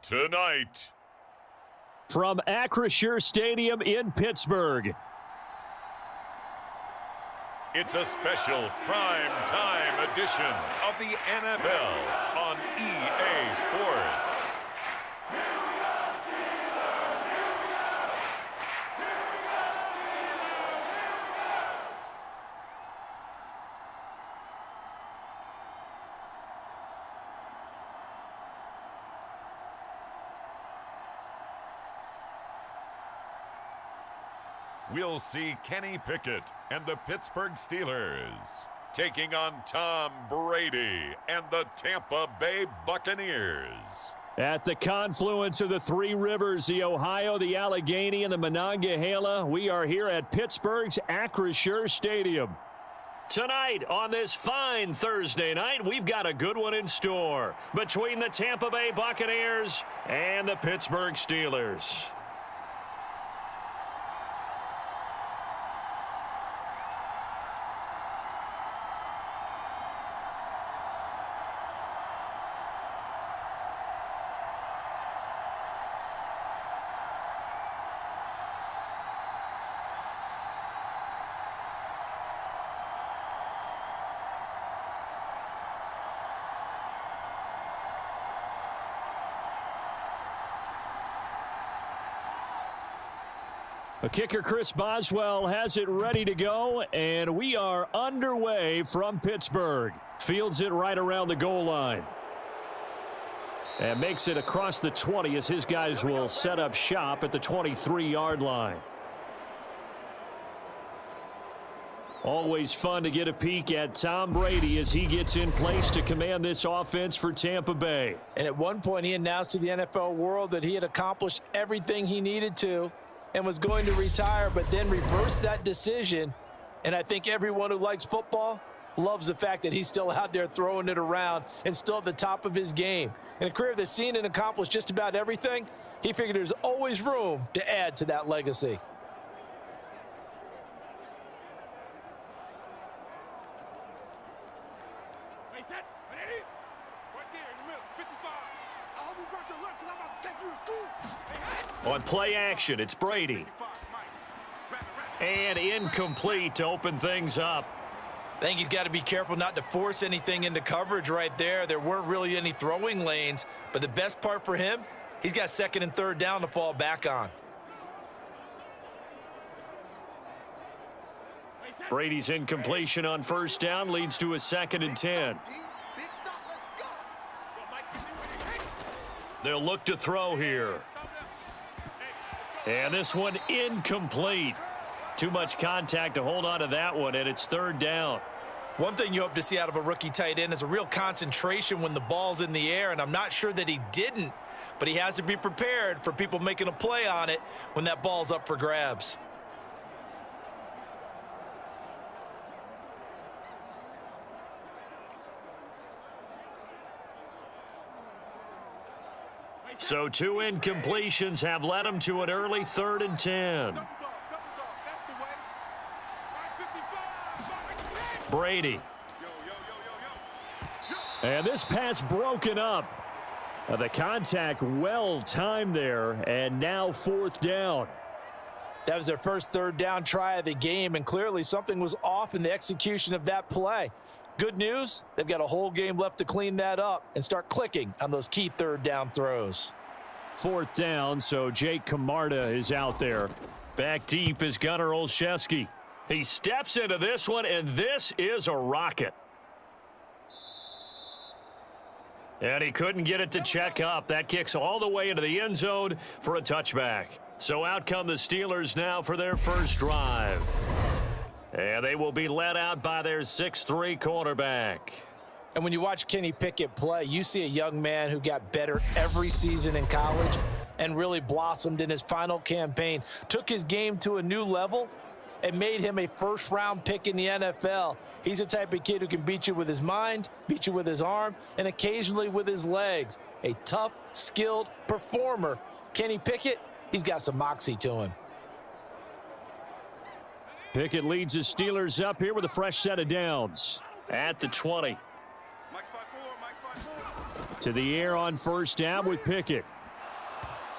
Tonight, from Acrisure Stadium in Pittsburgh, it's a special prime time edition of the NFL on EA Sports. We'll see Kenny Pickett and the Pittsburgh Steelers taking on Tom Brady and the Tampa Bay Buccaneers. At the confluence of the three rivers, the Ohio, the Allegheny, and the Monongahela, we are here at Pittsburgh's Acrisure Stadium. Tonight, on this fine Thursday night, we've got a good one in store between the Tampa Bay Buccaneers and the Pittsburgh Steelers. Kicker Chris Boswell has it ready to go, and we are underway from Pittsburgh. Fields it right around the goal line. And makes it across the 20 as his guys will set up shop at the 23-yard line. Always fun to get a peek at Tom Brady as he gets in place to command this offense for Tampa Bay. And at one point, he announced to the NFL world that he had accomplished everything he needed to and was going to retire, but then reversed that decision. And I think everyone who likes football loves the fact that he's still out there throwing it around and still at the top of his game. In a career that's seen and accomplished just about everything, he figured there's always room to add to that legacy. On play action, it's Brady. And incomplete to open things up. I think he's got to be careful not to force anything into coverage right there. There weren't really any throwing lanes, but the best part for him, he's got second and third down to fall back on. Brady's incompletion on first down leads to a 2nd and 10. They'll look to throw here. And this one incomplete. Too much contact to hold on to that one, and it's third down. One thing you hope to see out of a rookie tight end is a real concentration when the ball's in the air, and I'm not sure that he didn't, but he has to be prepared for people making a play on it when that ball's up for grabs. So 2 incompletions have led him to an early 3rd and 10. Brady. And this pass broken up. The contact well timed there, and now 4th down. That was their first third down try of the game, and clearly something was off in the execution of that play. Good news, they've got a whole game left to clean that up and start clicking on those key third down throws. 4th down, so Jake Camarda is out there. Back deep is Gunnar Olszewski. He steps into this one, and this is a rocket. And he couldn't get it to check up. That kicks all the way into the end zone for a touchback. So out come the Steelers now for their first drive. And they will be led out by their 6'3" quarterback. And when you watch Kenny Pickett play, you see a young man who got better every season in college and really blossomed in his final campaign, took his game to a new level, and made him a first-round pick in the NFL. He's the type of kid who can beat you with his mind, beat you with his arm, and occasionally with his legs. A tough, skilled performer. Kenny Pickett, he's got some moxie to him. Pickett leads his Steelers up here with a fresh set of downs at the 20. To the air on first down with Pickett.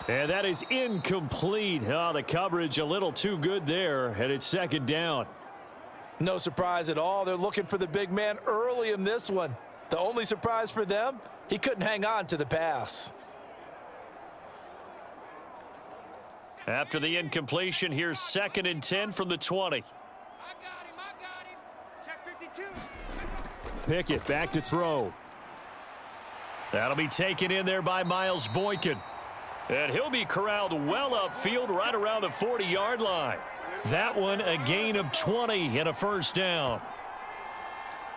And that is incomplete. Oh, the coverage a little too good there, and it's second down. No surprise at all. They're looking for the big man early in this one. The only surprise for them, he couldn't hang on to the pass. After the incompletion, here's 2nd and 10 from the 20. I got him. Check 52. Pickett back to throw. That'll be taken in there by Miles Boykin. And he'll be corralled well upfield right around the 40-yard line. That one a gain of 20 and a first down.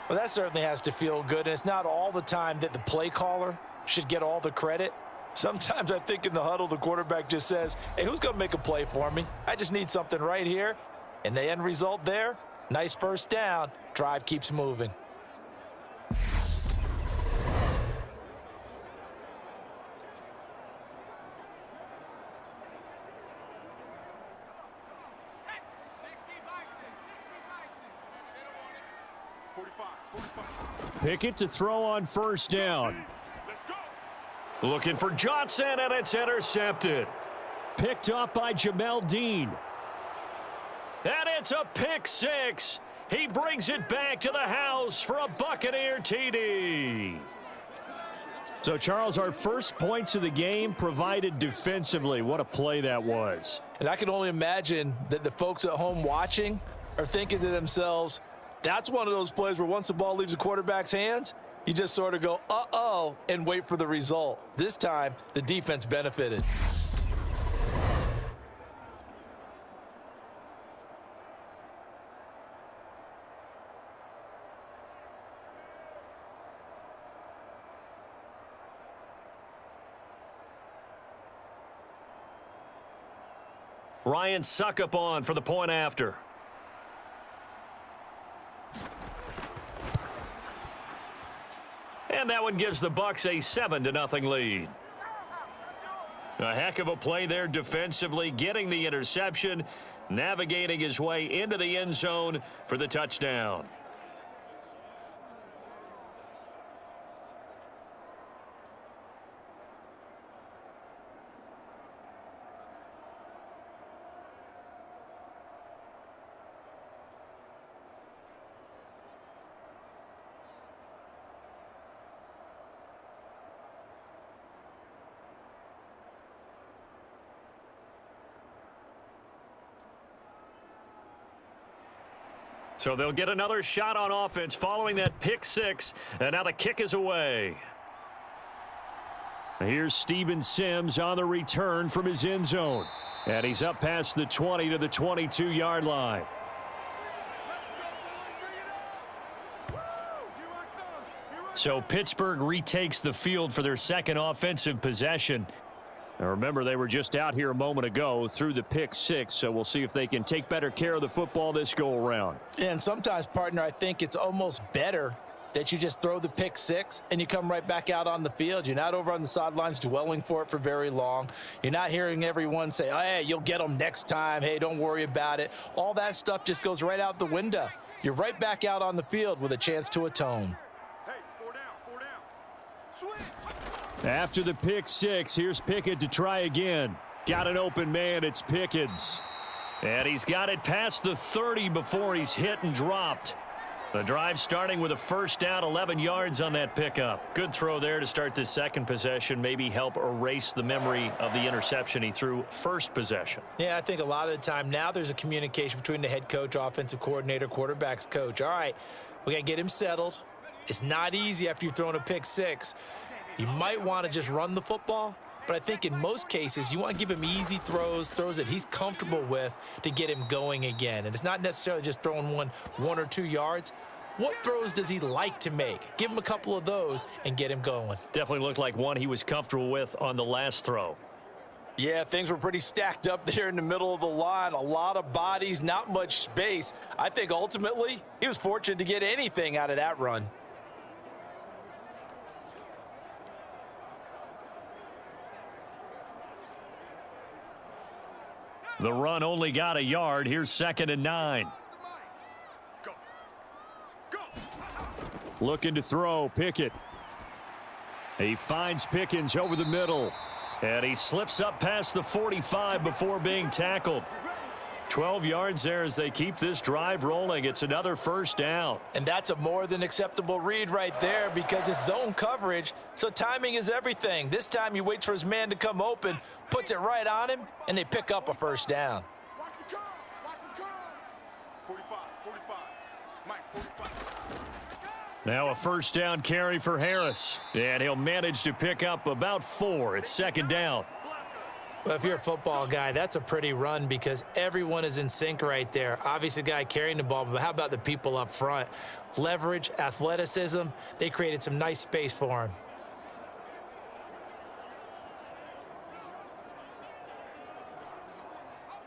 Well, that certainly has to feel good. And it's not all the time that the play caller should get all the credit. Sometimes I think in the huddle, the quarterback just says, hey, who's going to make a play for me? I just need something right here. And the end result there, nice first down. Drive keeps moving. Pickett to throw on first down. Looking for Johnson, and it's intercepted. Picked up by Jamel Dean. And it's a pick six. He brings it back to the house for a Buccaneer TD. So, Charles, our first points of the game provided defensively. What a play that was. And I can only imagine that the folks at home watching are thinking to themselves, that's one of those plays where once the ball leaves the quarterback's hands, you just sort of go, uh-oh, and wait for the result. This time, the defense benefited. Ryan Suckup on for the point after. And that one gives the Bucs a 7-0 lead. A heck of a play there defensively, getting the interception, navigating his way into the end zone for the touchdown. So they'll get another shot on offense following that pick six, and now the kick is away. Here's Steven Sims on the return from his end zone. And he's up past the 20 to the 22-yard line. So Pittsburgh retakes the field for their second offensive possession. Now remember, they were just out here a moment ago through the pick six, so we'll see if they can take better care of the football this go-around. And sometimes, partner, I think it's almost better that you just throw the pick six and you come right back out on the field. You're not over on the sidelines dwelling for it for very long. You're not hearing everyone say, oh, hey, you'll get them next time. Hey, don't worry about it. All that stuff just goes right out the window. You're right back out on the field with a chance to atone. Hey, 4 down. Switch. After the pick six, here's Pickett to try again. Got an open man, it's Pickens. And he's got it past the 30 before he's hit and dropped. The drive starting with a first down, 11 yards on that pickup. Good throw there to start the second possession, maybe help erase the memory of the interception he threw first possession. Yeah, I think a lot of the time now there's a communication between the head coach, offensive coordinator, quarterback's coach. All right, we got to get him settled. It's not easy after you've thrown a pick six. You might want to just run the football, but I think in most cases you want to give him easy throws that he's comfortable with to get him going again. And it's not necessarily just throwing one or 2 yards. What throws does he like to make? Give him a couple of those and get him going. Definitely looked like one he was comfortable with on the last throw. Yeah, things were pretty stacked up there in the middle of the line. A lot of bodies, not much space. I think ultimately he was fortunate to get anything out of that run. The run only got a yard. Here's 2nd and 9. Looking to throw, Pickett. He finds Pickens over the middle. And he slips up past the 45 before being tackled. 12 yards there as they keep this drive rolling. It's another first down. And that's a more than acceptable read right there because it's zone coverage, so timing is everything. This time he waits for his man to come open, puts it right on him, and they pick up a first down. Watch the curl. Watch the curl. 45. Mike, 45. Now a first down carry for Harris. And he'll manage to pick up about 4. It's second down. Well, if you're a football guy, that's a pretty run because everyone is in sync right there. Obviously, the guy carrying the ball, but how about the people up front? Leverage, athleticism, they created some nice space for him.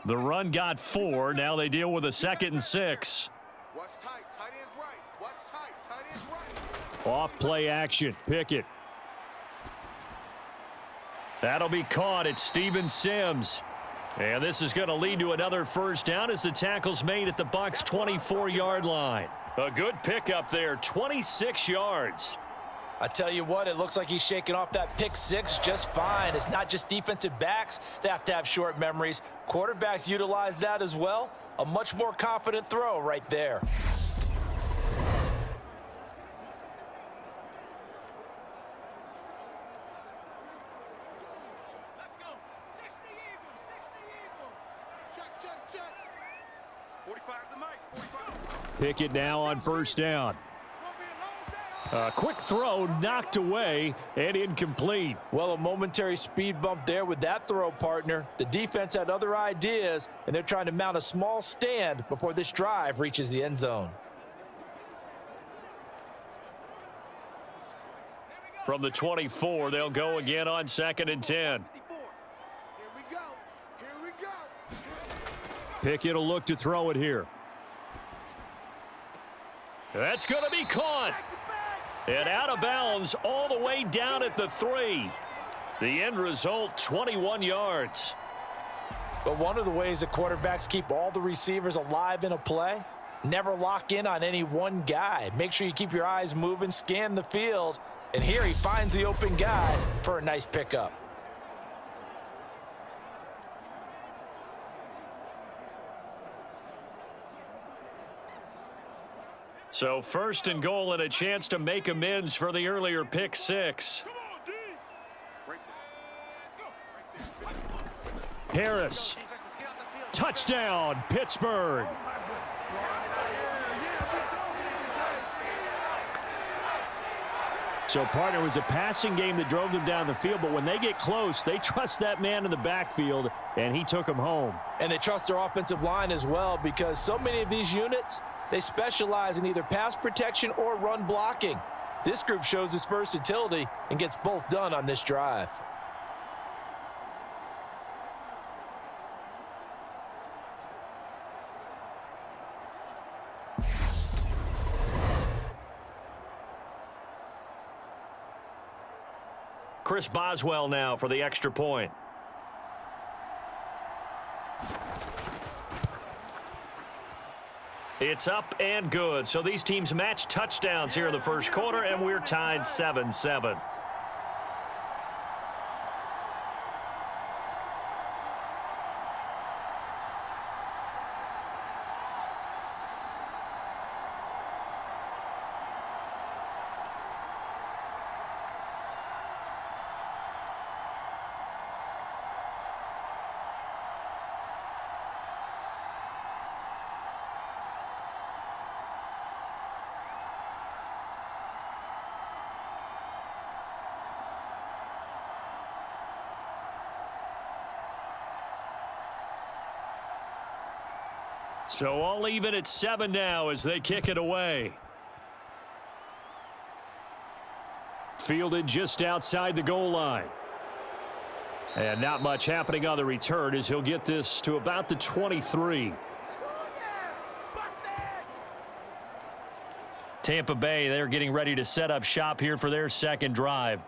The run got 4. Now they deal with a 2nd and 6. Watch tight. Tight end's right. Watch tight. Tight end's right. Off play action. Pickett. That'll be caught at Steven Sims. And this is going to lead to another first down as the tackle's made at the Bucs' 24-yard line. A good pickup there, 26 yards. I tell you what, it looks like he's shaking off that pick 6 just fine. It's not just defensive backs that have short memories. Quarterbacks utilize that as well. A much more confident throw right there. Check. 45's the mic. 45. Pickett now on first down. A quick throw knocked away and incomplete. Well, a momentary speed bump there with that throw, partner. The defense had other ideas, and they're trying to mount a small stand before this drive reaches the end zone. From the 24, they'll go again on 2nd and 10. Here we go. Pickett will look to throw it here. That's going to be caught. And out of bounds all the way down at the 3. The end result, 21 yards. But one of the ways that quarterbacks keep all the receivers alive in a play, never lock in on any one guy. Make sure you keep your eyes moving, scan the field. And here he finds the open guy for a nice pickup. So 1st and goal and a chance to make amends for the earlier pick 6. Harris. Touchdown, Pittsburgh. So, partner, it was a passing game that drove them down the field, but when they get close, they trust that man in the backfield, and he took them home. And they trust their offensive line as well because so many of these units, they specialize in either pass protection or run blocking. This group shows its versatility and gets both done on this drive. Chris Boswell now for the extra point. It's up and good. So these teams match touchdowns here in the first quarter, and we're tied 7-7. So all even at 7 now as they kick it away. Fielded just outside the goal line. And not much happening on the return as he'll get this to about the 23. Tampa Bay, they're getting ready to set up shop here for their second drive.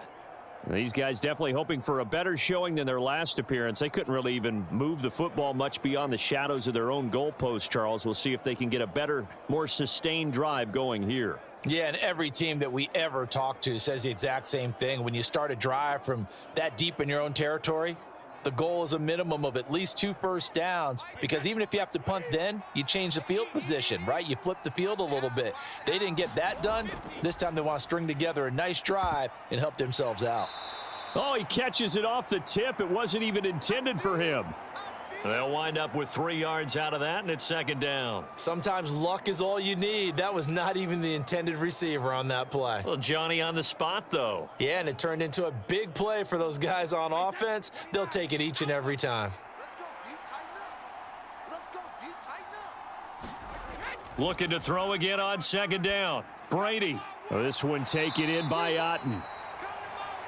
These guys definitely hoping for a better showing than their last appearance. They couldn't really even move the football much beyond the shadows of their own goalpost, Charles. We'll see if they can get a better, more sustained drive going here. Yeah, and every team that we ever talk to says the exact same thing. When you start a drive from that deep in your own territory, the goal is a minimum of at least 2 first downs, because even if you have to punt then, you change the field position, right? You flip the field a little bit. They didn't get that done. This time they want to string together a nice drive and help themselves out. Oh, he catches it off the tip. It wasn't even intended for him. They'll wind up with 3 yards out of that, and it's second down. Sometimes luck is all you need. That was not even the intended receiver on that play. Well, Johnny on the spot, though. Yeah, and it turned into a big play for those guys on offense. They'll take it each and every time. Let's go, D. Tighten up. Let's go, D. Tighten up. Looking to throw again on second down. Brady. Oh, this one taken in by Otten.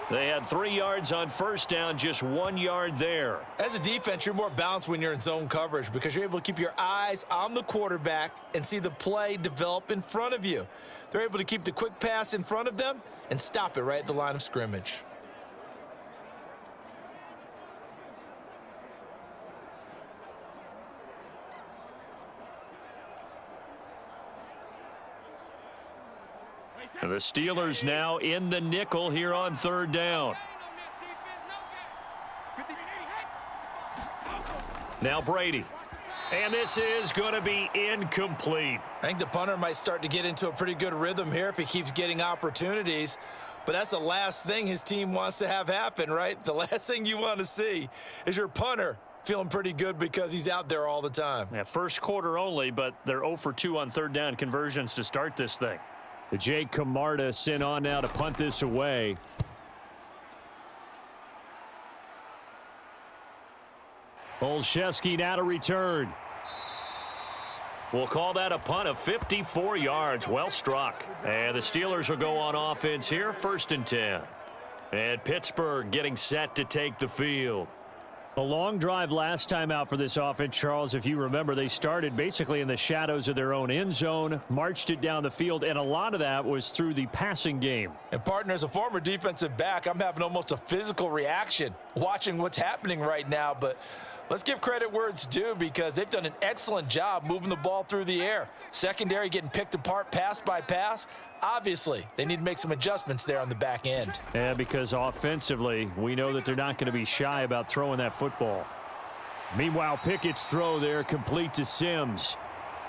They had 3 yards on first down, just 1 yard there. As a defense, you're more balanced when you're in zone coverage because you're able to keep your eyes on the quarterback and see the play develop in front of you. They're able to keep the quick pass in front of them and stop it right at the line of scrimmage. And the Steelers now in the nickel here on third down. Now Brady. And this is going to be incomplete. I think the punter might start to get into a pretty good rhythm here if he keeps getting opportunities. But that's the last thing his team wants to have happen, right? The last thing you want to see is your punter feeling pretty good because he's out there all the time. Yeah, first quarter only, but they're 0 for 2 on third down conversions to start this thing. Jake Camarda sent on now to punt this away. Olszewski now to return. We'll call that a punt of 54 yards. Well struck. And the Steelers will go on offense here, 1st and 10. And Pittsburgh getting set to take the field. A long drive last time out for this offense, Charles. If you remember, they started basically in the shadows of their own end zone, marched it down the field, and a lot of that was through the passing game. And, partner, as a former defensive back, I'm having almost a physical reaction watching what's happening right now. But let's give credit where it's due because they've done an excellent job moving the ball through the air. Secondary getting picked apart pass by pass. Obviously, they need to make some adjustments there on the back end. Yeah, because offensively, we know that they're not going to be shy about throwing that football. Meanwhile, Pickett's throw there complete to Sims.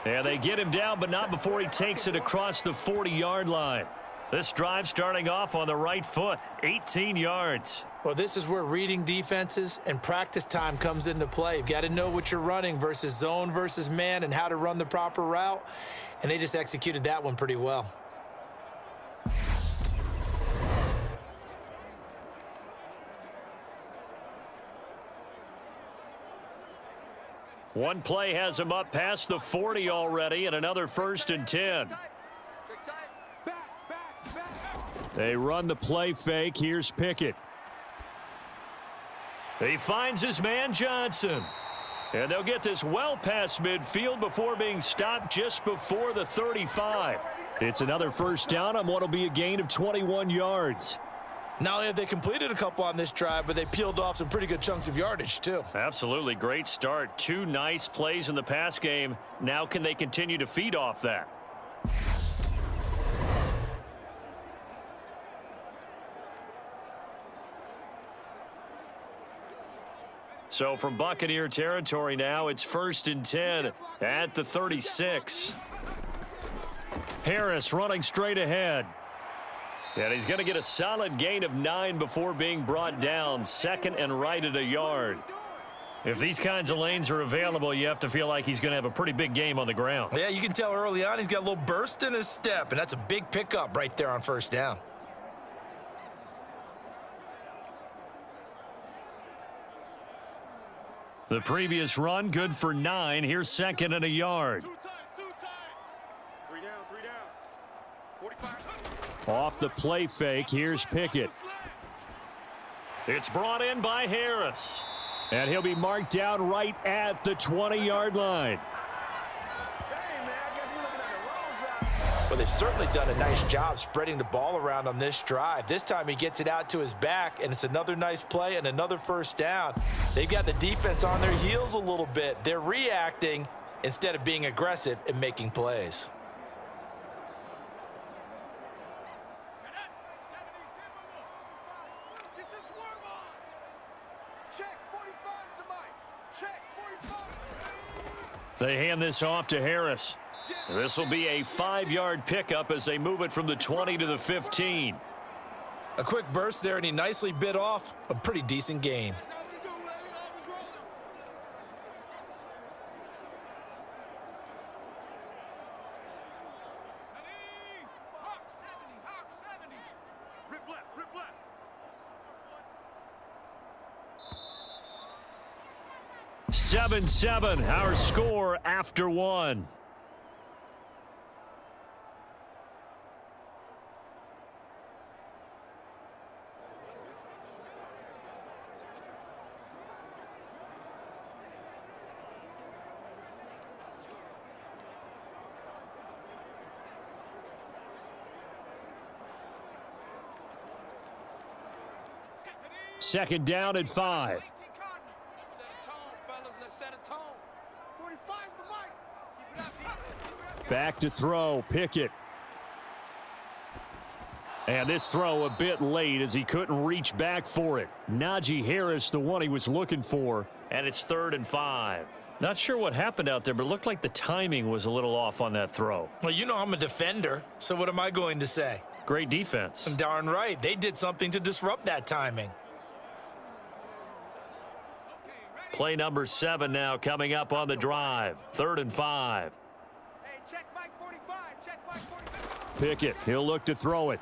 Yeah, they get him down, but not before he takes it across the 40-yard line. This drive starting off on the right foot, 18 yards. Well, this is where reading defenses and practice time comes into play. You've got to know what you're running versus zone versus man and how to run the proper route. And they just executed that one pretty well. One play has him up past the 40 already, and another 1st and 10. They run the play fake. Here's Pickett. He finds his man Johnson. And they'll get this well past midfield before being stopped just before the 35. It's another 1st down on what will be a gain of 21 yards. Not only have they completed a couple on this drive, but they peeled off some pretty good chunks of yardage, too. Absolutely. Great start. 2 nice plays in the pass game. Now can they continue to feed off that? So from Buccaneer territory now, it's 1st and 10 at the 36. Harris running straight ahead. And he's going to get a solid gain of 9 before being brought down. 2nd and right at a yard. If these kinds of lanes are available, you have to feel like he's going to have a pretty big game on the ground. Yeah, you can tell early on he's got a little burst in his step, and that's a big pickup right there on 1st down. The previous run, good for 9. Here's 2nd and a yard. 2 times. 3 down. 45. Off the play fake, here's Pickett. It's brought in by Harris. And he'll be marked down right at the 20-yard line. Well, they've certainly done a nice job spreading the ball around on this drive. This time he gets it out to his back, and it's another nice play and another first down. They've got the defense on their heels a little bit. They're reacting instead of being aggressive and making plays. They hand this off to Harris. This will be a 5-yard pickup as they move it from the 20 to the 15. A quick burst there, and he nicely bit off a pretty decent gain. Rip left. 7-7, our score after one. Second down at 5. Back to throw, Pickett. And this throw a bit late as he couldn't reach back for it. Najee Harris, the one he was looking for, and it's 3rd and 5. Not sure what happened out there, but it looked like the timing was a little off on that throw. Well, you know I'm a defender, so what am I going to say? Great defense. I'm darn right. They did something to disrupt that timing. Play number 7 now coming up on the drive. 3rd and 5. Check Mike 45. Check Mike 45. Pickett, he'll look to throw it.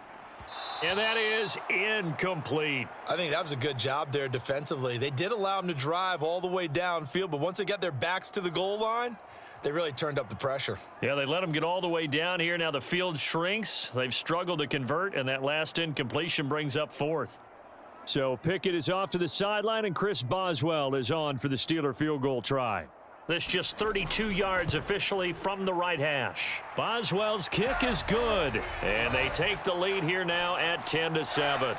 And that is incomplete. I think that was a good job there defensively. They did allow him to drive all the way downfield, but once they got their backs to the goal line, they really turned up the pressure. Yeah, they let him get all the way down here. Now the field shrinks. They've struggled to convert, and that last incompletion brings up 4th. So Pickett is off to the sideline, and Chris Boswell is on for the Steeler field goal try. This just 32 yards officially from the right hash. Boswell's kick is good, and they take the lead here now at 10-7.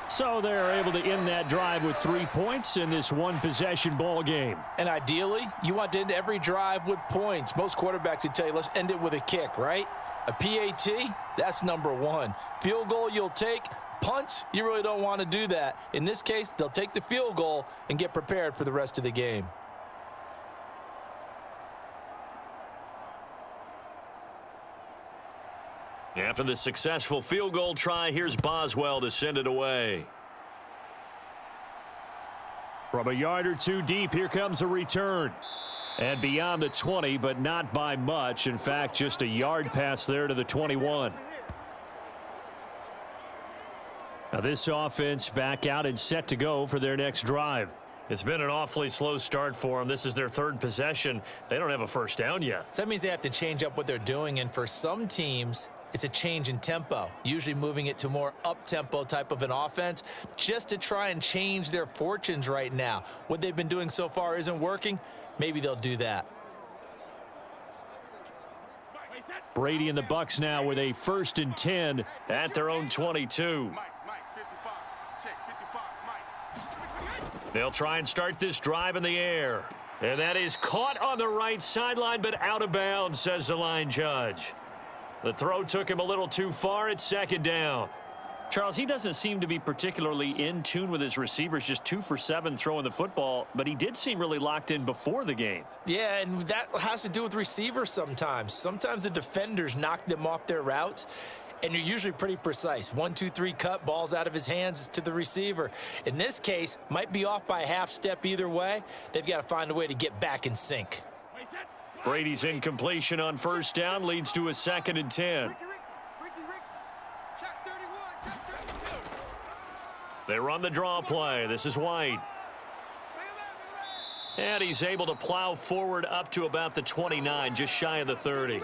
So they're able to end that drive with 3 points in this one-possession ball game. And ideally, you want to end every drive with points. Most quarterbacks would tell you, let's end it with a kick, right? A PAT, that's number 1. Field goal you'll take. Punts, you really don't want to do that. In this case, they'll take the field goal and get prepared for the rest of the game. After the successful field goal try, here's Boswell to send it away. From a yard or two deep, here comes a return. And beyond the 20, but not by much. In fact, just a yard pass there to the 21. Now this offense back out and set to go for their next drive. It's been an awfully slow start for them. This is their 3rd possession. They don't have a first down yet. So that means they have to change up what they're doing, and for some teams, it's a change in tempo, usually moving it to more up-tempo type of an offense just to try and change their fortunes right now. What they've been doing so far isn't working. Maybe they'll do that. Brady and the Bucs now with a 1st and 10 at their own 22. They'll try and start this drive in the air. And that is caught on the right sideline, but out of bounds, says the line judge. The throw took him a little too far. It's 2nd down. Charles, he doesn't seem to be particularly in tune with his receivers, just 2 for 7 throwing the football, but he did seem really locked in before the game. Yeah, and that has to do with receivers sometimes. Sometimes the defenders knock them off their routes, and you're usually pretty precise. 1, 2, 3 cut, balls out of his hands to the receiver. In this case, might be off by a half step either way. They've got to find a way to get back in sync. Brady's incompletion on 1st down leads to a 2nd and 10. They run the draw play. This is White. And he's able to plow forward up to about the 29, just shy of the 30.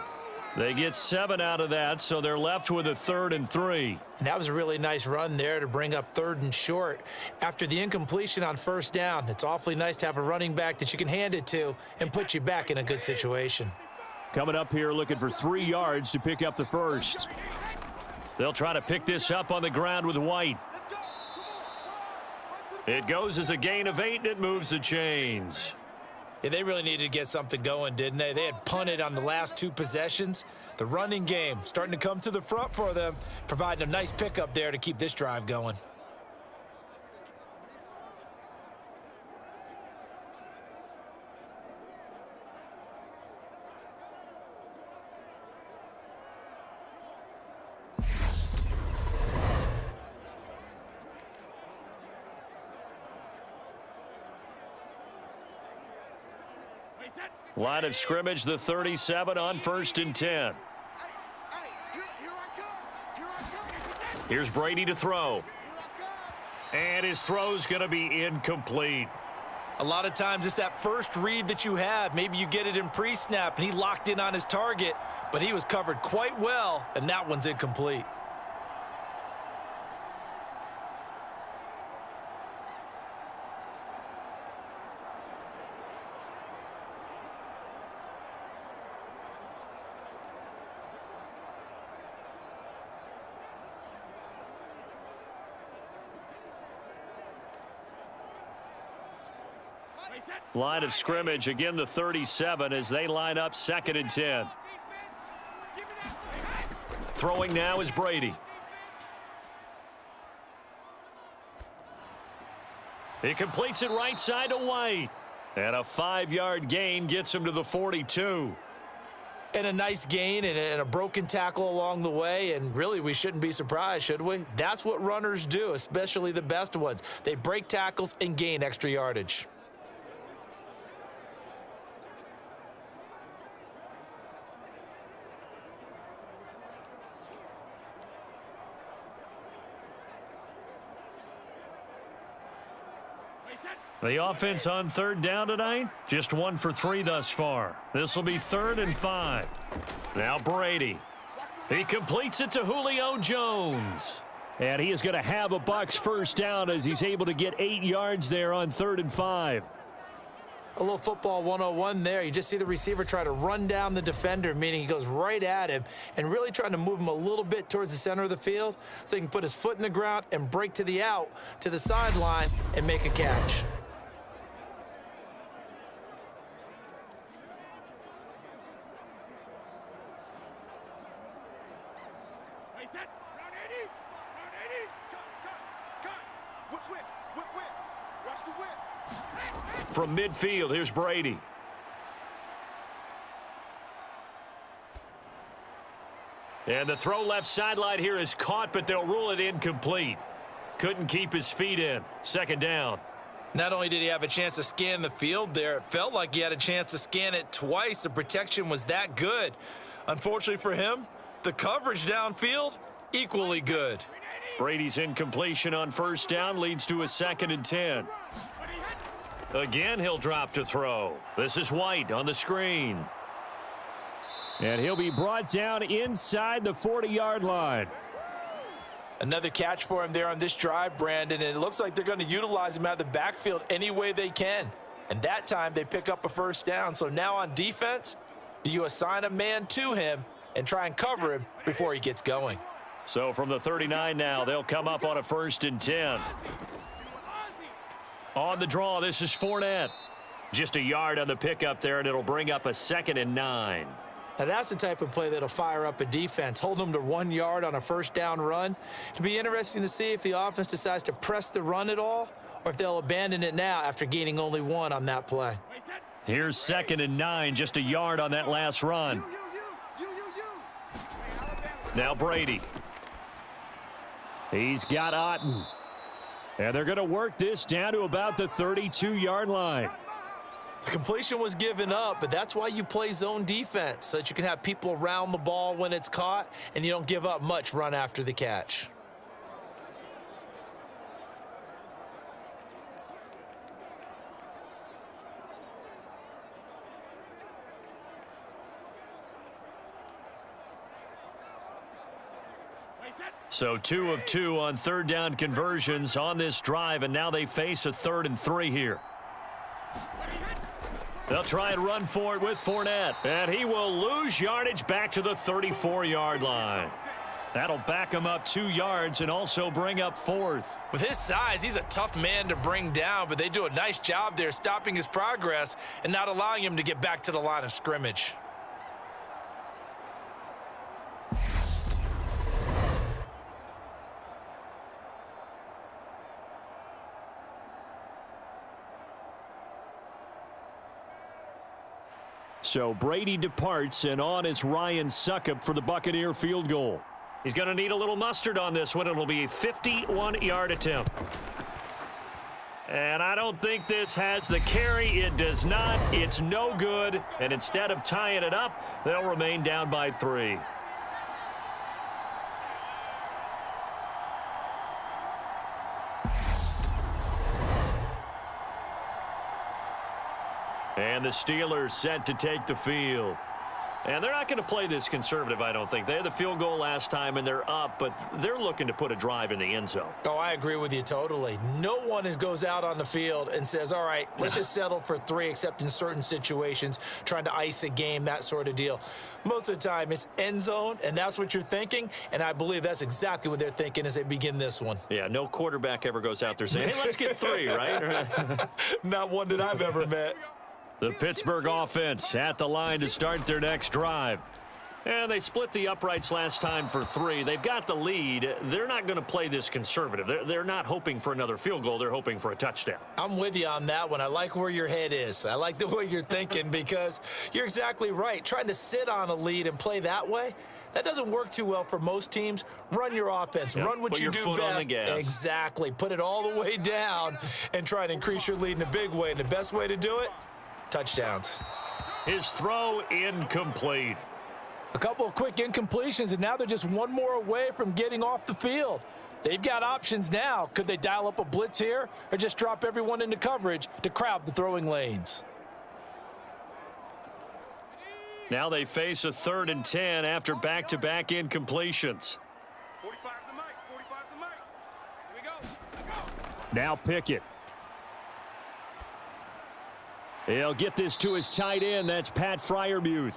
They get 7 out of that, so they're left with a 3rd and 3. And that was a really nice run there to bring up 3rd and short. After the incompletion on 1st down, it's awfully nice to have a running back that you can hand it to and put you back in a good situation. Coming up here looking for 3 yards to pick up the first. They'll try to pick this up on the ground with White. It goes as a gain of 8, and it moves the chains. Yeah, they really needed to get something going, didn't they? They had punted on the last 2 possessions. The running game starting to come to the front for them, providing a nice pickup there to keep this drive going. Line of scrimmage, the 37 on 1st and 10. Here's Brady to throw. And his throw's going to be incomplete. A lot of times it's that first read that you have. Maybe you get it in pre-snap, and he locked in on his target, but he was covered quite well, and that one's incomplete. Line of scrimmage, again the 37 as they line up 2nd and 10. Throwing now is Brady. He completes it right side to White. And a 5-yard gain gets him to the 42. And a nice gain and a broken tackle along the way, and really we shouldn't be surprised, should we? That's what runners do, especially the best ones. They break tackles and gain extra yardage. The offense on 3rd down tonight, just 1 for 3 thus far. This will be 3rd and 5. Now Brady. He completes it to Julio Jones. And he is going to have a Bucs first down as he's able to get 8 yards there on 3rd and 5. A little football 101 there. You just see the receiver try to run down the defender, meaning he goes right at him and really trying to move him a little bit towards the center of the field so he can put his foot in the ground and break to the out, to the sideline, and make a catch. From midfield, here's Brady. And the throw left sideline here is caught, but they'll rule it incomplete. Couldn't keep his feet in. 2nd down. Not only did he have a chance to scan the field there, it felt like he had a chance to scan it twice. The protection was that good. Unfortunately for him, the coverage downfield, equally good. Brady's incompletion on 1st down leads to a 2nd and 10. Again, he'll drop to throw. This is White on the screen. And he'll be brought down inside the 40-yard line. Another catch for him there on this drive, Brandon, and it looks like they're going to utilize him out of the backfield any way they can. And that time they pick up a first down. So now on defense, do you assign a man to him and try and cover him before he gets going? So from the 39 now, they'll come up on a 1st and 10. On the draw, this is Fournette. Just a yard on the pickup there, and it'll bring up a 2nd and 9. Now that's the type of play that'll fire up a defense. Hold them to 1 yard on a first down run. It'll be interesting to see if the offense decides to press the run at all or if they'll abandon it now after gaining only 1 on that play. Here's 2nd and 9, just a yard on that last run. Now Brady. He's got Otten. And they're going to work this down to about the 32-yard line. The completion was given up, but that's why you play zone defense, so that you can have people around the ball when it's caught, and you don't give up much run after the catch. So 2 of 2 on third down conversions on this drive, and now they face a 3rd and 3 here. They'll try and run for it with Fournette, and he will lose yardage back to the 34-yard line. That'll back him up 2 yards and also bring up 4th. With his size, he's a tough man to bring down, but they do a nice job there stopping his progress and not allowing him to get back to the line of scrimmage. So Brady departs, and on it's Ryan Succop for the Buccaneer field goal. He's going to need a little mustard on this one. It'll be a 51-yard attempt. And I don't think this has the carry. It does not. It's no good. And instead of tying it up, they'll remain down by 3. And the Steelers set to take the field. And they're not going to play this conservative, I don't think. They had the field goal last time, and they're up, but they're looking to put a drive in the end zone. Oh, I agree with you totally. No one goes out on the field and says, all right, let's just settle for 3, except in certain situations, trying to ice a game, that sort of deal. Most of the time, it's end zone, and that's what you're thinking, and I believe that's exactly what they're thinking as they begin this one. Yeah, no quarterback ever goes out there saying, hey, let's get 3, right? Not one that I've ever met. The Pittsburgh offense at the line to start their next drive. And they split the uprights last time for 3. They've got the lead. They're not going to play this conservative. They're not hoping for another field goal. They're hoping for a touchdown. I'm with you on that one. I like where your head is. I like the way you're thinking because you're exactly right. Trying to sit on a lead and play that way, that doesn't work too well for most teams. Run your offense. Yep. Run what you do best. Exactly. Put it all the way down and try to increase your lead in a big way. And the best way to do it, touchdowns. His throw incomplete. A couple of quick incompletions, and now they're just one more away from getting off the field. They've got options now. Could they dial up a blitz here or just drop everyone into coverage to crowd the throwing lanes? Now they face a 3rd and 10 after back-to-back incompletions. 45's the mic. 45's the mic. Here we go. Now Pickett. He'll get this to his tight end. That's Pat Freiermuth.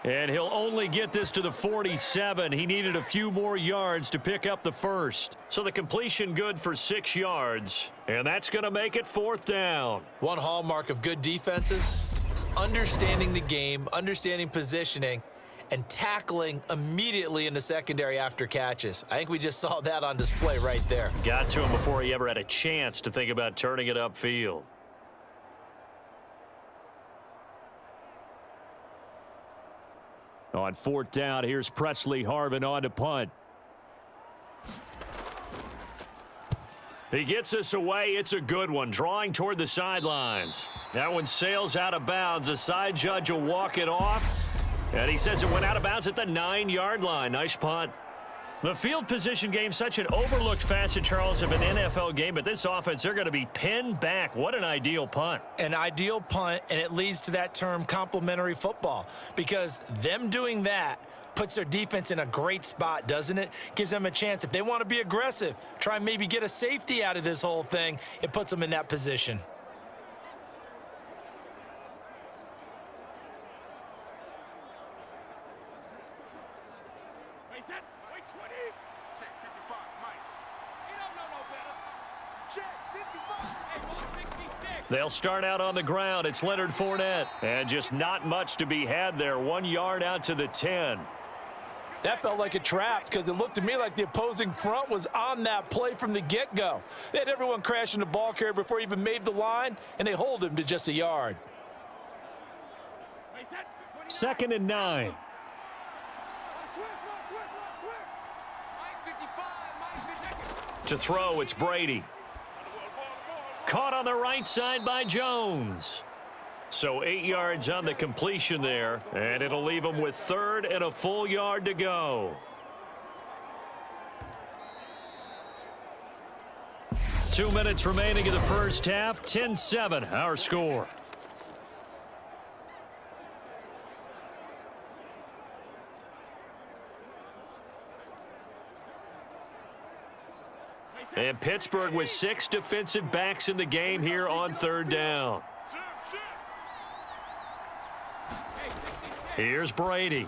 And he'll only get this to the 47. He needed a few more yards to pick up the first. So the completion good for 6 yards. And that's going to make it 4th down. One hallmark of good defenses is understanding the game, understanding positioning, and tackling immediately in the secondary after catches. I think we just saw that on display right there. Got to him before he ever had a chance to think about turning it upfield. On 4th down, here's Presley Harvin on to punt. He gets this away. It's a good one, drawing toward the sidelines. That one sails out of bounds. The side judge will walk it off. And he says it went out of bounds at the 9-yard line. Nice punt. The field position game, such an overlooked facet, Charles, of an NFL game, but this offense, they're going to be pinned back. What an ideal punt. An ideal punt, and it leads to that term complementary football, because them doing that puts their defense in a great spot, doesn't it? Gives them a chance. If they want to be aggressive, try and maybe get a safety out of this whole thing, it puts them in that position. They'll start out on the ground. It's Leonard Fournette. And just not much to be had there. 1 yard out to the 10. That felt like a trap because it looked to me like the opposing front was on that play from the get-go. They had everyone crashing the ball carrier before he even made the line, and they hold him to just a yard. 2nd and 9. To throw, it's Brady. Caught on the right side by Jones. So 8 yards on the completion there, and it'll leave him with 3rd and a full yard to go. 2 minutes remaining in the first half. 10-7, our score. And Pittsburgh with 6 defensive backs in the game here on 3rd down. Here's Brady.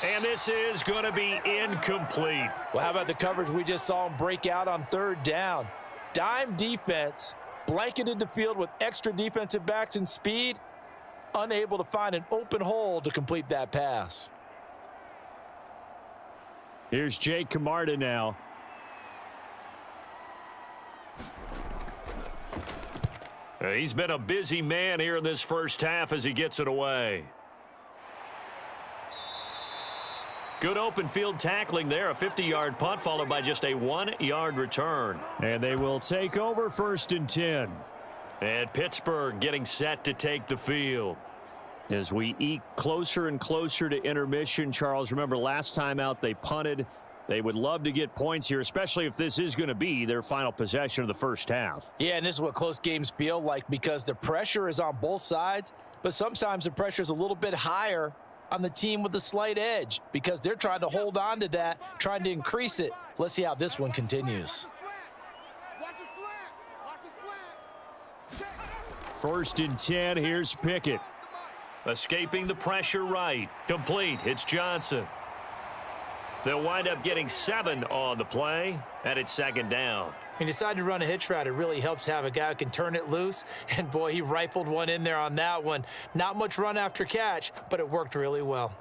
And this is going to be incomplete. Well, how about the coverage we just saw him break out on 3rd down? Dime defense, blanketed the field with extra defensive backs and speed, unable to find an open hole to complete that pass. Here's Jake Camarda now. He's been a busy man here in this first half as he gets it away. Good open field tackling there. A 50-yard punt followed by just a 1-yard return. And they will take over 1st and 10. And Pittsburgh getting set to take the field. As we eke closer and closer to intermission, Charles, remember last time out they punted. They would love to get points here, especially if this is going to be their final possession of the first half. Yeah, and this is what close games feel like because the pressure is on both sides, but sometimes the pressure is a little bit higher on the team with the slight edge because they're trying to hold on to that, trying to increase it. Let's see how this one continues. 1st and 10, here's Pickett. Escaping the pressure right. Complete. It's Johnson. They'll wind up getting 7 on the play, and it's 2nd down. He decided to run a hitch route. It really helps to have a guy who can turn it loose. And, boy, he rifled one in there on that one. Not much run after catch, but it worked really well.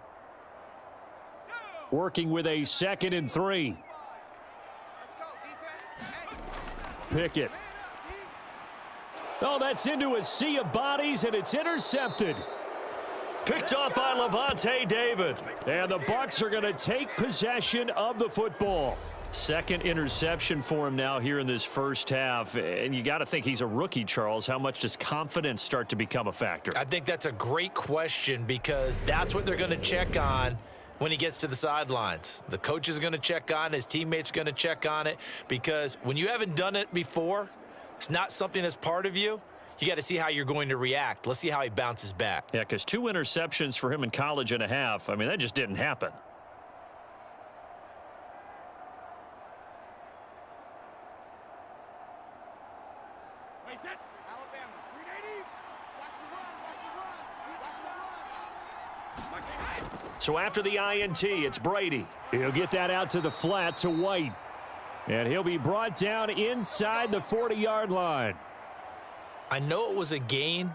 Working with a 2nd and 3. Pickett. Oh, that's into a sea of bodies, and it's intercepted. Picked off by Lavonte David. And the Bucs are going to take possession of the football. 2nd interception for him now here in this first half. And you got to think he's a rookie, Charles. How much does confidence start to become a factor? I think that's a great question because that's what they're going to check on when he gets to the sidelines. The coach is going to check on, his teammates are going to check on it because when you haven't done it before, it's not something that's part of you. You got to see how you're going to react. Let's see how he bounces back. Yeah, because 2 interceptions for him in college and a half. I mean, that just didn't happen. So after the INT, it's Brady. He'll get that out to the flat to White. And he'll be brought down inside the 40-yard line. I know it was a gain,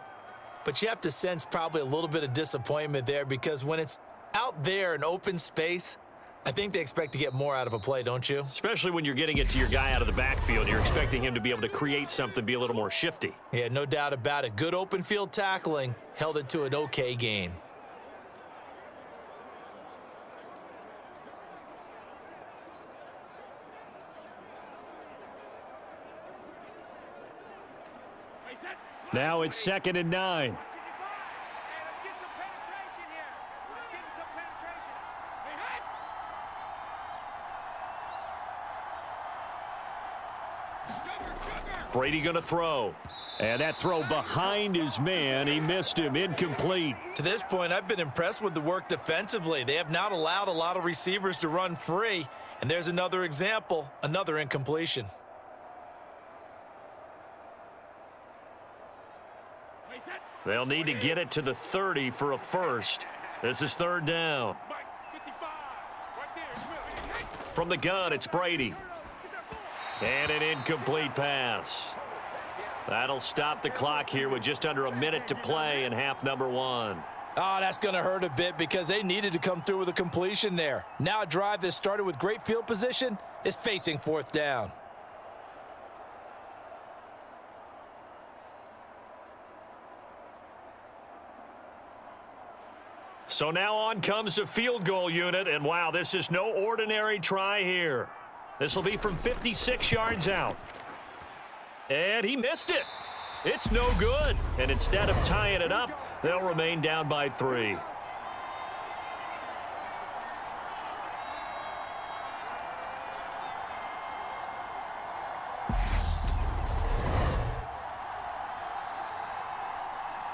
but you have to sense probably a little bit of disappointment there because when it's out there in open space, I think they expect to get more out of a play, don't you? Especially when you're getting it to your guy out of the backfield. You're expecting him to be able to create something, be a little more shifty. Yeah, no doubt about it. Good open field tackling held it to an okay gain. Now it's 2nd and 9. Brady going to throw. And that throw behind his man. He missed him. Incomplete. To this point, I've been impressed with the work defensively. They have not allowed a lot of receivers to run free. And there's another example, another incompletion. They'll need to get it to the 30 for a first. This is 3rd down. From the gun, it's Brady. And an incomplete pass. That'll stop the clock here with just under a minute to play in half number 1. Oh, that's going to hurt a bit because they needed to come through with a completion there. Now a drive that started with great field position is facing 4th down. So now on comes the field goal unit, and wow, this is no ordinary try here. This will be from 56 yards out. And he missed it. It's no good. And instead of tying it up, they'll remain down by 3.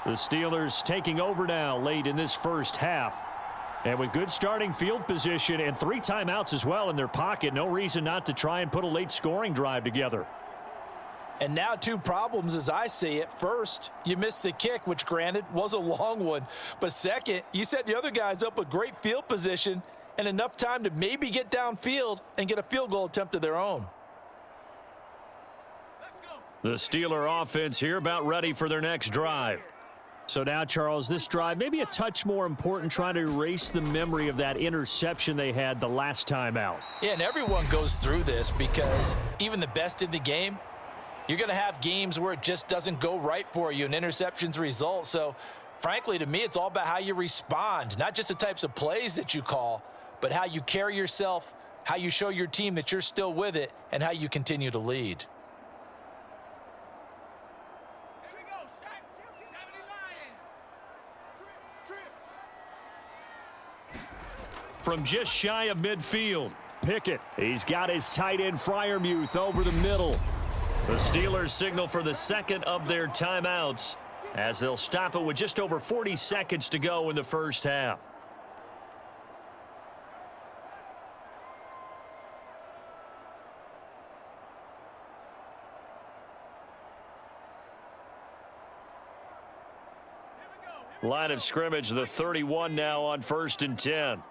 The Steelers taking over now late in this first half. And with good starting field position and 3 timeouts as well in their pocket, no reason not to try and put a late scoring drive together. And now 2 problems as I see it. First, you missed the kick, which granted was a long one. But second, you set the other guys up with great field position and enough time to maybe get downfield and get a field goal attempt of their own. The Steeler offense here about ready for their next drive. So now, Charles, this drive maybe a touch more important, trying to erase the memory of that interception they had the last time out. Yeah, and everyone goes through this because even the best in the game, you're going to have games where it just doesn't go right for you and interceptions result. So, frankly, to me, it's all about how you respond, not just the types of plays that you call, but how you carry yourself, how you show your team that you're still with it, and how you continue to lead. From just shy of midfield, Pickett. He's got his tight end Freiermuth over the middle. The Steelers signal for the second of their timeouts as they'll stop it with just over 40 seconds to go in the first half. Line of scrimmage, the 31 now on 1st and 10.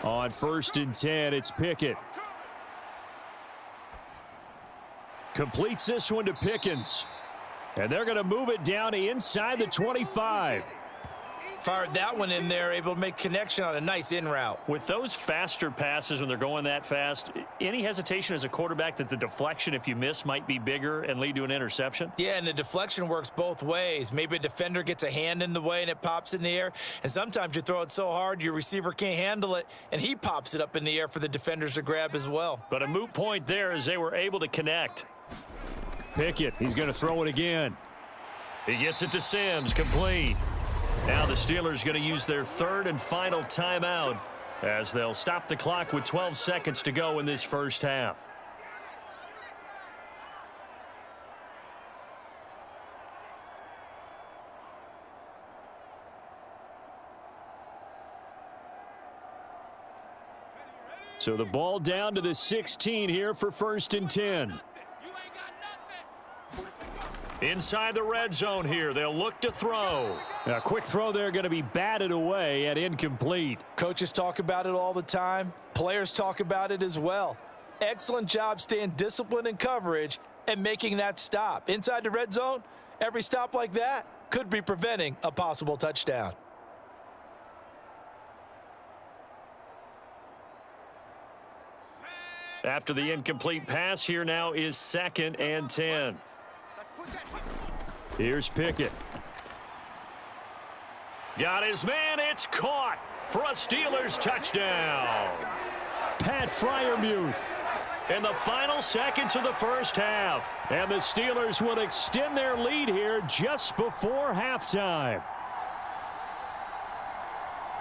On 1st and 10, it's Pickett. Completes this one to Pickens. And they're going to move it down inside the 25. Fired that one in there, able to make connection on a nice in route. With those faster passes when they're going that fast, any hesitation as a quarterback that the deflection, if you miss, might be bigger and lead to an interception? Yeah, and the deflection works both ways. Maybe a defender gets a hand in the way and it pops in the air. And sometimes you throw it so hard your receiver can't handle it, and he pops it up in the air for the defenders to grab as well. But a moot point there as they were able to connect. Pickett, he's going to throw it again. He gets it to Sims, complete. Now the Steelers going to use their 3rd and final timeout as they'll stop the clock with 12 seconds to go in this first half. So the ball down to the 16 here for 1st and 10. Inside the red zone here, they'll look to throw. A quick throw there going to be batted away and incomplete. Coaches talk about it all the time. Players talk about it as well. Excellent job staying disciplined in coverage and making that stop. Inside the red zone, every stop like that could be preventing a possible touchdown. After the incomplete pass, here now is 2nd and 10. Here's Pickett. Got his man. It's caught for a Steelers touchdown. Pat Freiermuth in the final seconds of the first half. And the Steelers will extend their lead here just before halftime.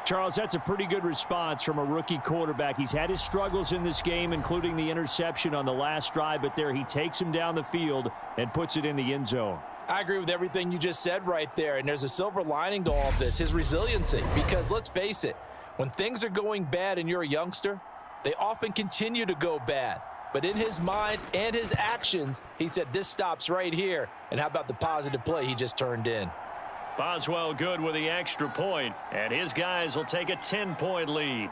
Charles, that's a pretty good response from a rookie quarterback. He's had his struggles in this game, including the interception on the last drive, but there he takes him down the field and puts it in the end zone. I agree with everything you just said right there, and there's a silver lining to all of this, his resiliency, because let's face it, when things are going bad and you're a youngster, they often continue to go bad. But in his mind and his actions, he said this stops right here, and how about the positive play he just turned in? Boswell good with the extra point, and his guys will take a 10-point lead.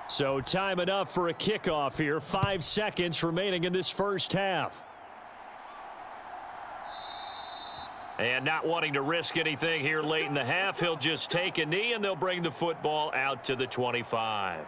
So time enough for a kickoff here. 5 seconds remaining in this first half. And not wanting to risk anything here late in the half, he'll just take a knee and they'll bring the football out to the 25.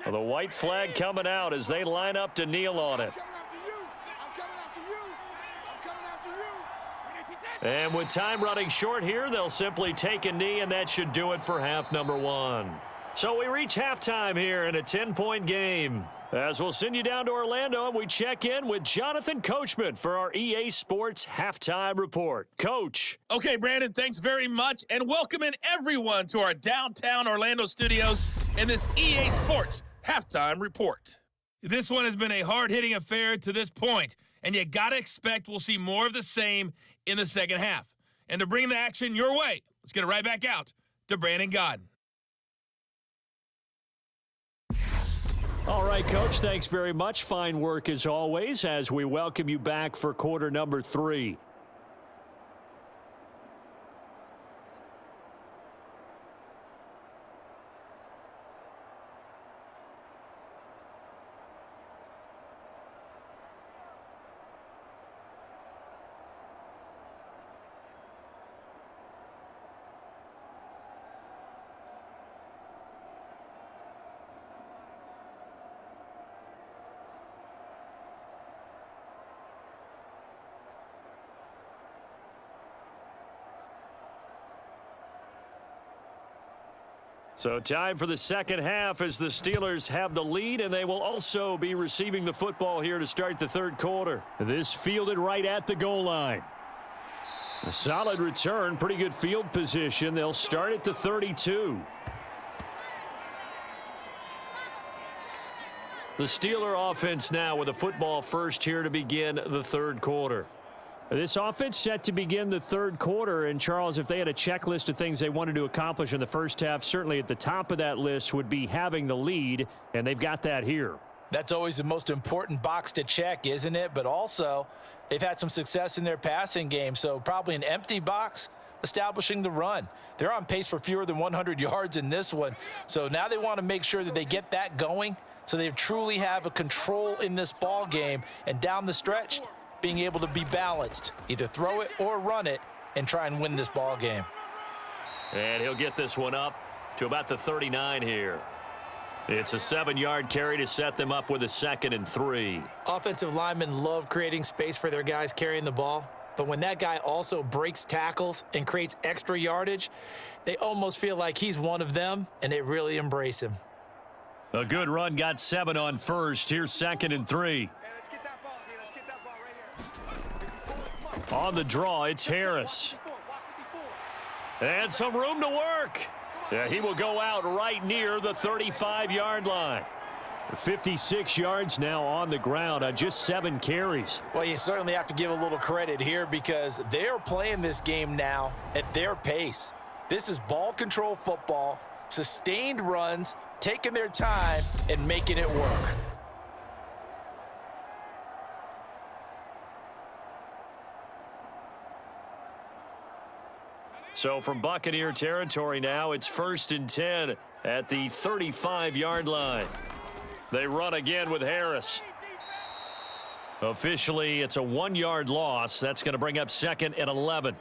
Well, the white flag coming out as they line up to kneel on it. And with time running short here, they'll simply take a knee, and that should do it for half number one. So we reach halftime here in a 10-point game. As we'll send you down to Orlando, and we check in with Jonathan Coachman for our EA Sports Halftime Report. Coach. Okay, Brandon, thanks very much, and welcome in everyone to our downtown Orlando studios in this EA Sports Halftime Report. This one has been a hard-hitting affair to this point, and you got to expect we'll see more of the same in the second half. And to bring the action your way, let's get it right back out to Brandon Gaudin. All right, Coach, thanks very much. Fine work as always as we welcome you back for quarter number 3. So time for the second half as the Steelers have the lead, and they will also be receiving the football here to start the third quarter. This fielded right at the goal line. A solid return, pretty good field position. They'll start at the 32. The Steeler offense now with a football first here to begin the third quarter. This offense set to begin the third quarter, and Charles, if they had a checklist of things they wanted to accomplish in the first half, certainly at the top of that list would be having the lead, and they've got that here. That's always the most important box to check, isn't it? But also, they've had some success in their passing game, so probably an empty box establishing the run. They're on pace for fewer than 100 yards in this one, so now they want to make sure that they get that going so they truly have a control in this ball game, and down the stretch, being able to be balanced, either throw it or run it, and try and win this ball game. And he'll get this one up to about the 39 here. It's a 7-yard carry to set them up with a 2nd and 3. Offensive linemen love creating space for their guys carrying the ball, but when that guy also breaks tackles and creates extra yardage, they almost feel like he's one of them, and they really embrace him. A good run, got 7 on first. Here's 2nd and 3. On the draw, it's Harris. And some room to work. Yeah, he will go out right near the 35-yard line. 56 yards now on the ground on just 7 carries. Well, you certainly have to give a little credit here because they're playing this game now at their pace. This is ball control football, sustained runs, taking their time and making it work. So from Buccaneer territory now, it's 1st and 10 at the 35-yard line. They run again with Harris. Officially, it's a 1-yard loss. That's going to bring up 2nd and 11.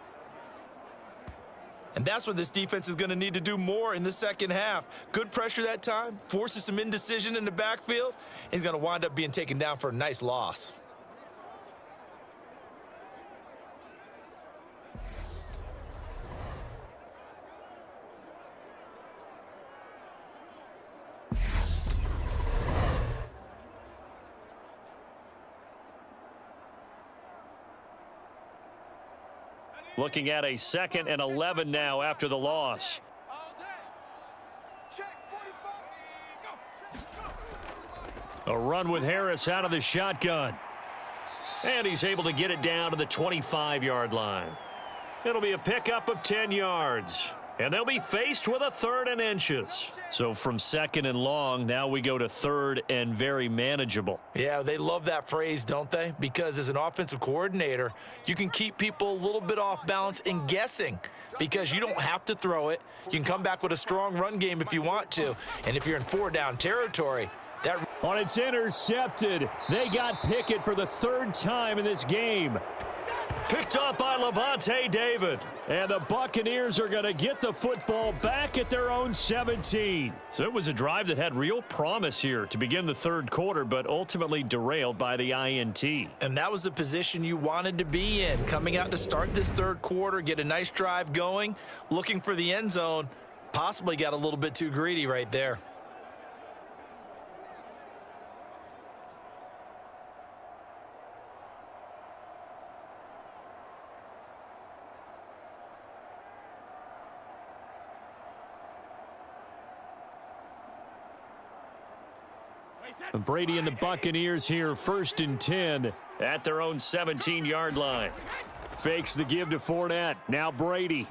And that's what this defense is going to need to do more in the second half. Good pressure that time, forces some indecision in the backfield. He's going to wind up being taken down for a nice loss. Looking at a 2nd and 11 now after the loss. A run with Harris out of the shotgun. And he's able to get it down to the 25-yard line. It'll be a pickup of 10 yards. And they'll be faced with a 3rd and inches. So from 2nd and long, now we go to 3rd and very manageable. Yeah, they love that phrase, don't they? Because as an offensive coordinator, you can keep people a little bit off balance and guessing because you don't have to throw it. You can come back with a strong run game if you want to. And if you're in 4-down territory, that... On it's intercepted. They got Pickett for the 3rd time in this game. Picked up by Lavonte David. And the Buccaneers are going to get the football back at their own 17. So it was a drive that had real promise here to begin the third quarter, but ultimately derailed by the INT. And that was the position you wanted to be in, coming out to start this third quarter, get a nice drive going, looking for the end zone. Possibly got a little bit too greedy right there. Brady and the Buccaneers here, 1st and 10 at their own 17-yard line. Fakes the give to Fournette. Now Brady.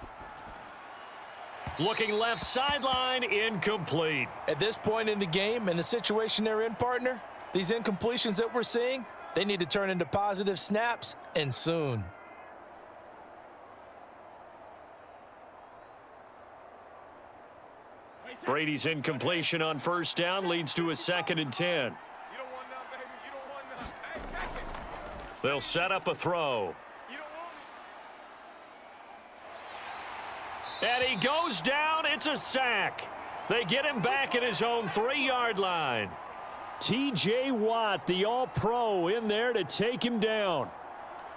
Looking left sideline, incomplete. At this point in the game, in the situation they're in, partner, these incompletions that we're seeing, they need to turn into positive snaps, and soon. Brady's incompletion on 1st down leads to a 2nd and 10. You don't want none, baby. You don't want none. Hey, back it. They'll set up a throw. You don't want And he goes down. It's a sack. They get him back at his own 3-yard line. T.J. Watt, the all-pro, in there to take him down.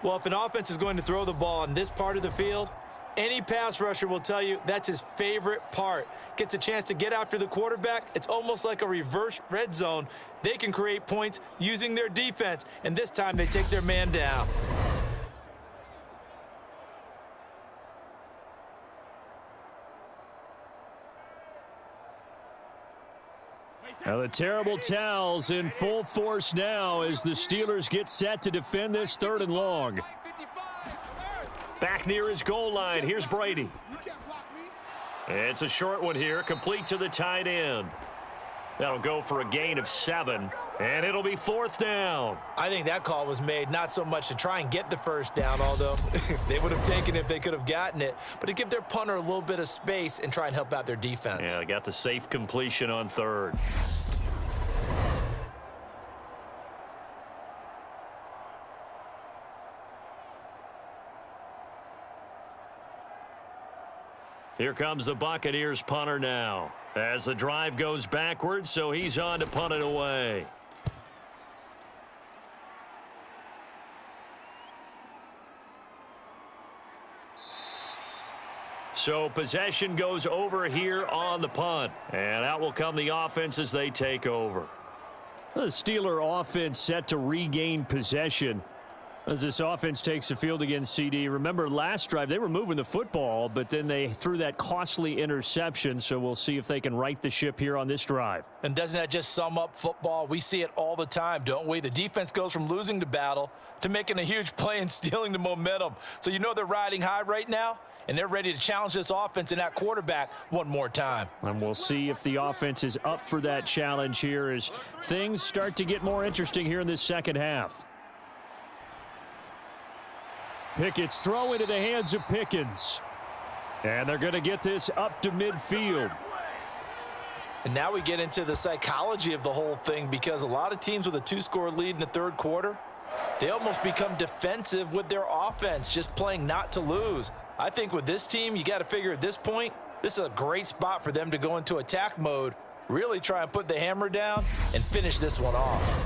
Well, if an offense is going to throw the ball on this part of the field, any pass rusher will tell you that's his favorite part. Gets a chance to get after the quarterback. It's almost like a reverse red zone. They can create points using their defense, and this time they take their man down. Now the terrible towels in full force now as the Steelers get set to defend this 3rd and long. Back near his goal line, here's Brady. It's a short one here, complete to the tight end. That'll go for a gain of 7, and it'll be 4th down. I think that call was made not so much to try and get the 1st down, although they would have taken it if they could have gotten it, but to give their punter a little bit of space and try and help out their defense. Yeah, they got the safe completion on 3rd. Here comes the Buccaneers punter now as the drive goes backwards, so he's on to punt it away. So possession goes over here on the punt, and out will come the offense as they take over. The Steeler offense set to regain possession as this offense takes the field against CD. Remember, last drive, they were moving the football, but then they threw that costly interception, so we'll see if they can right the ship here on this drive. And doesn't that just sum up football? We see it all the time, don't we? The defense goes from losing the battle to making a huge play and stealing the momentum. So you know they're riding high right now, and they're ready to challenge this offense and that quarterback one more time. And we'll see if the offense is up for that challenge here as things start to get more interesting here in this second half. Pickett's throw into the hands of Pickens. And they're going to get this up to midfield. And now we get into the psychology of the whole thing, because a lot of teams with a 2-score lead in the 3rd quarter, they almost become defensive with their offense, just playing not to lose. I think with this team, you got to figure at this point, this is a great spot for them to go into attack mode, really try and put the hammer down and finish this one off.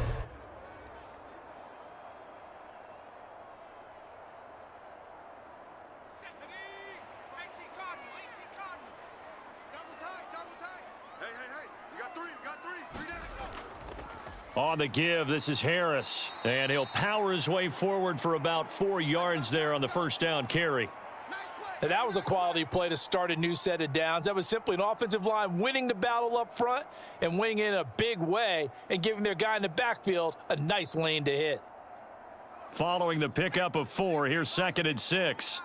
On the give, this is Harris, and he'll power his way forward for about 4 yards there on the 1st down carry. And that was a quality play to start a new set of downs. That was simply an offensive line winning the battle up front and winning in a big way and giving their guy in the backfield a nice lane to hit. Following the pickup of 4, here's 2nd and 6.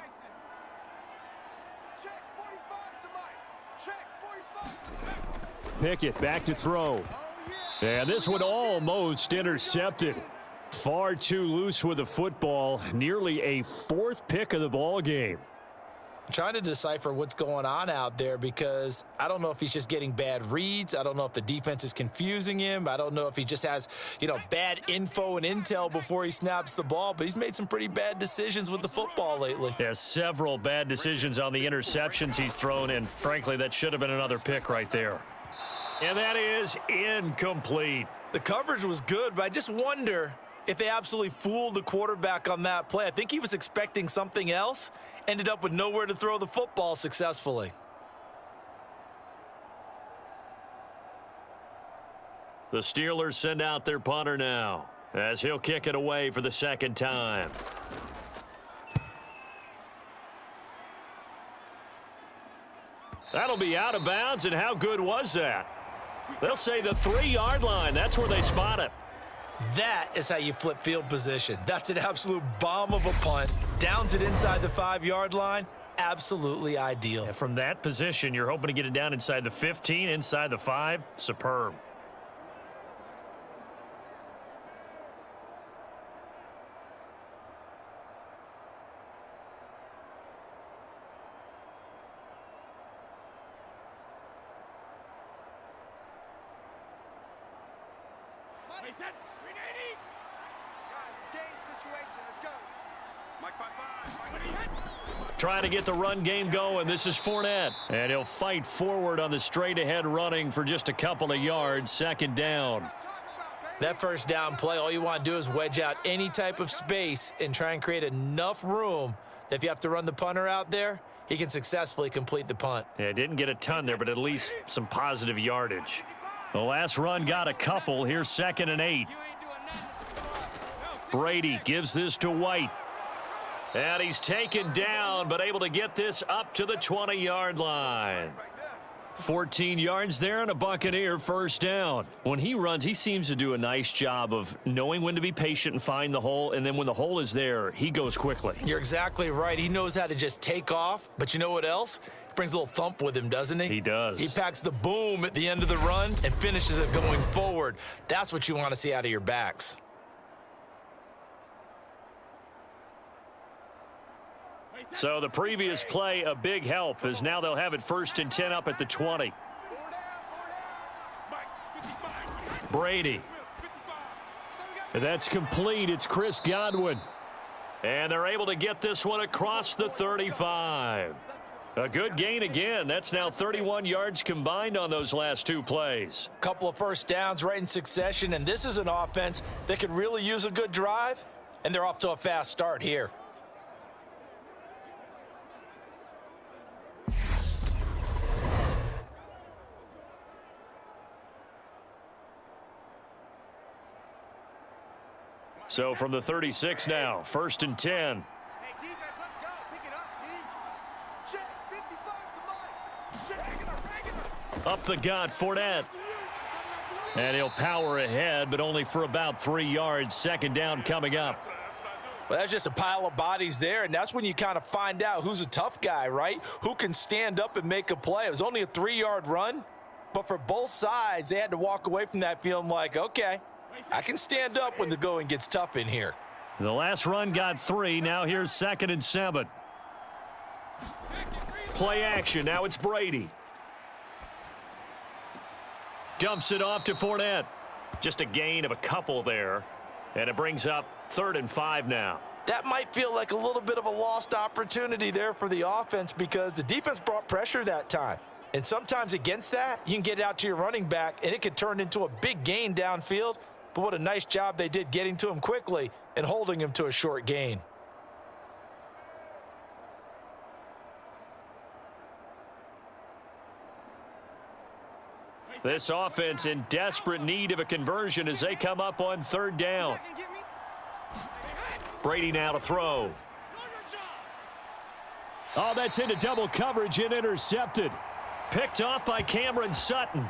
Pickett back to throw. And this one almost intercepted. Far too loose with the football. Nearly a 4th pick of the ball game. I'm trying to decipher what's going on out there because I don't know if he's just getting bad reads. I don't know if the defense is confusing him. I don't know if he just has, bad info and intel before he snaps the ball, but he's made some pretty bad decisions with the football lately. Yeah, several bad decisions on the interceptions he's thrown, and frankly, that should have been another pick right there. And that is incomplete. The coverage was good, but I just wonder if they absolutely fooled the quarterback on that play. I think he was expecting something else, ended up with nowhere to throw the football successfully. The Steelers send out their punter now as he'll kick it away for the second time. That'll be out of bounds, and how good was that? They'll say the 3-yard line. That's where they spot it. That is how you flip field position. That's an absolute bomb of a punt. Downs it inside the 5-yard line. Absolutely ideal. And from that position, you're hoping to get it down inside the 15, inside the 5. Superb. Trying to get the run game going. This is Fournette. And he'll fight forward on the straight-ahead running for just a couple of yards. Second down. That first down play, all you want to do is wedge out any type of space and try and create enough room that if you have to run the punter out there, he can successfully complete the punt. Yeah, didn't get a ton there, but at least some positive yardage. The last run got a couple. Here's 2nd and 8. Brady gives this to White. And he's taken down, but able to get this up to the 20-yard line. 14 yards there and a Buccaneer first down. When he runs, he seems to do a nice job of knowing when to be patient and find the hole, and then when the hole is there, he goes quickly. You're exactly right. He knows how to just take off, but you know what else? Brings a little thump with him, doesn't he? He does. He packs the boom at the end of the run and finishes it going forward. That's what you want to see out of your backs. So the previous play, a big help, as now they'll have it 1st and 10 up at the 20. Brady. That's complete. It's Chris Godwin. And they're able to get this one across the 35. A good gain again. That's now 31 yards combined on those last 2 plays. Couple of first downs right in succession, and this is an offense that could really use a good drive, and they're off to a fast start here. So from the 36 now, 1st and 10. Hey, defense, let's go. Pick it up, D. Check, 55, come on. Check. Up the gut, Fournette. And he'll power ahead, but only for about 3 yards. 2nd down coming up. Well, that's just a pile of bodies there, and that's when you kind of find out who's a tough guy, right? Who can stand up and make a play. It was only a 3-yard run, but for both sides, they had to walk away from that feeling like, okay, I can stand up when the going gets tough in here. The last run got 3. Now here's 2nd and 7. Play action. Now it's Brady. Dumps it off to Fournette. Just a gain of a couple there. And it brings up 3rd and 5 now. That might feel like a little bit of a lost opportunity there for the offense because the defense brought pressure that time. And sometimes against that, you can get out to your running back, and it could turn into a big gain downfield. But what a nice job they did getting to him quickly and holding him to a short gain. This offense in desperate need of a conversion as they come up on 3rd down. Brady now to throw. Oh, that's into double coverage and intercepted. Picked off by Cameron Sutton.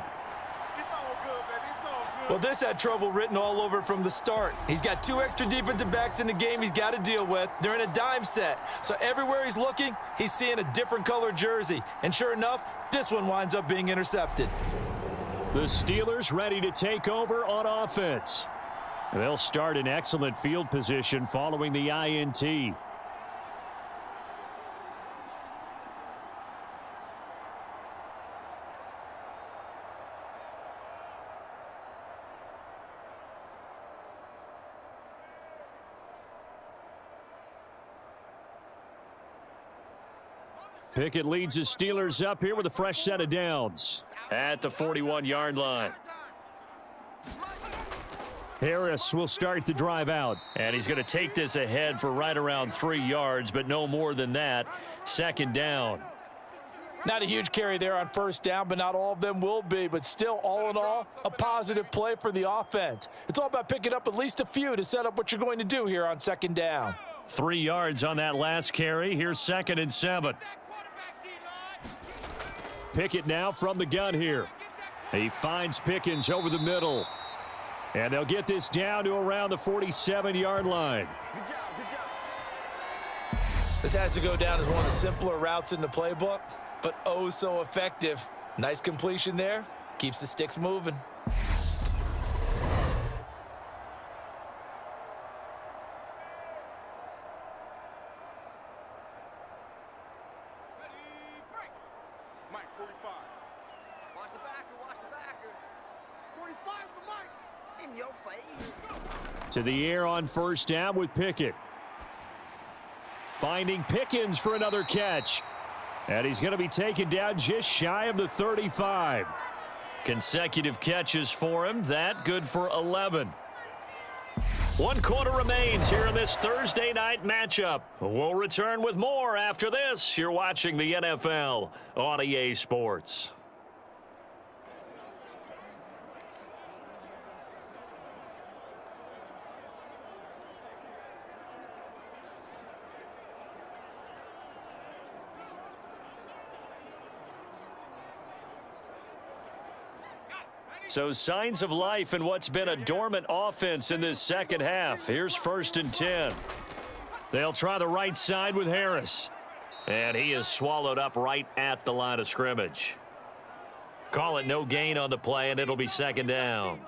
Well, this had trouble written all over it from the start. He's got 2 extra defensive backs in the game he's got to deal with. They're in a dime set. So everywhere he's looking, he's seeing a different color jersey. And sure enough, this one winds up being intercepted. The Steelers ready to take over on offense. They'll start in excellent field position following the INT. Pickett leads the Steelers up here with a fresh set of downs at the 41-yard line. Harris will start the drive out. And he's going to take this ahead for right around 3 yards, but no more than that. Second down. Not a huge carry there on first down, but not all of them will be. But still, all in all, a positive play for the offense. It's all about picking up at least a few to set up what you're going to do here on second down. 3 yards on that last carry. Here's 2nd and 7. Pickett now from the gun here. He finds Pickens over the middle. And they'll get this down to around the 47-yard line. This has to go down as one of the simpler routes in the playbook, but oh so effective. Nice completion there. Keeps the sticks moving. Mike, 45. Watch the backer, watch the backer. 45's the Mike. In your face. To the air on first down with Pickett. Finding Pickens for another catch. And he's going to be taken down just shy of the 35. Consecutive catches for him. That good for 11. 1 quarter remains here in this Thursday night matchup. We'll return with more after this. You're watching the NFL on EA Sports. So signs of life in what's been a dormant offense in this second half. Here's 1st and 10. They'll try the right side with Harris. And he is swallowed up right at the line of scrimmage. Call it no gain on the play, and it'll be 2nd down.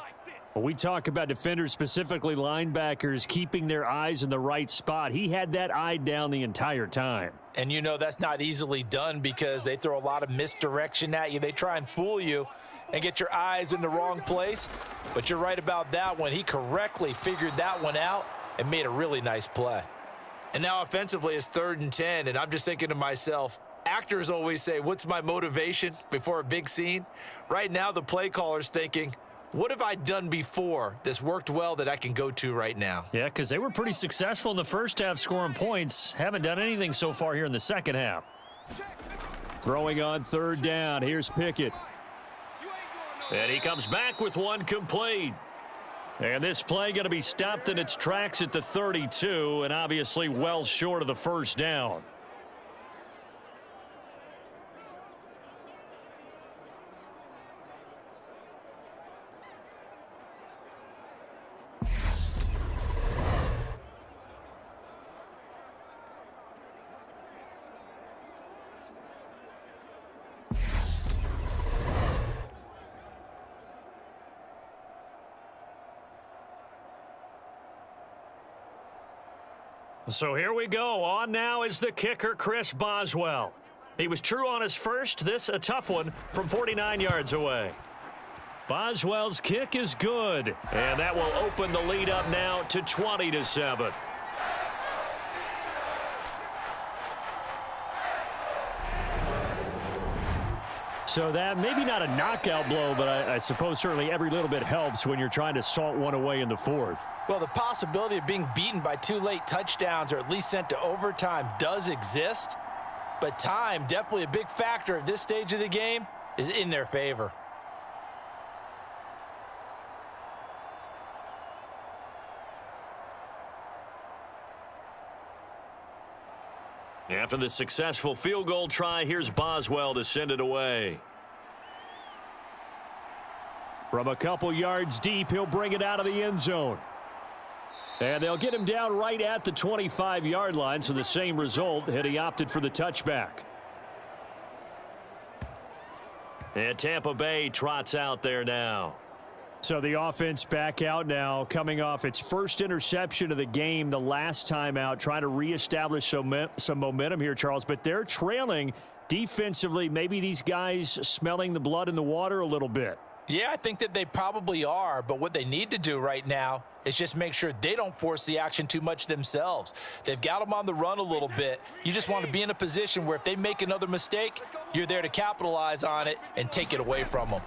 Well, we talk about defenders, specifically linebackers, keeping their eyes in the right spot. He had that eye down the entire time. And you know that's not easily done because they throw a lot of misdirection at you. They try and fool you and get your eyes in the wrong place. But you're right about that one. He correctly figured that one out and made a really nice play. And now offensively it's 3rd and 10, and I'm just thinking to myself, actors always say, what's my motivation before a big scene? Right now the play caller's thinking, what have I done before that's worked well that I can go to right now? Yeah, because they were pretty successful in the first half scoring points. Haven't done anything so far here in the second half. Throwing on 3rd down. Here's Pickett. And he comes back with one complete. And this play going to be stopped in its tracks at the 32, and obviously well short of the first down. So here we go. On now is the kicker, Chris Boswell. He was true on his first. This a tough one from 49 yards away. Boswell's kick is good. And that will open the lead up now to 20-7. So that maybe not a knockout blow, but I suppose certainly every little bit helps when you're trying to salt one away in the 4th. Well, the possibility of being beaten by 2 late touchdowns or at least sent to overtime does exist, but time, definitely a big factor at this stage of the game, is in their favor. After the successful field goal try, here's Boswell to send it away. From a couple yards deep, he'll bring it out of the end zone. And they'll get him down right at the 25-yard line, so the same result, and he opted for the touchback. And Tampa Bay trots out there now. So the offense back out now, coming off its first interception of the game the last time out, trying to reestablish some momentum here, Charles. But they're trailing defensively. Maybe these guys smelling the blood in the water a little bit. Yeah, I think that they probably are, but what they need to do right now is just make sure they don't force the action too much themselves. They've got them on the run a little bit. You just want to be in a position where if they make another mistake, you're there to capitalize on it and take it away from them.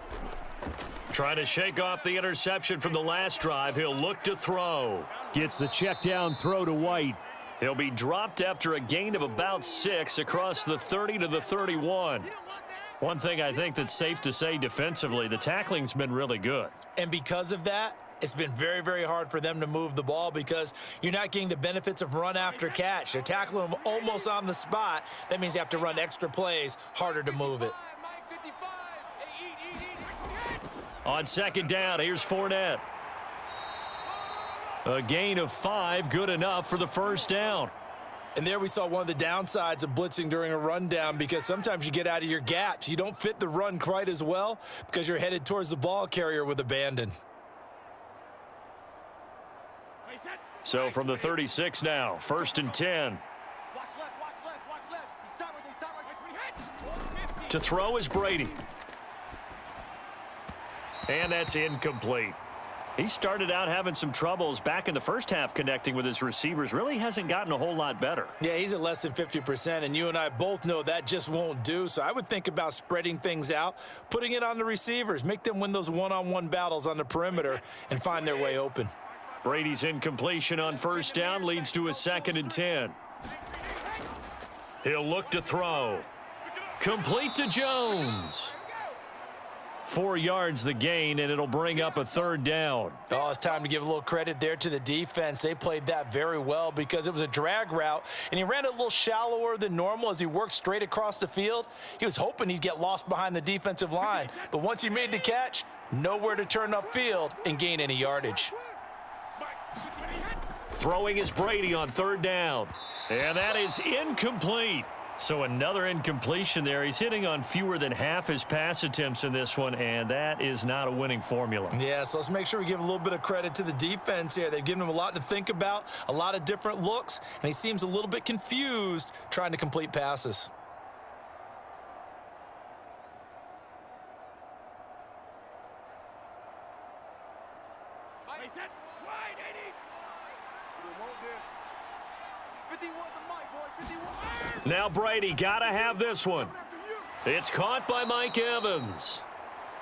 Trying to shake off the interception from the last drive. He'll look to throw. Gets the check down throw to White. He'll be dropped after a gain of about 6 across the 30 to the 31. One thing I think that's safe to say defensively, the tackling's been really good. And because of that, it's been very, very hard for them to move the ball because you're not getting the benefits of run after catch. They're tackling them almost on the spot. That means you have to run extra plays, harder to move it. On second down, here's Fournette. A gain of 5, good enough for the first down. And there we saw one of the downsides of blitzing during a rundown because sometimes you get out of your gaps. You don't fit the run quite as well because you're headed towards the ball carrier with abandon. So from the 36 now, 1st and 10. To throw is Brady. And that's incomplete. He started out having some troubles back in the first half connecting with his receivers. Really hasn't gotten a whole lot better. Yeah, he's at less than 50%, and you and I both know that just won't do. So I would think about spreading things out, putting it on the receivers, make them win those one-on-one battles on the perimeter and find their way open. Brady's incompletion on first down leads to a 2nd and 10. He'll look to throw. Complete to Jones. 4 yards the gain, and it'll bring up a 3rd down. Oh, it's time to give a little credit there to the defense. They played that very well because it was a drag route, and he ran it a little shallower than normal as he worked straight across the field. He was hoping he'd get lost behind the defensive line, but once he made the catch, nowhere to turn upfield and gain any yardage. Throwing is Brady on 3rd down, and that is incomplete. So another incompletion there. He's hitting on fewer than half his pass attempts in this one, and that is not a winning formula. Yeah, so let's make sure we give a little bit of credit to the defense here. They've given him a lot to think about, a lot of different looks, and he seems a little bit confused trying to complete passes. Now Brady got to have this one. It's caught by Mike Evans.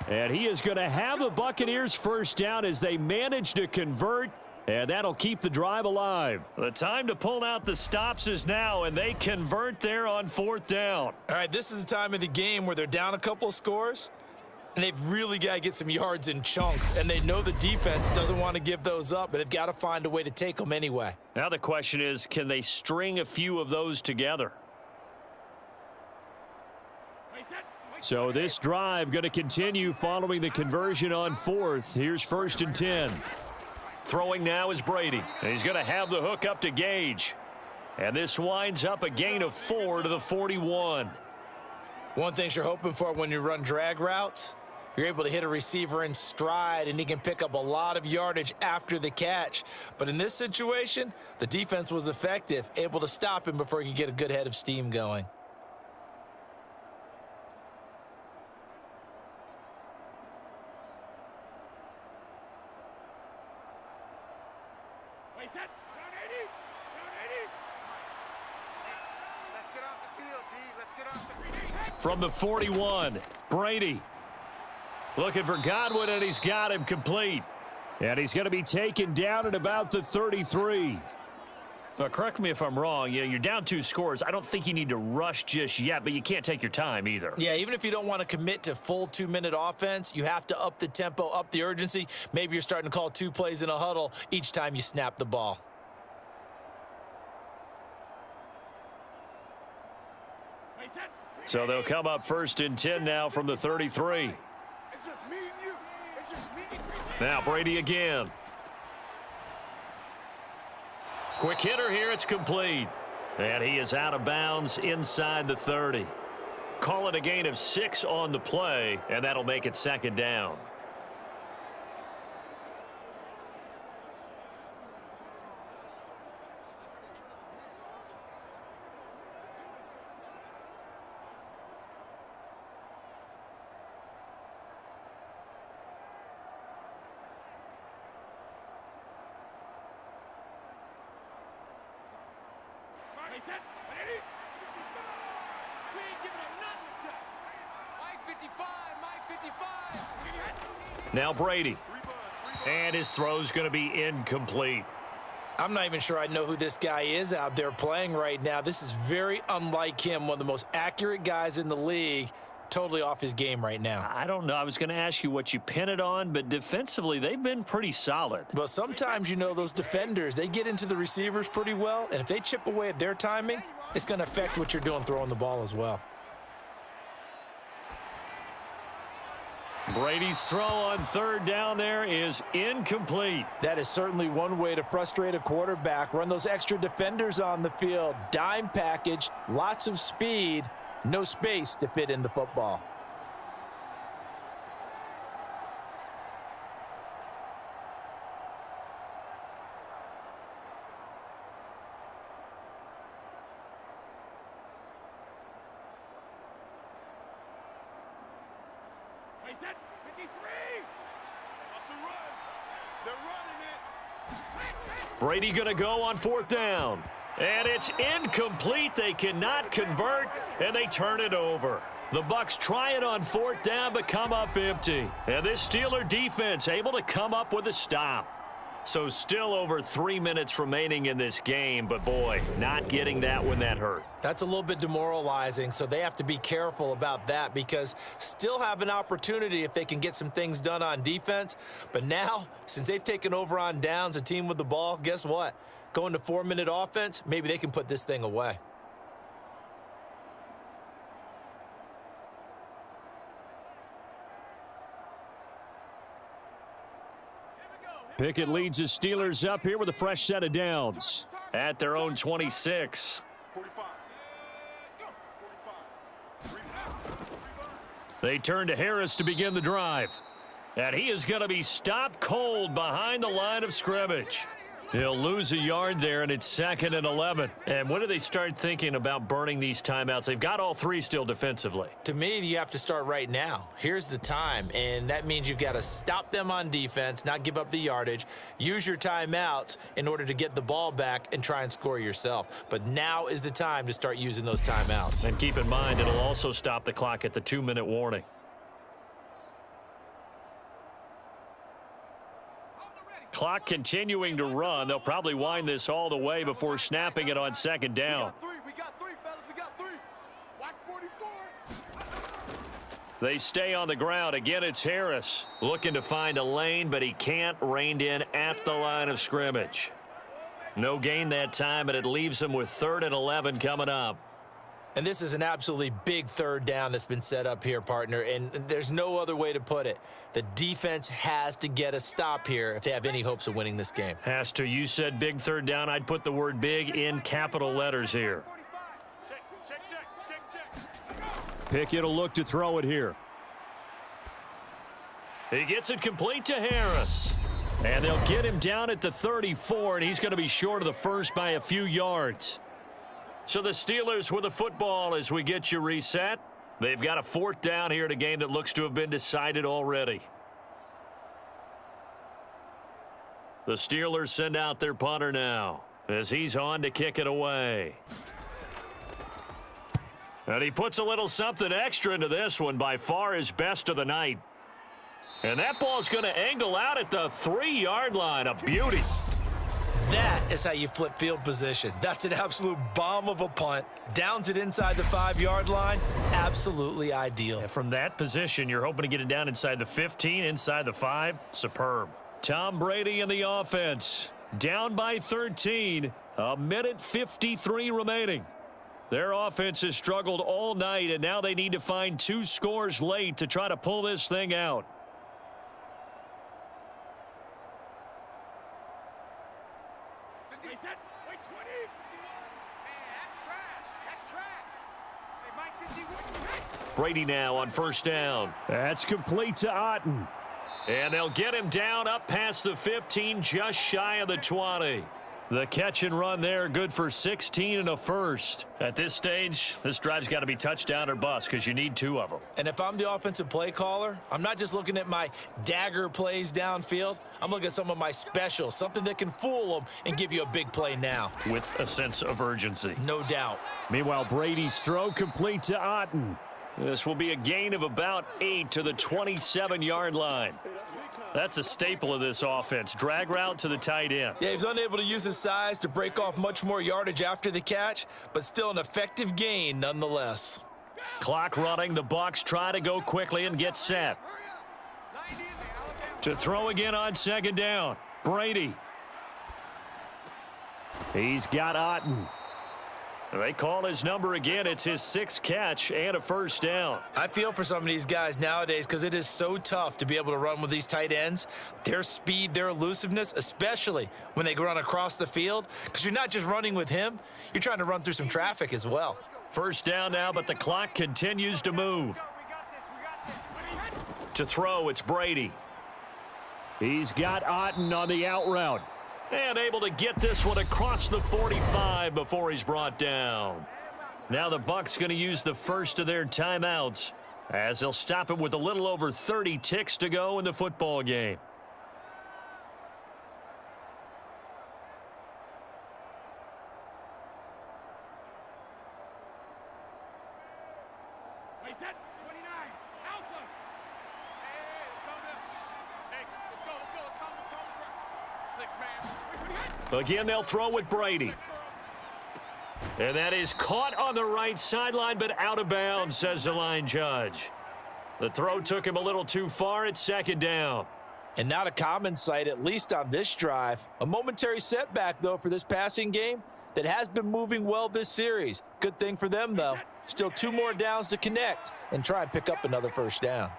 And he is going to have the Buccaneers first down as they manage to convert, and that'll keep the drive alive. The time to pull out the stops is now, and they convert there on 4th down. All right, this is the time of the game where they're down a couple of scores, and they've really got to get some yards in chunks, and they know the defense doesn't want to give those up, but they've got to find a way to take them anyway. Now the question is, can they string a few of those together? So this drive going to continue following the conversion on 4th. Here's 1st and 10. Throwing now is Brady. And he's going to have the hook up to Gage. And this winds up a gain of 4 to the 41. One thing you're hoping for when you run drag routes, you're able to hit a receiver in stride, and he can pick up a lot of yardage after the catch. But in this situation, the defense was effective, able to stop him before he could get a good head of steam going. From the 41, Brady looking for Godwin, and he's got him complete. And he's going to be taken down at about the 33. Now, correct me if I'm wrong. You're down 2 scores. I don't think you need to rush just yet, but you can't take your time either. Yeah, even if you don't want to commit to full 2-minute offense, you have to up the tempo, up the urgency. Maybe you're starting to call 2 plays in a huddle each time you snap the ball. So they'll come up 1st and 10 now from the 33. Now Brady again. Quick hitter here. It's complete. And he is out of bounds inside the 30. Call it a gain of 6 on the play, and that'll make it 2nd down. Now Brady. And his throw's going to be incomplete. I'm not even sure I know who this guy is out there playing right now. This is very unlike him, one of the most accurate guys in the league. Totally off his game right now. I don't know. I was going to ask you what you pin it on, but defensively, they've been pretty solid. But sometimes, you know, those defenders, they get into the receivers pretty well, and if they chip away at their timing, it's going to affect what you're doing throwing the ball as well. Brady's throw on third down there is incomplete. That is certainly one way to frustrate a quarterback. Run those extra defenders on the field. Dime package, lots of speed, no space to fit in the football. Brady going to go on fourth down. And it's incomplete. They cannot convert, and they turn it over. The Bucs try it on fourth down, but come up empty. And this Steeler defense able to come up with a stop. So still over 3 minutes remaining in this game, but boy, not getting that when that hurt. That's a little bit demoralizing, so they have to be careful about that because still have an opportunity if they can get some things done on defense. But now, since they've taken over on downs, a team with the ball, guess what? Going to 4-minute offense, maybe they can put this thing away. Pickett leads his Steelers up here with a fresh set of downs at their own 26. 45. They turn to Harris to begin the drive. And he is going to be stopped cold behind the line of scrimmage. He'll lose a yard there, and it's 2nd and 11. And when do they start thinking about burning these timeouts? They've got all three still defensively. To me, you have to start right now. Here's the time, and that means you've got to stop them on defense, not give up the yardage, use your timeouts in order to get the ball back and try and score yourself. But now is the time to start using those timeouts. And keep in mind, it'll also stop the clock at the 2-minute warning. Clock continuing to run. They'll probably wind this all the way before snapping it on second down. We got three, fellas. We got three. Watch 44. They stay on the ground. Again, it's Harris looking to find a lane, but he can't. Reined in at the line of scrimmage. No gain that time, and it leaves him with 3rd and 11 coming up. And this is an absolutely big third down that's been set up here, partner, and there's no other way to put it. The defense has to get a stop here if they have any hopes of winning this game. Has to. You said big third down. I'd put the word big in capital letters here. Pickett will look to throw it here. He gets it complete to Harris. And they'll get him down at the 34, and he's going to be short of the first by a few yards. So the Steelers with the football as we get you reset. They've got a 4th down here in a game that looks to have been decided already. The Steelers send out their punter now as he's on to kick it away. And he puts a little something extra into this one, by far his best of the night. And that ball's going to angle out at the 3-yard line. A beauty. That is how you flip field position. That's an absolute bomb of a punt. Downs it inside the 5-yard line. Absolutely ideal. And from that position, you're hoping to get it down inside the 15, inside the 5. Superb. Tom Brady in the offense. Down by 13. 1:53 remaining. Their offense has struggled all night, and now they need to find 2 scores late to try to pull this thing out. Brady now on 1st down. That's complete to Otten. And they'll get him down up past the 15, just shy of the 20. The catch and run there, good for 16 and a first. At this stage, this drive's got to be touchdown or bust because you need 2 of them. And if I'm the offensive play caller, I'm not just looking at my dagger plays downfield. I'm looking at some of my specials, something that can fool them and give you a big play now. With a sense of urgency. No doubt. Meanwhile, Brady's throw complete to Otten. This will be a gain of about 8 to the 27-yard line. That's a staple of this offense. Drag route to the tight end. Yeah, he was unable to use his size to break off much more yardage after the catch, but still an effective gain nonetheless. Clock running. The Bucs try to go quickly and get set. To throw again on second down. Brady. He's got Otten. They call his number again. It's his 6th catch and a first down. I feel for some of these guys nowadays because it is so tough to be able to run with these tight ends. Their speed, their elusiveness, especially when they run across the field, because you're not just running with him, you're trying to run through some traffic as well. First down now, but the clock continues to move. To throw, it's Brady. He's got Otten on the out route. And able to get this one across the 45 before he's brought down. Now the Bucs going to use the first of their timeouts as they'll stop it with a little over 30 ticks to go in the football game. Again, they'll throw with Brady. And that is caught on the right sideline, but out of bounds, says the line judge. The throw took him a little too far at second down. And not a common sight, at least on this drive. A momentary setback, though, for this passing game that has been moving well this series. Good thing for them, though. Still 2 more downs to connect and try and pick up another first down.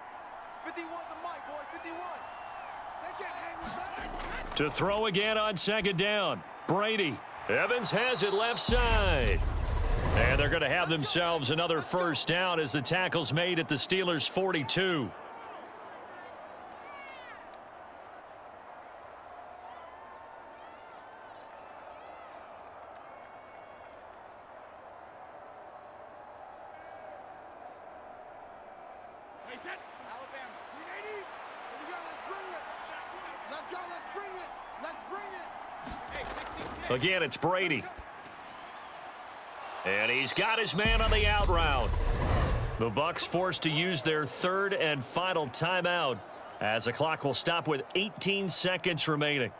51 the mic, boys, 51. They can't hang with that. To throw again on second down. Brady. Evans has it left side. And they're going to have themselves another first down as the tackle's made at the Steelers' 42. Again, it's Brady. And he's got his man on the out route. The Bucs forced to use their third and final timeout as the clock will stop with 18 seconds remaining.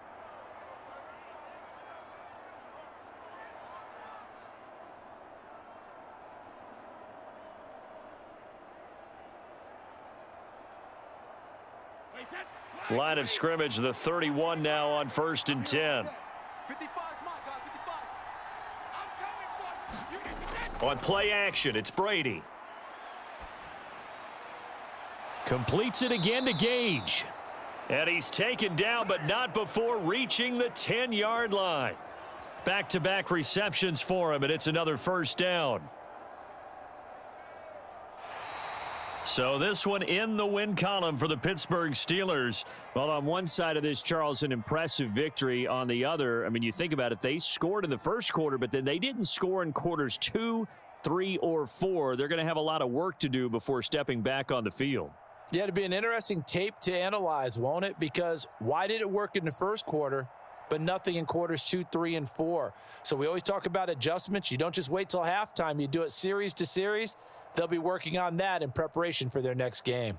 Line of scrimmage, the 31 now on 1st and 10. On play action, it's Brady. Completes it again to Gage. And he's taken down, but not before reaching the 10-yard line. Back-to-back receptions for him, and it's another first down. So this one in the win column for the Pittsburgh Steelers. Well, on one side of this, Charles, an impressive victory. On the other, I mean, you think about it, they scored in the first quarter, but then they didn't score in quarters 2, 3, or 4. They're going to have a lot of work to do before stepping back on the field. Yeah, it'll be an interesting tape to analyze, won't it? Because why did it work in the first quarter, but nothing in quarters 2, 3, and 4? So we always talk about adjustments. You don't just wait till halftime. You do it series to series. They'll be working on that in preparation for their next game.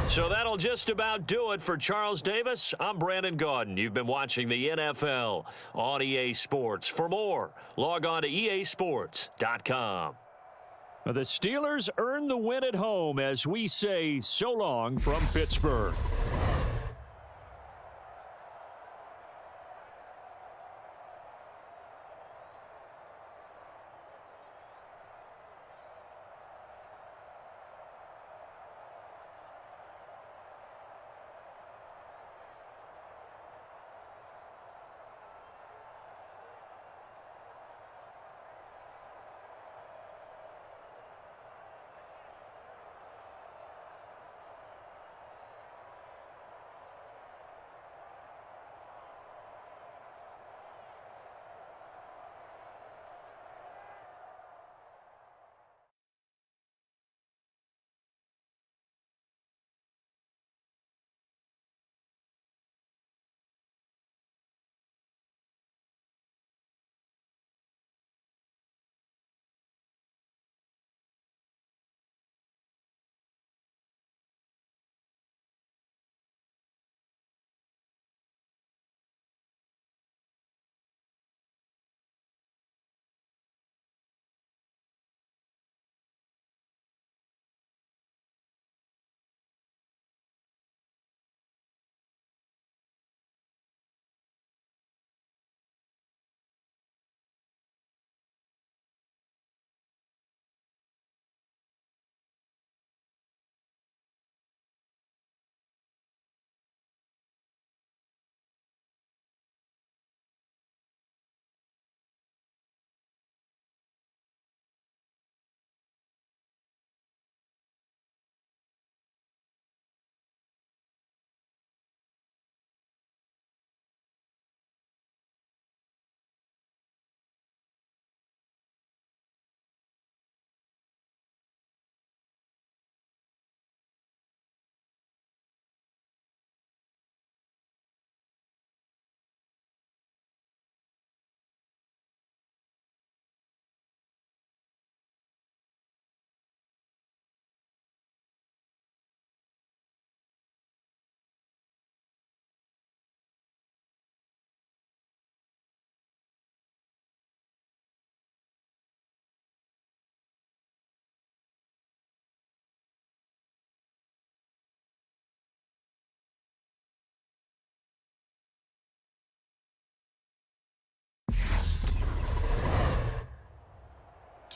So that'll just about do it for Charles Davis. I'm Brandon Gaudin. You've been watching the NFL on EA Sports. For more, log on to easports.com. The Steelers earn the win at home as we say so long from Pittsburgh.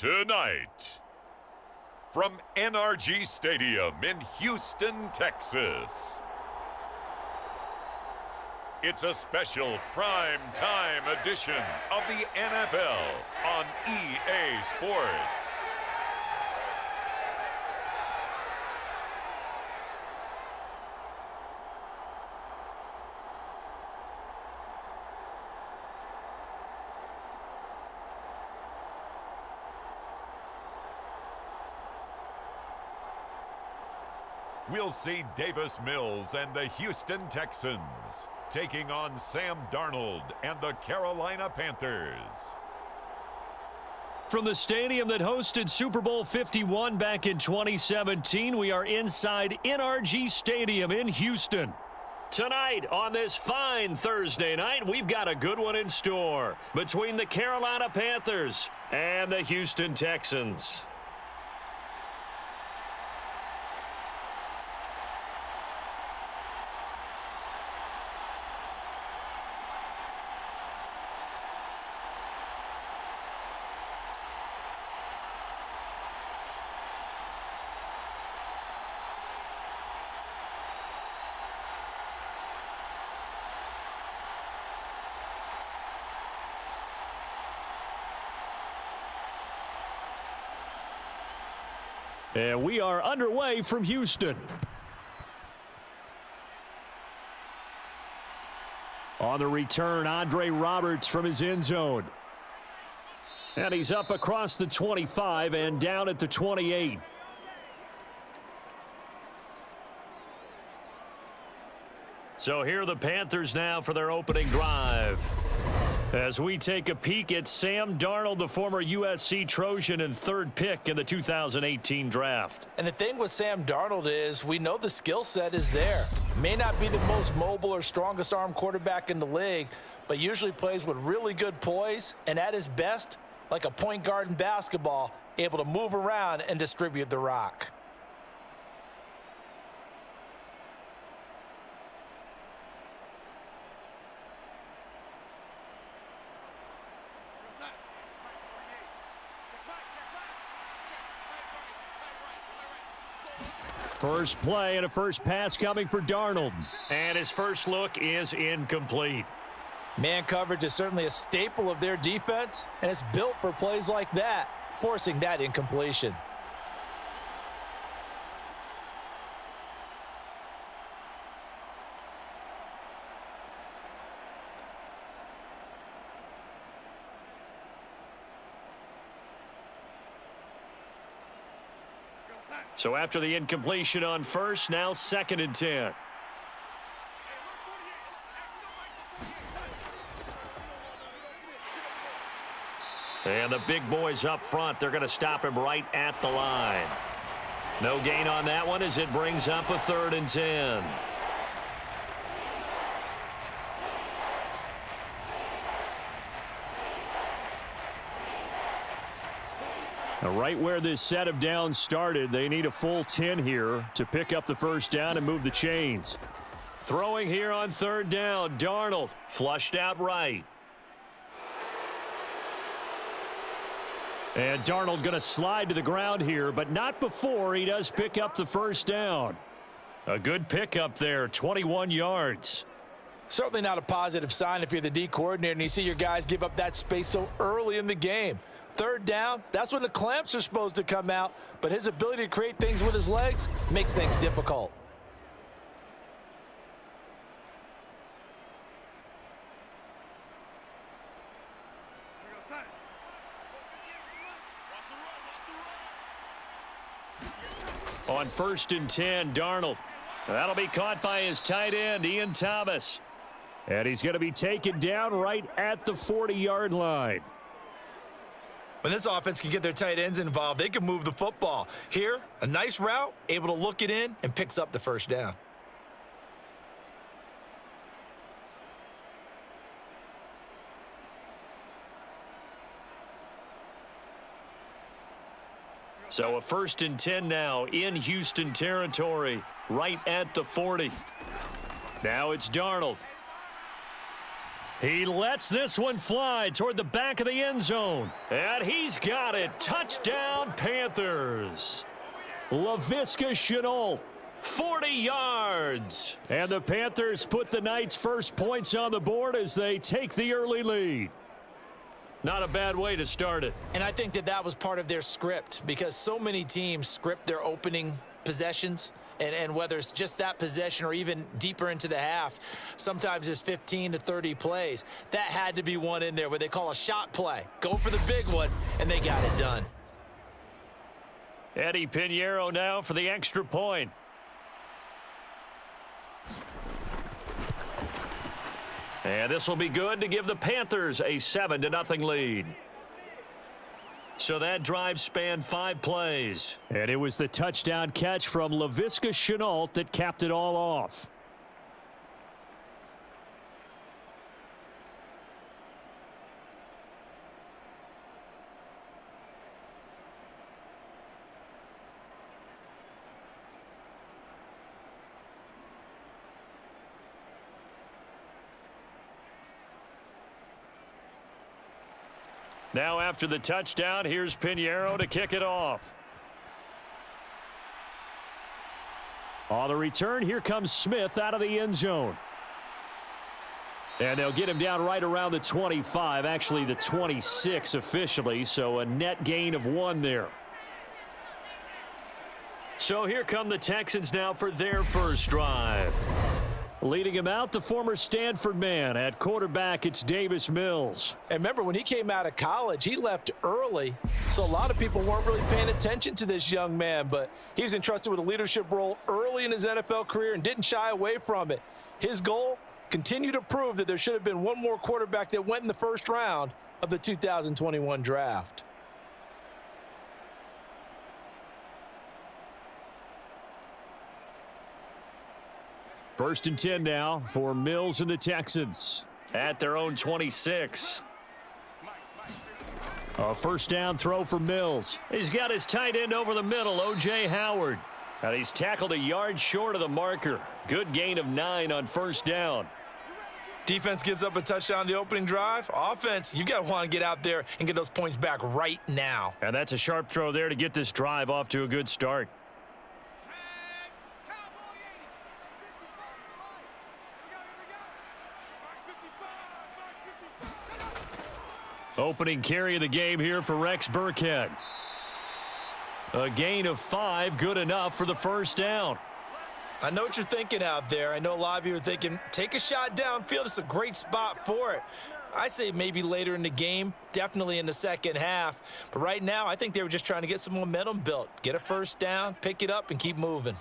Tonight, from NRG Stadium in Houston, Texas, it's a special prime time edition of the NFL on EA Sports. We'll see Davis Mills and the Houston Texans taking on Sam Darnold and the Carolina Panthers. From the stadium that hosted Super Bowl 51 back in 2017, we are inside NRG Stadium in Houston. Tonight, on this fine Thursday night, we've got a good one in store between the Carolina Panthers and the Houston Texans. And we are underway from Houston. On the return, Andre Roberts from his end zone. And he's up across the 25 and down at the 28. So here are the Panthers now for their opening drive. As we take a peek at Sam Darnold, the former USC Trojan and third pick in the 2018 draft. And the thing with Sam Darnold is we know the skill set is there. May not be the most mobile or strongest arm quarterback in the league, but usually plays with really good poise and at his best, like a point guard in basketball, able to move around and distribute the rock. First play and a first pass coming for Darnold. And his first look is incomplete. Man coverage is certainly a staple of their defense, and it's built for plays like that, forcing that incompletion. So after the incompletion on first, now 2nd and 10. And the big boys up front, they're going to stop him right at the line. No gain on that one as it brings up a 3rd and 10. Now, right where this set of downs started, they need a full 10 here to pick up the first down and move the chains. Throwing here on 3rd down, Darnold flushed out right. And Darnold going to slide to the ground here, but not before he does pick up the first down. A good pickup there, 21 yards. Certainly not a positive sign if you're the D coordinator and you see your guys give up that space so early in the game. 3rd down, that's when the clamps are supposed to come out, but his ability to create things with his legs makes things difficult. On 1st and 10, Darnold. That'll be caught by his tight end, Ian Thomas. And he's going to be taken down right at the 40-yard line. When this offense can get their tight ends involved, they can move the football. Here, a nice route, able to look it in, and picks up the first down. So a 1st and 10 now in Houston territory, right at the 40. Now it's Darnold. He lets this one fly toward the back of the end zone. And he's got it. Touchdown, Panthers. Laviska Shenault, 40 yards. And the Panthers put the night's first points on the board as they take the early lead. Not a bad way to start it. And I think that was part of their script, because so many teams script their opening possessions. And whether it's just that possession or even deeper into the half, sometimes it's 15 to 30 plays. That had to be one in there where they call a shot play. Go for the big one, and they got it done. Eddie Pinheiro now for the extra point. And this will be good to give the Panthers a 7-0 lead. So that drive spanned 5 plays. And it was the touchdown catch from Laviska Shenault that capped it all off. Now after the touchdown, here's Pinheiro to kick it off. On the return, here comes Smith out of the end zone. And they'll get him down right around the 25, actually the 26 officially, so a net gain of 1 there. So here come the Texans now for their first drive. Leading him out, the former Stanford man. At quarterback, it's Davis Mills. And remember, when he came out of college, he left early, so a lot of people weren't really paying attention to this young man, but he was entrusted with a leadership role early in his NFL career and didn't shy away from it. His goal, continue to prove that there should have been one more quarterback that went in the first round of the 2021 draft. First and 10 now for Mills and the Texans at their own 26. A first down throw for Mills. He's got his tight end over the middle, O.J. Howard. And he's tackled a yard short of the marker. Good gain of 9 on first down. Defense gives up a touchdown the opening drive. Offense, you got to want to get out there and get those points back right now. And that's a sharp throw there to get this drive off to a good start. Opening carry of the game here for Rex Burkhead. A gain of 5, good enough for the first down. I know what you're thinking out there. I know a lot of you are thinking, take a shot downfield. It's a great spot for it. I'd say maybe later in the game, definitely in the second half. But right now, I think they were just trying to get some momentum built. Get a first down, pick it up, and keep moving.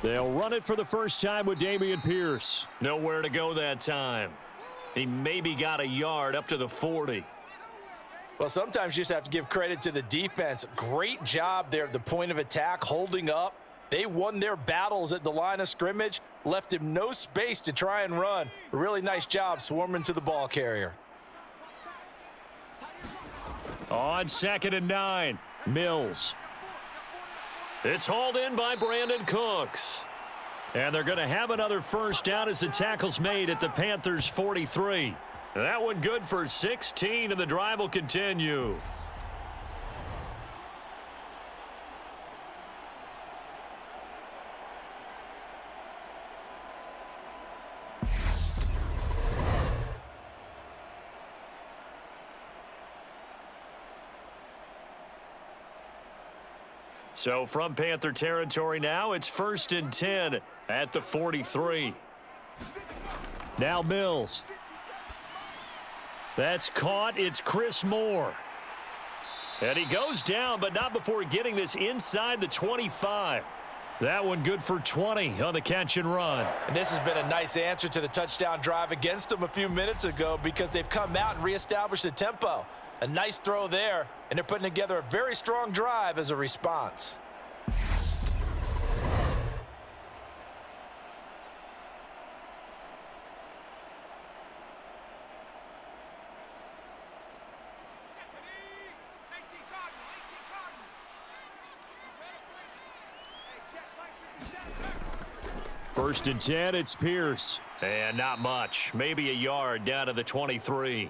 They'll run it for the first time with Dameon Pierce. Nowhere to go that time. He maybe got a yard up to the 40. Well, sometimes you just have to give credit to the defense. Great job there at the point of attack, holding up. They won their battles at the line of scrimmage, left him no space to try and run. A really nice job swarming to the ball carrier. On 2nd and 9, Mills. It's hauled in by Brandon Cooks. And they're going to have another first down as the tackle's made at the Panthers' 43. That one good for 16, and the drive will continue. So from Panther territory now, it's 1st and 10 at the 43. Now Mills. That's caught. It's Chris Moore. And he goes down, but not before getting this inside the 25. That one good for 20 on the catch and run. And this has been a nice answer to the touchdown drive against them a few minutes ago, because they've come out and reestablished the tempo. A nice throw there, and they're putting together a very strong drive as a response. First and 10, it's Pierce. And not much. Maybe a yard down to the 23.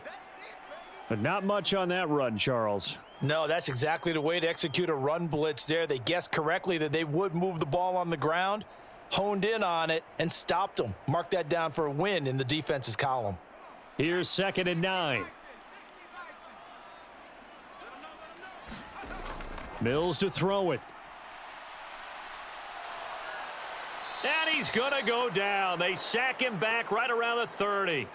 But not much on that run, Charles. No, that's exactly the way to execute a run blitz there. They guessed correctly that they would move the ball on the ground, honed in on it, and stopped them. Mark that down for a win in the defense's column. Here's 2nd and 9. Mills to throw it. And he's going to go down. They sack him back right around the 30.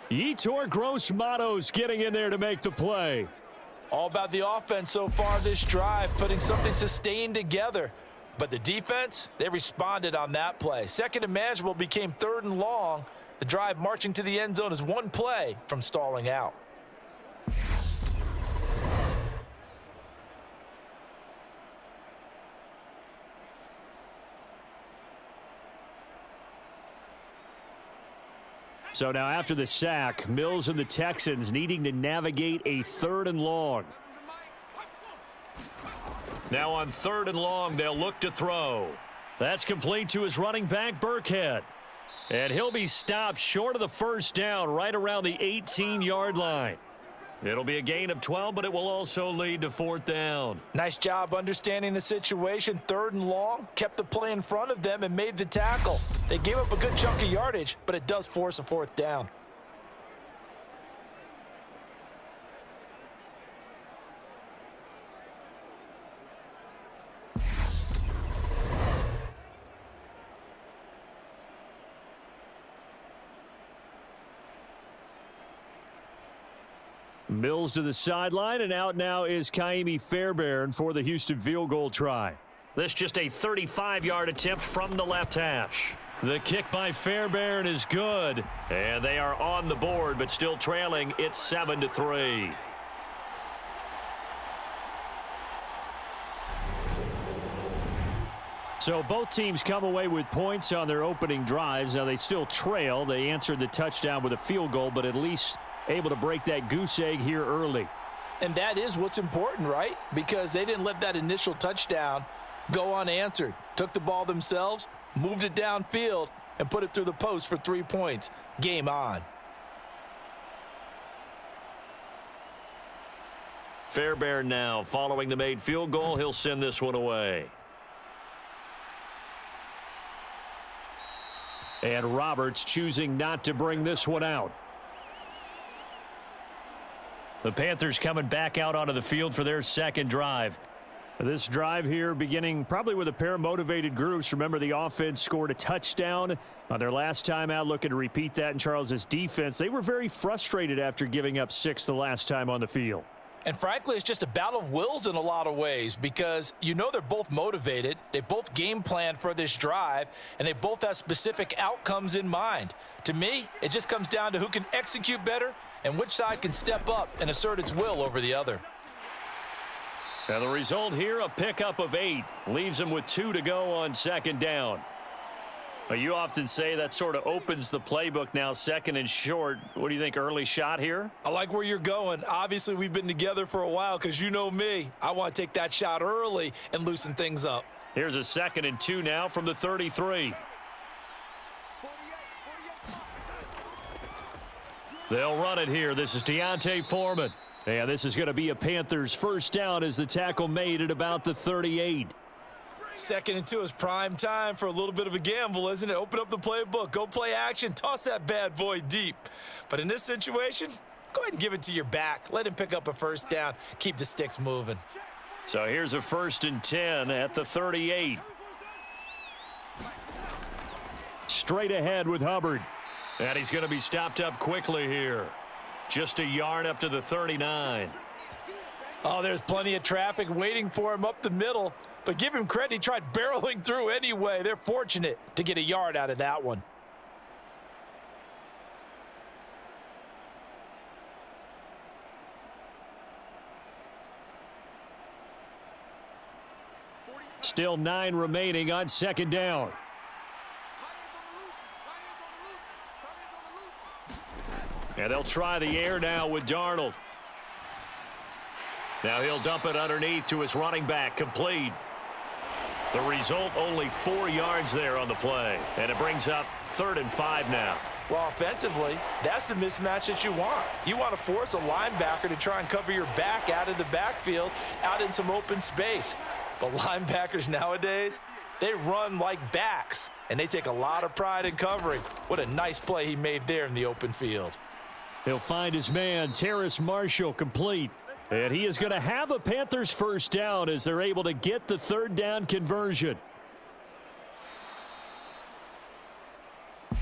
Yetur Gross-Matos getting in there to make the play. All about the offense so far this drive, putting something sustained together. But the defense, they responded on that play. 2nd and manageable became 3rd and long. The drive marching to the end zone is one play from stalling out. So now after the sack, Mills and the Texans needing to navigate a 3rd and long. Now on 3rd and long, they'll look to throw. That's complete to his running back, Burkhead. And he'll be stopped short of the first down right around the 18-yard line. It'll be a gain of 12, but it will also lead to 4th down. Nice job understanding the situation. 3rd and long, kept the play in front of them and made the tackle. They gave up a good chunk of yardage, but it does force a 4th down. Mills to the sideline, and out now is Ka'imi Fairbairn for the Houston field goal try. This just a 35-yard attempt from the left hash. The kick by Fairbairn is good, and they are on the board, but still trailing. It's 7-3. So both teams come away with points on their opening drives. Now they still trail. They answered the touchdown with a field goal, but at least able to break that goose egg here early. And that is what's important, right? Because they didn't let that initial touchdown go unanswered. Took the ball themselves, moved it downfield, and put it through the post for 3 points. Game on. Fairbairn now following the made field goal. He'll send this one away. And Roberts choosing not to bring this one out. The Panthers coming back out onto the field for their 2nd drive. This drive here beginning probably with a pair of motivated groups. Remember, the offense scored a touchdown on their last time out, looking to repeat that in Charles's defense. They were very frustrated after giving up 6 the last time on the field. And frankly, it's just a battle of wills in a lot of ways because you know they're both motivated. They both game planned for this drive, and they both have specific outcomes in mind. To me, it just comes down to who can execute better and which side can step up and assert its will over the other. And the result here, a pickup of 8. Leaves them with 2 to go on 2nd down. You often say that sort of opens the playbook now, 2nd and short. What do you think, early shot here? I like where you're going. Obviously, we've been together for a while because you know me. I want to take that shot early and loosen things up. Here's a 2nd and 2 now from the 33. They'll run it here. This is Deontay Foreman. And this is going to be a Panthers 1st down as the tackle made at about the 38. 2nd and 2 is prime time for a little bit of a gamble, isn't it? Open up the playbook, go play action, toss that bad boy deep. But in this situation, go ahead and give it to your back. Let him pick up a 1st down. Keep the sticks moving. So here's a 1st and 10 at the 38. Straight ahead with Hubbard. And he's going to be stopped up quickly here. Just a yard up to the 39. Oh, there's plenty of traffic waiting for him up the middle. But give him credit, he tried barreling through anyway. They're fortunate to get a yard out of that one. Still 9 remaining on 2nd down. And they'll try the air now with Darnold. Now he'll dump it underneath to his running back, complete. The result, only 4 yards there on the play. And it brings up 3rd and 5 now. Well, offensively, that's the mismatch that you want. You want to force a linebacker to try and cover your back out of the backfield, out in some open space. But linebackers nowadays, they run like backs, and they take a lot of pride in covering. What a nice play he made there in the open field. He'll find his man, Terrace Marshall, complete. And he is going to have a Panthers first down as they're able to get the 3rd down conversion.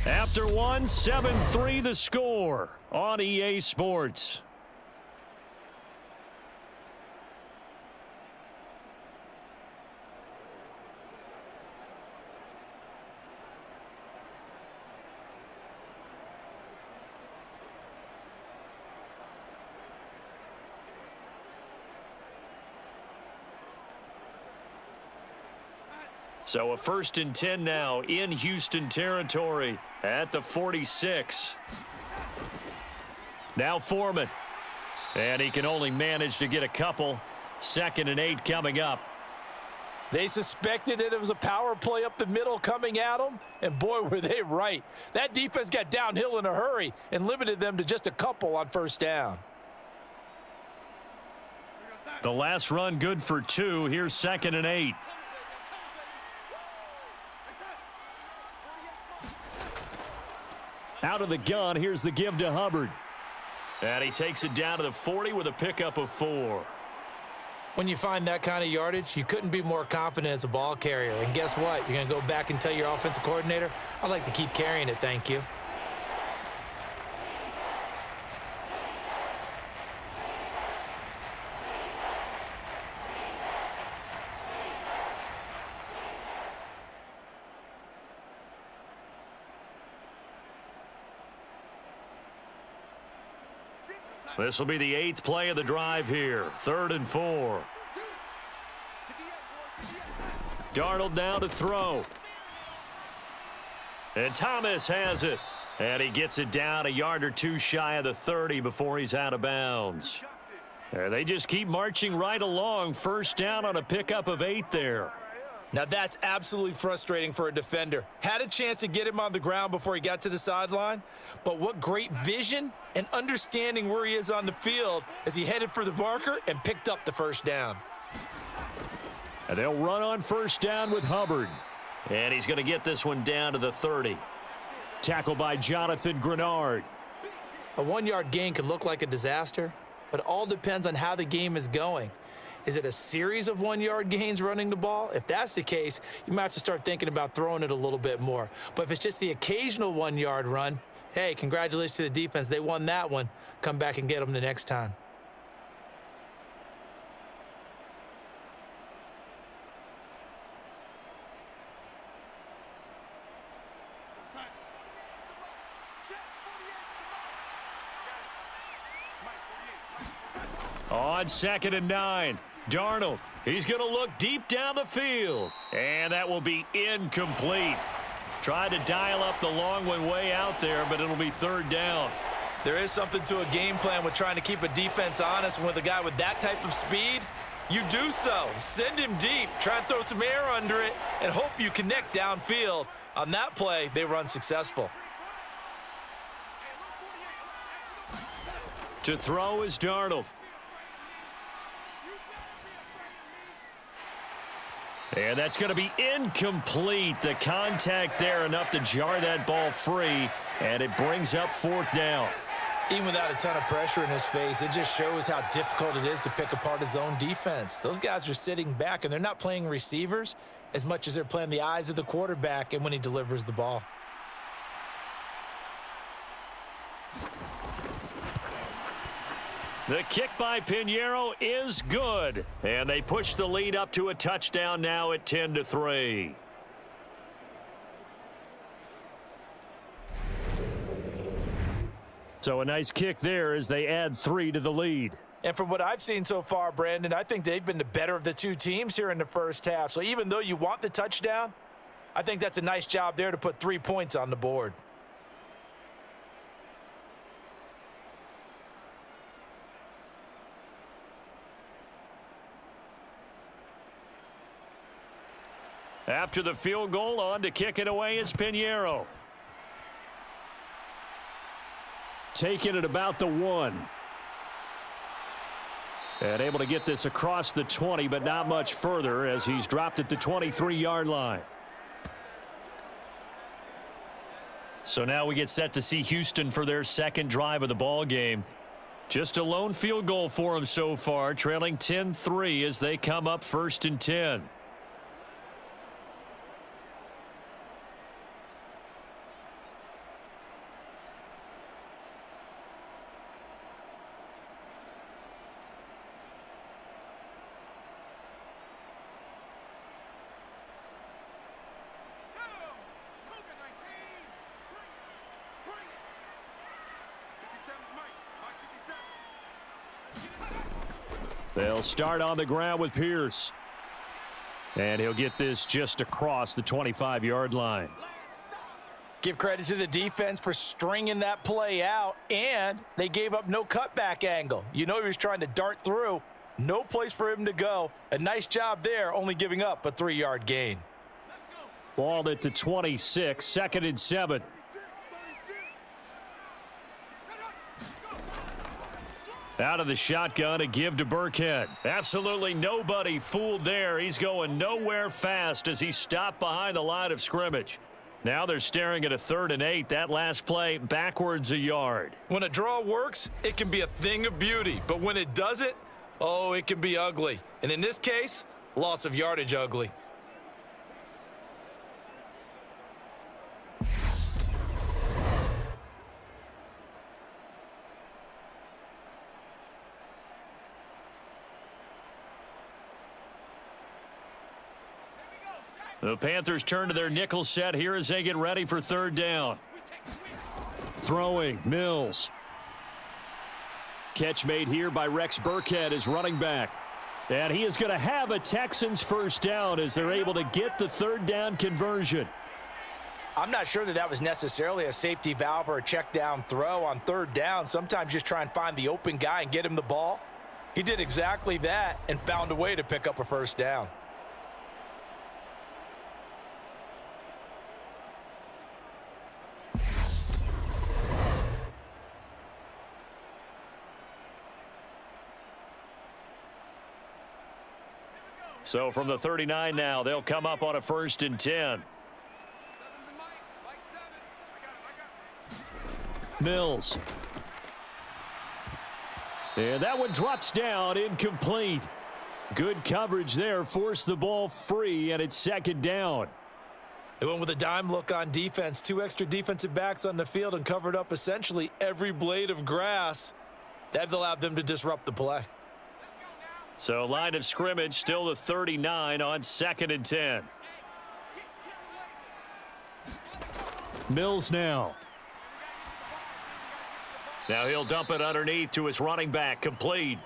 After one, 7-3 the score on EA Sports. So a 1st and 10 now in Houston territory at the 46. Now Foreman. And he can only manage to get a couple. 2nd and 8 coming up. They suspected it was a power play up the middle coming at them, and boy, were they right. That defense got downhill in a hurry and limited them to just a couple on 1st down. The last run good for 2. Here's 2nd and 8. Out of the gun, here's the give to Hubbard. And he takes it down to the 40 with a pickup of 4. When you find that kind of yardage, you couldn't be more confident as a ball carrier. And guess what? You're going to go back and tell your offensive coordinator, I'd like to keep carrying it, thank you. This will be the 8th play of the drive here. 3rd and 4. Darnold now to throw. And Thomas has it. And he gets it down a yard or 2 shy of the 30 before he's out of bounds. And they just keep marching right along. 1st down on a pickup of 8 there. Now that's absolutely frustrating for a defender. Had a chance to get him on the ground before he got to the sideline, but what great vision and understanding where he is on the field as he headed for the marker and picked up the 1st down. And they'll run on 1st down with Hubbard. And he's going to get this one down to the 30. Tackled by Jonathan Grenard. A 1-yard gain can look like a disaster, but it all depends on how the game is going. Is it a series of 1-yard gains running the ball? If that's the case, you might have to start thinking about throwing it a little bit more. But if it's just the occasional 1-yard run, hey, congratulations to the defense. They won that one. Come back and get them the next time. On 2nd and 9, Darnold. He's going to look deep down the field. And that will be incomplete. Tried to dial up the long one way out there, but it'll be 3rd down. There is something to a game plan with trying to keep a defense honest. With a guy with that type of speed, you do so. Send him deep. Try and throw some air under it and hope you connect downfield. On that play, they run successful. To throw is Darnold. And that's going to be incomplete. The contact there enough to jar that ball free, and it brings up 4th down. Even without a ton of pressure in his face, it just shows how difficult it is to pick apart his own defense. Those guys are sitting back, and they're not playing receivers as much as they're playing the eyes of the quarterback and when he delivers the ball. The kick by Pinheiro is good. And they push the lead up to a touchdown now at 10-3. So a nice kick there as they add 3 to the lead. And from what I've seen so far, Brandon, I think they've been the better of the two teams here in the first half. So even though you want the touchdown, I think that's a nice job there to put 3 points on the board. After the field goal, on to kick it away is Pinheiro. Taking it about the 1. And able to get this across the 20, but not much further as he's dropped at the 23-yard line. So now we get set to see Houston for their second drive of the ball game. Just a lone field goal for them so far, trailing 10-3 as they come up 1st and 10. They'll start on the ground with Pierce. And he'll get this just across the 25-yard line. Give credit to the defense for stringing that play out, and they gave up no cutback angle. You know he was trying to dart through. No place for him to go. A nice job there, only giving up a 3-yard gain. Ball at the 26, 2nd and 7. Out of the shotgun, a give to Burkhead. Absolutely nobody fooled there. He's going nowhere fast as he stopped behind the line of scrimmage. Now they're staring at a 3rd and 8. That last play backwards a yard. When a draw works, it can be a thing of beauty. But when it doesn't, oh, it can be ugly. And in this case, loss of yardage ugly. The Panthers turn to their nickel set here as they get ready for 3rd down. Throwing, Mills. Catch made here by Rex Burkhead as running back. And he is going to have a Texans 1st down as they're able to get the 3rd down conversion. I'm not sure that was necessarily a safety valve or a check down throw on 3rd down. Sometimes just try and find the open guy and get him the ball. He did exactly that and found a way to pick up a 1st down. So from the 39 now, they'll come up on a 1st and 10. Mills. And that one drops down, incomplete. Good coverage there, forced the ball free, and it's 2nd down. They went with a dime look on defense. 2 extra defensive backs on the field and covered up essentially every blade of grass. That allowed them to disrupt the play. So line of scrimmage still the 39 on 2nd and 10. Mills now. Now he'll dump it underneath to his running back, complete.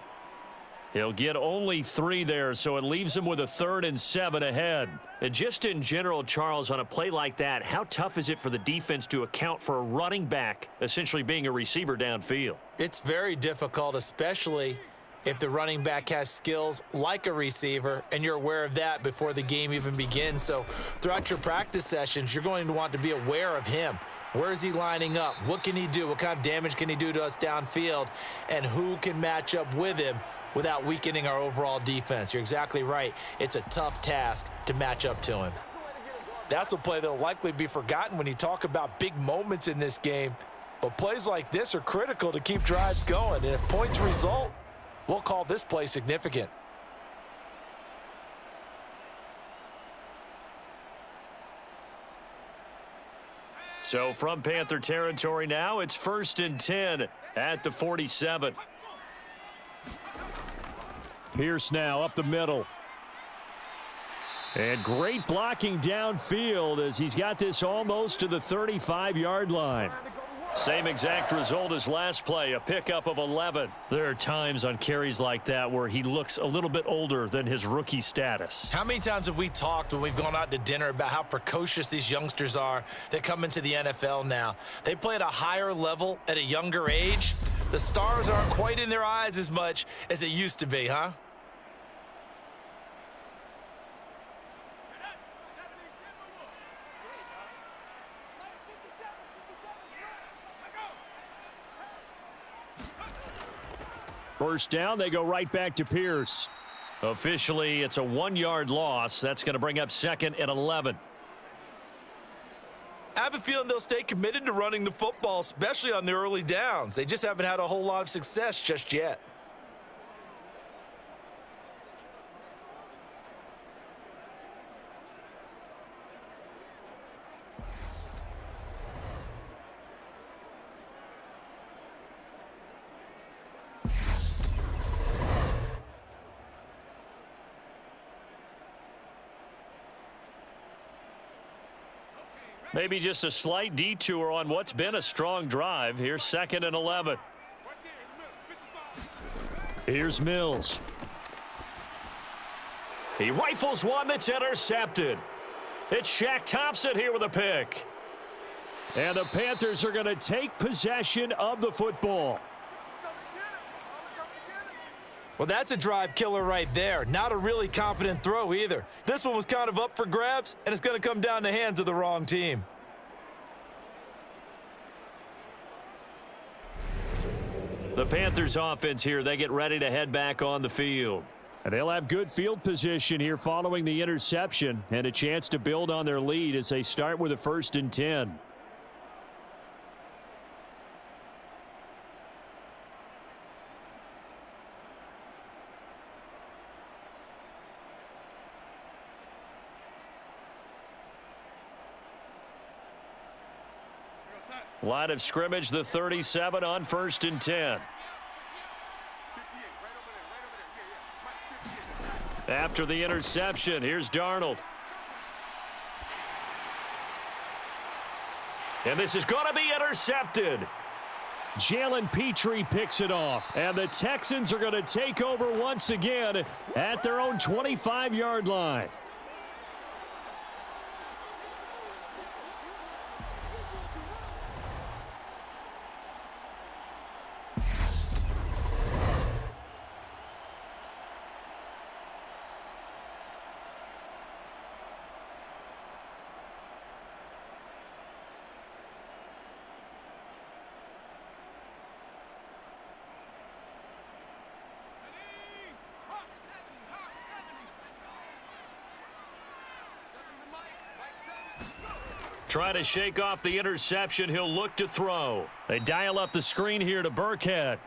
He'll get only 3 there, so it leaves him with a 3rd and 7 ahead. And just in general, Charles, on a play like that, how tough is it for the defense to account for a running back essentially being a receiver downfield? It's very difficult, especially if the running back has skills like a receiver, and you're aware of that before the game even begins. So throughout your practice sessions, you're going to want to be aware of him. Where is he lining up? What can he do? What kind of damage can he do to us downfield? And who can match up with him without weakening our overall defense? You're exactly right. It's a tough task to match up to him. That's a play that will likely be forgotten when you talk about big moments in this game. But plays like this are critical to keep drives going. And if points result, we'll call this play significant. So from Panther territory now, it's 1st and 10 at the 47. Pierce now up the middle. And great blocking downfield as he's got this almost to the 35-yard line. Same exact result as last play, a pickup of 11. There are times on carries like that where he looks a little bit older than his rookie status. How many times have we talked when we've gone out to dinner about how precocious these youngsters are that come into the NFL now? They play at a higher level at a younger age. The stars aren't quite in their eyes as much as it used to be, huh? First down, they go right back to Pierce. Officially, it's a 1-yard loss. That's going to bring up 2nd and 11. I have a feeling they'll stay committed to running the football, especially on the early downs. They just haven't had a whole lot of success just yet. Maybe just a slight detour on what's been a strong drive. Here's 2nd and 11. Here's Mills. He rifles one that's intercepted. It's Shaq Thompson here with a pick. And the Panthers are going to take possession of the football. Well, that's a drive killer right there. Not a really confident throw either. This one was kind of up for grabs, and it's going to come down the hands of the wrong team. The Panthers offense here, they get ready to head back on the field. And they'll have good field position here following the interception and a chance to build on their lead as they start with a 1st and 10. Line of scrimmage, the 37 on 1st and 10. After the interception, here's Darnold. And this is going to be intercepted. Jalen Petrie picks it off. And the Texans are going to take over once again at their own 25-yard line. Trying to shake off the interception. He'll look to throw. They dial up the screen here to Burkhead.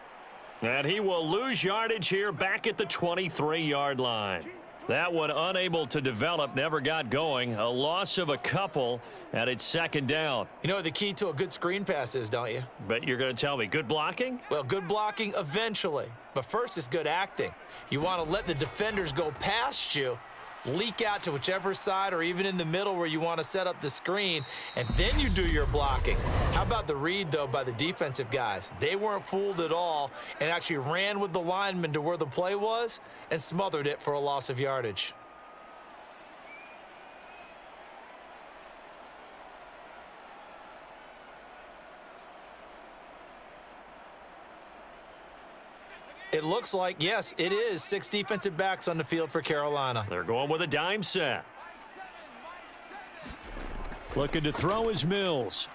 And he will lose yardage here back at the 23-yard line. That one unable to develop, never got going. A loss of a couple, and it's 2nd down. You know what the key to a good screen pass is, don't you? But you're going to tell me, good blocking? Well, good blocking eventually. But first is good acting. You want to let the defenders go past you, leak out to whichever side or even in the middle where you want to set up the screen, and then you do your blocking. How about the read, though, by the defensive guys? They weren't fooled at all and actually ran with the lineman to where the play was and smothered it for a loss of yardage. It looks like, yes, it is 6 defensive backs on the field for Carolina. They're going with a dime set. Looking to throw is Mills.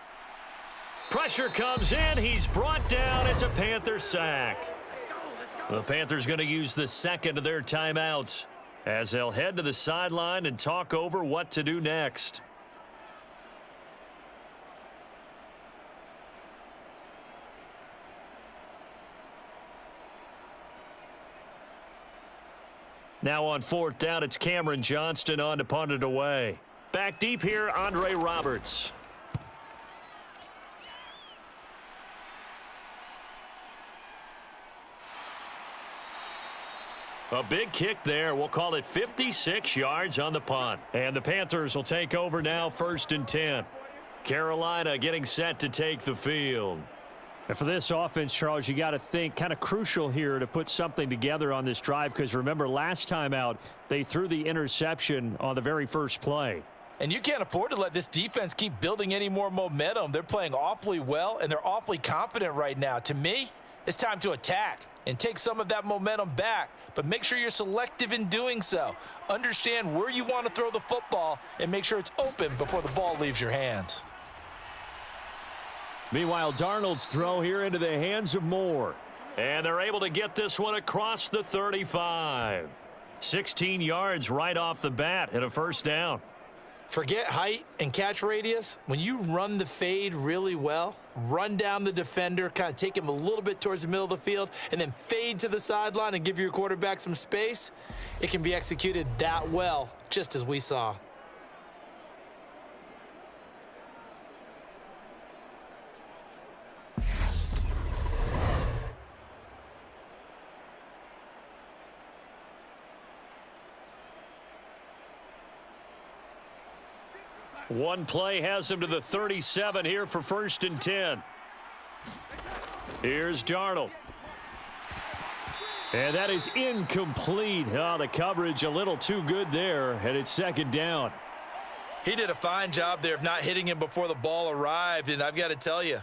Pressure comes in. He's brought down. It's a Panther sack. The Panthers going to use the 2nd of their timeouts as they'll head to the sideline and talk over what to do next. Now on 4th down, it's Cameron Johnston on to punt it away. Back deep here, Andre Roberts. A big kick there. We'll call it 56 yards on the punt. And the Panthers will take over now, 1st and 10. Carolina getting set to take the field. And for this offense, Charles, you got to think kind of crucial here to put something together on this drive, because remember last time out they threw the interception on the very first play. And you can't afford to let this defense keep building any more momentum. They're playing awfully well, and they're awfully confident right now. To me, it's time to attack and take some of that momentum back, but make sure you're selective in doing so. Understand where you want to throw the football and make sure it's open before the ball leaves your hands. Meanwhile, Darnold's throw here into the hands of Moore. And they're able to get this one across the 35. 16 yards right off the bat and a first down. Forget height and catch radius. When you run the fade really well, run down the defender, kind of take him a little bit towards the middle of the field, and then fade to the sideline and give your quarterback some space, it can be executed that well, just as we saw. One play has him to the 37 here for 1st and 10. Here's Darnold. And that is incomplete. Oh, the coverage a little too good there, and it's 2nd down. He did a fine job there of not hitting him before the ball arrived, and I've got to tell you,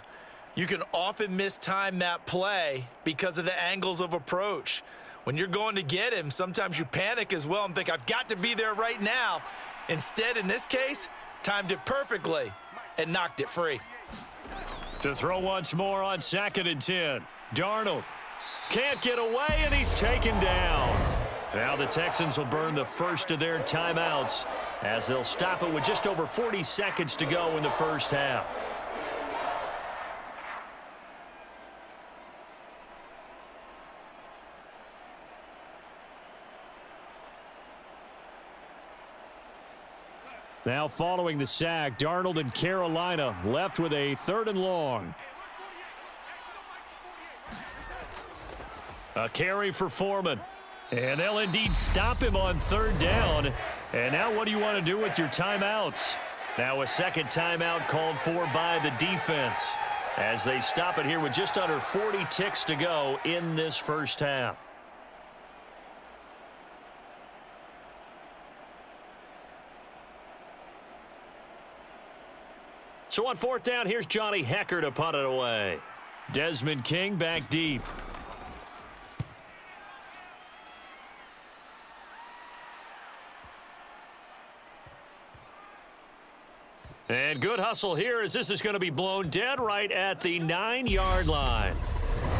you can often mistime that play because of the angles of approach. When you're going to get him, sometimes you panic as well and think, I've got to be there right now. Instead, in this case, timed it perfectly and knocked it free. To throw once more on 2nd and 10. Darnold can't get away, and he's taken down. Now the Texans will burn the first of their timeouts as they'll stop it with just over 40 seconds to go in the first half. Now following the sack, Darnold and Carolina left with a 3rd and long. A carry for Foreman. And they'll indeed stop him on 3rd down. And now what do you want to do with your timeouts? Now a second timeout called for by the defense as they stop it here with just under 40 ticks to go in this first half. So on 4th down, here's Johnny Hekker to punt it away. Desmond King back deep. And good hustle here as this is going to be blown dead right at the 9-yard line.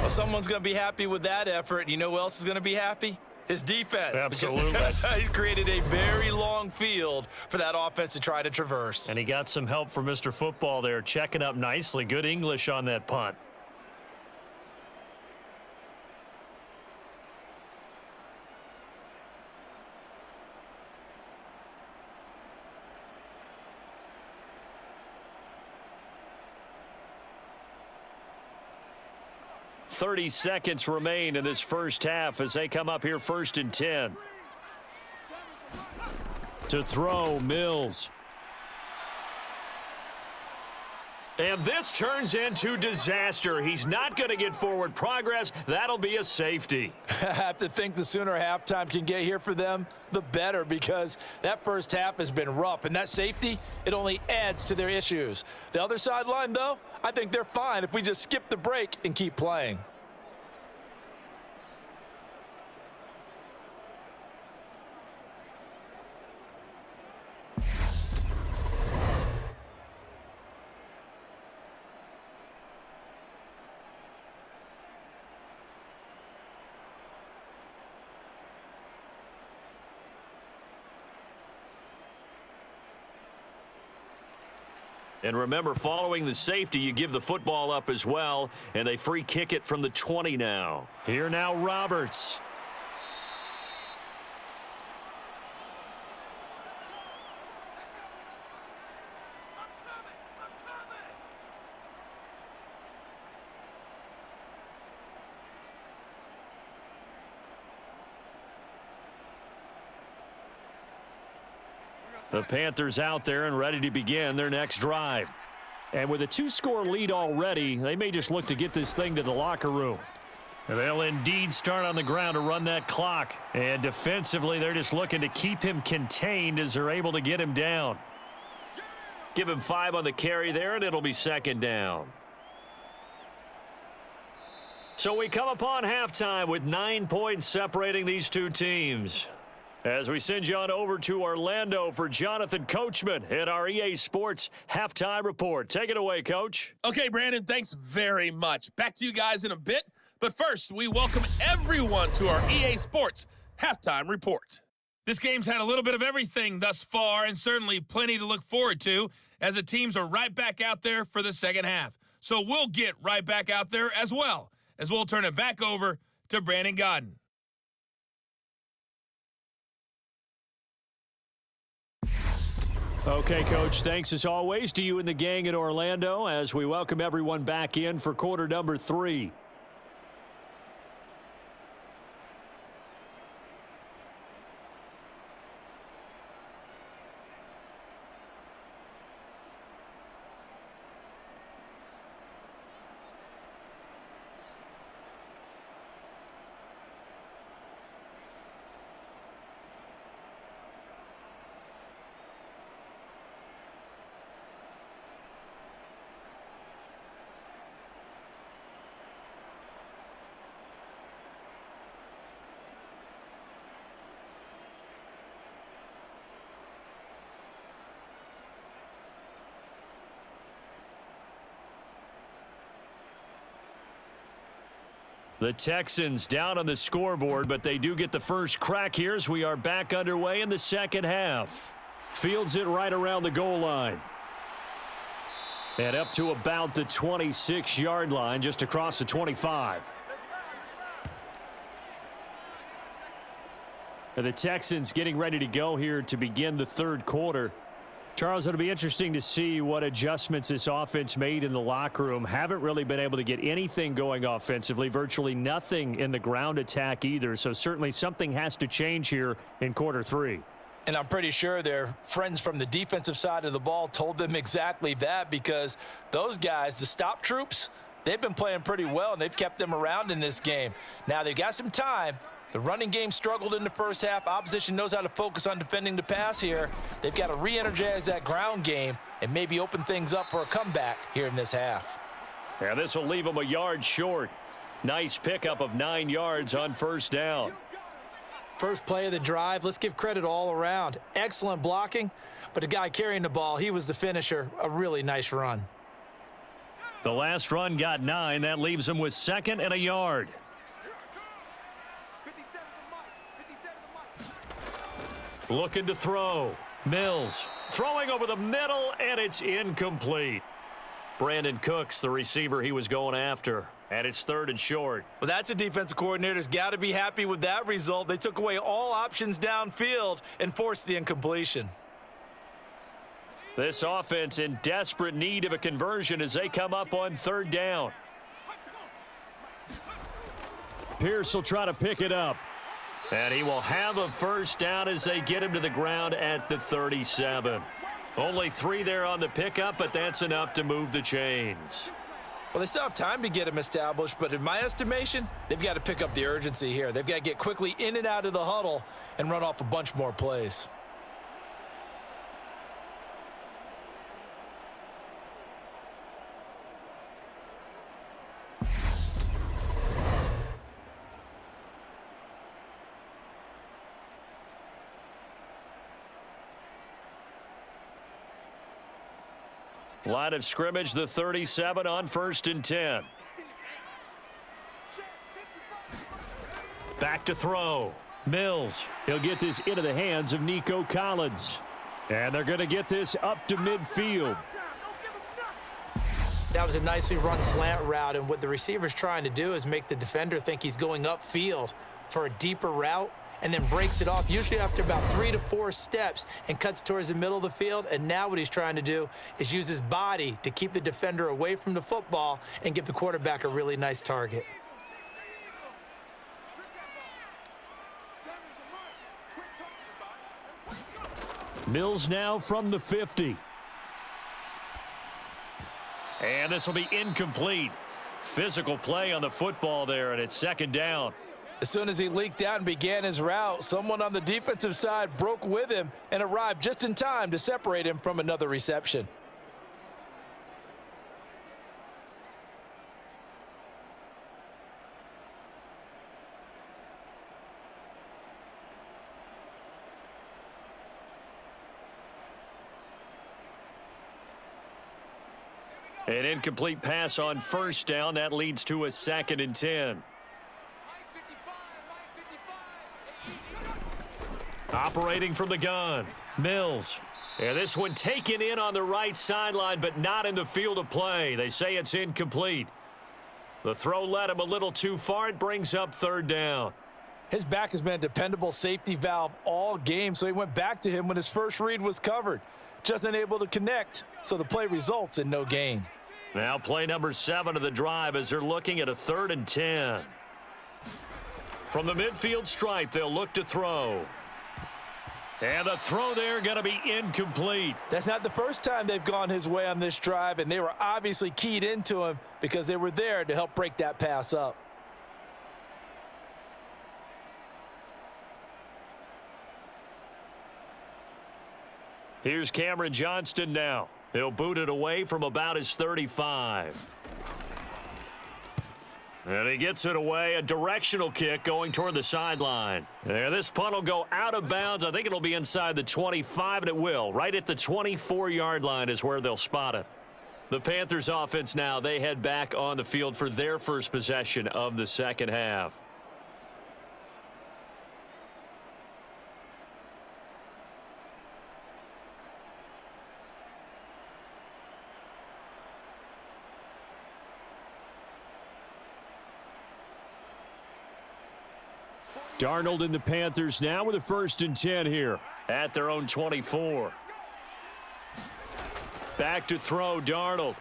Well, someone's going to be happy with that effort. You know who else is going to be happy? His defense. Absolutely. He's created a very long field for that offense to try to traverse. And he got some help from Mr. Football there, checking up nicely. Good English on that punt. .30 seconds remain in this first half as they come up here 1st and 10. To throw, Mills. And this turns into disaster. He's not going to get forward progress. That'll be a safety. I have to think the sooner halftime can get here for them, the better, because that first half has been rough. And that safety, it only adds to their issues. The other sideline, though, I think they're fine if we just skip the break and keep playing. And remember, following the safety, you give the football up as well, and they free kick it from the 20 now. Here now, Roberts. The Panthers out there and ready to begin their next drive. And with a 2-score lead already, they may just look to get this thing to the locker room. And they'll indeed start on the ground to run that clock. And defensively, they're just looking to keep him contained as they're able to get him down. Give him 5 on the carry there, and it'll be 2nd down. So we come upon halftime with 9 points separating these two teams. As we send you on over to Orlando for Jonathan Coachman at our EA Sports Halftime Report. Take it away, Coach. Okay, Brandon, thanks very much. Back to you guys in a bit. But first, we welcome everyone to our EA Sports Halftime Report. This game's had a little bit of everything thus far, and certainly plenty to look forward to, as the teams are right back out there for the second half. So we'll get right back out there as well, as we'll turn it back over to Brandon Gaudin. Okay, Coach, thanks as always to you and the gang in Orlando as we welcome everyone back in for quarter number 3. The Texans down on the scoreboard, but they do get the first crack here as we are back underway in the second half. Fields it right around the goal line. And up to about the 26-yard line, just across the 25. And the Texans getting ready to go here to begin the third quarter. Charles, it'll be interesting to see what adjustments this offense made in the locker room. Haven't really been able to get anything going offensively, virtually nothing in the ground attack either. So certainly something has to change here in quarter 3. And I'm pretty sure their friends from the defensive side of the ball told them exactly that, because those guys, the stop troops, they've been playing pretty well, and they've kept them around in this game. Now they've got some time. The running game struggled in the first half. Opposition knows how to focus on defending the pass here. They've got to re-energize that ground game and maybe open things up for a comeback here in this half. Yeah, this will leave them a yard short. Nice pickup of 9 yards on first down. First play of the drive, let's give credit all around. Excellent blocking, but the guy carrying the ball, he was the finisher. A really nice run. The last run got 9. That leaves them with 2nd and a yard. Looking to throw. Mills throwing over the middle, and it's incomplete. Brandon Cooks, the receiver he was going after. And it's 3rd and short. Well, that's a defensive coordinator's got to be happy with that result. They took away all options downfield and forced the incompletion. This offense in desperate need of a conversion as they come up on 3rd down. Pierce will try to pick it up. And he will have a first down as they get him to the ground at the 37. Only 3 there on the pickup, but that's enough to move the chains. Well, they still have time to get him established, but in my estimation, they've got to pick up the urgency here. They've got to get quickly in and out of the huddle and run off a bunch more plays. Line of scrimmage, the 37 on 1st and 10. Back to throw. Mills. He'll get this into the hands of Nico Collins. And they're going to get this up to midfield. That was a nicely run slant route, and what the receiver's trying to do is make the defender think he's going upfield for a deeper route, and then breaks it off, usually after about 3 to 4 steps, and cuts towards the middle of the field. And now what he's trying to do is use his body to keep the defender away from the football and give the quarterback a really nice target. Mills now from the 50. And this will be incomplete. Physical play on the football there, and it's 2nd down. As soon as he leaked out and began his route, someone on the defensive side broke with him and arrived just in time to separate him from another reception. An incomplete pass on first down. That leads to a 2nd and 10. Operating from the gun, Mills. And this one taken in on the right sideline, but not in the field of play. They say it's incomplete. The throw led him a little too far. It brings up 3rd down. His back has been a dependable safety valve all game, so he went back to him when his first read was covered. Just unable to connect, so the play results in no gain. Now play number 7 of the drive as they're looking at a 3rd and 10. From the midfield stripe, they'll look to throw. And the throw there going to be incomplete. That's not the first time they've gone his way on this drive, and they were obviously keyed into him because they were there to help break that pass up. Here's Cameron Johnston now. He'll boot it away from about his 35. And he gets it away, a directional kick going toward the sideline. There, this punt will go out of bounds. I think it'll be inside the 25, and it will. Right at the 24-yard line is where they'll spot it. The Panthers offense now, they head back on the field for their first possession of the second half. Darnold and the Panthers now with a 1st and 10 here at their own 24. Back to throw, Darnold.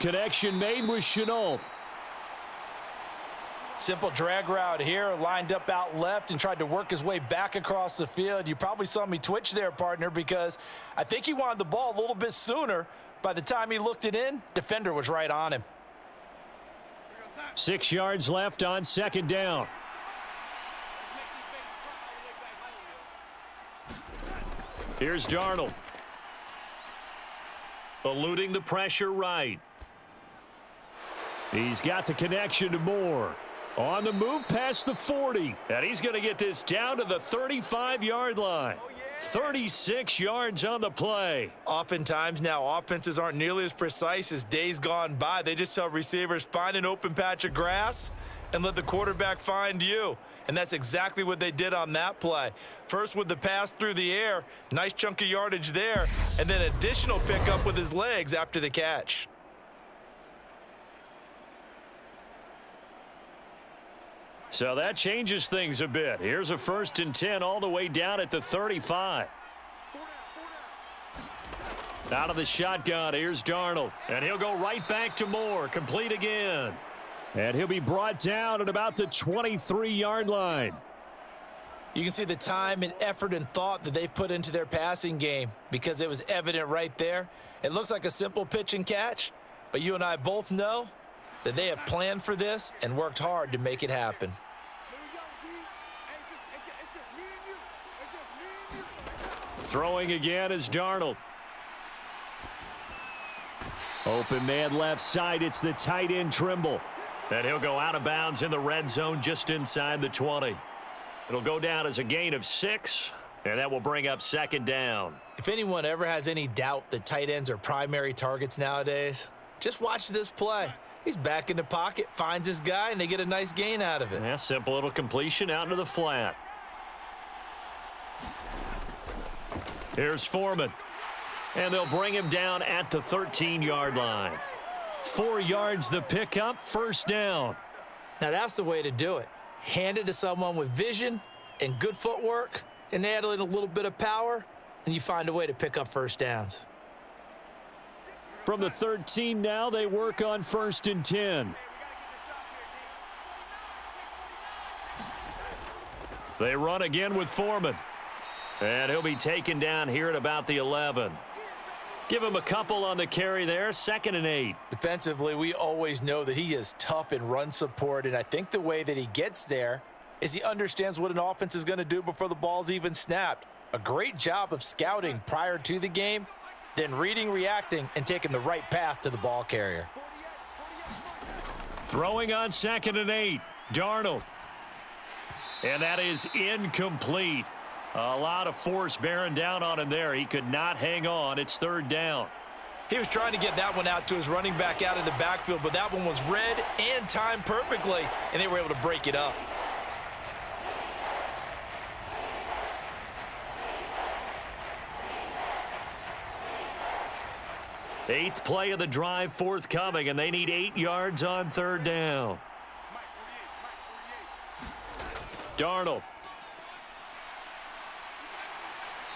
Connection made with Shenault. Simple drag route here, lined up out left and tried to work his way back across the field. You probably saw me twitch there, partner, because I think he wanted the ball a little bit sooner. By the time he looked it in, defender was right on him. 6 yards left on 2nd down. Here's Darnold. Eluding the pressure right. He's got the connection to Moore. On the move past the 40. And he's going to get this down to the 35-yard line. 36 yards on the play. Oftentimes now, offenses aren't nearly as precise as days gone by. They just tell receivers, find an open patch of grass and let the quarterback find you. And that's exactly what they did on that play. First with the pass through the air, nice chunk of yardage there, and then additional pickup with his legs after the catch. So that changes things a bit. Here's a 1st and 10 all the way down at the 35. Out of the shotgun, here's Darnold. And he'll go right back to Moore, complete again. And he'll be brought down at about the 23-yard line. You can see the time and effort and thought that they've put into their passing game because it was evident right there. It looks like a simple pitch and catch, but you and I both know that they have planned for this and worked hard to make it happen. Throwing again is Darnold. Open man left side. It's the tight end Trimble. And he'll go out of bounds in the red zone just inside the 20. It'll go down as a gain of 6, and that will bring up 2nd down. If anyone ever has any doubt that tight ends are primary targets nowadays, just watch this play. He's back in the pocket, finds his guy, and they get a nice gain out of it. Yeah, simple little completion out into the flat. Here's Foreman. And they'll bring him down at the 13-yard line. 4 yards the pickup, 1st down. Now that's the way to do it. Hand it to someone with vision and good footwork, and add in a little bit of power, and you find a way to pick up 1st downs. From the 13 now, they work on 1st and 10. They run again with Foreman. And he'll be taken down here at about the 11. Give him a couple on the carry there, 2nd and 8. Defensively, we always know that he is tough in run support, and I think the way that he gets there is he understands what an offense is going to do before the ball's even snapped. A great job of scouting prior to the game, then reading, reacting, and taking the right path to the ball carrier. Throwing on 2nd and 8, Darnold. And that is incomplete. A lot of force bearing down on him there. He could not hang on. It's 3rd down. He was trying to get that one out to his running back out of the backfield, but that one was read and timed perfectly, and they were able to break it up. Eighth play of the drive forthcoming, and they need 8 yards on third down. Darnold.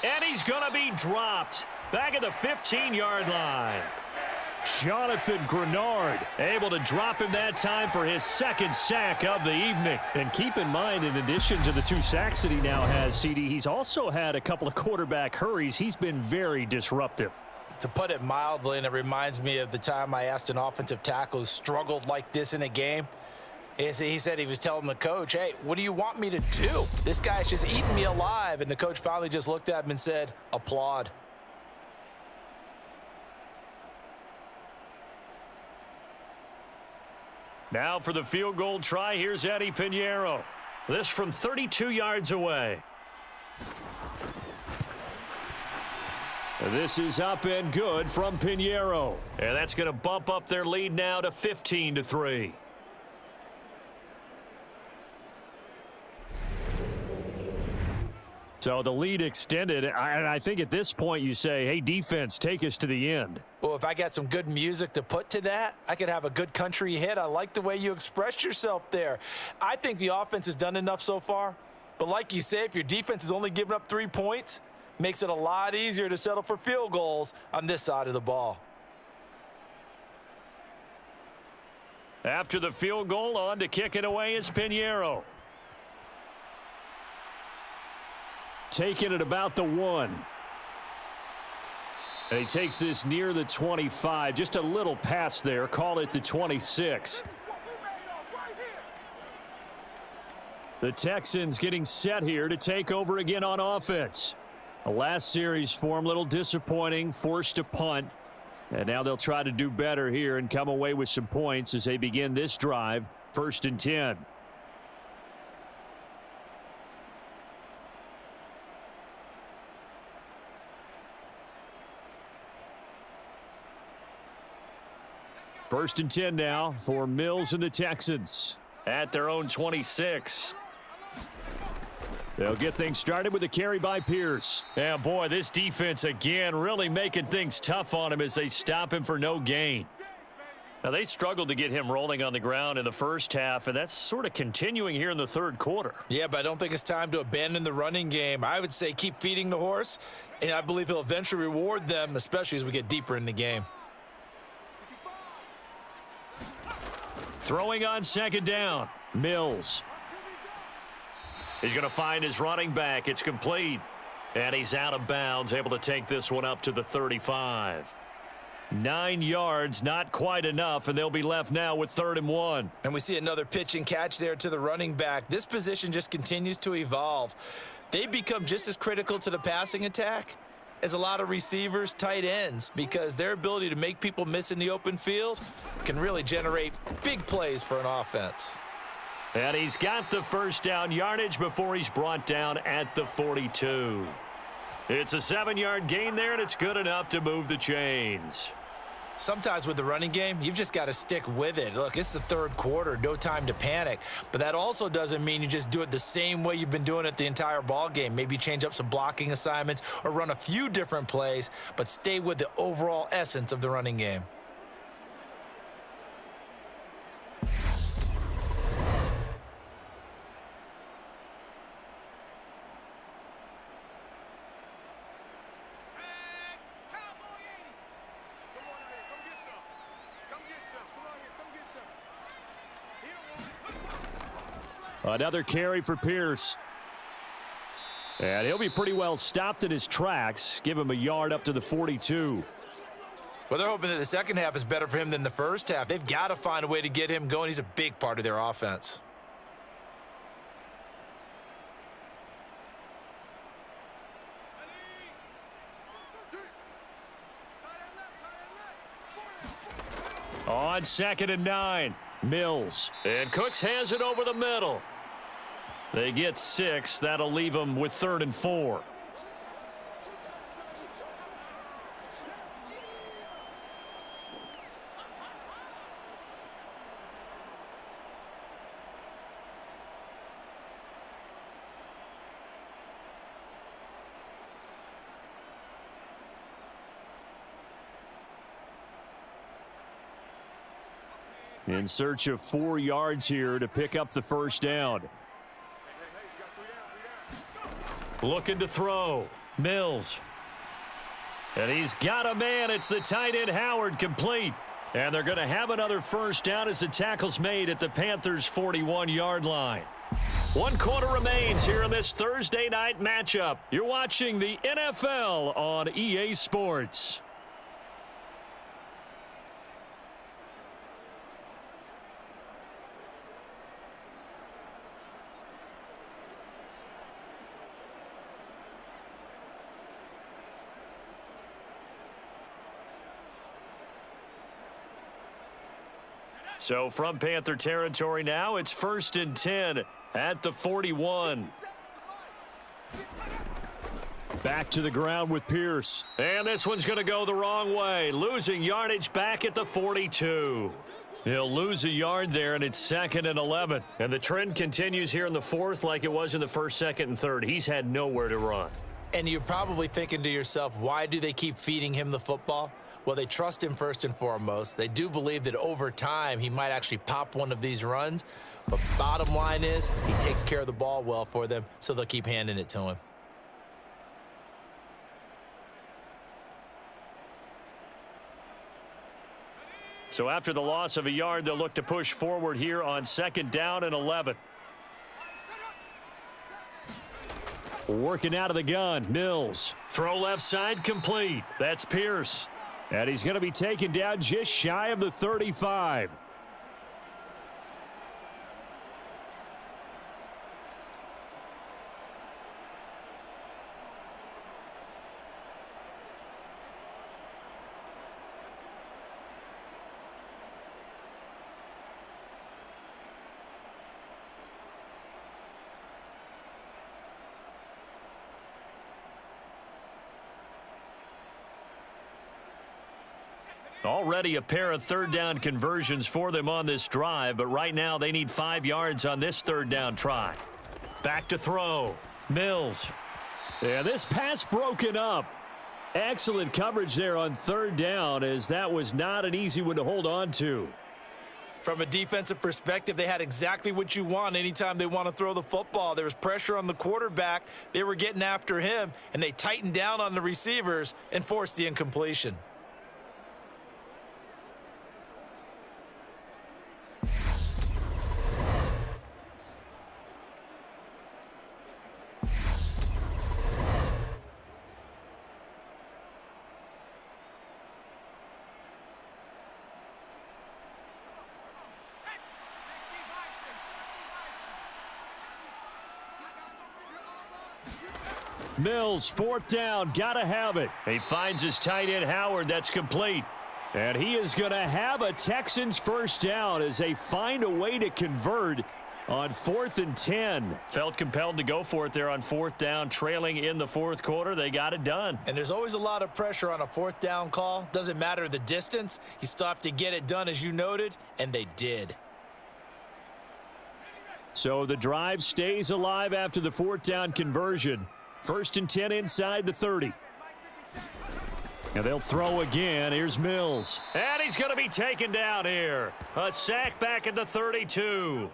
And he's going to be dropped. Back at the 15-yard line. Jonathan Grenard able to drop him that time for his second sack of the evening. And keep in mind, in addition to the 2 sacks that he now has, CD, he's also had a couple of quarterback hurries. He's been very disruptive. To put it mildly, and it reminds me of the time I asked an offensive tackle who struggled like this in a game. He said he was telling the coach, hey, what do you want me to do? This guy's just eating me alive. And the coach finally just looked at him and said, applaud. Now for the field goal try, here's Eddie Pinheiro. This from 32 yards away. This is up and good from Pinheiro. And that's going to bump up their lead now to 15-3. So the lead extended, and I think at this point you say, hey, defense, take us to the end. Well, if I got some good music to put to that, I could have a good country hit. I like the way you expressed yourself there. I think the offense has done enough so far. But like you say, if your defense is only giving up 3 points, makes it a lot easier to settle for field goals on this side of the ball. After the field goal, on to kick it away is Pinheiro. Taking it about the 1. And he takes this near the 25. Just a little pass there. Call it the 26. The Texans getting set here to take over again on offense. The last series for them, a little disappointing, forced to punt. And now they'll try to do better here and come away with some points as they begin this drive, 1st and 10. First and 10 now for Mills and the Texans at their own 26. They'll get things started with a carry by Pierce. Yeah, boy, this defense again really making things tough on him as they stop him for no gain. Now, they struggled to get him rolling on the ground in the first half, and that's sort of continuing here in the third quarter. Yeah, but I don't think it's time to abandon the running game. I would say keep feeding the horse, and I believe he'll eventually reward them, especially as we get deeper in the game. Throwing on second down, Mills. He's going to find his running back. It's complete. And he's out of bounds, able to take this one up to the 35. 9 yards, not quite enough, and they'll be left now with 3rd and 1. And we see another pitch and catch there to the running back. This position just continues to evolve. They become just as critical to the passing attack as a lot of receivers, tight ends, because their ability to make people miss in the open field can really generate big plays for an offense. And he's got the first down yardage before he's brought down at the 42. It's a 7-yard gain there, and it's good enough to move the chains. Sometimes with the running game, you've just got to stick with it. Look, it's the third quarter, no time to panic. But that also doesn't mean you just do it the same way you've been doing it the entire ball game. Maybe change up some blocking assignments or run a few different plays, but stay with the overall essence of the running game. Another carry for Pierce. And he'll be pretty well stopped in his tracks. Give him a yard up to the 42. Well, they're hoping that the second half is better for him than the first half. They've got to find a way to get him going. He's a big part of their offense. On 2nd and 9, Mills. And Cooks has it over the middle. They get 6. That'll leave them with 3rd and 4. in search of 4 yards here to pick up the first down. Looking to throw. Mills. And he's got a man. It's the tight end Howard, complete. And they're going to have another first down as the tackle's made at the Panthers' 41-yard line. 1 quarter remains here in this Thursday night matchup. You're watching the NFL on EA Sports. So from Panther territory now, it's 1st and 10 at the 41. Back to the ground with Pierce. And this one's going to go the wrong way. Losing yardage back at the 42. He'll lose a yard there, and it's 2nd and 11. And the trend continues here in the 4th like it was in the 1st, 2nd, and 3rd. He's had nowhere to run. And you're probably thinking to yourself, why do they keep feeding him the football? Well, they trust him first and foremost. They do believe that over time he might actually pop one of these runs. But bottom line is he takes care of the ball well for them, so they'll keep handing it to him. So after the loss of a yard, they'll look to push forward here on 2nd down and 11. Working out of the gun, Mills. Throw left side, complete. That's Pierce. And he's going to be taken down just shy of the 35. Already a pair of 3rd down conversions for them on this drive, but right now they need 5 yards on this 3rd down try. Back to throw. Mills. Yeah, this pass broken up. Excellent coverage there on 3rd down, as that was not an easy one to hold on to. From a defensive perspective, they had exactly what you want anytime they want to throw the football. There was pressure on the quarterback. They were getting after him, and they tightened down on the receivers and forced the incompletion. Mills, 4th down, gotta have it. He finds his tight end Howard, that's complete. And he is going to have a Texans first down as they find a way to convert on 4th and 10. Felt compelled to go for it there on 4th down, trailing in the 4th quarter. They got it done. And there's always a lot of pressure on a 4th down call. Doesn't matter the distance. You still have to get it done, as you noted, and they did. So the drive stays alive after the 4th down conversion. 1st and 10 inside the 30. And they'll throw again. Here's Mills. And he's going to be taken down here. A sack back at the 32.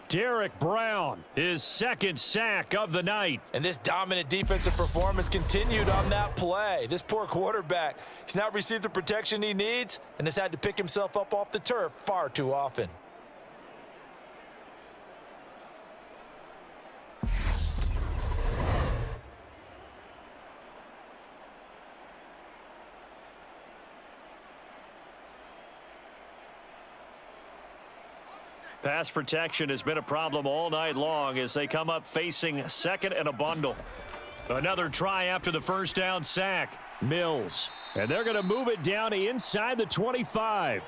Derek Brown, his 2nd sack of the night. And this dominant defensive performance continued on that play. This poor quarterback, he's not received the protection he needs and has had to pick himself up off the turf far too often. Pass protection has been a problem all night long as they come up facing 2nd and a bundle. Another try after the first down sack. Mills. And they're going to move it down inside the 25.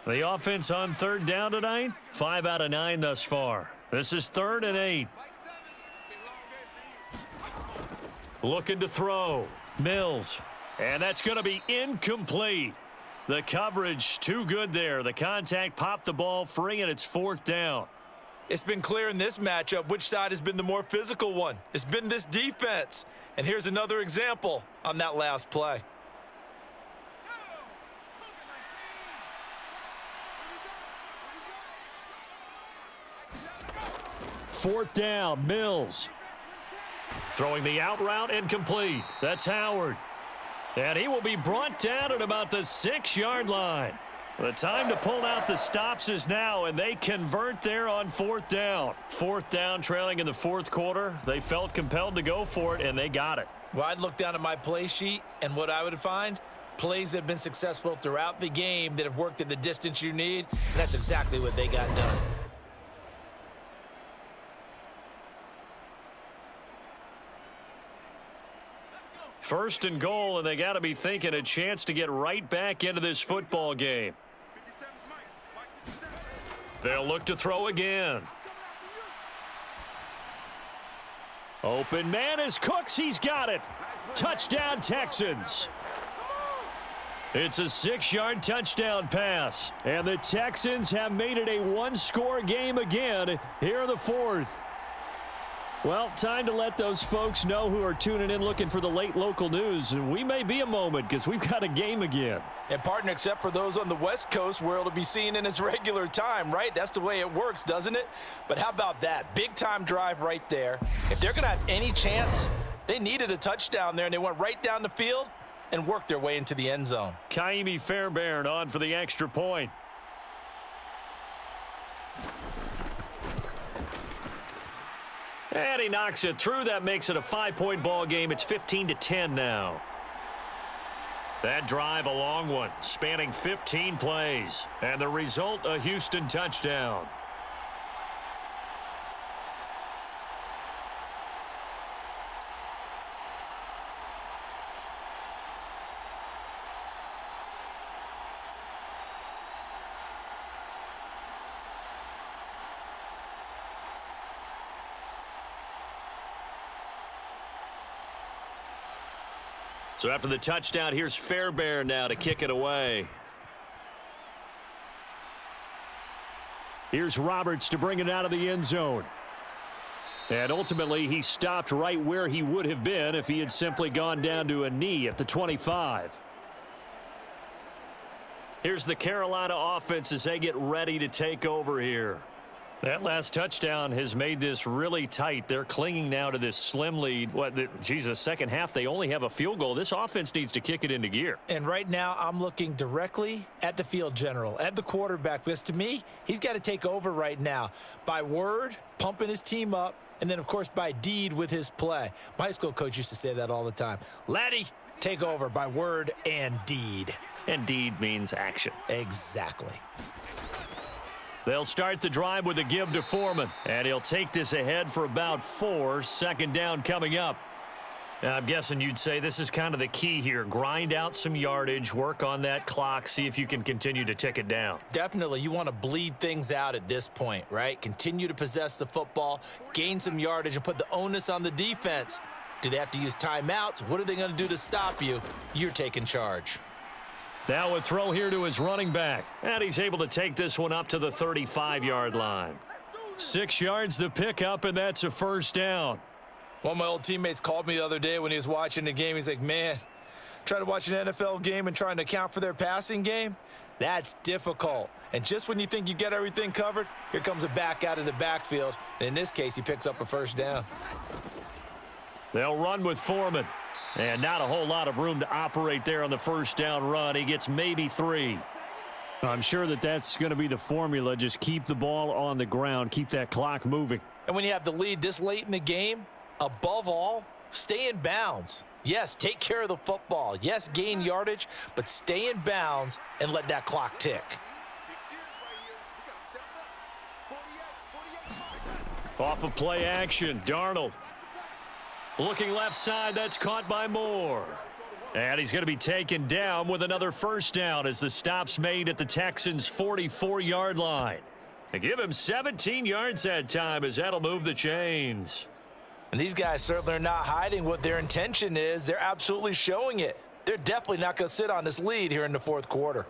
The offense on 3rd down tonight, 5 out of 9 thus far. This is 3rd and 8. Looking to throw. Mills. And that's going to be incomplete. The coverage too good there. The contact popped the ball free, and it's 4th down. It's been clear in this matchup which side has been the more physical one. It's been this defense. And here's another example on that last play. Fourth down, Mills. Throwing the out route incomplete. That's Howard. And he will be brought down at about the 6-yard line. The time to pull out the stops is now, and they convert there on 4th down. 4th down, trailing in the 4th quarter. They felt compelled to go for it, and they got it. Well, I'd look down at my play sheet, and what I would find, plays that have been successful throughout the game that have worked at the distance you need, and that's exactly what they got done. First and goal, and they got to be thinking a chance to get right back into this football game. They'll look to throw again. Open man is Cooks. He's got it. Touchdown, Texans. It's a 6-yard touchdown pass, and the Texans have made it a one-score game again here in the 4th. Well, time to let those folks know who are tuning in looking for the late local news. We may be a moment because we've got a game again. And, partner, except for those on the West Coast where it'll be seen in its regular time, right? That's the way it works, doesn't it? But how about that? Big-time drive right there. If they're going to have any chance, they needed a touchdown there, and they went right down the field and worked their way into the end zone. Kaimi Fairbairn on for the extra point. And he knocks it through. That makes it a 5-point ball game. It's 15-10 now. That drive, a long one, spanning 15 plays. And the result, a Houston touchdown. So after the touchdown, here's Fairbairn now to kick it away. Here's Roberts to bring it out of the end zone. And ultimately, he stopped right where he would have been if he had simply gone down to a knee at the 25. Here's the Carolina offense as they get ready to take over here. That last touchdown has made this really tight. They're clinging now to this slim lead. Second half, they only have a field goal. This offense needs to kick it into gear. And right now, I'm looking directly at the field general, at the quarterback, because to me, he's got to take over right now. By word, pumping his team up, and then, of course, by deed with his play. My high school coach used to say that all the time. Laddie, take over by word and deed. And deed means action. Exactly. They'll start the drive with a give to Foreman, and he'll take this ahead for about 4. Second down coming up. I'm guessing you'd say this is kind of the key here. Grind out some yardage, work on that clock, see if you can continue to tick it down. Definitely. You want to bleed things out at this point, right? Continue to possess the football, gain some yardage, and put the onus on the defense. Do they have to use timeouts? What are they going to do to stop you? You're taking charge. Now a throw here to his running back. And he's able to take this one up to the 35-yard line. 6 yards the pickup, and that's a first down. One of my old teammates called me the other day when he was watching the game. He's like, man, trying to watch an NFL game and trying to account for their passing game, that's difficult. And just when you think you get everything covered, here comes a back out of the backfield. And in this case, he picks up a first down. They'll run with Foreman. And not a whole lot of room to operate there on the first down run. He gets maybe 3. I'm sure that's going to be the formula. Just keep the ball on the ground. Keep that clock moving. And when you have the lead this late in the game, above all, stay in bounds. Yes, take care of the football. Yes, gain yardage, but stay in bounds and let that clock tick. Off of play action, Darnold. Looking left side, that's caught by Moore. And he's going to be taken down with another first down as the stop's made at the Texans' 44-yard line. They give him 17 yards that time as that'll move the chains. And these guys certainly are not hiding what their intention is. They're absolutely showing it. They're definitely not going to sit on this lead here in the fourth quarter.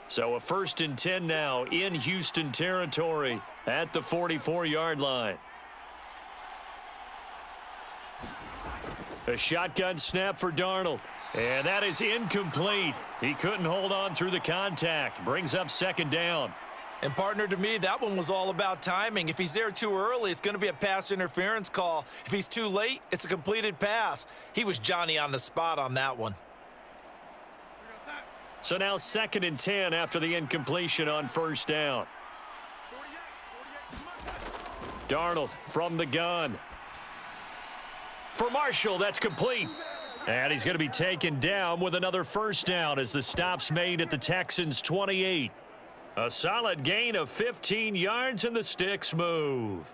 So a 1st and 10 now in Houston territory at the 44-yard line. A shotgun snap for Darnold. And that is incomplete. He couldn't hold on through the contact. Brings up 2nd down. And partner, to me, that one was all about timing. If he's there too early, it's going to be a pass interference call. If he's too late, it's a completed pass. He was Johnny on the spot on that one. So now 2nd and 10 after the incompletion on 1st down. Darnold from the gun. For Marshall, that's complete. And he's going to be taken down with another 1st down as the stop's made at the Texans' 28. A solid gain of 15 yards and the sticks move.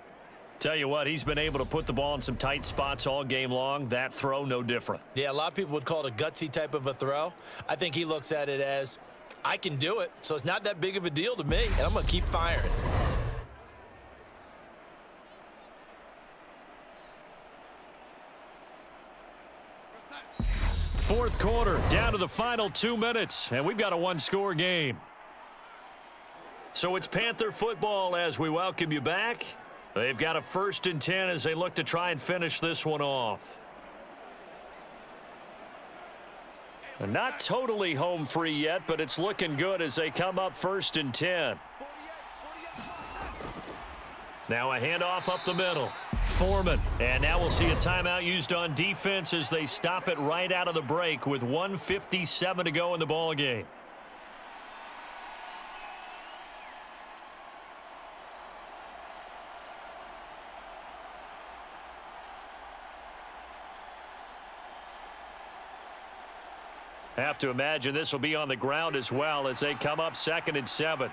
Tell you what, he's been able to put the ball in some tight spots all game long. That throw, no different. Yeah, a lot of people would call it a gutsy type of a throw. I think he looks at it as, I can do it, so it's not that big of a deal to me, and I'm going to keep firing. Fourth quarter, down to the final 2 minutes, and we've got a one-score game. So it's Panther football as we welcome you back. They've got a 1st and 10 as they look to try and finish this one off. And not totally home free yet, but it's looking good as they come up 1st and 10. Now a handoff up the middle. Foreman. And now we'll see a timeout used on defense as they stop it right out of the break with 1:57 to go in the ball game. Have to imagine this will be on the ground as well as they come up 2nd and 7.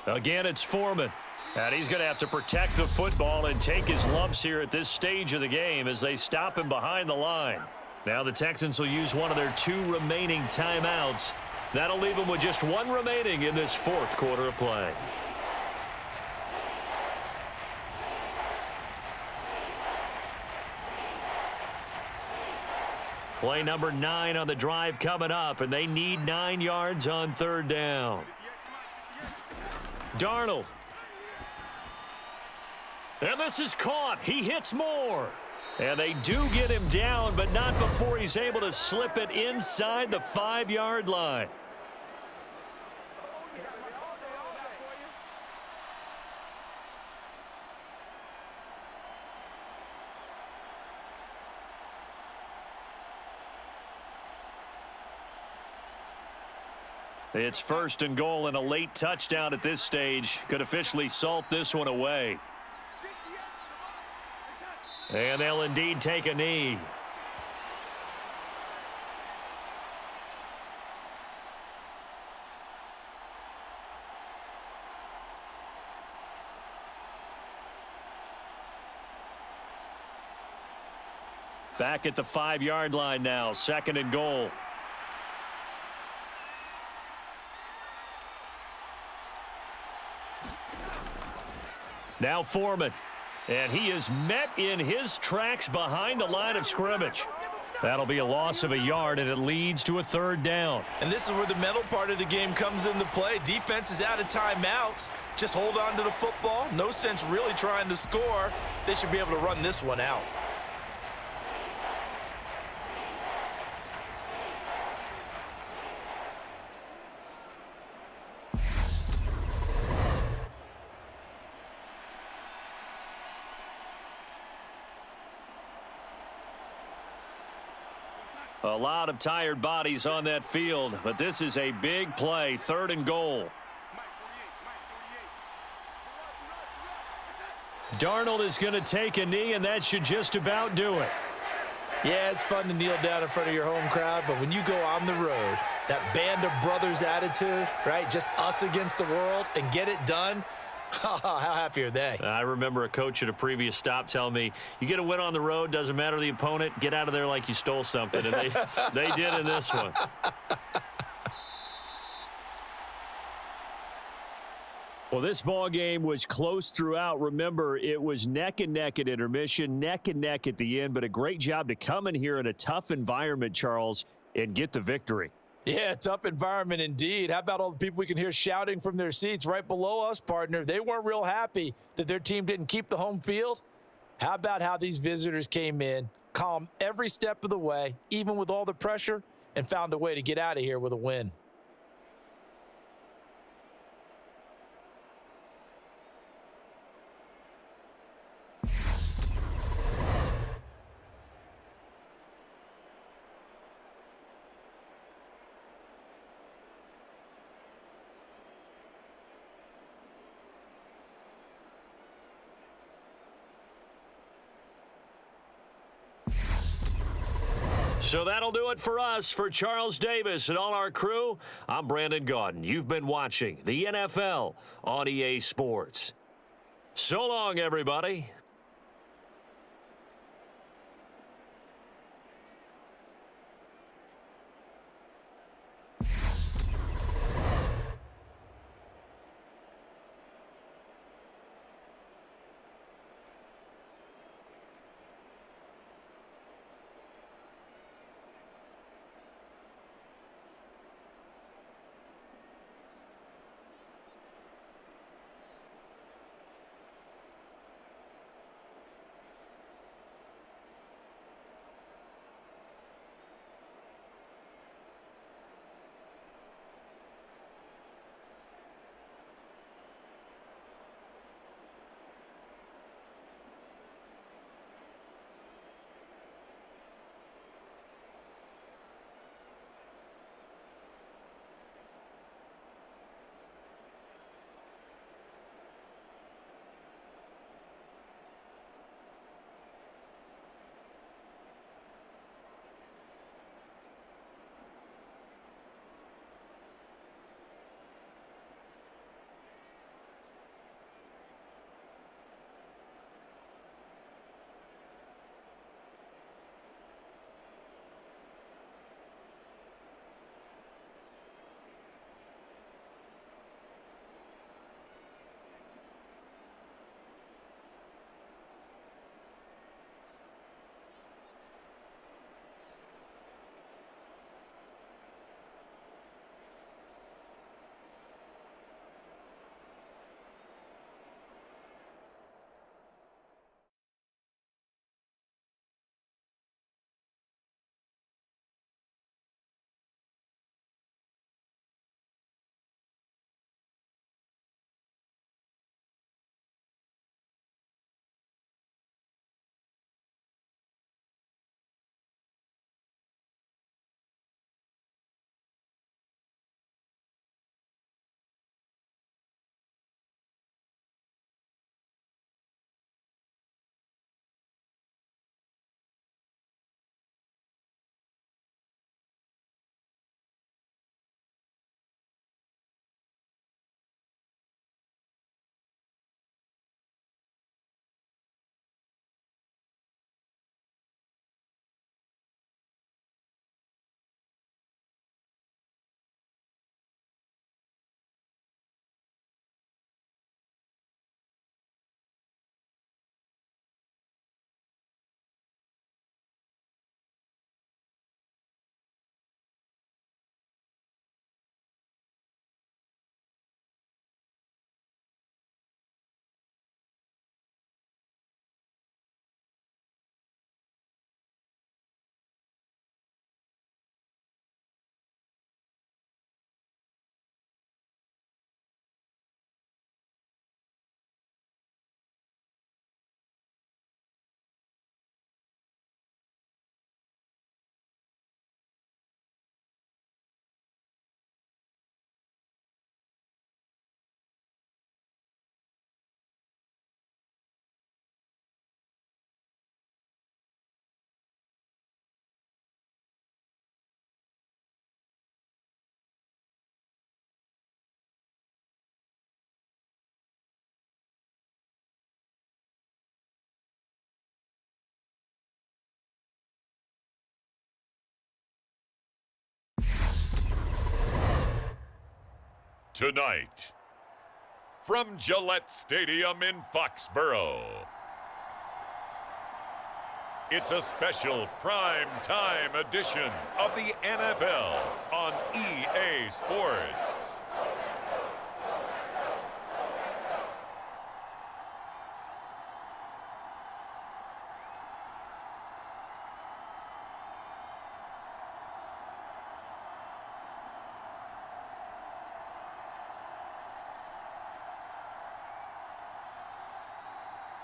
Again, it's Foreman. And he's going to have to protect the football and take his lumps here at this stage of the game as they stop him behind the line. Now the Texans will use one of their 2 remaining timeouts. That'll leave them with just 1 remaining in this fourth quarter of play. Play number 9 on the drive coming up, and they need 9 yards on 3rd down. Darnold. And this is caught. He hits more. And they do get him down, but not before he's able to slip it inside the 5-yard line. It's 1st and goal, and a late touchdown at this stage could officially salt this one away. And they'll indeed take a knee. Back at the 5-yard line now, 2nd and goal. Now Foreman, and he is met in his tracks behind the line of scrimmage. That'll be a loss of a yard, and it leads to a 3rd down. And this is where the mental part of the game comes into play. Defense is out of timeouts. Just hold on to the football. No sense really trying to score. They should be able to run this one out. A lot of tired bodies on that field, but this is a big play, 3rd and goal. Darnold is going to take a knee, and that should just about do it. Yeah, it's fun to kneel down in front of your home crowd, but when you go on the road, that band of brothers attitude, right, just us against the world, and get it done, how happy are they? I remember a coach at a previous stop telling me, you get a win on the road, doesn't matter the opponent, get out of there like you stole something. And they did in this one. Well, this ball game was close throughout. Remember, it was neck and neck at intermission, neck and neck at the end, but a great job to come in here in a tough environment, Charles, and get the victory. Yeah, tough environment indeed. How about all the people we can hear shouting from their seats right below us, partner? They weren't real happy that their team didn't keep the home field. How about how these visitors came in, calm every step of the way, even with all the pressure, and found a way to get out of here with a win? So that'll do it for us. For Charles Davis and all our crew, I'm Brandon Gaudin. You've been watching the NFL on EA Sports. So long, everybody. Tonight, from Gillette Stadium in Foxborough. It's a special prime time edition of the NFL on EA Sports.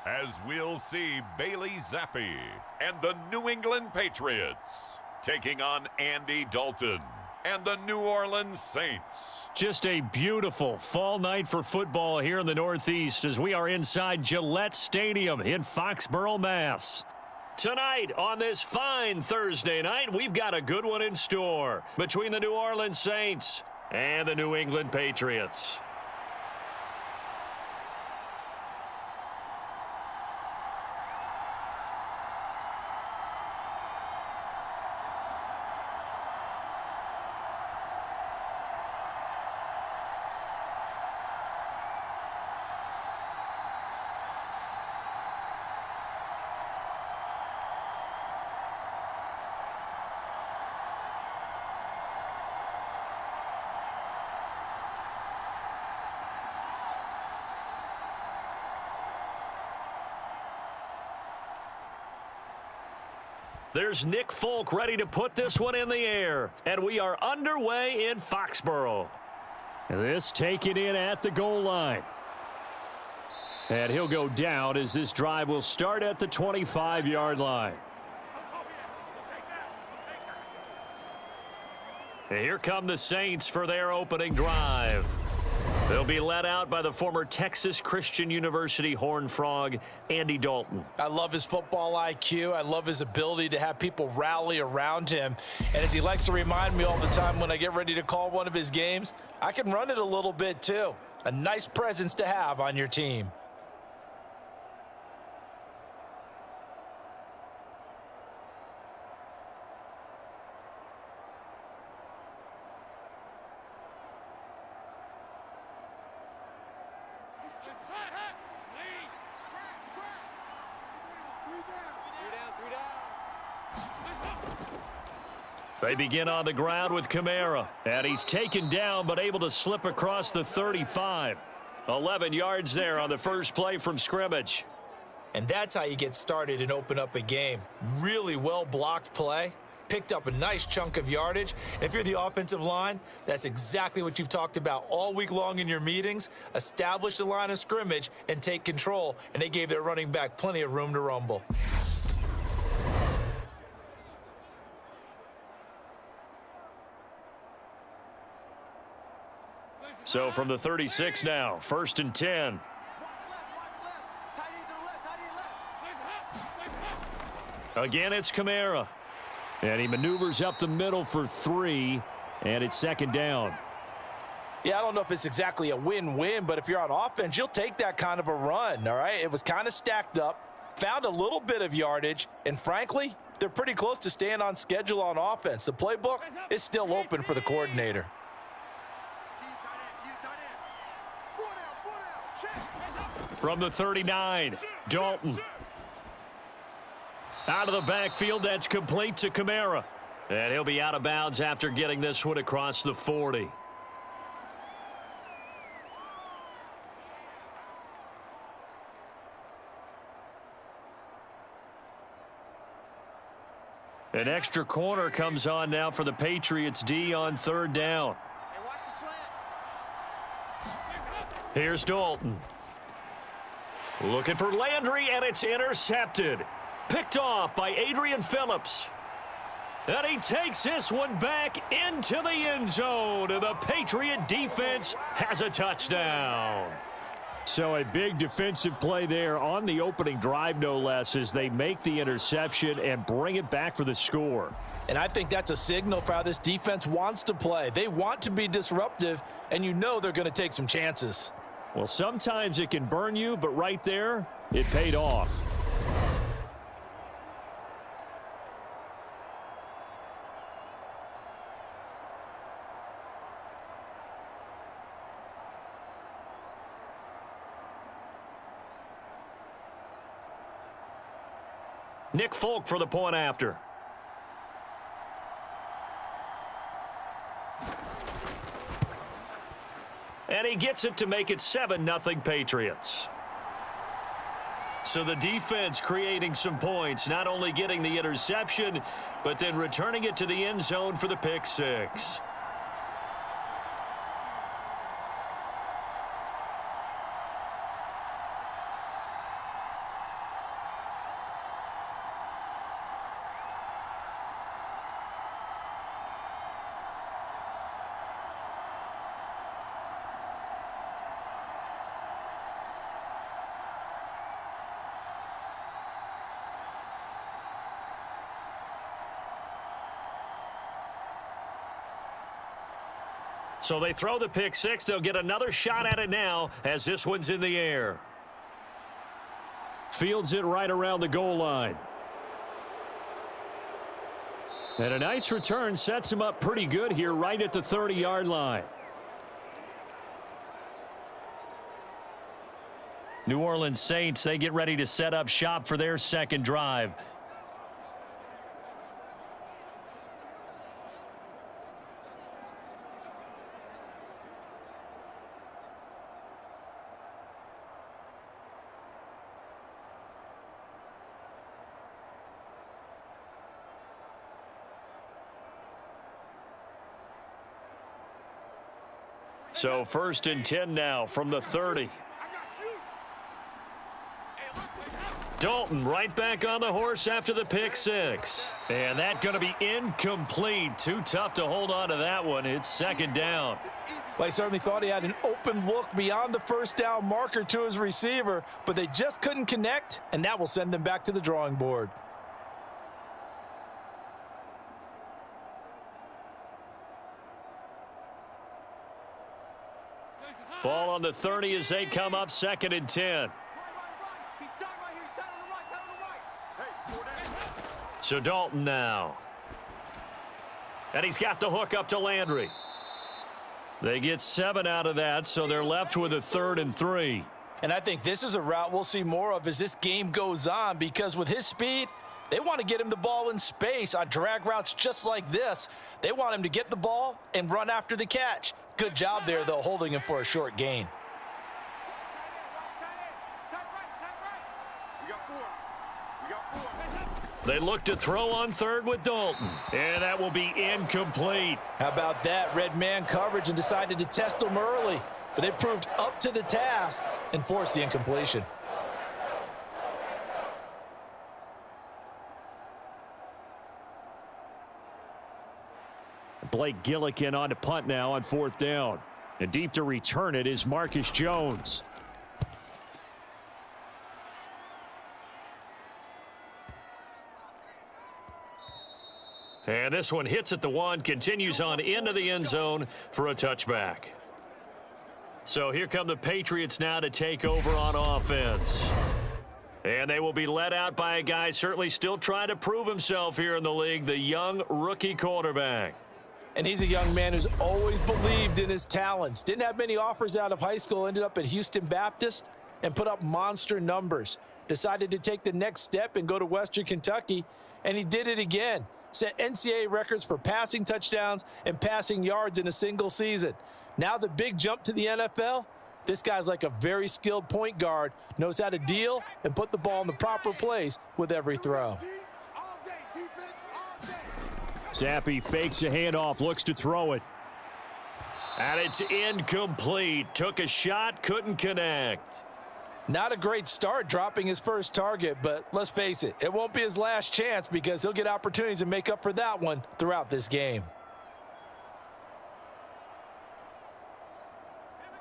As we'll see Bailey Zappi and the New England Patriots taking on Andy Dalton and the New Orleans Saints. Just a beautiful fall night for football here in the Northeast as we are inside Gillette Stadium in Foxborough, Mass. Tonight on this fine Thursday night, we've got a good one in store between the New Orleans Saints and the New England Patriots. There's Nick Folk ready to put this one in the air. And we are underway in Foxborough. This taken in at the goal line. And he'll go down as this drive will start at the 25-yard line. And here come the Saints for their opening drive. They'll be led out by the former Texas Christian University Horned Frog, Andy Dalton. I love his football IQ. I love his ability to have people rally around him. And as he likes to remind me all the time when I get ready to call one of his games, I can run it a little bit too. A nice presence to have on your team. They begin on the ground with Kamara, and he's taken down but able to slip across the 35. 11 yards there on the first play from scrimmage. And that's how you get started and open up a game. Really well-blocked play, picked up a nice chunk of yardage. And if you're the offensive line, that's exactly what you've talked about all week long in your meetings. Establish the line of scrimmage and take control, and they gave their running back plenty of room to rumble. So from the 36 now, 1st and 10. Again, it's Kamara. And he maneuvers up the middle for 3, and it's 2nd down. Yeah, I don't know if it's exactly a win-win, but if you're on offense, you'll take that kind of a run, all right? It was kind of stacked up, found a little bit of yardage, and frankly, they're pretty close to staying on schedule on offense. The playbook is still open for the coordinator. From the 39, Dalton. Out of the backfield, that's complete to Kamara. And he'll be out of bounds after getting this one across the 40. An extra corner comes on now for the Patriots D on 3rd down. Hey, watch the slant. Here's Dalton. Looking for Landry, and it's intercepted. Picked off by Adrian Phillips. And he takes this one back into the end zone, and the Patriot defense has a touchdown. So a big defensive play there on the opening drive, no less, as they make the interception and bring it back for the score. And I think that's a signal for how this defense wants to play. They want to be disruptive, and you know they're going to take some chances. Well, sometimes it can burn you, but right there, it paid off. Nick Folk for the point after. And he gets it to make it 7-0 Patriots. So the defense creating some points, not only getting the interception, but then returning it to the end zone for the pick six. So they throw the pick six. They'll get another shot at it now as this one's in the air. Fields it right around the goal line. And a nice return sets him up pretty good here right at the 30-yard line. New Orleans Saints, they get ready to set up shop for their second drive. So 1st and 10 now from the 30. Dalton right back on the horse after the pick six. And that's going to be incomplete. Too tough to hold on to that one. It's 2nd down. Well, I certainly thought he had an open look beyond the first down marker to his receiver, but they just couldn't connect, and that will send them back to the drawing board. Ball on the 30 as they come up 2nd and 10. So Dalton now. And he's got the hook up to Landry. They get 7 out of that, so they're left with a 3rd and 3. And I think this is a route we'll see more of as this game goes on, because with his speed, they want to get him the ball in space on drag routes just like this. They want him to get the ball and run after the catch. Good job there, though, holding him for a short gain. They look to throw on 3rd with Dalton. And that will be incomplete. How about that? Red man coverage and decided to test him early. But it proved up to the task and forced the incompletion. Blake Gillikin on to punt now on 4th down. And deep to return it is Marcus Jones. And this one hits at the 1, continues on into the end zone for a touchback. So here come the Patriots now to take over on offense. And they will be led out by a guy certainly still trying to prove himself here in the league, the young rookie quarterback. And he's a young man who's always believed in his talents. Didn't have many offers out of high school, ended up at Houston Baptist and put up monster numbers. Decided to take the next step and go to Western Kentucky, and he did it again. Set NCAA records for passing touchdowns and passing yards in a single season. Now the big jump to the NFL, this guy's like a very skilled point guard, knows how to deal and put the ball in the proper place with every throw. Zappi fakes a handoff, looks to throw it. And it's incomplete. Took a shot, couldn't connect. Not a great start dropping his first target, but let's face it, it won't be his last chance because he'll get opportunities to make up for that one throughout this game.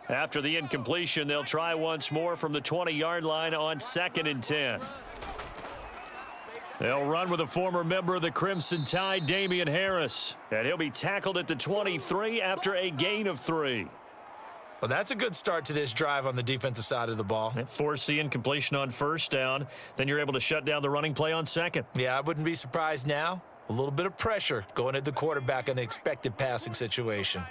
After the incompletion, they'll try once more from the 20-yard line on 2nd and 10. They'll run with a former member of the Crimson Tide, Damian Harris. And he'll be tackled at the 23 after a gain of 3. Well, that's a good start to this drive on the defensive side of the ball. Force the incompletion on 1st down. Then you're able to shut down the running play on 2nd. Yeah, I wouldn't be surprised now. A little bit of pressure going at the quarterback in an expected passing situation.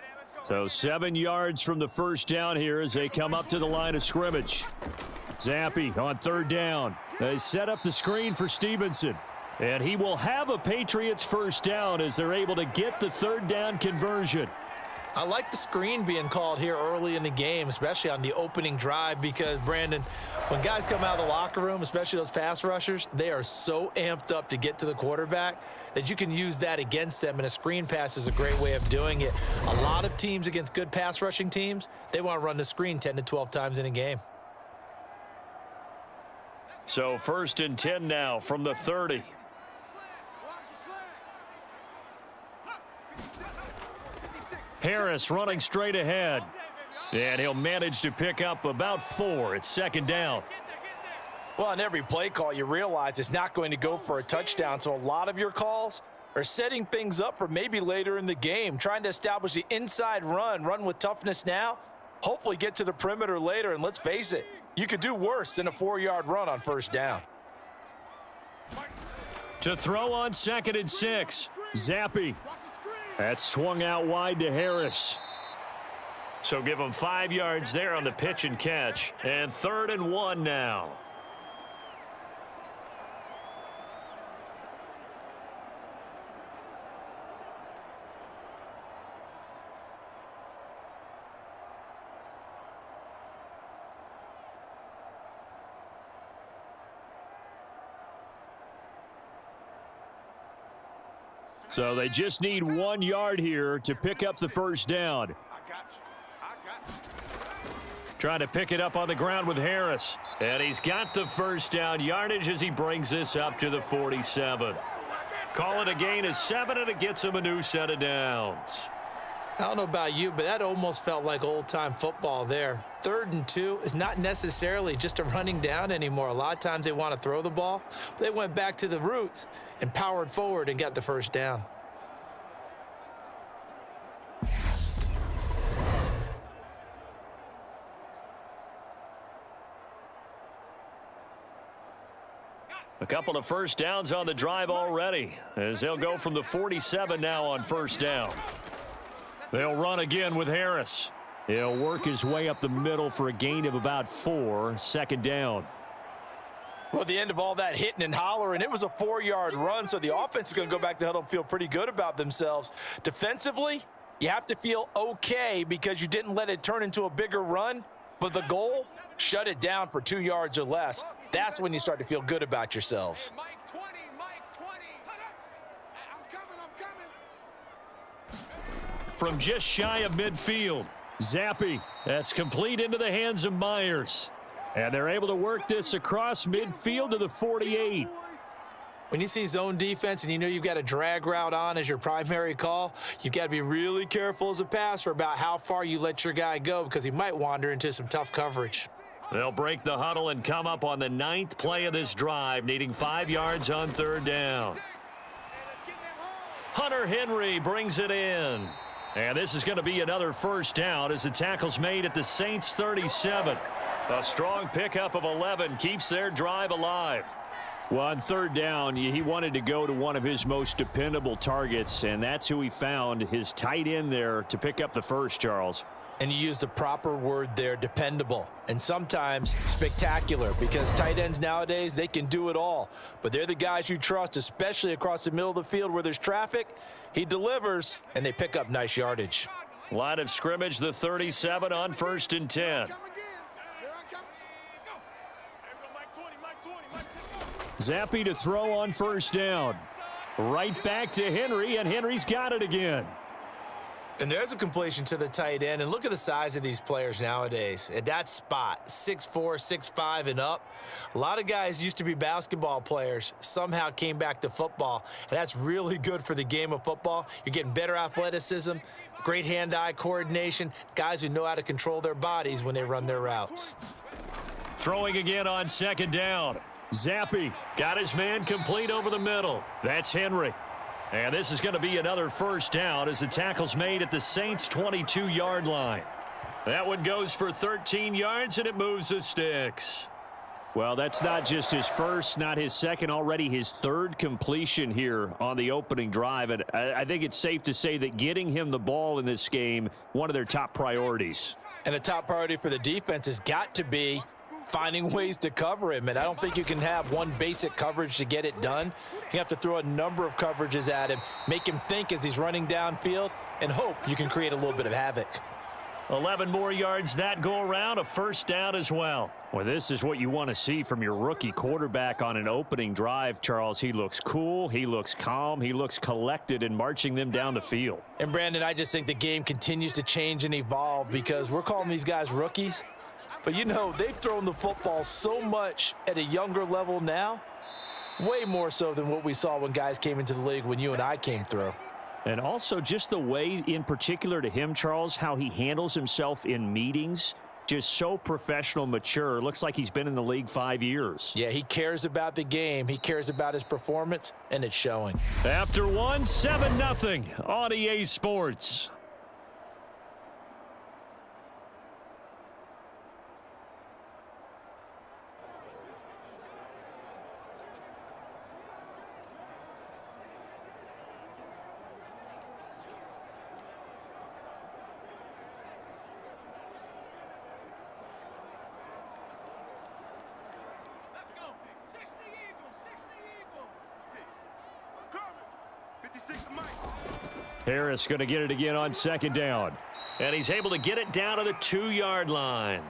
So 7 yards from the 1st down here as they come up to the line of scrimmage. Zappi on 3rd down. They set up the screen for Stevenson. And he will have a Patriots first down as they're able to get the third down conversion. I like the screen being called here early in the game, especially on the opening drive, because, Brandon, when guys come out of the locker room, especially those pass rushers, they are so amped up to get to the quarterback that you can use that against them, and a screen pass is a great way of doing it. A lot of teams against good pass rushing teams, they want to run the screen 10 to 12 times in a game. So 1st and 10 now from the 30. Harris running straight ahead. And he'll manage to pick up about 4. It's 2nd down. Well, on every play call, you realize it's not going to go for a touchdown. So a lot of your calls are setting things up for maybe later in the game, trying to establish the inside run with toughness now, hopefully get to the perimeter later. And let's face it, you could do worse than a 4-yard run on 1st down. To throw on 2nd and 6, Zappe. That's swung out wide to Harris. So give him 5 yards there on the pitch and catch. And 3rd and 1 now. So they just need 1 yard here to pick up the first down. Trying to pick it up on the ground with Harris. And he's got the first down yardage as he brings this up to the 47. Call it a gain of 7, and it gets him a new set of downs. I don't know about you, but that almost felt like old-time football there. 3rd and 2 is not necessarily just a running down anymore. A lot of times they want to throw the ball. They went back to the roots and powered forward and got the first down. A couple of first downs on the drive already as they'll go from the 47 now on 1st down. They'll run again with Harris. He'll work his way up the middle for a gain of about 4, 2nd down. Well, at the end of all that hitting and hollering, it was a 4-yard run, so the offense is going to go back to huddle and feel pretty good about themselves. Defensively, you have to feel okay because you didn't let it turn into a bigger run, but the goal, shut it down for 2 yards or less. That's when you start to feel good about yourselves. Hey, Mike 20, Mike 20. I'm coming. From just shy of midfield, Zappe. That's complete into the hands of Myers. And they're able to work this across midfield to the 48. When you see zone defense and you know you've got a drag route on as your primary call, you've got to be really careful as a passer about how far you let your guy go because he might wander into some tough coverage. They'll break the huddle and come up on the 9th play of this drive, needing 5 yards on 3rd down. Hunter Henry brings it in. And this is going to be another first down as the tackle's made at the Saints 37. A strong pickup of 11 keeps their drive alive. Well, on 3rd down, he wanted to go to one of his most dependable targets, and that's who he found, his tight end there to pick up the first, Charles. And you use the proper word there, dependable, and sometimes spectacular, because tight ends nowadays, they can do it all. But they're the guys you trust, especially across the middle of the field where there's traffic. He delivers, and they pick up nice yardage. Line of scrimmage, the 37 on 1st and 10. Zappe to throw on 1st down. Right back to Henry, and Henry's got it again. And there's a completion to the tight end. And look at the size of these players nowadays. At that spot, 6'4", 6'5", and up. A lot of guys used to be basketball players, somehow came back to football. And that's really good for the game of football. You're getting better athleticism, great hand-eye coordination, guys who know how to control their bodies when they run their routes. Throwing again on 2nd down. Zappe got his man complete over the middle. That's Henry. And this is going to be another first down as the tackle's made at the Saints' 22-yard line. That one goes for 13 yards, and it moves the sticks. Well, that's not just his first, not his second, already his 3rd completion here on the opening drive. And I think it's safe to say that getting him the ball in this game, one of their top priorities. And the top priority for the defense has got to be finding ways to cover him. And I don't think you can have one basic coverage to get it done. You have to throw a number of coverages at him, make him think as he's running downfield, and hope you can create a little bit of havoc. 11 more yards that go around, a first down as well. Well, this is what you want to see from your rookie quarterback on an opening drive, Charles. He looks cool, he looks calm, he looks collected in marching them down the field. And, Brandon, I just think the game continues to change and evolve because we're calling these guys rookies. But, you know, they've thrown the football so much at a younger level now, way more so than what we saw when guys came into the league when you and I came through. And also just the way, in particular to him, Charles, how he handles himself in meetings, just so professional, mature. Looks like he's been in the league 5 years. Yeah, he cares about the game. He cares about his performance, and it's showing. After one, 7-0 on EA Sports. Harris going to get it again on second down. And he's able to get it down to the 2-yard line.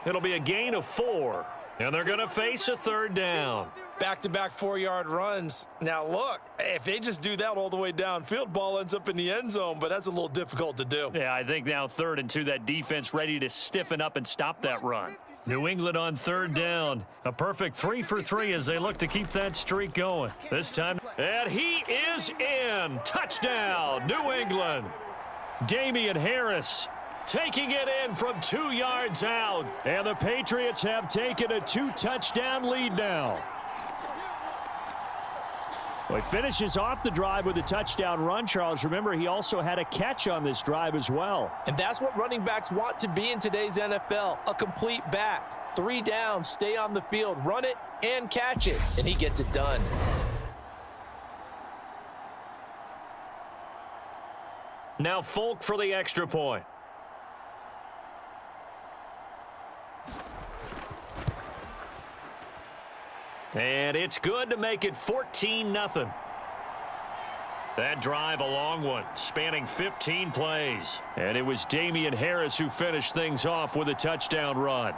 It'll be a gain of 4. And they're going to face a third down. Back-to-back 4-yard runs. Now, look, if they just do that all the way downfield, ball ends up in the end zone, but that's a little difficult to do. Yeah, I think now 3rd and 2, that defense ready to stiffen up and stop that run. New England on third down. A perfect 3 for 3 as they look to keep that streak going. This time, and he is in. Touchdown, New England. Damian Harris taking it in from 2 yards out. And the Patriots have taken a 2-touchdown lead now. Well, he finishes off the drive with a touchdown run, Charles. Remember, he also had a catch on this drive as well. And that's what running backs want to be in today's NFL, a complete back. 3 downs, stay on the field, run it and catch it, and he gets it done. Now Folk for the extra point. And it's good to make it 14-0. That drive a long one, spanning 15 plays. And it was Damian Harris who finished things off with a touchdown run.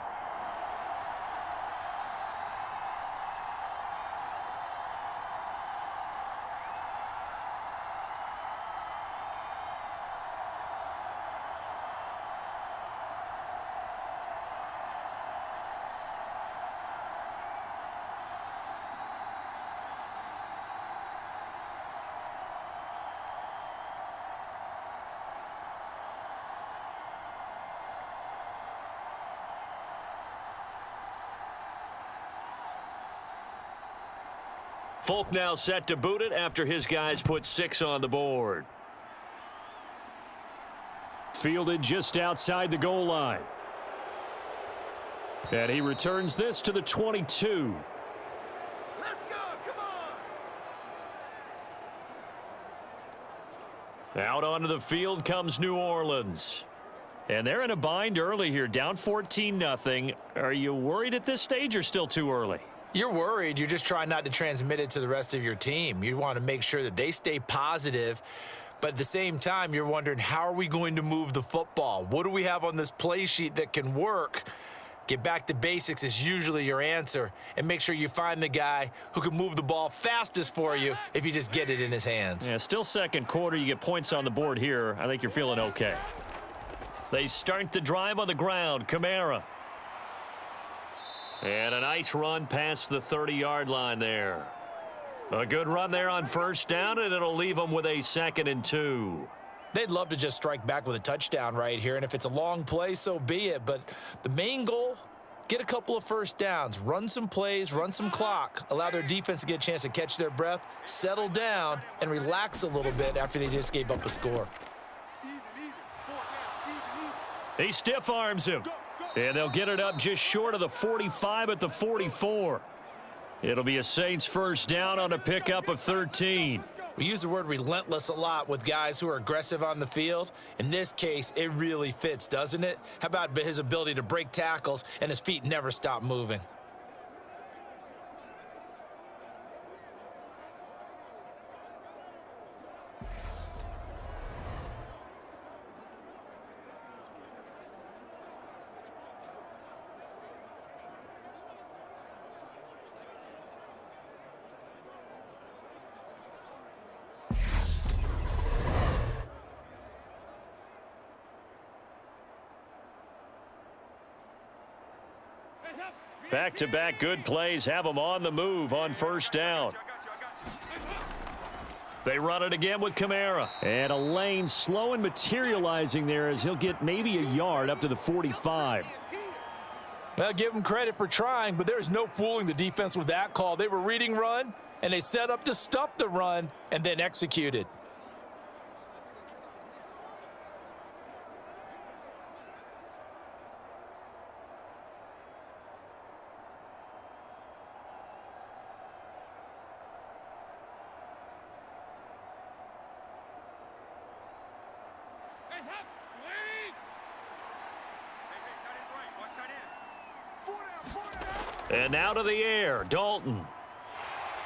Folk now set to boot it after his guys put 6 on the board. Fielded just outside the goal line. And he returns this to the 22. Let's go, come on. Out onto the field comes New Orleans. And they're in a bind early here, down 14-0. Are you worried at this stage or still too early? You're worried. You're just trying not to transmit it to the rest of your team. You want to make sure that they stay positive, but at the same time, you're wondering, how are we going to move the football? What do we have on this play sheet that can work? Get back to basics is usually your answer, and make sure you find the guy who can move the ball fastest for you if you just get it in his hands. Yeah, still second quarter. You get points on the board here. I think you're feeling okay. They start the drive on the ground. Kamara. And a nice run past the 30-yard line there. A good run there on first down, and it'll leave them with a 2nd and 2. They'd love to just strike back with a touchdown right here, and if it's a long play, so be it. But the main goal, get a couple of first downs, run some plays, run some clock, allow their defense to get a chance to catch their breath, settle down, and relax a little bit after they just gave up a score. He stiff arms him. And they'll get it up just short of the 45 at the 44. It'll be a Saints first down on a pickup of 13. We use the word relentless a lot with guys who are aggressive on the field. In this case, it really fits, doesn't it? How about his ability to break tackles and his feet never stop moving? Back-to-back good plays have them on the move on first down. They run it again with Kamara. And a lane slow and materializing there as he'll get maybe a yard up to the 45. Well, give him credit for trying, but there's no fooling the defense with that call. They were reading run, and they set up to stuff the run and then executed. And now to the air, Dalton.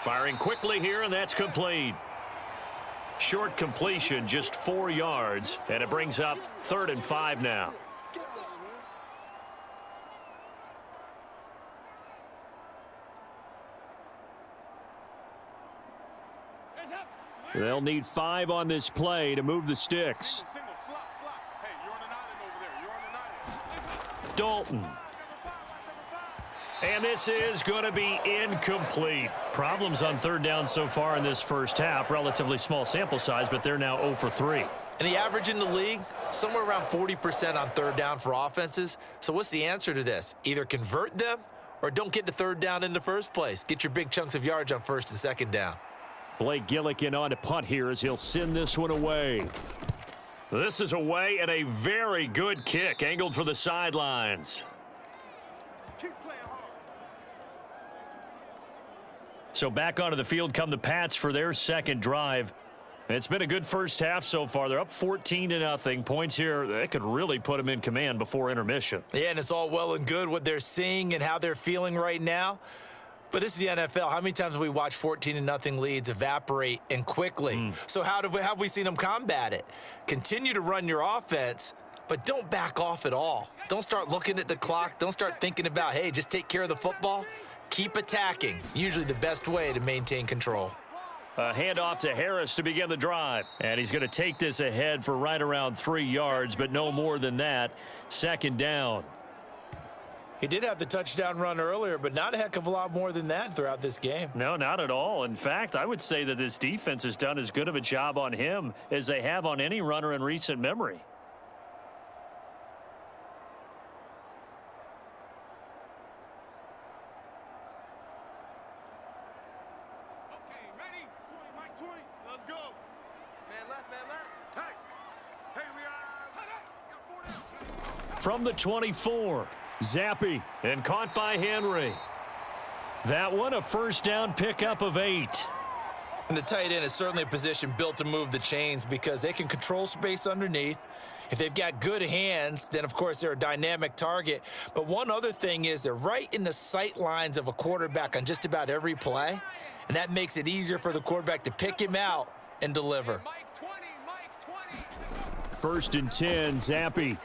Firing quickly here, and that's complete. Short completion, just 4 yards, and it brings up 3rd and 5 now. They'll need 5 on this play to move the sticks. Dalton. And this is going to be incomplete. Problems on 3rd down so far in this first half. Relatively small sample size, but they're now 0 for 3. And the average in the league, somewhere around 40% on 3rd down for offenses. So what's the answer to this? Either convert them or don't get to 3rd down in the first place. Get your big chunks of yards on 1st and 2nd down. Blake Gillikin on to punt here as he'll send this one away. This is away and a very good kick angled for the sidelines. So back onto the field come the Pats for their 2nd drive. It's been a good first half so far. They're up 14-0. Points here, they could really put them in command before intermission. Yeah, and it's all well and good what they're seeing and how they're feeling right now. But this is the NFL. How many times have we watched 14-0 leads evaporate and quickly? So how have we seen them combat it? Continue to run your offense, but don't back off at all. Don't start looking at the clock. Don't start thinking about, hey, just take care of the football. Keep attacking. Usually the best way to maintain control. A handoff to Harris to begin the drive. And he's going to take this ahead for right around 3 yards, but no more than that. 2nd down. He did have the touchdown run earlier, but not a heck of a lot more than that throughout this game. No, not at all. In fact, I would say that this defense has done as good of a job on him as they have on any runner in recent memory. From the 24, Zappi, and caught by Henry. That one a 1st down pickup of 8. And the tight end is certainly a position built to move the chains because they can control space underneath. If they've got good hands, then, of course, they're a dynamic target. But one other thing is they're right in the sight lines of a quarterback on just about every play, and that makes it easier for the quarterback to pick him out and deliver. 1st and 10, Zappi.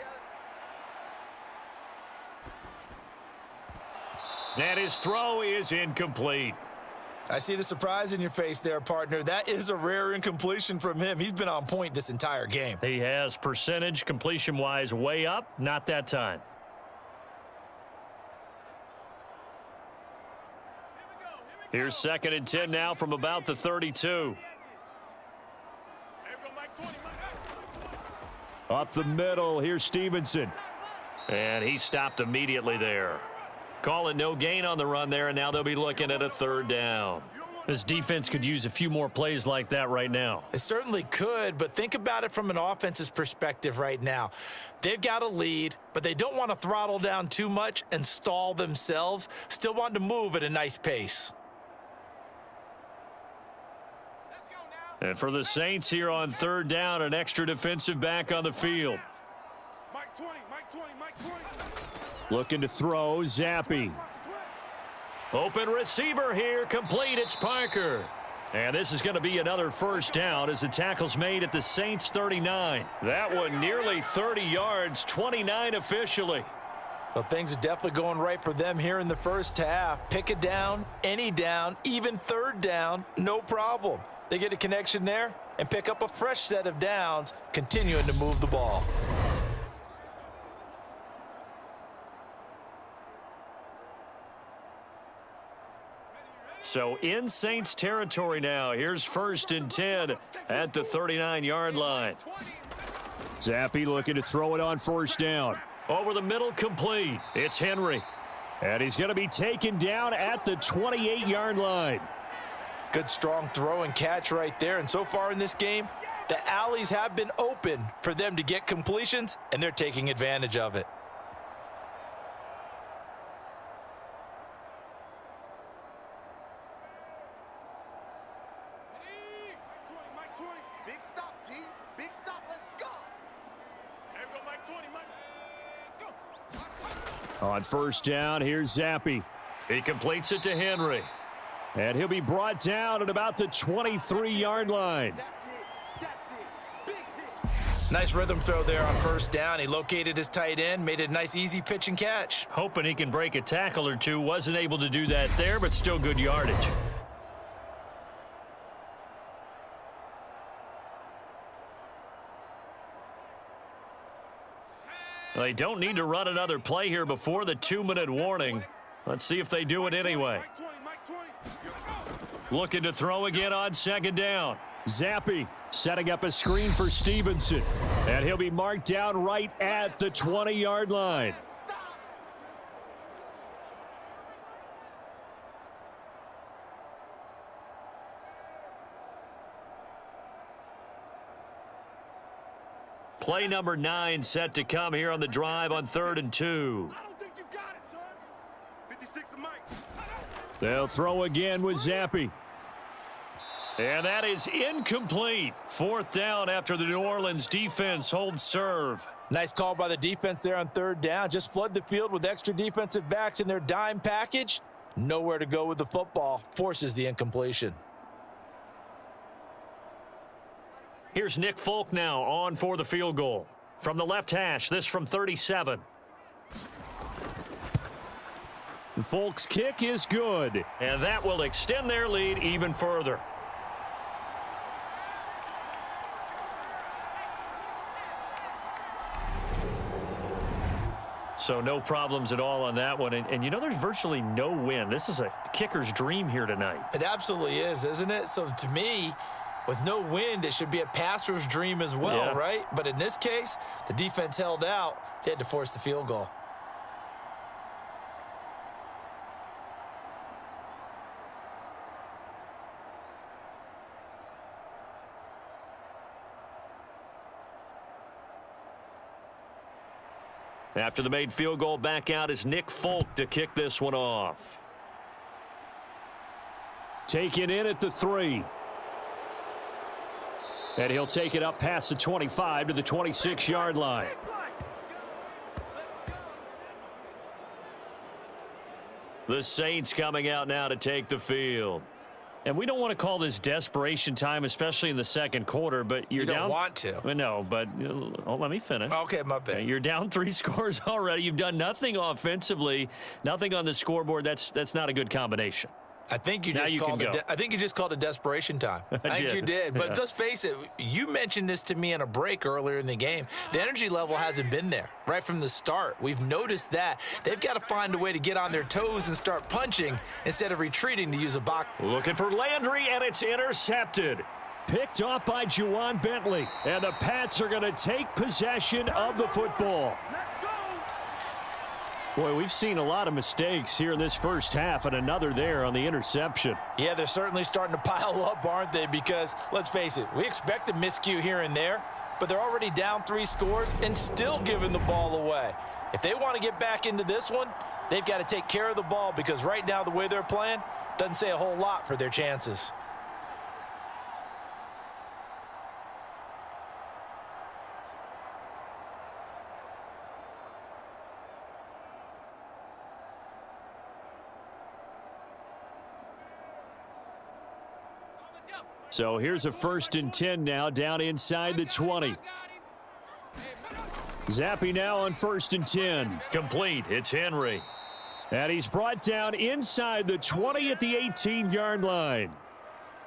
And his throw is incomplete. I see the surprise in your face there, partner. That is a rare incompletion from him. He's been on point this entire game. He has percentage completion-wise way up, not that time. Here's 2nd and 10 now from about the 32. Up the middle, here's Stevenson. And he stopped immediately there. Calling no gain on the run there, and now they'll be looking at a 3rd down. This defense could use a few more plays like that right now. It certainly could, but think about it from an offense's perspective right now. They've got a lead, but they don't want to throttle down too much and stall themselves. Still want to move at a nice pace. And for the Saints here on third down, an extra defensive back on the field. Mike 20, Mike 20, Mike 20. Looking to throw, Zappi. Open receiver here, complete, it's Parker. And this is going to be another first down as the tackle's made at the Saints 39. That one nearly 30 yards, 29 officially. Well, things are definitely going right for them here in the first half. Pick a down, any down, even third down, no problem. They get a connection there and pick up a fresh set of downs, continuing to move the ball. So in Saints territory now. Here's 1st and 10 at the 39-yard line. Zappi looking to throw it on first down. Over the middle, complete. It's Henry. And he's going to be taken down at the 28-yard line. Good strong throw and catch right there. And so far in this game, the alleys have been open for them to get completions, and they're taking advantage of it. Mike 20. Big stop, G. Big stop. Let's go. There we go, Mike 20, Mike. Go. On first down, here's Zappi. He completes it to Henry. And he'll be brought down at about the 23-yard line. Nice rhythm throw there on first down. He located his tight end, made it a nice easy pitch and catch. Hoping he can break a tackle or two. Wasn't able to do that there, but still good yardage. They don't need to run another play here before the 2-minute warning. Let's see if they do it anyway. Looking to throw again on second down. Zappi setting up a screen for Stevenson. And he'll be marked down right at the 20-yard line. Play number 9 set to come here on the drive on 3rd and 2. I don't think you got it, son. 56 to Mike. They'll throw again with Zappi. And that is incomplete. 4th down after the New Orleans defense holds serve. Nice call by the defense there on third down. Just flood the field with extra defensive backs in their dime package. Nowhere to go with the football. Forces the incompletion. Here's Nick Folk now on for the field goal. From the left hash, this from 37. Folk's kick is good, and that will extend their lead even further. So no problems at all on that one. And you know, there's virtually no wind. This is a kicker's dream here tonight. It absolutely is, isn't it? So to me, with no wind, it should be a passer's dream as well, Yeah. right? But in this case, the defense held out. They had to force the field goal. After the made field goal, back out is Nick Folk to kick this one off. Taken in at the 3. And he'll take it up past the 25 to the 26-yard line. The Saints coming out now to take the field. And we don't want to call this desperation time, especially in the second quarter, but you're You don't down. want to. No, but let me finish. Okay, my bad. You're down 3 scores already. You've done nothing offensively, nothing on the scoreboard. That's not a good combination. I think you Now just you called can it. go. I think you just called it desperation time. I think did. you did. But Yeah. let's face it. You mentioned this to me in a break earlier in the game. The energy level hasn't been there right from the start. We've noticed that they've got to find a way to get on their toes and start punching instead of retreating to use a box. Looking for Landry, and it's intercepted. Picked off by Juwan Bentley. And the Pats are going to take possession of the football. Boy, we've seen a lot of mistakes here in this first half, and another there on the interception. Yeah, they're certainly starting to pile up, aren't they? Because, let's face it, we expect a miscue here and there, but they're already down 3 scores and still giving the ball away. If they want to get back into this one, they've got to take care of the ball because right now the way they're playing doesn't say a whole lot for their chances. So here's a 1st and 10 now down inside the 20. Zappe now on 1st and 10. Complete. It's Henry. And he's brought down inside the 20 at the 18-yard line.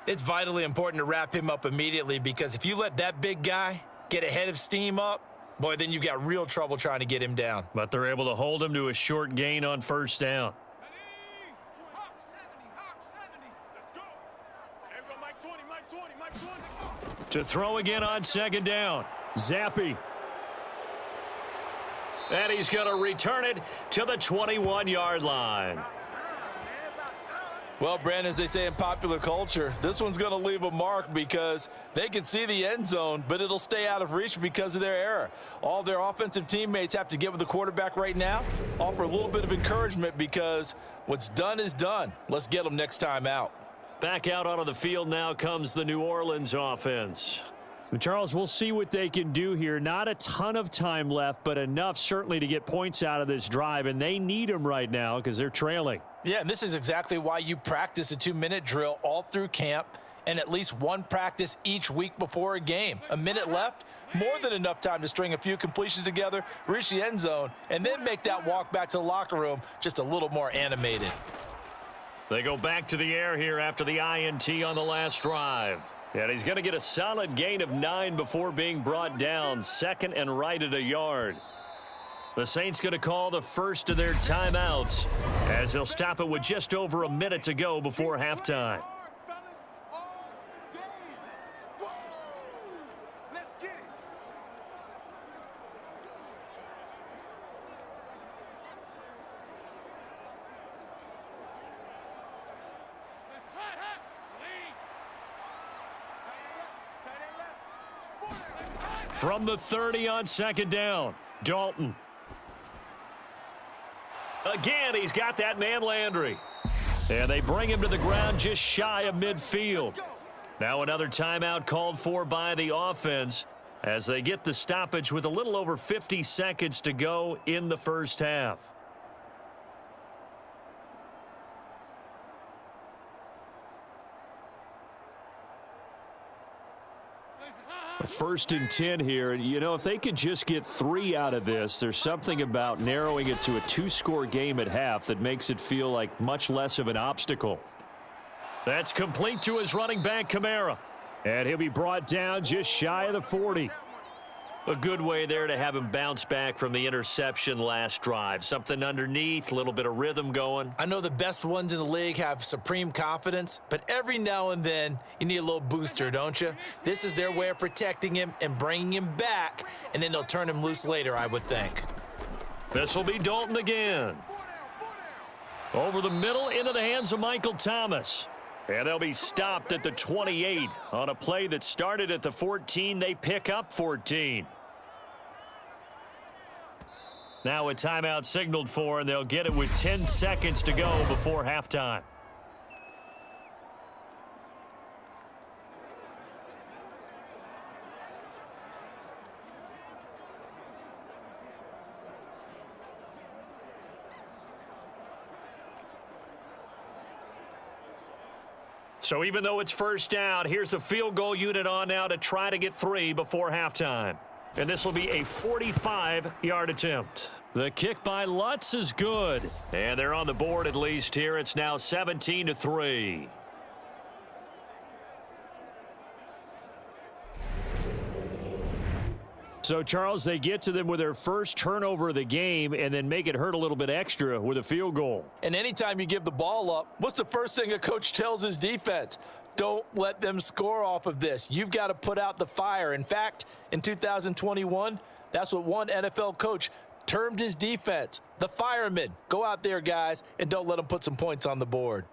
It's vitally important to wrap him up immediately, because if you let that big guy get ahead of steam up, boy, then you've got real trouble trying to get him down. But they're able to hold him to a short gain on 1st down. To throw again on 2nd down. Zappe. And he's going to return it to the 21-yard line. Well, Brandon, as they say in popular culture, this one's going to leave a mark, because they can see the end zone, but it'll stay out of reach because of their error. All their offensive teammates have to get with the quarterback right now, offer a little bit of encouragement, because what's done is done. Let's get them next time out. Back out onto the field now comes the New Orleans offense. Charles, we'll see what they can do here. Not a ton of time left, but enough certainly to get points out of this drive, and they need them right now because they're trailing. Yeah, and this is exactly why you practice a 2-minute drill all through camp, and at least one practice each week before a game. A minute left, more than enough time to string a few completions together, reach the end zone, and then make that walk back to the locker room just a little more animated. They go back to the air here after the INT on the last drive. And he's going to get a solid gain of 9 before being brought down. 2nd and right at a yard. The Saints going to call the first of their timeouts, as they'll stop it with just over a minute to go before halftime. From the 30 on 2nd down, Dalton. Again, he's got that man Landry. And they bring him to the ground just shy of midfield. Now another timeout called for by the offense as they get the stoppage with a little over 50 seconds to go in the first half. First and 10 here, and you know, if they could just get 3 out of this, there's something about narrowing it to a 2-score game at half that makes it feel like much less of an obstacle. That's complete to his running back, Kamara, and he'll be brought down just shy of the 40. A good way there to have him bounce back from the interception last drive. Something underneath, a little bit of rhythm going. I know the best ones in the league have supreme confidence, but every now and then you need a little booster, don't you? This is their way of protecting him and bringing him back, and then they'll turn him loose later, I would think. This will be Dalton again. Over the middle into the hands of Michael Thomas. And they'll be stopped at the 28 on a play that started at the 14. They pick up 14. Now a timeout signaled for, and they'll get it with 10 seconds to go before halftime. So even though it's first down, here's the field goal unit on now to try to get 3 before halftime. And this will be a 45-yard attempt. The kick by Lutz is good. And they're on the board at least here. It's now 17-3. So, Charles, they get to them with their first turnover of the game and then make it hurt a little bit extra with a field goal. And anytime you give the ball up, what's the first thing a coach tells his defense? Don't let them score off of this. You've got to put out the fire. In fact, in 2021, that's what one NFL coach termed his defense, the firemen. Go out there, guys, and don't let them put some points on the board.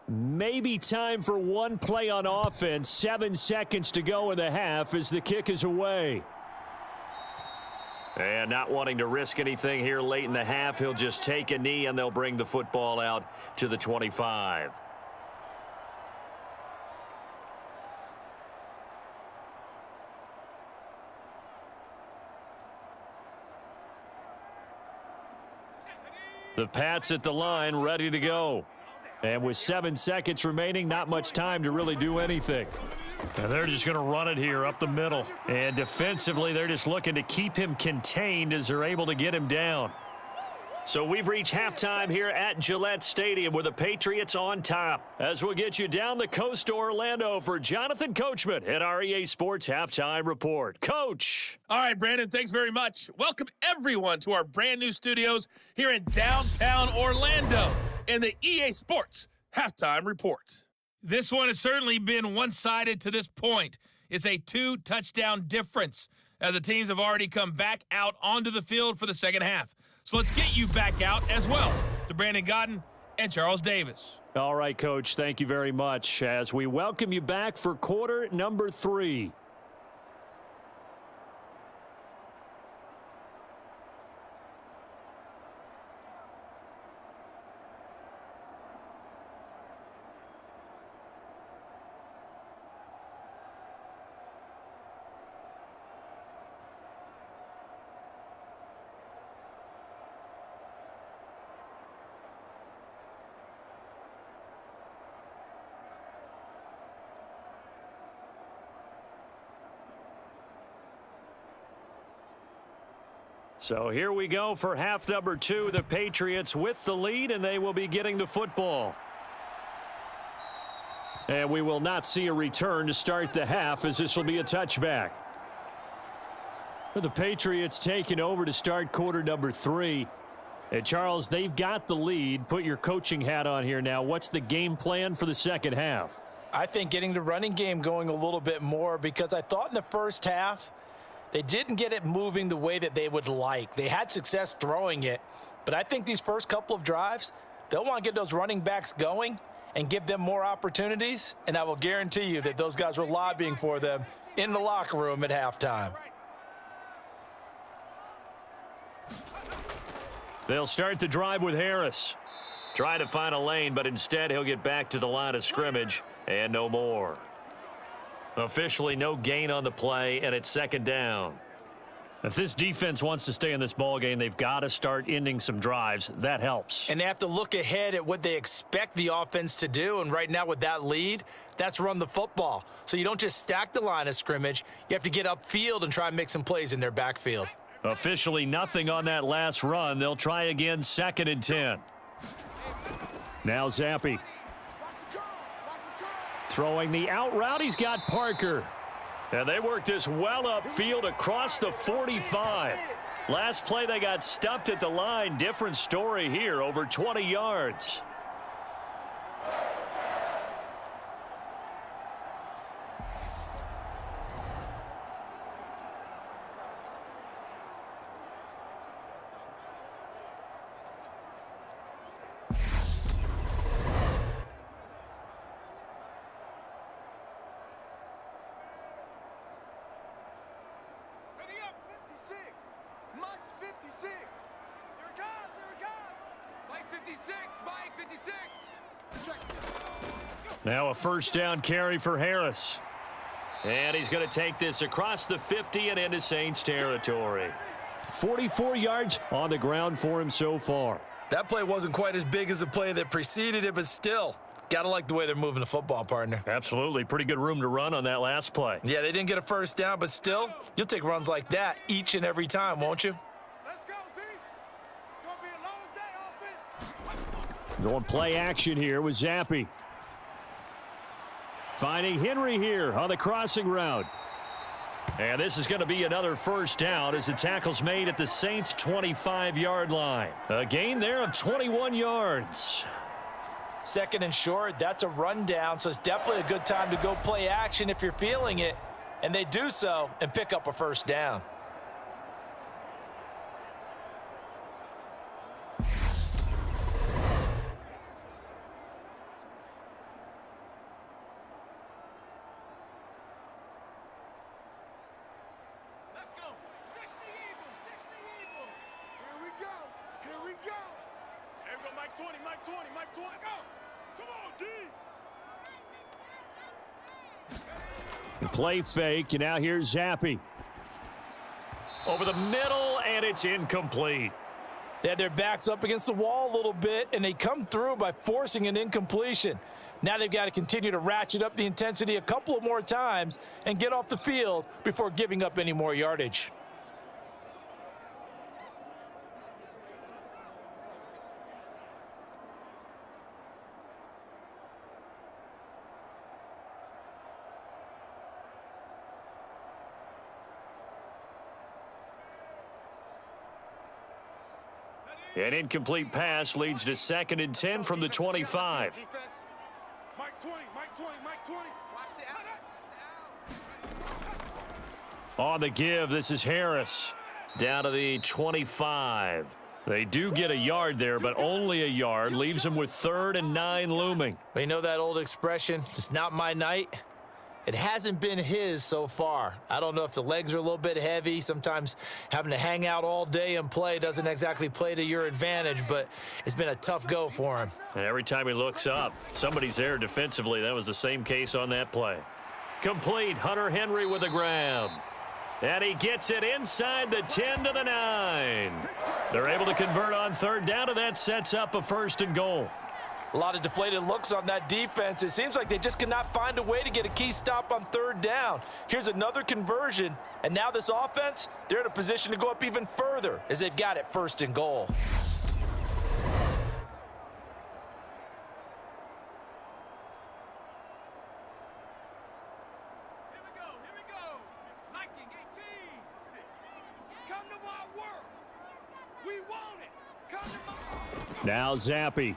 Maybe time for one play on offense. 7 seconds to go in the half as the kick is away. And not wanting to risk anything here late in the half, he'll just take a knee and they'll bring the football out to the 25. The Pats at the line, ready to go. And with 7 seconds remaining, not much time to really do anything. And they're just going to run it here up the middle. And defensively, they're just looking to keep him contained as they're able to get him down. So we've reached halftime here at Gillette Stadium with the Patriots on top. As we'll get you down the coast to Orlando for Jonathan Coachman at our EA Sports Halftime Report. Coach. All right, Brandon, thanks very much. Welcome everyone to our brand new studios here in downtown Orlando in the EA Sports Halftime Report. This one has certainly been one-sided to this point. It's a 2-touchdown difference as the teams have already come back out onto the field for the second half. So let's get you back out as well to Brandon Gaudin and Charles Davis. All right, Coach, thank you very much as we welcome you back for quarter number 3. So here we go for half number 2. The Patriots with the lead, and they will be getting the football. And we will not see a return to start the half, as this will be a touchback. The Patriots taking over to start quarter number 3. And Charles, they've got the lead. Put your coaching hat on here now. What's the game plan for the second half? I think getting the running game going a little bit more, because I thought in the first half they didn't get it moving the way that they would like. They had success throwing it, but I think these first couple of drives, they'll want to get those running backs going and give them more opportunities, and I will guarantee you that those guys were lobbying for them in the locker room at halftime. They'll start the drive with Harris. Trying to find a lane, but instead he'll get back to the line of scrimmage and no more. Officially no gain on the play, and it's second down. If this defense wants to stay in this ball game, they've got to start ending some drives. That helps. And they have to look ahead at what they expect the offense to do, and right now with that lead, that's run the football. So you don't just stack the line of scrimmage. You have to get upfield and try and make some plays in their backfield. Officially nothing on that last run. They'll try again, 2nd and 10. Now Zappe. Throwing the out route, he's got Parker. And they work this well upfield across the 45. Last play, they got stuffed at the line. Different story here, over 20 yards. Now a first down carry for Harris. And he's going to take this across the 50 and into Saints territory. 44 yards on the ground for him so far. That play wasn't quite as big as the play that preceded it, but still, got to like the way they're moving the football, partner. Absolutely. Pretty good room to run on that last play. Yeah, they didn't get a first down, but still, you'll take runs like that each and every time, won't you? Let's go, D. It's going to be a long day, offense. Going play action here with Zappe. Finding Henry here on the crossing route. And this is going to be another first down as the tackle's made at the Saints' 25-yard line. A gain there of 21 yards. 2nd and short, that's a rundown, so it's definitely a good time to go play action if you're feeling it. And they do so and pick up a first down. Play fake, and now here's Zappe. Over the middle, and it's incomplete. They had their backs up against the wall a little bit, and they come through by forcing an incompletion. Now they've got to continue to ratchet up the intensity a couple of more times and get off the field before giving up any more yardage. An incomplete pass leads to 2nd and 10 from the 25. Mike 20, Mike 20, Mike 20. Watch the out. On the give, this is Harris. Down to the 25. They do get a yard there, but only a yard. Leaves them with 3rd and 9 looming. You know that old expression, it's not my night? It hasn't been his so far. I don't know if the legs are a little bit heavy. Sometimes having to hang out all day and play doesn't exactly play to your advantage, but it's been a tough go for him. And every time he looks up, somebody's there defensively. That was the same case on that play. Complete. Hunter Henry with a grab. And he gets it inside the 10 to the 9. They're able to convert on 3rd down, and that sets up a 1st and goal. A lot of deflated looks on that defense. It seems like they just cannot find a way to get a key stop on 3rd down. Here's another conversion, and now this offense, they're in a position to go up even further as they've got it 1st and goal. Here we go. Viking 18. Come to my work. We want it. Come to my Now Zappi.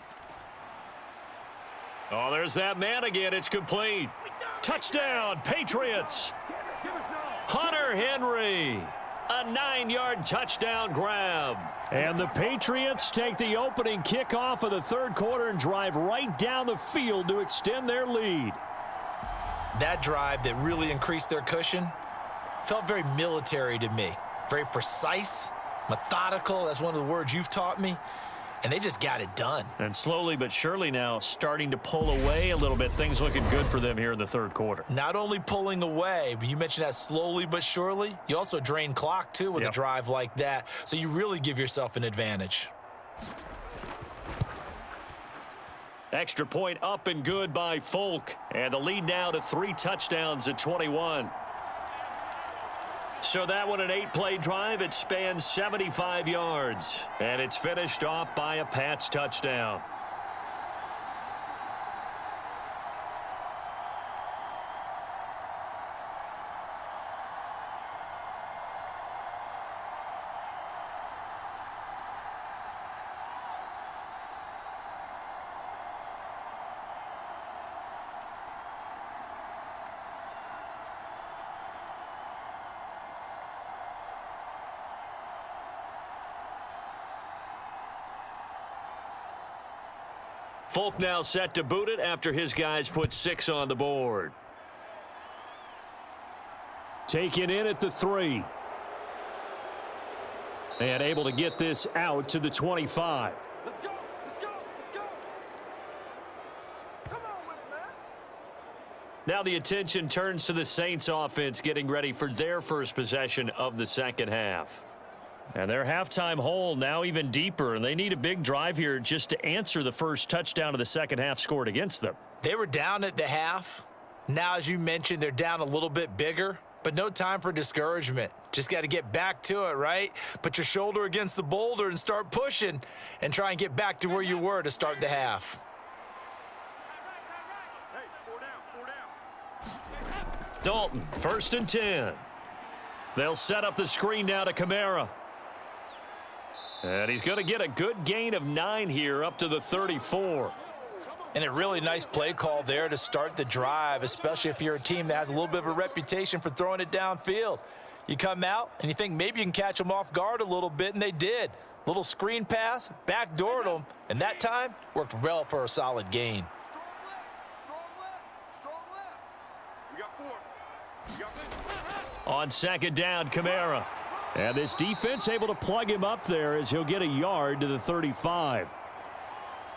Oh, there's that man again. It's complete. Touchdown, Patriots. Hunter Henry. A 9-yard touchdown grab. And the Patriots take the opening kickoff of the 3rd quarter and drive right down the field to extend their lead. That drive that really increased their cushion felt very military to me. Very precise, methodical. That's one of the words you've taught me. And they just got it done. And slowly but surely now starting to pull away a little bit. Things looking good for them here in the 3rd quarter. Not only pulling away, but you mentioned that slowly but surely. You also drain clock, too, with a drive like that. So you really give yourself an advantage. Extra point up and good by Folk. And the lead now to 3 touchdowns at 21. So that one, an 8-play drive. It spans 75 yards. And it's finished off by a Pats touchdown. Folk now set to boot it after his guys put 6 on the board. Taken in at the 3. And able to get this out to the 25. Let's go. Let's go. Let's go. Come on with it, man. Now the attention turns to the Saints offense getting ready for their first possession of the 2nd half. And their halftime hole now even deeper, and they need a big drive here just to answer the first touchdown of the 2nd half scored against them. They were down at the half. Now, as you mentioned, they're down a little bit bigger, but no time for discouragement. Just got to get back to it, right? Put your shoulder against the boulder and start pushing and try and get back to where you were to start the half. Hey, 4 down. Dalton, 1st and 10. They'll set up the screen now to Kamara. And he's going to get a good gain of 9 here up to the 34. And a really nice play call there to start the drive, especially if you're a team that has a little bit of a reputation for throwing it downfield. You come out and you think maybe you can catch them off guard a little bit, and they did. Little screen pass, backdoored them, and that time worked well for a solid gain. Strong left. Strong left. Strong left. We got 4. We got 4. On 2nd down, Kamara. And this defense able to plug him up there as he'll get a yard to the 35.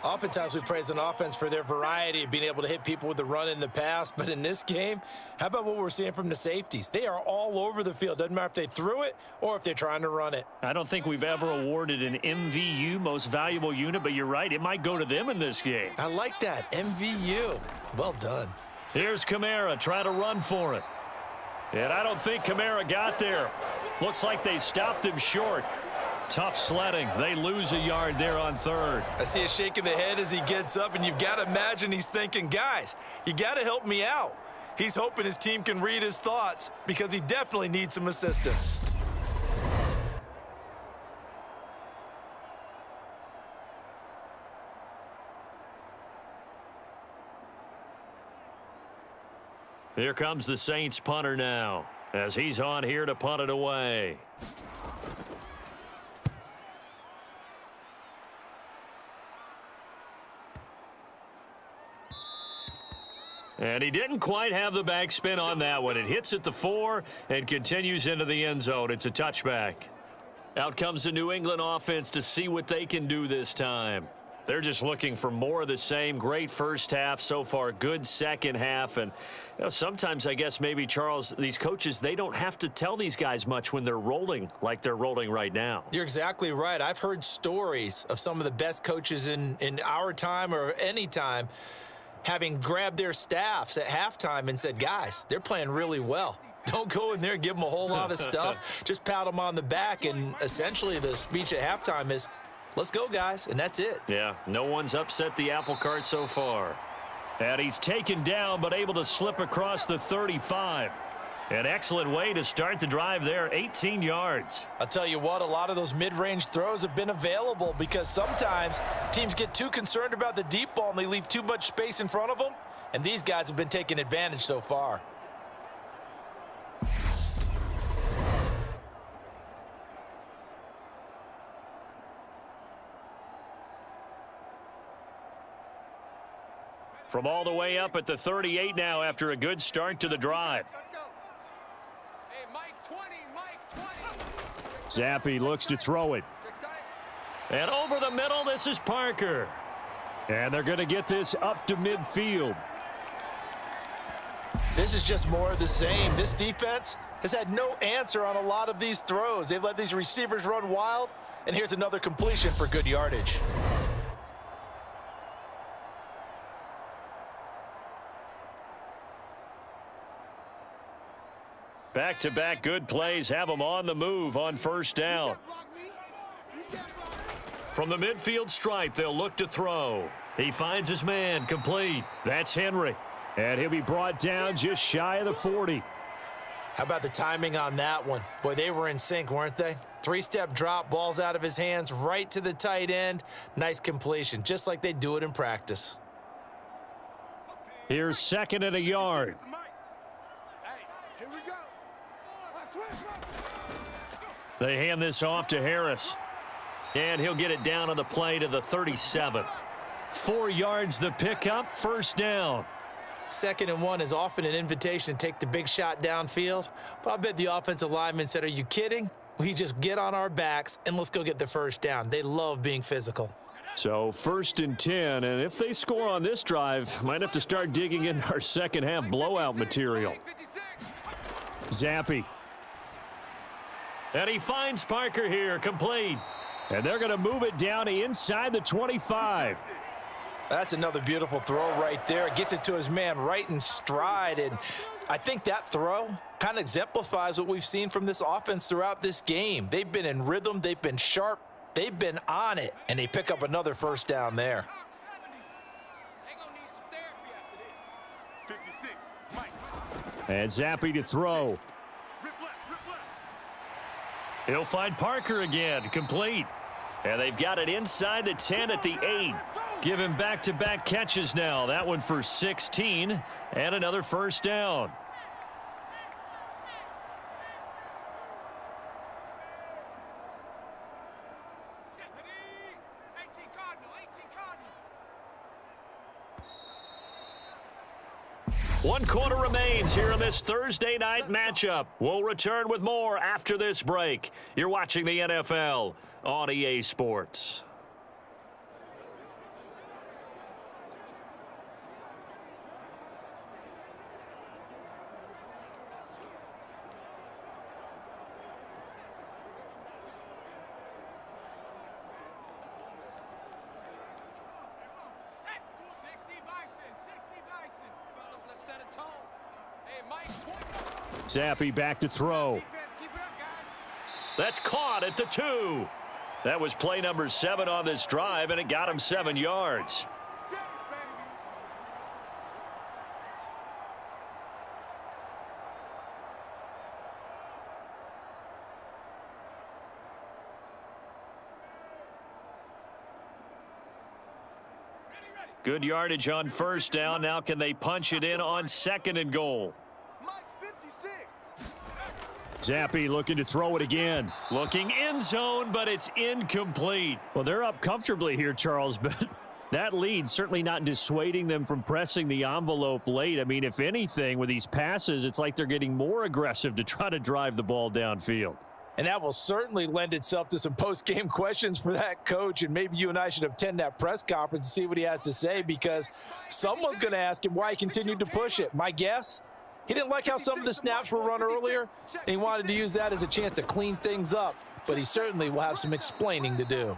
Oftentimes we praise an offense for their variety of being able to hit people with the run in the pass, but in this game, how about what we're seeing from the safeties? They are all over the field. Doesn't matter if they threw it or if they're trying to run it. I don't think we've ever awarded an MVU, most valuable unit, but you're right, it might go to them in this game. I like that, MVU. Well done. Here's Kamara trying to run for it. And I don't think Kamara got there. Looks like they stopped him short. Tough sledding. They lose a yard there on third. I see a shake of the head as he gets up, and you've got to imagine he's thinking, guys, you got to help me out. He's hoping his team can read his thoughts because he definitely needs some assistance. Here comes the Saints punter now as he's on here to punt it away. And he didn't quite have the backspin on that one. It hits at the 4 and continues into the end zone. It's a touchback. Out comes the New England offense to see what they can do this time. They're just looking for more of the same. Great first half so far. Good second half. And sometimes I guess maybe, Charles, these coaches, they don't have to tell these guys much when they're rolling like they're rolling right now. You're exactly right. I've heard stories of some of the best coaches in our time or any time having grabbed their staffs at halftime and said, guys, they're playing really well. Don't go in there and give them a whole lot of stuff. Just pat them on the back. And essentially the speech at halftime is, let's go, guys, and that's it. Yeah, no one's upset the apple cart so far. And he's taken down but able to slip across the 35. An excellent way to start the drive there, 18 yards. I'll tell you what, a lot of those mid-range throws have been available because sometimes teams get too concerned about the deep ball and they leave too much space in front of them, and these guys have been taking advantage so far. From all the way up at the 38 now after a good start to the drive. Let's go. Hey, Mike 20, Mike 20. Zappe looks to throw it. And over the middle, this is Parker. And they're going to get this up to midfield. This is just more of the same. This defense has had no answer on a lot of these throws. They've let these receivers run wild, and here's another completion for good yardage. Back-to-back good plays have them on the move on first down. From the midfield stripe, they'll look to throw. He finds his man, complete. That's Henry. And he'll be brought down just shy of the 40. How about the timing on that one? Boy, they were in sync, weren't they? Three-step drop, balls out of his hands, right to the tight end. Nice completion, just like they do it in practice. Here's second and a yard. Hey, here we go. They hand this off to Harris. And he'll get it down on the play to the 37. 4 yards the pickup, first down. 2nd and 1 is often an invitation to take the big shot downfield. But I bet the offensive lineman said, are you kidding? We just get on our backs and let's go get the first down. They love being physical. So 1st and 10, and if they score on this drive, might have to start digging in our second half blowout material. Zappe. And he finds Parker here, complete. And they're going to move it down inside the 25. That's another beautiful throw right there. Gets it to his man right in stride. And I think that throw kind of exemplifies what we've seen from this offense throughout this game. They've been in rhythm. They've been sharp. They've been on it. And they pick up another first down there. They're going to need some therapy after this. 56, Mike. And Zappe to throw. Rip left, rip left. He'll find Parker again, complete. And they've got it inside the 10 at the 8. Give him back-to-back catches now. That one for 16 and another first down. One quarter remains here in this Thursday night matchup. We'll return with more after this break. You're watching the NFL on EA Sports. Zappi back to throw. That's caught at the 2. That was play number 7 on this drive, and it got him 7 yards. Good yardage on first down. Now can they punch it in on 2nd and goal? Zappi looking to throw it again. Looking end zone, but it's incomplete. Well, they're up comfortably here, Charles, but that lead certainly not dissuading them from pressing the envelope late. I mean, if anything, with these passes, it's like they're getting more aggressive to try to drive the ball downfield. And that will certainly lend itself to some post-game questions for that coach. And maybe you and I should attend that press conference and see what he has to say, because someone's going to ask him why he continued to push it. My guess, he didn't like how some of the snaps were run earlier, and he wanted to use that as a chance to clean things up. But he certainly will have some explaining to do.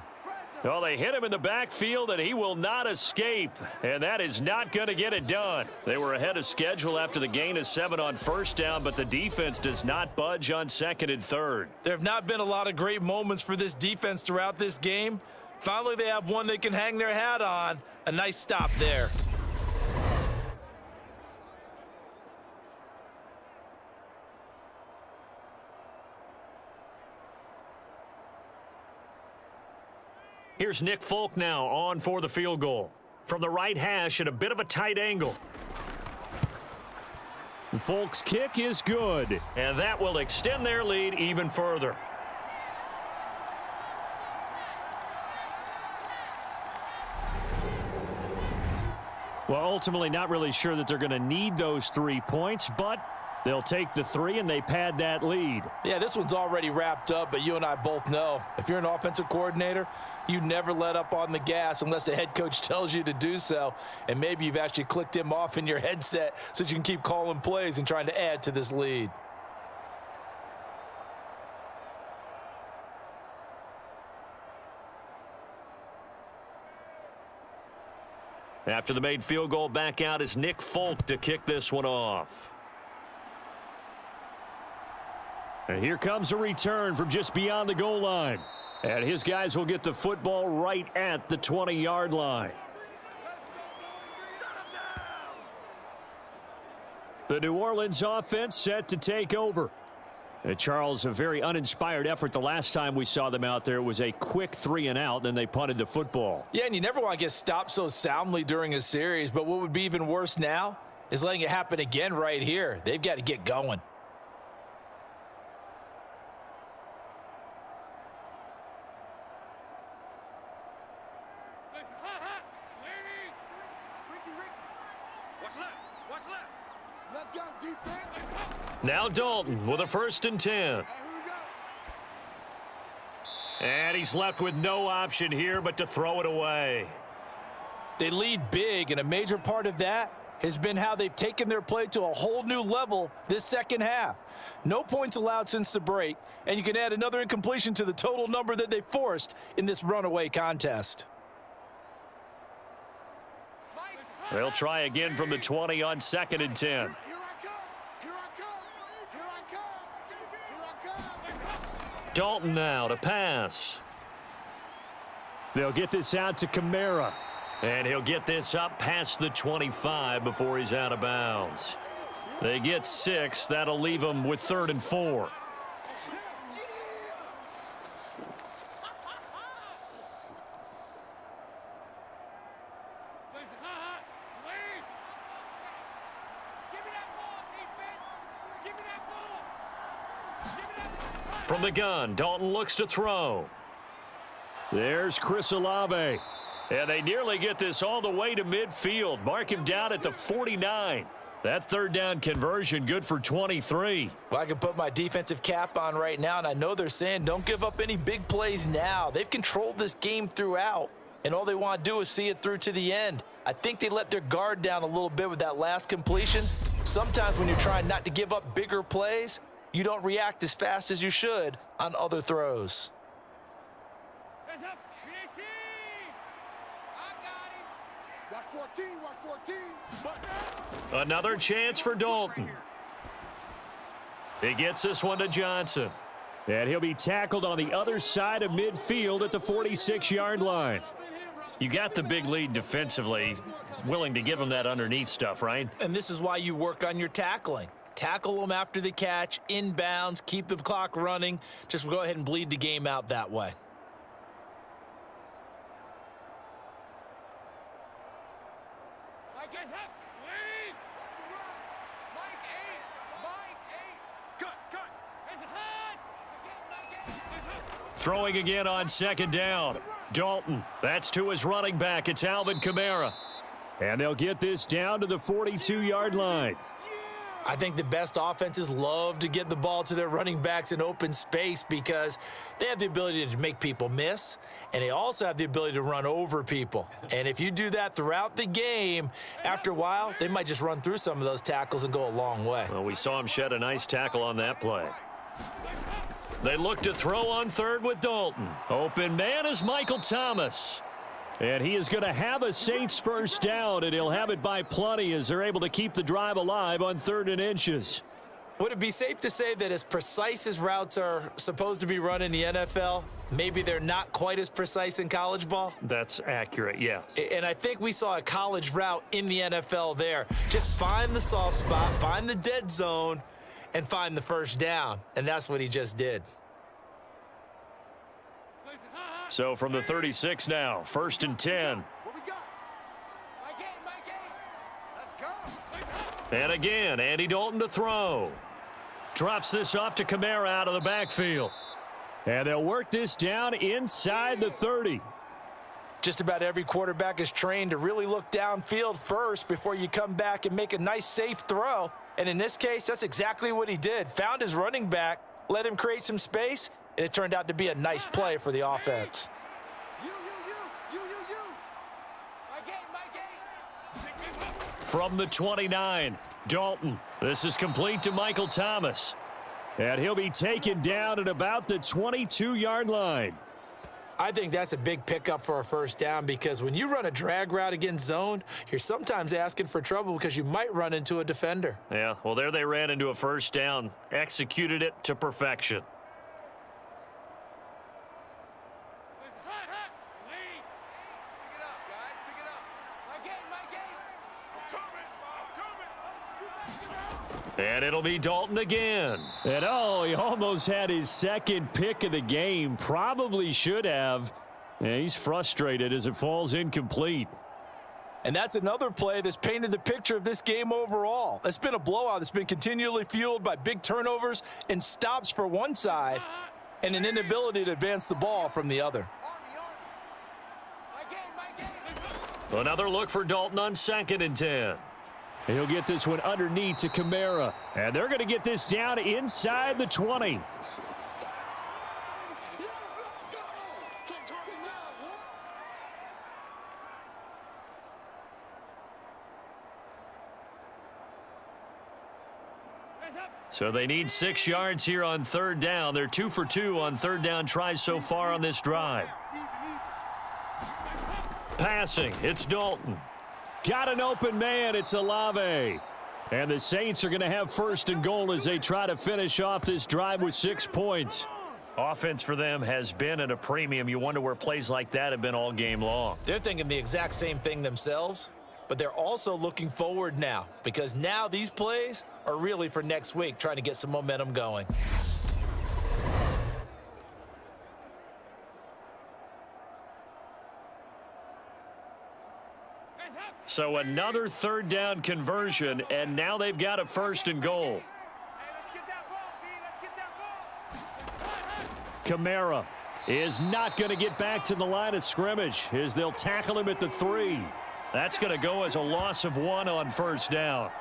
Well, they hit him in the backfield, and he will not escape. And that is not going to get it done. They were ahead of schedule after the gain of 7 on first down, but the defense does not budge on 2nd and 3rd. There have not been a lot of great moments for this defense throughout this game. Finally, they have one they can hang their hat on. A nice stop there. Here's Nick Folk now on for the field goal. From the right hash at a bit of a tight angle. Folk's kick is good, and that will extend their lead even further. Well, ultimately not really sure that they're going to need those 3 points, but they'll take the 3 and they pad that lead. Yeah, this one's already wrapped up, but you and I both know if you're an offensive coordinator, you never let up on the gas unless the head coach tells you to do so. And maybe you've actually clicked him off in your headset so you can keep calling plays and trying to add to this lead. After the made field goal, back out is Nick Folk to kick this one off. And here comes a return from just beyond the goal line. And his guys will get the football right at the 20-yard line. The New Orleans offense set to take over. And Charles, a very uninspired effort the last time we saw them out there. It was a quick 3 and out, then they punted the football. Yeah, and you never want to get stopped so soundly during a series, but what would be even worse now is letting it happen again right here. They've got to get going. Now Dalton with a 1st and 10. And he's left with no option here but to throw it away. They lead big, and a major part of that has been how they've taken their play to a whole new level this second half. No points allowed since the break, and you can add another incompletion to the total number that they forced in this runaway contest. They'll try again from the 20 on 2nd and 10. Dalton now to pass. They'll get this out to Kamara. And he'll get this up past the 25 before he's out of bounds. They get 6. That'll leave them with 3rd and 4. From the gun, Dalton looks to throw. There's Chris Olave. And they nearly get this all the way to midfield. Mark him down at the 49. That 3rd down conversion good for 23. Well, I can put my defensive cap on right now, and I know they're saying don't give up any big plays now. They've controlled this game throughout, and all they want to do is see it through to the end. I think they let their guard down a little bit with that last completion. Sometimes when you're trying not to give up bigger plays, you don't react as fast as you should on other throws. Another chance for Dalton. He gets this one to Johnson. And he'll be tackled on the other side of midfield at the 46-yard line. You got the big lead defensively, willing to give him that underneath stuff, right? And this is why you work on your tackling. Tackle them after the catch, inbounds, keep the clock running. Just go ahead and bleed the game out that way. Throwing again on second down. Dalton, that's to his running back. It's Alvin Kamara. And they'll get this down to the 42-yard line. I think the best offenses love to get the ball to their running backs in open space because they have the ability to make people miss, and they also have the ability to run over people. And if you do that throughout the game, after a while, they might just run through some of those tackles and go a long way. Well, we saw him shed a nice tackle on that play. They look to throw on third with Dalton. Open man is Michael Thomas. And he is going to have a Saints first down, and he'll have it by plenty as they're able to keep the drive alive on 3rd and inches. Would it be safe to say that as precise as routes are supposed to be run in the NFL, maybe they're not quite as precise in college ball? That's accurate, yes. And I think we saw a college route in the NFL there. Just find the soft spot, find the dead zone, and find the first down. And that's what he just did. So from the 36 now, 1st and 10. What we got? My game. Let's go. And again, Andy Dalton to throw. Drops this off to Kamara out of the backfield. And they'll work this down inside the 30. Just about every quarterback is trained to really look downfield first before you come back and make a nice, safe throw. And in this case, that's exactly what he did. Found his running back, let him create some space, and it turned out to be a nice play for the offense. You. My game. From the 29, Dalton. This is complete to Michael Thomas. And he'll be taken down at about the 22-yard line. I think that's a big pickup for a first down because when you run a drag route against zone, you're sometimes asking for trouble because you might run into a defender. Yeah, well, there they ran into a first down. Executed it to perfection. And it'll be Dalton again. And oh, he almost had his second pick of the game. Probably should have. Yeah, he's frustrated as it falls incomplete. And that's another play that's painted the picture of this game overall. It's been a blowout. It's been continually fueled by big turnovers and stops for one side and an inability to advance the ball from the other. Another look for Dalton on 2nd and 10. He'll get this one underneath to Kamara. And they're going to get this down inside the 20. So they need 6 yards here on 3rd down. They're 2 for 2 on 3rd down tries so far on this drive. Passing, it's Dalton. Got an open man, it's Olave. And the Saints are going to have 1st and goal as they try to finish off this drive with 6 points. Offense for them has been at a premium. You wonder where plays like that have been all game long. They're thinking the exact same thing themselves, but they're also looking forward now because now these plays are really for next week, trying to get some momentum going. So another 3rd down conversion, and now they've got a 1st and goal. Kamara is not going to get back to the line of scrimmage as they'll tackle him at the 3. That's going to go as a loss of 1 on 1st down.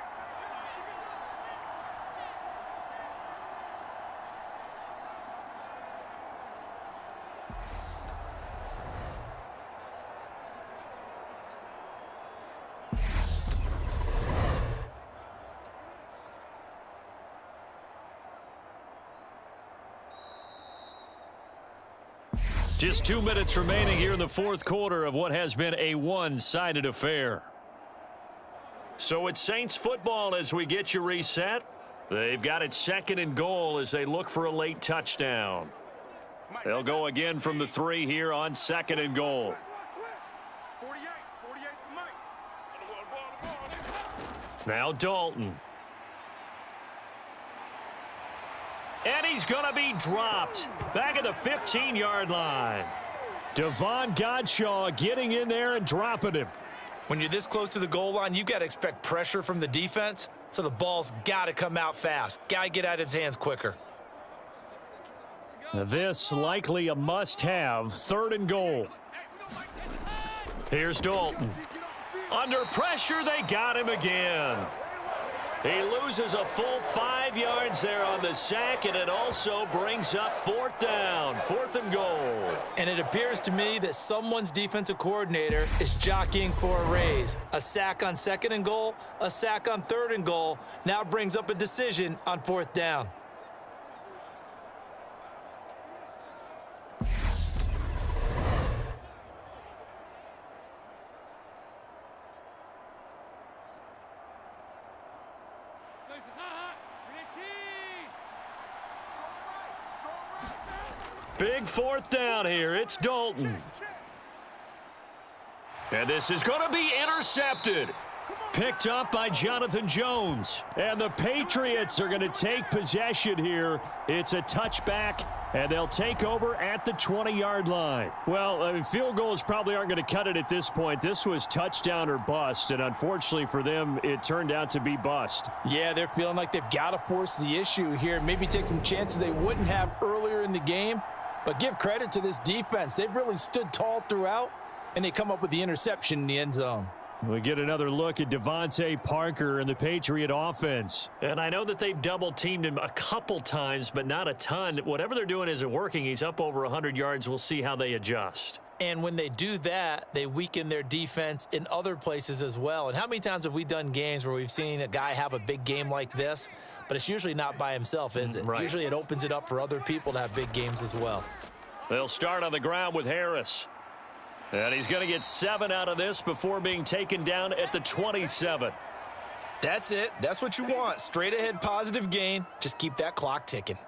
Just 2 minutes remaining here in the 4th quarter of what has been a one-sided affair. So it's Saints football as we get you reset. They've got it second and goal as they look for a late touchdown. They'll go again from the 3 here on second and goal. 48 for Mike. Now Dalton. And he's going to be dropped. Back at the 15-yard line. Devon Godshaw getting in there and dropping him. When you're this close to the goal line, you got to expect pressure from the defense, so the ball's got to come out fast. Got to get out of his hands quicker. Now this likely a must-have, third and goal. Here's Dalton. Under pressure, they got him again. He loses a full 5 yards there on the sack, and it also brings up fourth down, fourth and goal. And it appears to me that someone's defensive coordinator is jockeying for a raise. A sack on second and goal, a sack on third and goal, now brings up a decision on fourth down. Big fourth down here. It's Dalton. And this is going to be intercepted. Picked up by Jonathan Jones. And the Patriots are going to take possession here. It's a touchback, and they'll take over at the 20-yard line. Well, I mean, field goals probably aren't going to cut it at this point. This was touchdown or bust, and unfortunately for them, it turned out to be bust. Yeah, they're feeling like they've got to force the issue here. Maybe take some chances they wouldn't have earlier in the game. But give credit to this defense. They've really stood tall throughout, and they come up with the interception in the end zone. We get another look at Devontae Parker and the Patriot offense. And I know that they've double-teamed him a couple times, but not a ton. Whatever they're doing isn't working. He's up over 100 yards. We'll see how they adjust. And when they do that, they weaken their defense in other places as well. And how many times have we done games where we've seen a guy have a big game like this, but it's usually not by himself, is it? Right. Usually it opens it up for other people to have big games as well. They'll start on the ground with Harris. And he's going to get 7 out of this before being taken down at the 27. That's it. That's what you want. Straight ahead positive gain. Just keep that clock ticking.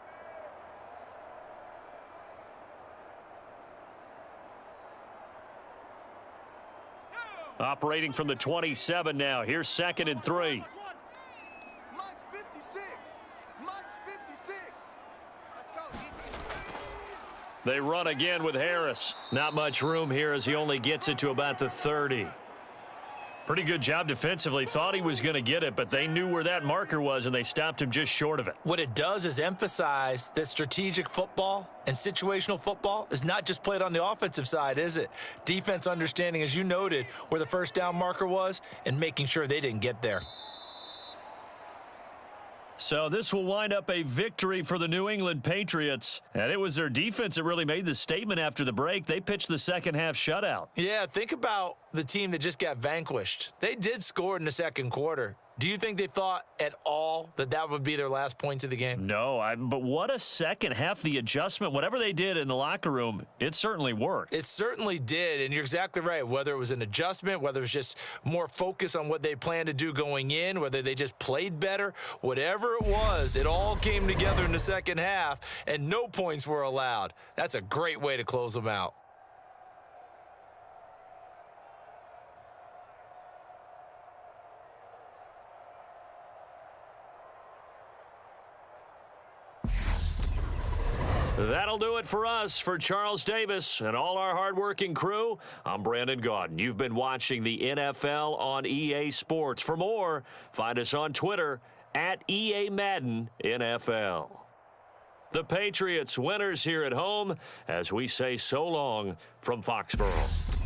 Operating from the 27 now. Here's second and 3. Mike's 56. Mike's 56. Let's go. They run again with Harris. Not much room here as he only gets it to about the 30. Pretty good job defensively. Thought he was going to get it, but they knew where that marker was, and they stopped him just short of it. What it does is emphasize that strategic football and situational football is not just played on the offensive side, is it? Defense understanding, as you noted, where the first down marker was and making sure they didn't get there. So this will wind up a victory for the New England Patriots. And it was their defense that really made the statement after the break. They pitched the second half shutout. Yeah, think about the team that just got vanquished. They did score in the second quarter. Do you think they thought at all that that would be their last points of the game? No, but what a second half. The adjustment, whatever they did in the locker room, it certainly worked. It certainly did, and you're exactly right. Whether it was an adjustment, whether it was just more focus on what they planned to do going in, whether they just played better, whatever it was, it all came together in the second half, and no points were allowed. That's a great way to close them out. That'll do it for us. For Charles Davis and all our hardworking crew, I'm Brandon Gaudin. You've been watching the NFL on EA Sports. For more, find us on Twitter at EA Madden NFL. The Patriots winners here at home as we say so long from Foxborough.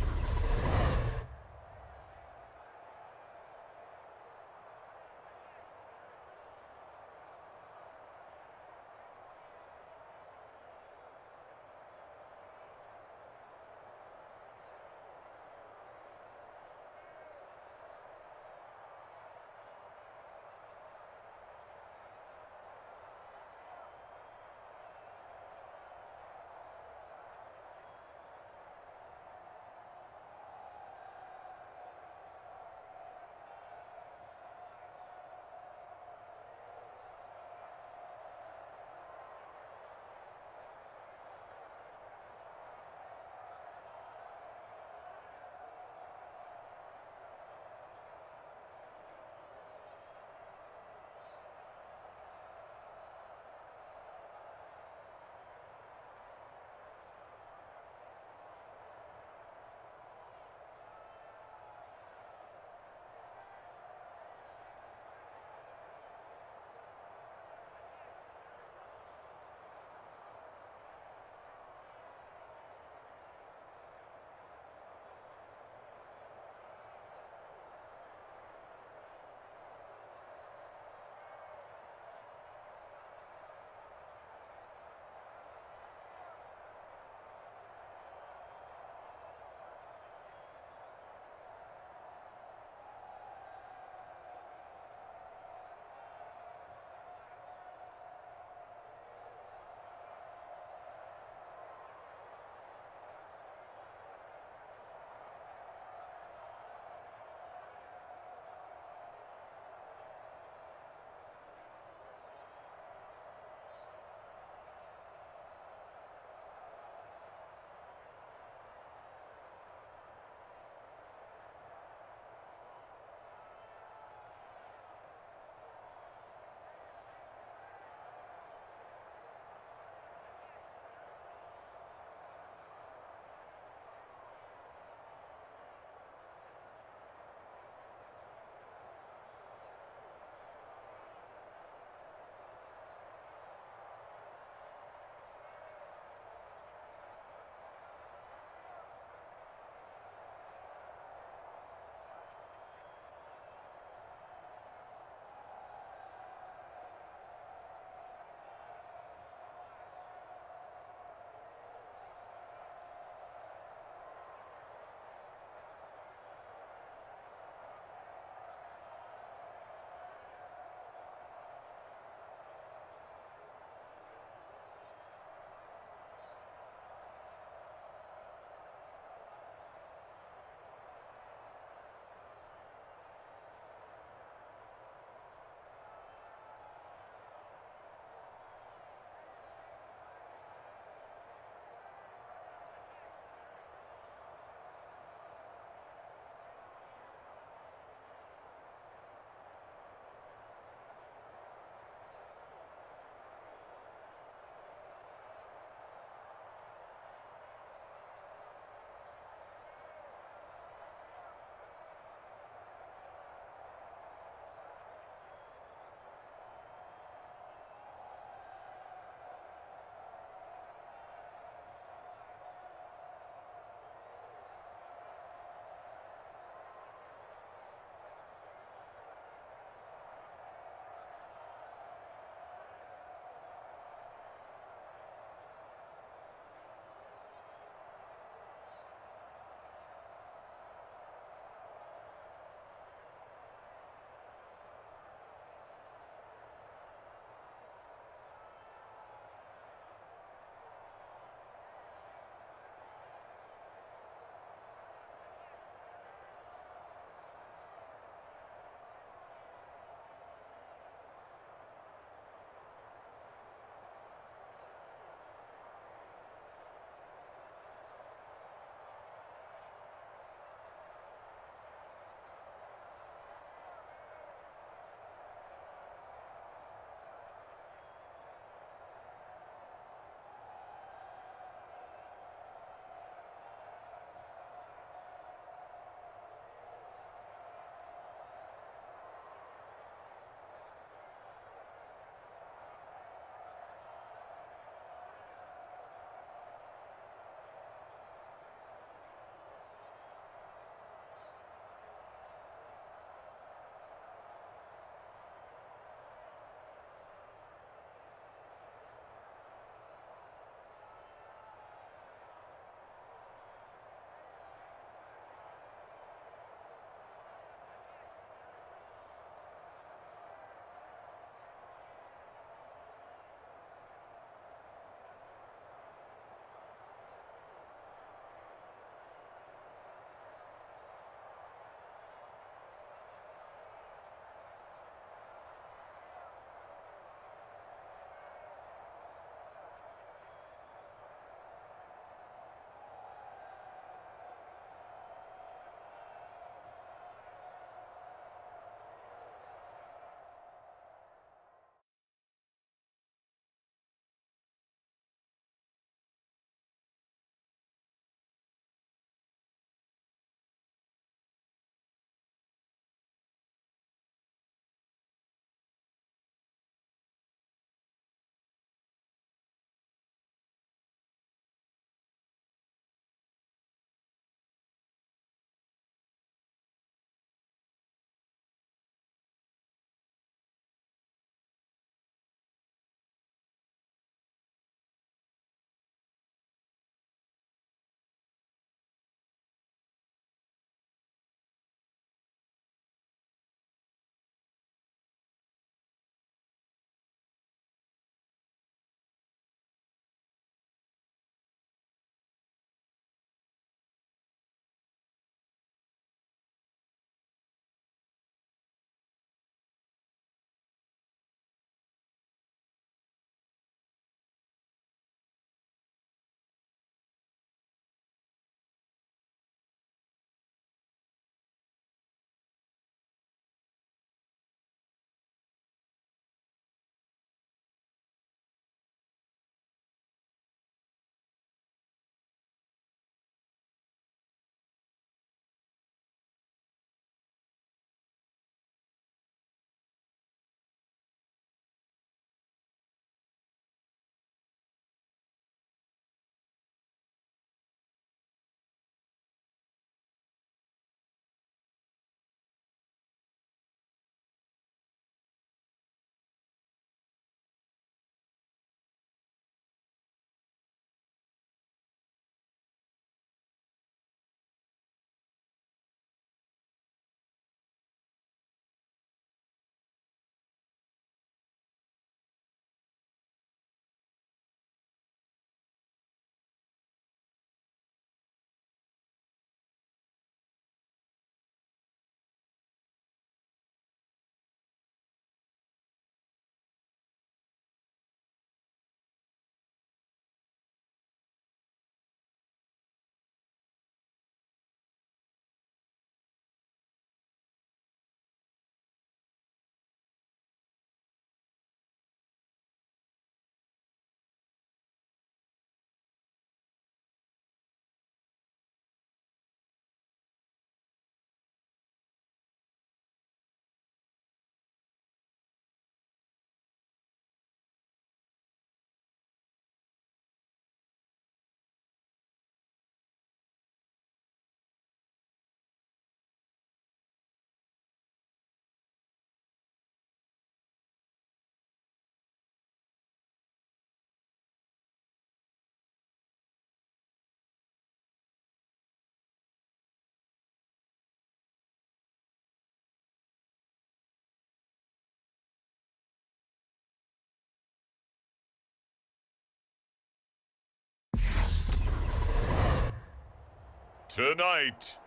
Tonight,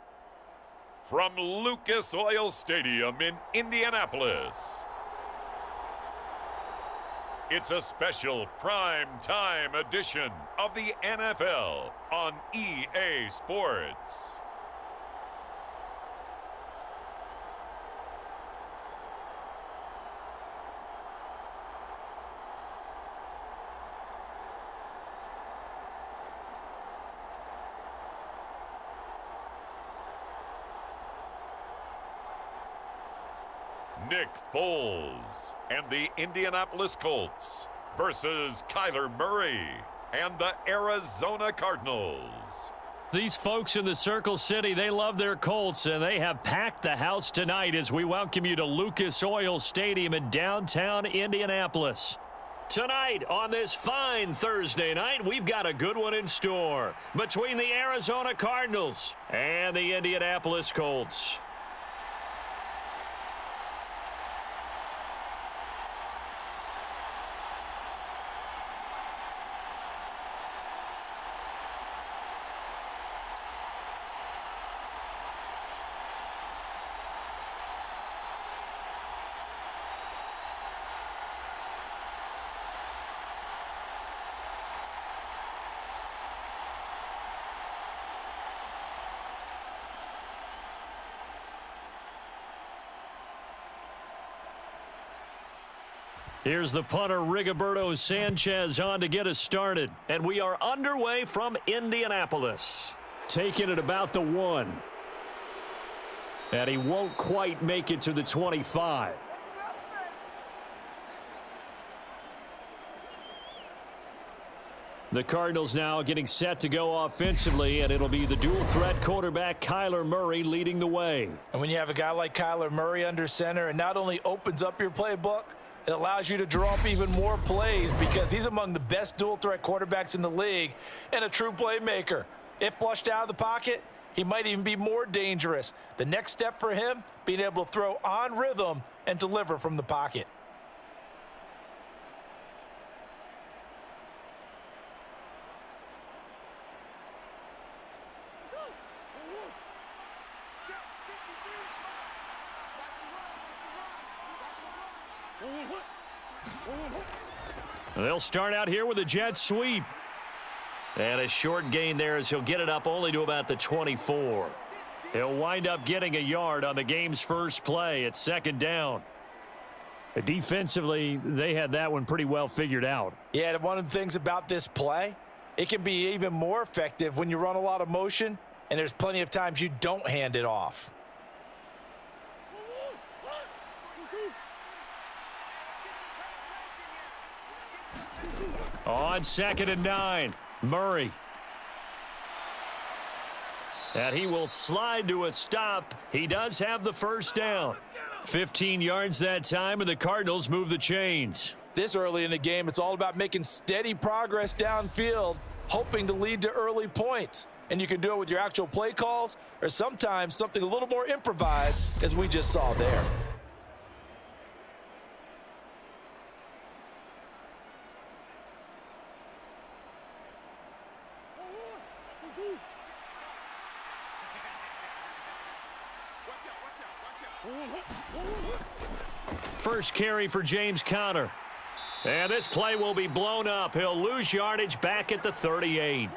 from Lucas Oil Stadium in Indianapolis, it's a special prime time edition of the NFL on EA Sports. Nick Foles and the Indianapolis Colts versus Kyler Murray and the Arizona Cardinals. These folks in the Circle City, they love their Colts, and they have packed the house tonight as we welcome you to Lucas Oil Stadium in downtown Indianapolis. Tonight, on this fine Thursday night, we've got a good one in store between the Arizona Cardinals and the Indianapolis Colts. Here's the punter, Rigoberto Sanchez, on to get us started. And we are underway from Indianapolis. Taking it about the 1. And he won't quite make it to the 25. The Cardinals now getting set to go offensively, and it'll be the dual-threat quarterback Kyler Murray leading the way. And when you have a guy like Kyler Murray under center, it not only opens up your playbook, it allows you to draw up even more plays because he's among the best dual-threat quarterbacks in the league and a true playmaker. If flushed out of the pocket, he might even be more dangerous. The next step for him, being able to throw on rhythm and deliver from the pocket. They'll start out here with a jet sweep. And a short gain there as he'll get it up only to about the 24. He'll wind up getting a yard on the game's first play at second down. Defensively, they had that one pretty well figured out. Yeah, one of the things about this play, it can be even more effective when you run a lot of motion and there's plenty of times you don't hand it off. On 2nd and 9, Murray. And he will slide to a stop. He does have the first down. 15 yards that time, and the Cardinals move the chains. This early in the game, it's all about making steady progress downfield, hoping to lead to early points. And you can do it with your actual play calls or sometimes something a little more improvised, as we just saw there. First carry for James Conner. And this play will be blown up. He'll lose yardage back at the 38.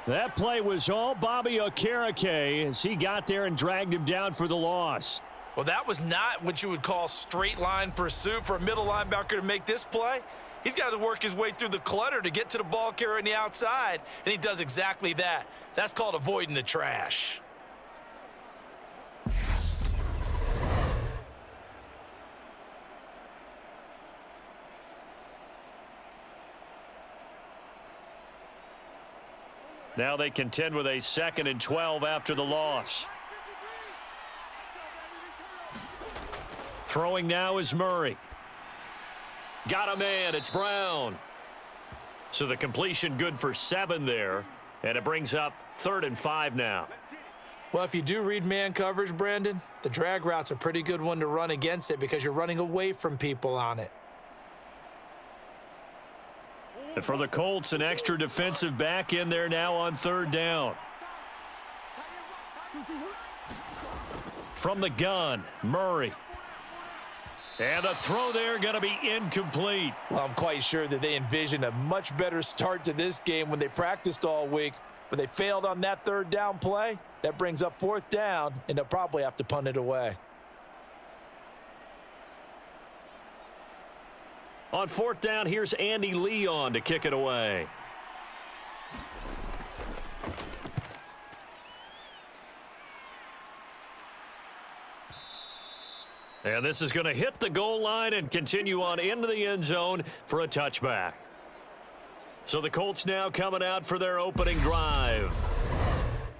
That play was all Bobby Okereke as he got there and dragged him down for the loss. Well, that was not what you would call straight line pursuit for a middle linebacker to make this play. He's got to work his way through the clutter to get to the ball carrier on the outside, and he does exactly that. That's called avoiding the trash. Now they contend with a 2nd and 12 after the loss. Throwing now is Murray. Got a man. It's Brown. So the completion good for 7 there. And it brings up 3rd and 5 now. Well, if you do read man coverage, Brandon, the drag route's a pretty good one to run against it because you're running away from people on it. And for the Colts, an extra defensive back in there now on 3rd down. From the gun, Murray. And the throw there going to be incomplete. Well, I'm quite sure that they envisioned a much better start to this game when they practiced all week, but they failed on that third down play. That brings up fourth down, and they'll probably have to punt it away. On fourth down, here's Andy Leon to kick it away. And this is going to hit the goal line and continue on into the end zone for a touchback. So the Colts now coming out for their opening drive.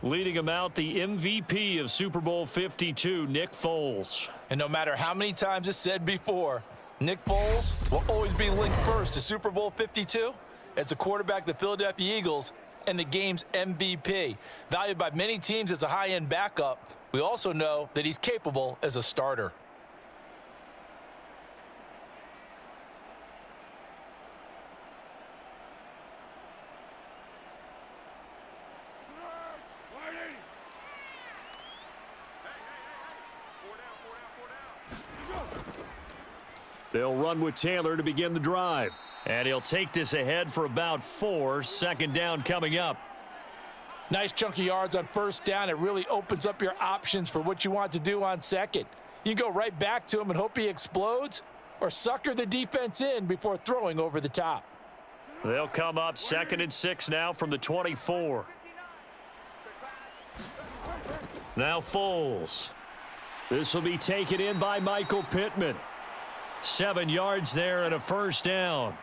Leading them out, the MVP of Super Bowl 52, Nick Foles. And no matter how many times it's said before, Nick Foles will always be linked first to Super Bowl 52 as a quarterback of the Philadelphia Eagles and the game's MVP. Valued by many teams as a high-end backup, we also know that he's capable as a starter. They'll run with Taylor to begin the drive. And he'll take this ahead for about 4. Second down coming up. Nice chunk of yards on first down. It really opens up your options for what you want to do on second. You go right back to him and hope he explodes, or sucker the defense in before throwing over the top. They'll come up 2nd and 6 now from the 24. Now Foles. This will be taken in by Michael Pittman. 7 yards there and a first down.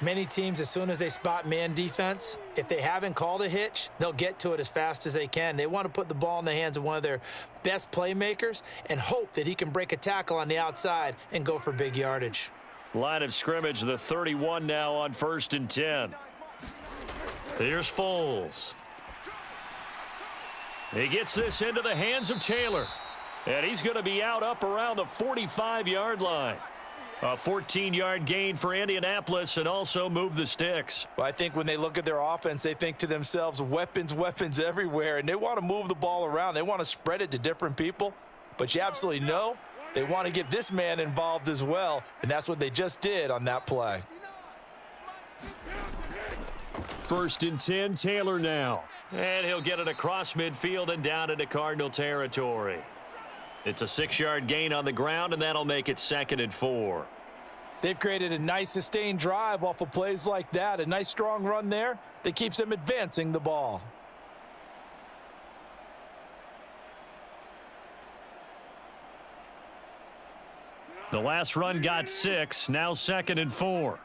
Many teams, as soon as they spot man defense, if they haven't called a hitch, they'll get to it as fast as they can. They want to put the ball in the hands of one of their best playmakers and hope that he can break a tackle on the outside and go for big yardage. Line of scrimmage, the 31 now on 1st and 10. Here's Foles. He gets this into the hands of Taylor. And he's going to be out up around the 45-yard line. A 14-yard gain for Indianapolis and also move the sticks. Well, I think when they look at their offense, they think to themselves, weapons, weapons everywhere, and they want to move the ball around. They want to spread it to different people. But you absolutely know they want to get this man involved as well, and that's what they just did on that play. 1st and 10, Taylor now. And he'll get it across midfield and down into Cardinal territory. It's a 6-yard gain on the ground, and that'll make it 2nd and 4. They've created a nice sustained drive off of plays like that. A nice strong run there that keeps them advancing the ball. The last run got 6. Now 2nd and 4.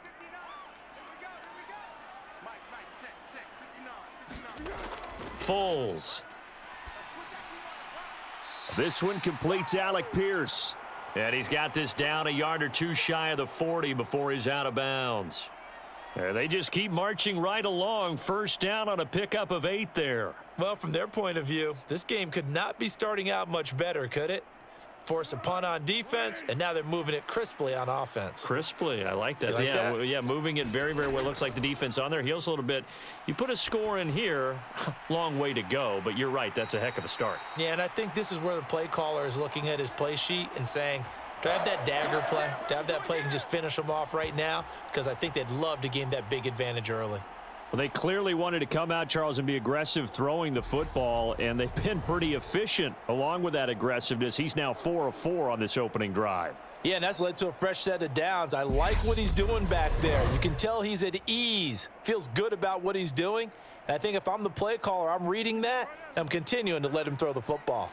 Foles. This one completes Alec Pierce. And he's got this down a yard or 2 shy of the 40 before he's out of bounds. They just keep marching right along. First down on a pickup of 8 there. Well, from their point of view, this game could not be starting out much better, could it? Force a punt on defense, and now they're moving it crisply on offense. Crisply, I like that. Yeah, moving it very, very well. Looks like the defense on their heels a little bit. You put a score in here, long way to go, but you're right, that's a heck of a start. Yeah, and I think this is where the play caller is looking at his play sheet and saying, do I have that dagger play? Do I have that play and just finish them off right now? Because I think they'd love to gain that big advantage early. Well, they clearly wanted to come out, Charles, and be aggressive throwing the football, and they've been pretty efficient along with that aggressiveness. He's now 4 of 4 on this opening drive. Yeah, and that's led to a fresh set of downs. I like what he's doing back there. You can tell he's at ease, feels good about what he's doing. And I think if I'm the play caller, I'm reading that, and I'm continuing to let him throw the football.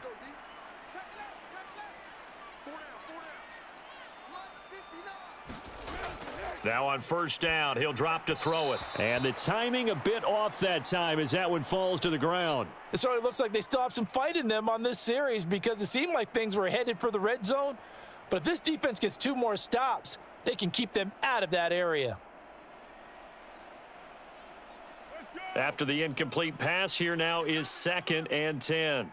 Now on first down, he'll drop to throw it. And the timing a bit off that time as that one falls to the ground. It sort of looks like they still have some fight in them on this series because it seemed like things were headed for the red zone. But if this defense gets 2 more stops, they can keep them out of that area. After the incomplete pass, here now is 2nd and 10.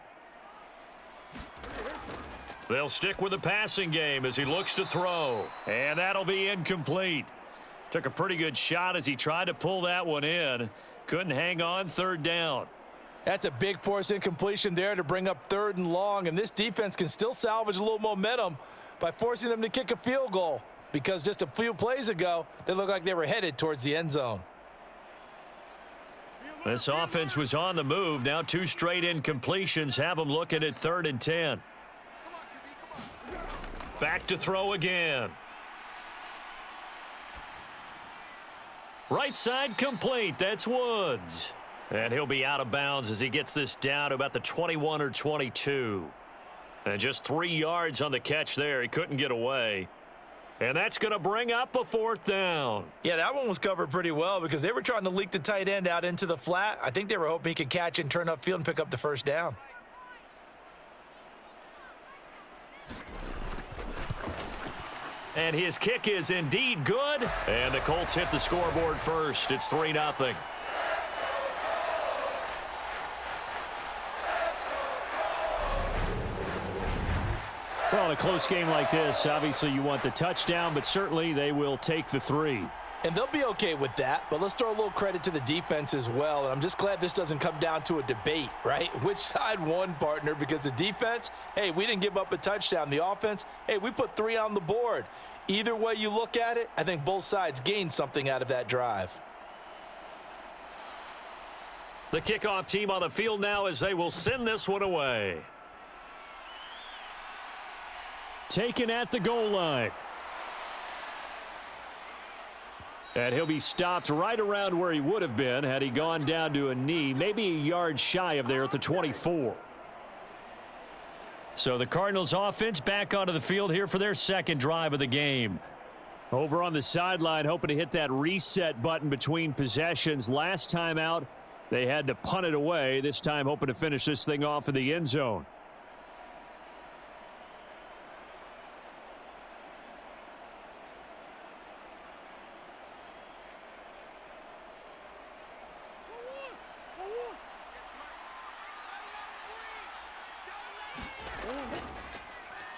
They'll stick with the passing game as he looks to throw. And that'll be incomplete. Took a pretty good shot as he tried to pull that one in. Couldn't hang on 3rd down. That's a big force incompletion there to bring up 3rd and long, and this defense can still salvage a little momentum by forcing them to kick a field goal, because just a few plays ago, they looked like they were headed towards the end zone. This offense was on the move. Now 2 straight incompletions have them looking at 3rd and 10. Back to throw again. Right side complete. That's Woods. And he'll be out of bounds as he gets this down to about the 21 or 22. And just 3 yards on the catch there. He couldn't get away. And that's going to bring up a 4th down. Yeah, that one was covered pretty well because they were trying to leak the tight end out into the flat. I think they were hoping he could catch and turn upfield and pick up the 1st down. And his kick is indeed good. And the Colts hit the scoreboard first. It's 3-0. Well, in a close game like this, obviously you want the touchdown, but certainly they will take the 3. And they'll be okay with that, but let's throw a little credit to the defense as well. And I'm just glad this doesn't come down to a debate, right? Which side won, partner? Because the defense, hey, we didn't give up a touchdown. The offense, hey, we put 3 on the board. Either way you look at it, I think both sides gained something out of that drive. The kickoff team on the field now as they will send this one away. Taken at the goal line. And he'll be stopped right around where he would have been had he gone down to a knee, maybe a yard shy of there at the 24. So the Cardinals offense back onto the field here for their 2nd drive of the game. Over on the sideline, hoping to hit that reset button between possessions. Last time out, they had to punt it away. This time hoping to finish this thing off in the end zone.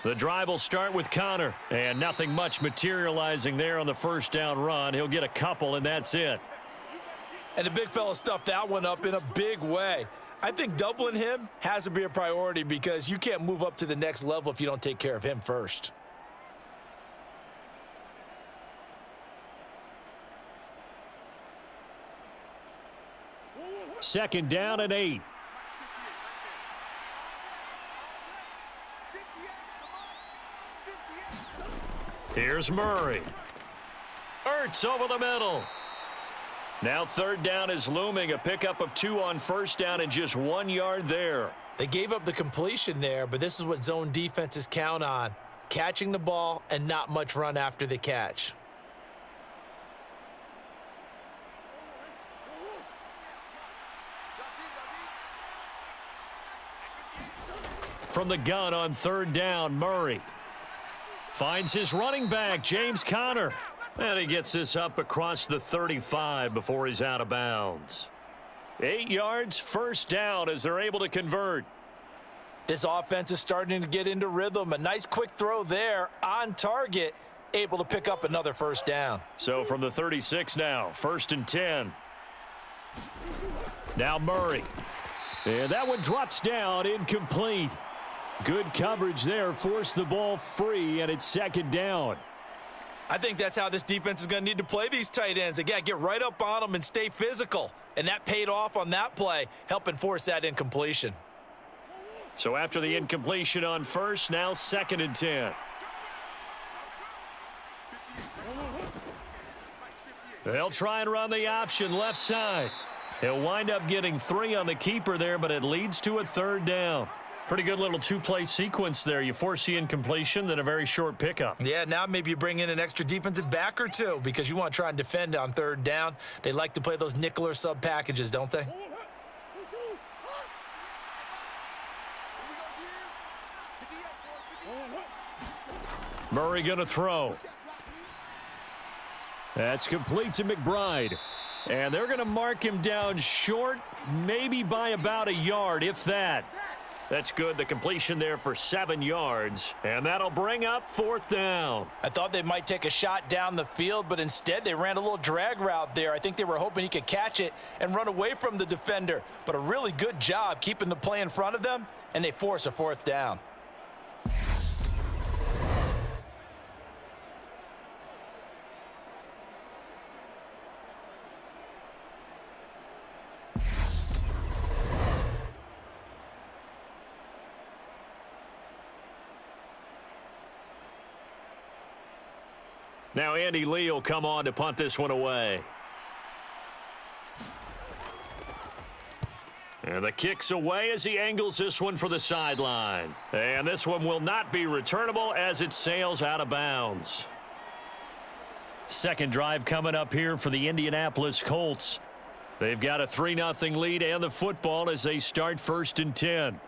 The drive will start with Connor, and nothing much materializing there on the 1st down run. He'll get a couple, and that's it. And the big fella stuffed that one up in a big way. I think doubling him has to be a priority because you can't move up to the next level if you don't take care of him first. Second down and 8. Here's Murray. Ertz over the middle. Now 3rd down is looming. A pickup of 2 on 1st down and just 1 yard there. They gave up the completion there, but this is what zone defenses count on. Catching the ball and not much run after the catch. From the gun on 3rd down, Murray finds his running back, James Conner. And he gets this up across the 35 before he's out of bounds. 8 yards, 1st down as they're able to convert. This offense is starting to get into rhythm. A nice quick throw there on target, able to pick up another 1st down. So from the 36 now, 1st and 10. Now Murray. And that one drops down, incomplete. Good coverage there, forced the ball free, and it's 2nd down. I think that's how this defense is going to need to play these tight ends. They got to get right up on them and stay physical. And that paid off on that play, helping force that incompletion. So after the incompletion on 1st, now 2nd and 10. They'll try and run the option left side. He'll wind up getting 3 on the keeper there, but it leads to a 3rd down. Pretty good little 2-play sequence there. You force the incompletion, then a very short pickup. Yeah, now maybe you bring in an extra defensive back or 2 because you want to try and defend on 3rd down. They like to play those nickel or sub packages, don't they? Murray going to throw. That's complete to McBride. And they're going to mark him down short, maybe by about a yard, if that. That's good. The completion there for 7 yards, and that'll bring up 4th down. I thought they might take a shot down the field, but instead they ran a little drag route there. I think they were hoping he could catch it and run away from the defender, but a really good job keeping the play in front of them, and they force a 4th down. Now Andy Lee will come on to punt this one away. And the kick's away as he angles this one for the sideline. And this one will not be returnable as it sails out of bounds. Second drive coming up here for the Indianapolis Colts. They've got a 3-0 lead and the football as they start 1st and 10.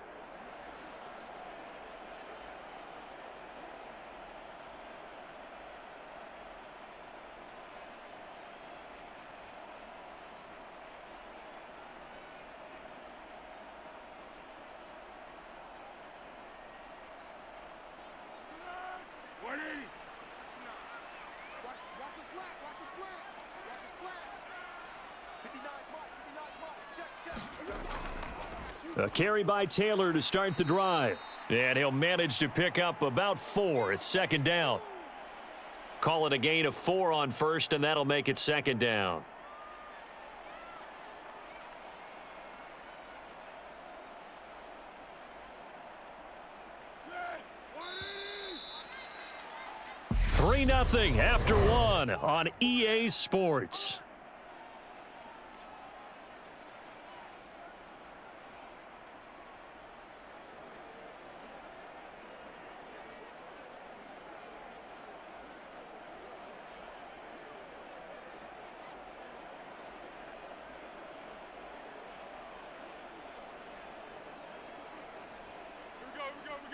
A carry by Taylor to start the drive. And he'll manage to pick up about 4. It's 2nd down. Call it a gain of 4 on 1st, and that'll make it 2nd down. Three 3-0 after 1 on EA Sports.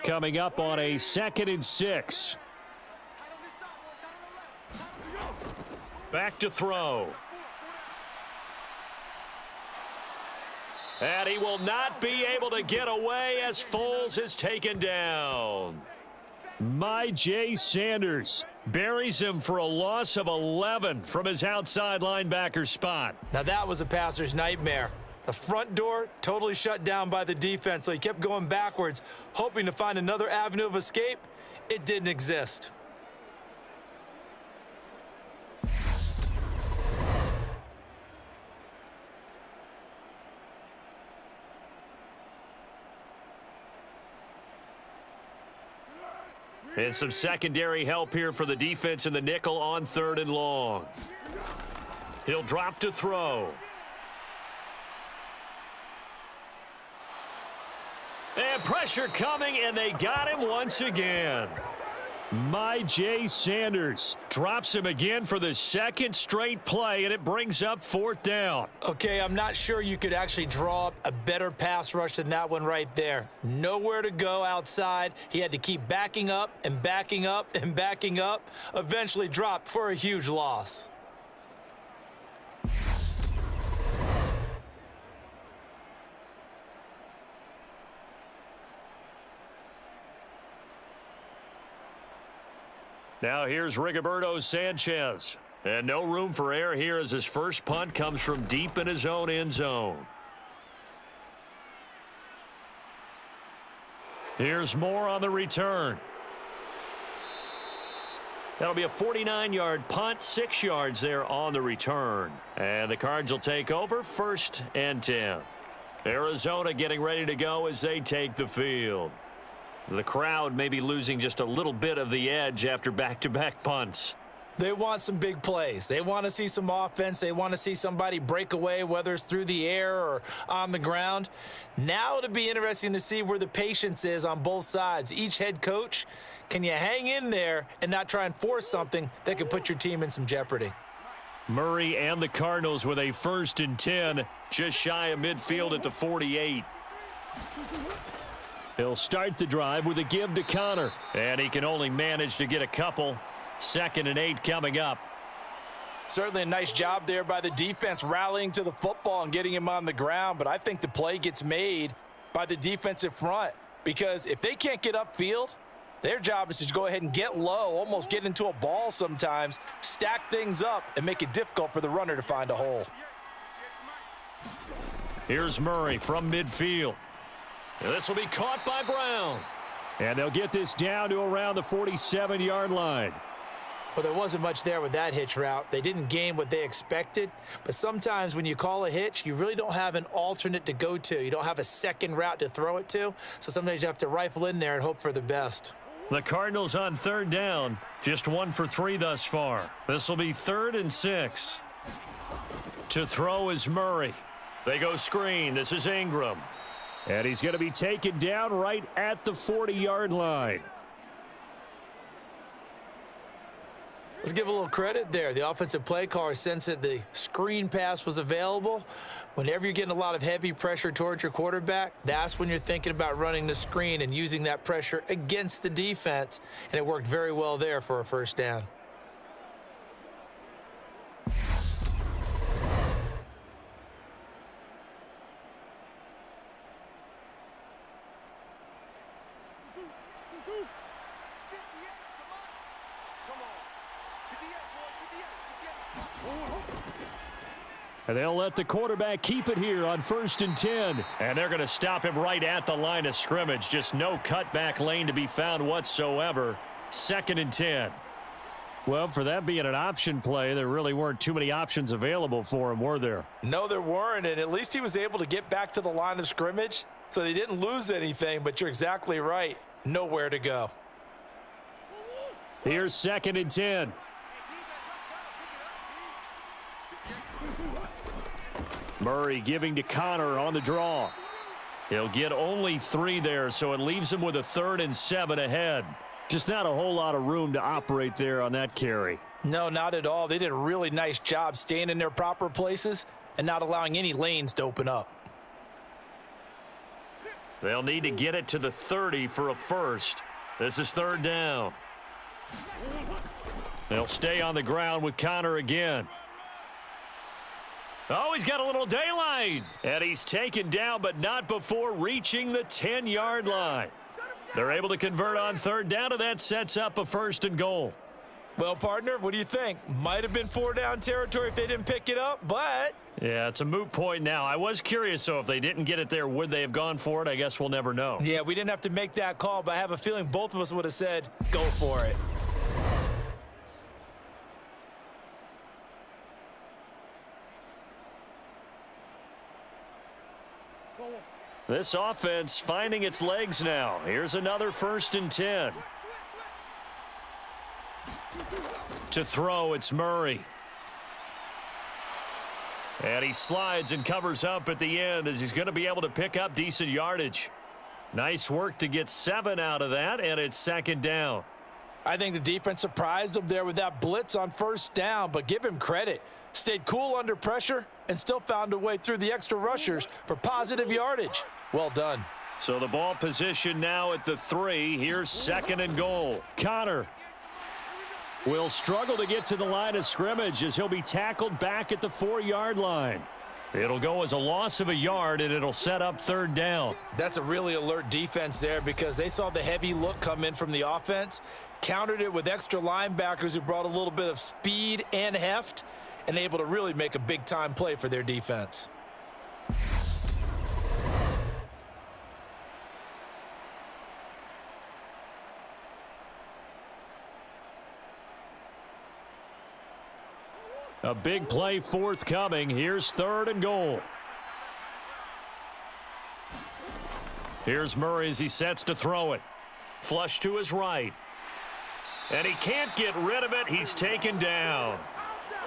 Coming up on a 2nd and 6. Back to throw. And he will not be able to get away as Foles is taken down. Myjai Sanders buries him for a loss of 11 from his outside linebacker spot. Now that was a passer's nightmare. The front door totally shut down by the defense, so he kept going backwards, hoping to find another avenue of escape. It didn't exist. And some secondary help here for the defense in the nickel on 3rd and long. He'll drop to throw. And pressure coming, and they got him once again. Myjai Sanders drops him again for the 2nd straight play, and it brings up 4th down. Okay, I'm not sure you could actually draw up a better pass rush than that one right there. Nowhere to go outside. He had to keep backing up and backing up and backing up. Eventually dropped for a huge loss. Now here's Rigoberto Sanchez. And no room for error here as his first punt comes from deep in his own end zone. Here's Moore on the return. That'll be a 49-yard punt, 6 yards there on the return. And the Cards will take over 1st and 10. Arizona getting ready to go as they take the field. The crowd may be losing just a little bit of the edge after back-to-back punts. They want some big plays. They want to see some offense. They want to see somebody break away, whether it's through the air or on the ground. Now it'll be interesting to see where the patience is on both sides. Each head coach, can you hang in there and not try and force something that could put your team in some jeopardy? Murray and the Cardinals with a 1st and 10, just shy of midfield at the 48. He'll start the drive with a give to Connor. And he can only manage to get a couple. 2nd and 8 coming up. Certainly a nice job there by the defense rallying to the football and getting him on the ground, but I think the play gets made by the defensive front, because if they can't get upfield, their job is to go ahead and get low, almost get into a ball sometimes, stack things up, and make it difficult for the runner to find a hole. Here's Murray from midfield. This will be caught by Brown. And they'll get this down to around the 47-yard line. Well, there wasn't much there with that hitch route. They didn't gain what they expected, but sometimes when you call a hitch, you really don't have an alternate to go to. You don't have a second route to throw it to, so sometimes you have to rifle in there and hope for the best. The Cardinals on third down, just 1 for 3 thus far. This will be 3rd and 6. To throw is Murray. They go screen. This is Ingram. And he's going to be taken down right at the 40-yard line. Let's give a little credit there. The offensive play caller sensed that the screen pass was available. Whenever you're getting a lot of heavy pressure towards your quarterback, that's when you're thinking about running the screen and using that pressure against the defense. And it worked very well there for a first down. And they'll let the quarterback keep it here on 1st and 10. And they're going to stop him right at the line of scrimmage. Just no cutback lane to be found whatsoever. 2nd and 10. Well, for that being an option play, there really weren't too many options available for him, were there? No, there weren't, and at least he was able to get back to the line of scrimmage, so they didn't lose anything, but you're exactly right. Nowhere to go. Here's 2nd and 10. Murray giving to Connor on the draw. He'll get only 3 there, so it leaves him with a 3rd and 7 ahead. Just not a whole lot of room to operate there on that carry. No, not at all. They did a really nice job staying in their proper places and not allowing any lanes to open up. They'll need to get it to the 30 for a first. This is 3rd down. They'll stay on the ground with Connor again. Oh, he's got a little daylight. And he's taken down, but not before reaching the 10-yard line. They're able to convert on 3rd down, and that sets up a 1st and goal. Well, partner, what do you think? Might have been 4-down territory if they didn't pick it up, but... Yeah, it's a moot point now. I was curious, so if they didn't get it there, would they have gone for it? I guess we'll never know. Yeah, we didn't have to make that call, but I have a feeling both of us would have said, go for it. This offense finding its legs now. Here's another 1st and 10. To throw, it's Murray. And he slides and covers up at the end as he's going to be able to pick up decent yardage. Nice work to get 7 out of that, and it's 2nd down. I think the defense surprised him there with that blitz on 1st down, but give him credit. Stayed cool under pressure and still found a way through the extra rushers for positive yardage. Well done. So the ball position now at the 3. Here's 2nd and goal. Connor will struggle to get to the line of scrimmage as he'll be tackled back at the 4-yard line. It'll go as a loss of a yard, and it'll set up 3rd down. That's a really alert defense there because they saw the heavy look come in from the offense, countered it with extra linebackers who brought a little bit of speed and heft, and able to really make a big-time play for their defense. A big play forthcoming. Here's 3rd and goal. Here's Murray as he sets to throw it. Flush to his right. And he can't get rid of it. He's taken down.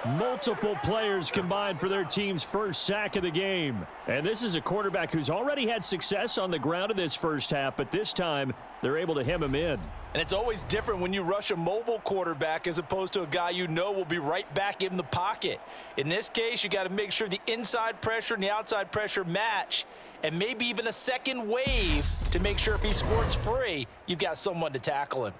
Multiple players combined for their team's first sack of the game. And this is a quarterback who's already had success on the ground in this first half, but this time they're able to hem him in. And it's always different when you rush a mobile quarterback as opposed to a guy you know will be right back in the pocket. In this case, you got to make sure the inside pressure and the outside pressure match, and maybe even a second wave to make sure if he squirts free, you've got someone to tackle him.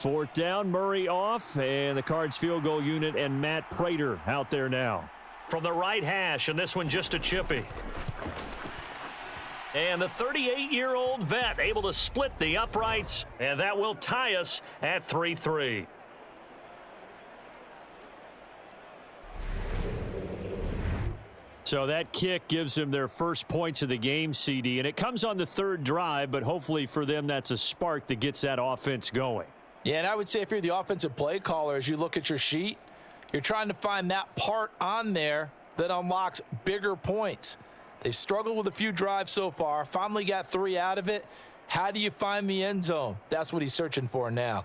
Fourth down, Murray off, and the Cards field goal unit and Matt Prater out there now. From the right hash, and this one just a chippy. And the 38-year-old vet able to split the uprights, and that will tie us at 3-3. So that kick gives them their first points of the game, CD, and it comes on the third drive, but hopefully for them that's a spark that gets that offense going. Yeah, and I would say if you're the offensive play caller, as you look at your sheet, you're trying to find that part on there that unlocks bigger points. They've struggled with a few drives so far, finally got 3 out of it. How do you find the end zone? That's what he's searching for now.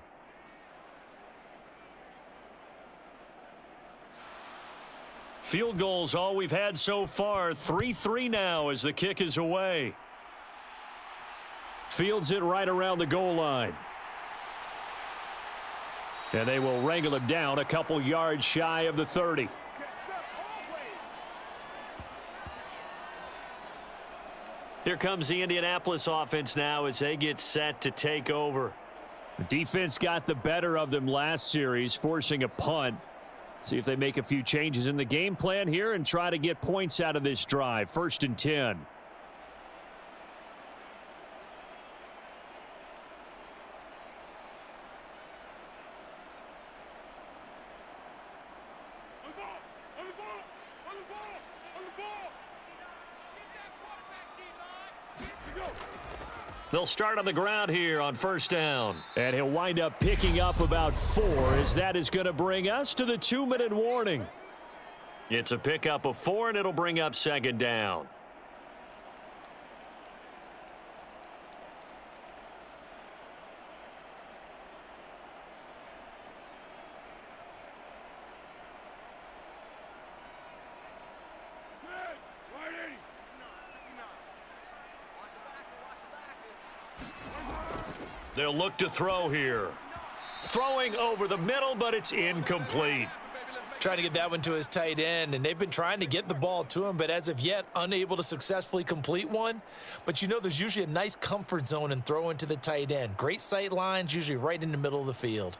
Field goals all we've had so far. 3-3 now as the kick is away. Fields it right around the goal line. And they will wrangle him down a couple yards shy of the 30. Here comes the Indianapolis offense now as they get set to take over. The defense got the better of them last series, forcing a punt. See if they make a few changes in the game plan here and try to get points out of this drive. 1st and 10. They'll start on the ground here on 1st down. And he'll wind up picking up about 4 as that is going to bring us to the 2-minute warning. It's a pickup of 4 and it'll bring up 2nd down. They'll look to throw here. Throwing over the middle, but it's incomplete. Trying to get that one to his tight end, and they've been trying to get the ball to him, but as of yet, unable to successfully complete one. But you know there's usually a nice comfort zone in throwing to the tight end. Great sight lines, usually right in the middle of the field.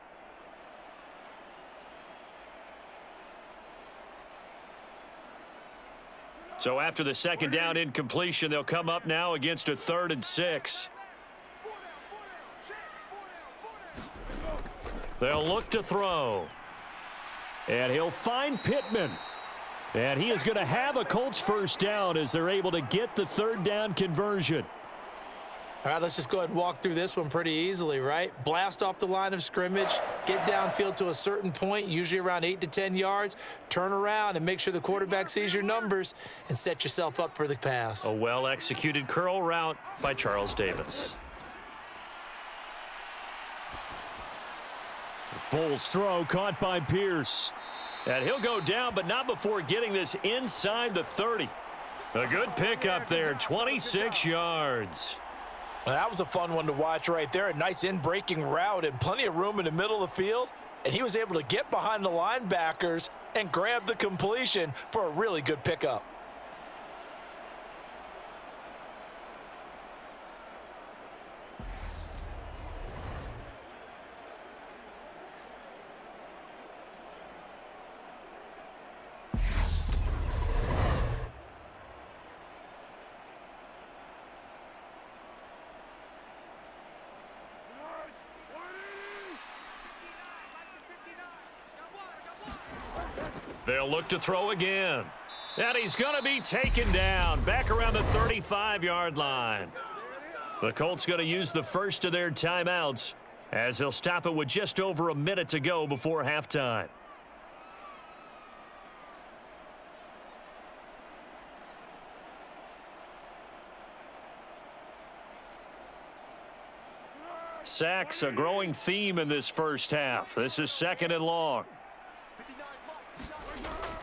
So after the 2nd down incompletion, they'll come up now against a 3rd and 6. They'll look to throw. And he'll find Pittman. And he is going to have a Colts 1st down as they're able to get the 3rd down conversion. All right, let's just go ahead and walk through this one pretty easily, right? Blast off the line of scrimmage, get downfield to a certain point, usually around 8 to 10 yards, turn around and make sure the quarterback sees your numbers and set yourself up for the pass. A well-executed curl route by Charles Davis. Foles' throw caught by Pierce. And he'll go down, but not before getting this inside the 30. A good pickup there, 26 yards. Well, that was a fun one to watch right there. A nice in-breaking route and plenty of room in the middle of the field. And he was able to get behind the linebackers and grab the completion for a really good pickup. They'll look to throw again. And he's going to be taken down back around the 35-yard line. The Colts going to use the first of their timeouts as they'll stop it with just over a minute to go before halftime. Sacks, a growing theme in this first half. This is 2nd and long.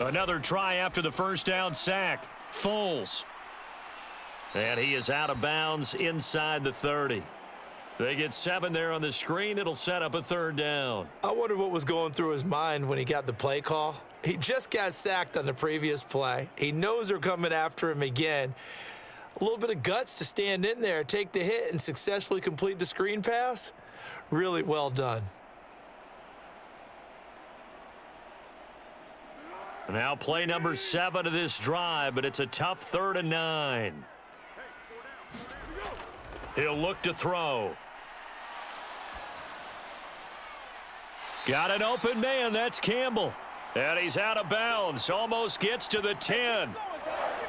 Another try after the first down sack. Foles. And he is out of bounds inside the 30. They get 7 there on the screen. It'll set up a 3rd down. I wonder what was going through his mind when he got the play call. He just got sacked on the previous play. He knows they're coming after him again. A little bit of guts to stand in there, take the hit, and successfully complete the screen pass. Really well done. Now play number 7 of this drive, but it's a tough 3rd and 9. He'll look to throw. Got an open man. That's Campbell. And he's out of bounds. Almost gets to the 10.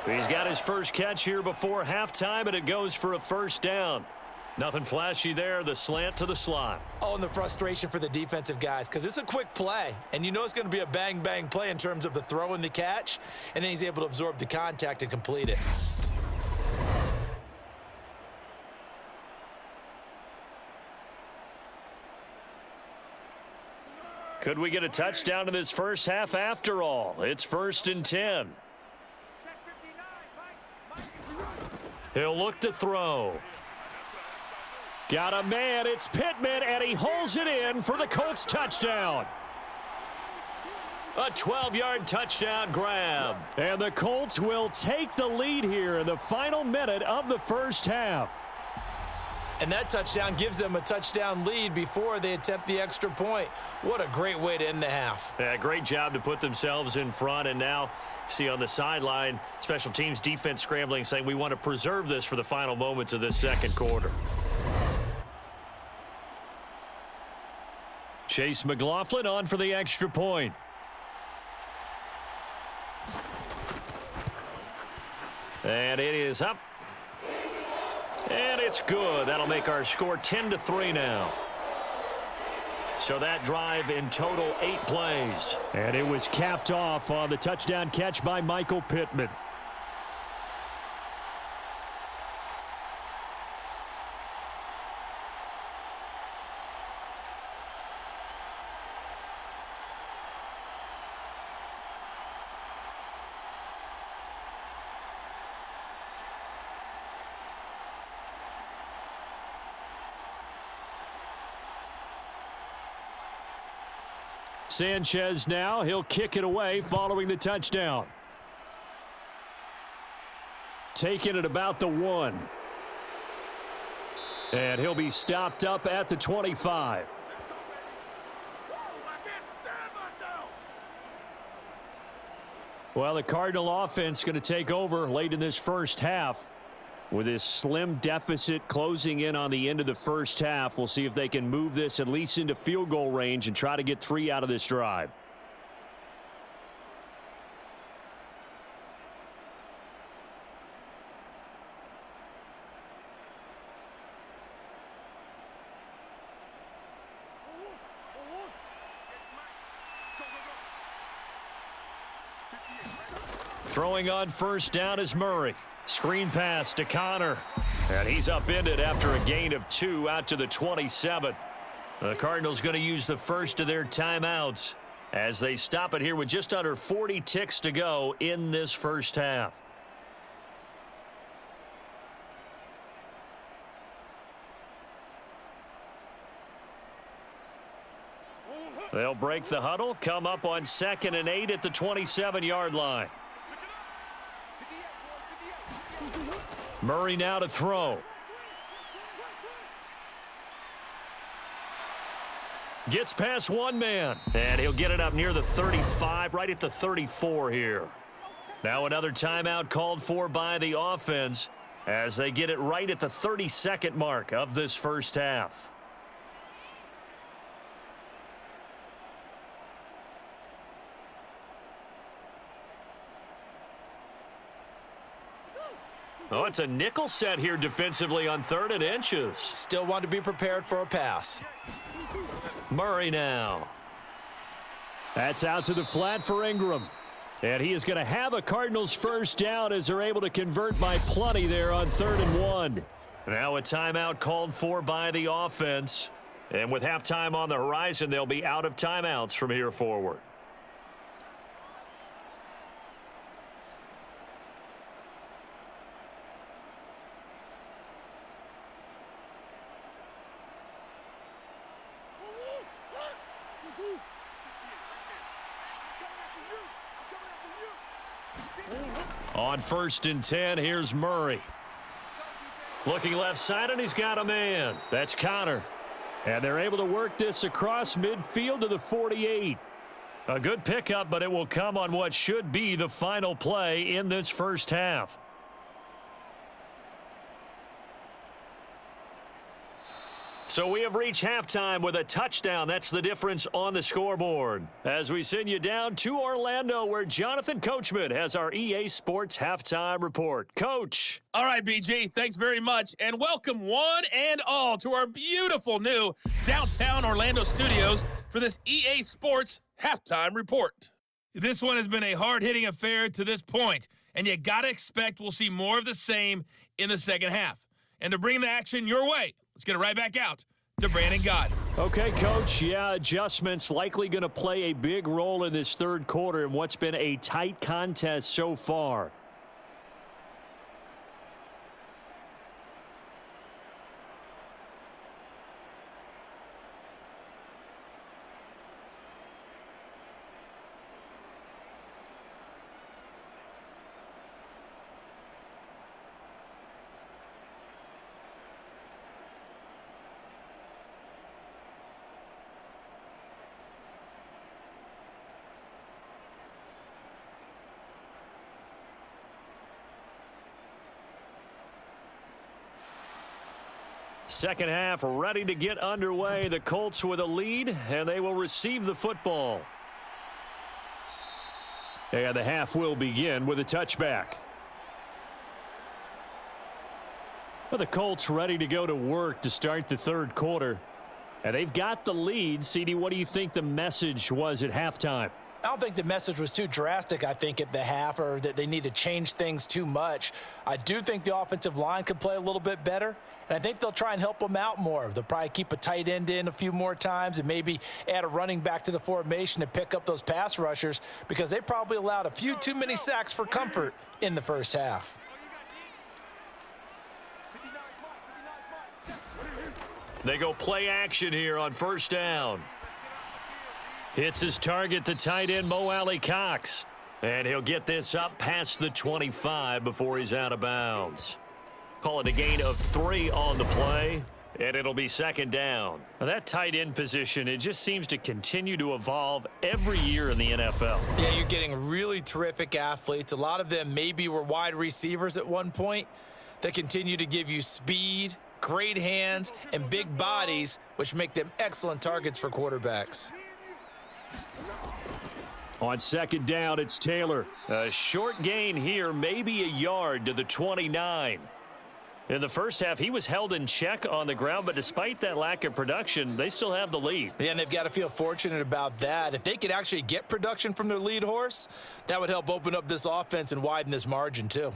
He's got his first catch here before halftime, and it goes for a first down. Nothing flashy there. The slant to the slot. Oh, and the frustration for the defensive guys, because it's a quick play, and you know it's going to be a bang-bang play in terms of the throw and the catch, and then he's able to absorb the contact and complete it. Could we get a touchdown in this first half after all? It's 1st and 10. He'll look to throw. Got a man. It's Pittman, and he holds it in for the Colts touchdown. A 12-yard touchdown grab. And the Colts will take the lead here in the final minute of the first half. And that touchdown gives them a touchdown lead before they attempt the extra point. What a great way to end the half. Yeah, great job to put themselves in front. And now, see on the sideline, special teams defense scrambling, saying we want to preserve this for the final moments of this second quarter. Chase McLaughlin on for the extra point. And it is up. And it's good. That'll make our score 10-3 now. So that drive in total 8 plays. And it was capped off on the touchdown catch by Michael Pittman. Sanchez now. He'll kick it away following the touchdown. Taking it about the 1. And he'll be stopped up at the 25. Well, the Cardinal offense going to take over late in this first half. With this slim deficit closing in on the end of the first half, we'll see if they can move this at least into field goal range and try to get 3 out of this drive. Throwing on first down is Murray. Screen pass to Connor. And he's upended after a gain of 2 out to the 27. The Cardinals going to use the first of their timeouts as they stop it here with just under 40 ticks to go in this first half. They'll break the huddle, come up on 2nd and 8 at the 27-yard line. Murray now to throw. Gets past one man. And he'll get it up near the 35, right at the 34 here. Now another timeout called for by the offense as they get it right at the 32nd mark of this first half. Oh, it's a nickel set here defensively on 3rd and inches. Still want to be prepared for a pass. Murray now. That's out to the flat for Ingram. And he is going to have a Cardinals first down as they're able to convert by plenty there on 3rd and 1. Now a timeout called for by the offense. And with halftime on the horizon, they'll be out of timeouts from here forward. On 1st and 10, here's Murray. Looking left side, and he's got a man. That's Connor. And they're able to work this across midfield to the 48. A good pickup, but it will come on what should be the final play in this first half. So we have reached halftime with a touchdown. That's the difference on the scoreboard. As we send you down to Orlando, where Jonathan Coachman has our EA Sports Halftime Report. Coach. All right, BG, thanks very much. And welcome one and all to our beautiful new downtown Orlando studios for this EA Sports Halftime Report. This one has been a hard-hitting affair to this point, and you got to expect we'll see more of the same in the second half. And to bring the action your way, let's get it right back out to Brandon Gaudin. Okay, Coach. Yeah, adjustments likely going to play a big role in this third quarter in what's been a tight contest so far. Second half ready to get underway. The Colts with a lead, and they will receive the football. And the half will begin with a touchback. Well, the Colts ready to go to work to start the third quarter. And they've got the lead. CD, what do you think the message was at halftime? I don't think the message was too drastic, I think, at the half, or that they need to change things too much. I do think the offensive line could play a little bit better, and I think they'll try and help them out more. They'll probably keep a tight end in a few more times and maybe add a running back to the formation to pick up those pass rushers, because they probably allowed a few too many sacks for comfort in the first half. They go play action here on first down. Hits his target, the tight end, Mo Alley-Cox. And he'll get this up past the 25 before he's out of bounds. Call it a gain of 3 on the play, and it'll be second down. Now that tight end position, it just seems to continue to evolve every year in the NFL. Yeah, you're getting really terrific athletes. A lot of them maybe were wide receivers at one point that continue to give you speed, great hands, and big bodies, which make them excellent targets for quarterbacks. On second down, it's Taylor. A short gain here, maybe a yard to the 29. In the first half, he was held in check on the ground, but despite that lack of production, they still have the lead. Yeah, and they've got to feel fortunate about that. If they could actually get production from their lead horse, that would help open up this offense and widen this margin too.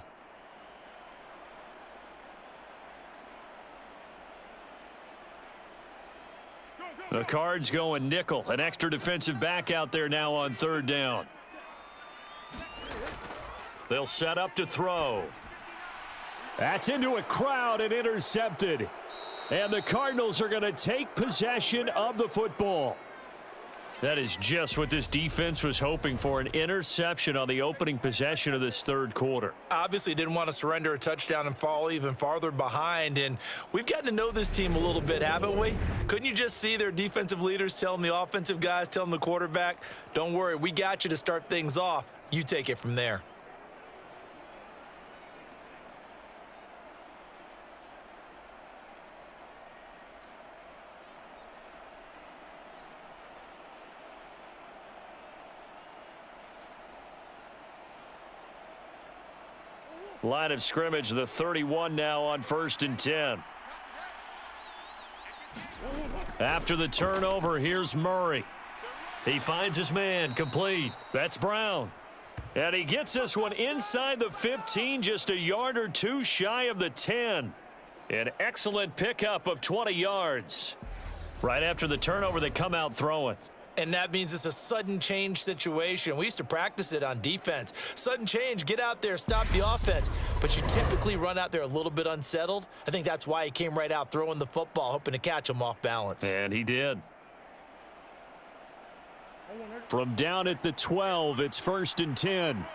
The Cards going nickel. An extra defensive back out there now on third down. They'll set up to throw. That's into a crowd and intercepted. And the Cardinals are going to take possession of the football. That is just what this defense was hoping for, an interception on the opening possession of this third quarter. Obviously didn't want to surrender a touchdown and fall even farther behind, and we've gotten to know this team a little bit, haven't we? Couldn't you just see their defensive leaders telling the offensive guys, telling the quarterback, don't worry, we got you to start things off. You take it from there. Line of scrimmage, the 31 now on 1st and 10. After the turnover, here's Murray. He finds his man, complete. That's Brown. And he gets this one inside the 15, just a yard or two shy of the 10. An excellent pickup of 20 yards. Right after the turnover, they come out throwing. And that means it's a sudden change situation. We used to practice it on defense. Sudden change, get out there, stop the offense. But you typically run out there a little bit unsettled. I think that's why he came right out throwing the football, hoping to catch him off balance. And he did. From down at the 12, it's 1st and 10.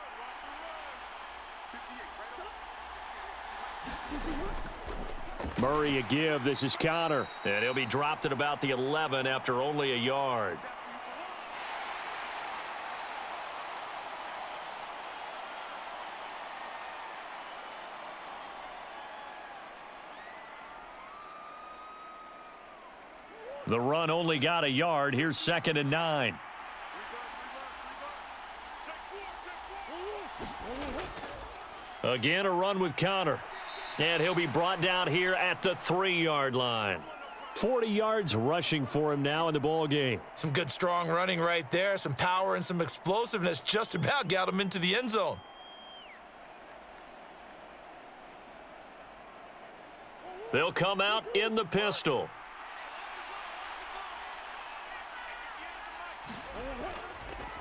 Murray a give. This is Connor. And he'll be dropped at about the 11 after only a yard. The run only got a yard. Here's 2nd and 9. Again, a run with Connor. And he'll be brought down here at the 3-yard line. 40 yards rushing for him now in the ball game. Some good, strong running right there. Some power and some explosiveness just about got him into the end zone. They'll come out in the pistol.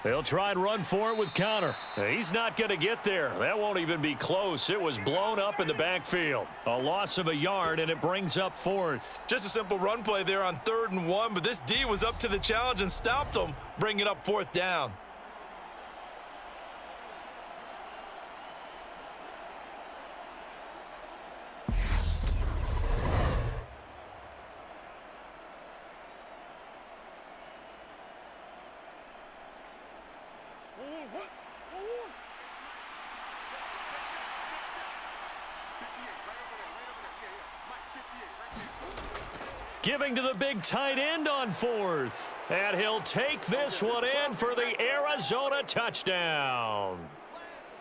They'll try and run for it with Connor. He's not going to get there. That won't even be close. It was blown up in the backfield. A loss of a yard, and it brings up 4th. Just a simple run play there on 3rd and 1, but this D was up to the challenge and stopped him, bringing up 4th down. Giving to the big tight end on 4th. And he'll take this one in for the Arizona touchdown.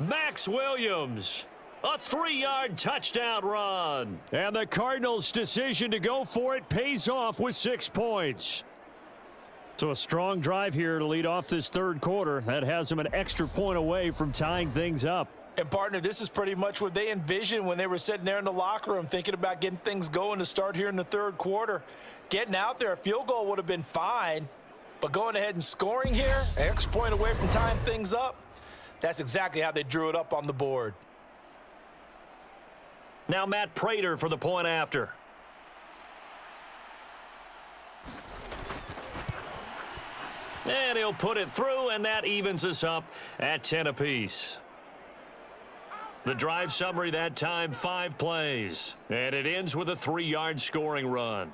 Max Williams, a 3-yard touchdown run. And the Cardinals' decision to go for it pays off with 6 points. So a strong drive here to lead off this 3rd quarter. That has them an extra point away from tying things up. And, partner, this is pretty much what they envisioned when they were sitting there in the locker room thinking about getting things going to start here in the 3rd quarter. Getting out there, a field goal would have been fine, but going ahead and scoring here, an extra point away from tying things up, that's exactly how they drew it up on the board. Now Matt Prater for the point after. And he'll put it through, and that evens us up at 10 apiece. The drive summary that time, 5 plays. And it ends with a 3-yard scoring run.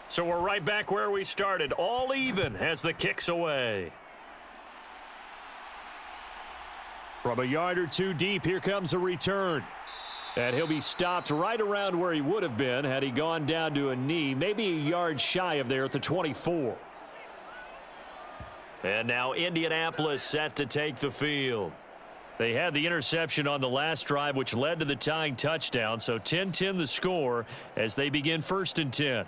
So we're right back where we started, all even as the kick's away. From a yard or 2 deep, here comes a return. And he'll be stopped right around where he would have been had he gone down to a knee, maybe a yard shy of there at the 24. And now Indianapolis set to take the field. They had the interception on the last drive, which led to the tying touchdown, so 10-10 the score as they begin 1st and 10.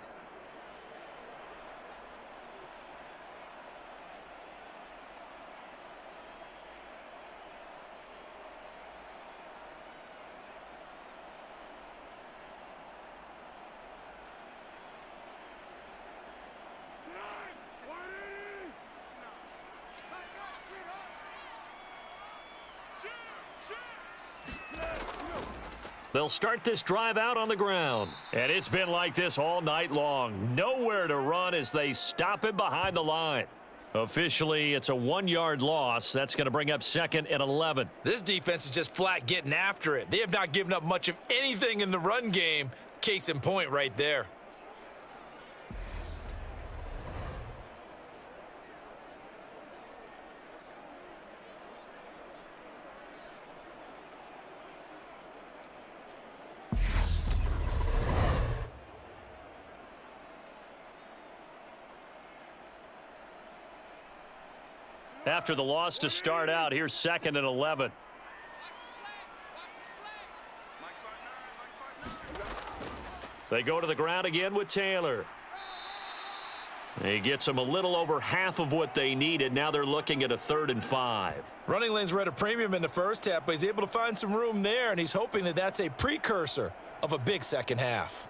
They'll start this drive out on the ground. And it's been like this all night long. Nowhere to run as they stop him behind the line. Officially, it's a 1-yard loss. That's going to bring up 2nd and 11. This defense is just flat getting after it. They have not given up much of anything in the run game. Case in point right there. After the loss to start out, here's 2nd and 11. They go to the ground again with Taylor. He gets them a little over half of what they needed. Now they're looking at a 3rd and 5. Running lanes were at a premium in the first half, but he's able to find some room there, and he's hoping that that's a precursor of a big second half.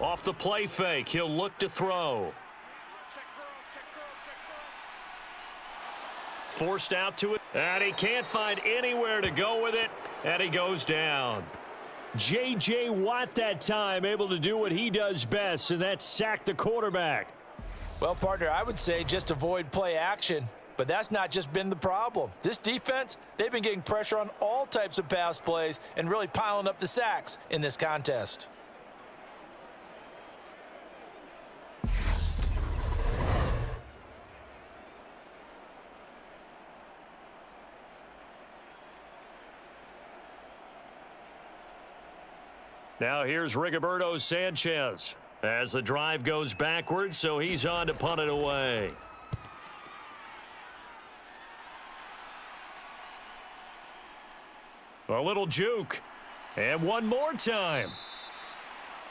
Off the play fake, he'll look to throw. Forced out to it, and he can't find anywhere to go with it, and he goes down. J.J. Watt that time able to do what he does best, and that's sack the quarterback. Well, partner, I would say just avoid play action, but that's not just been the problem. This defense, they've been getting pressure on all types of pass plays and really piling up the sacks in this contest. Now here's Rigoberto Sanchez as the drive goes backwards, so he's on to punt it away. A little juke. And one more time.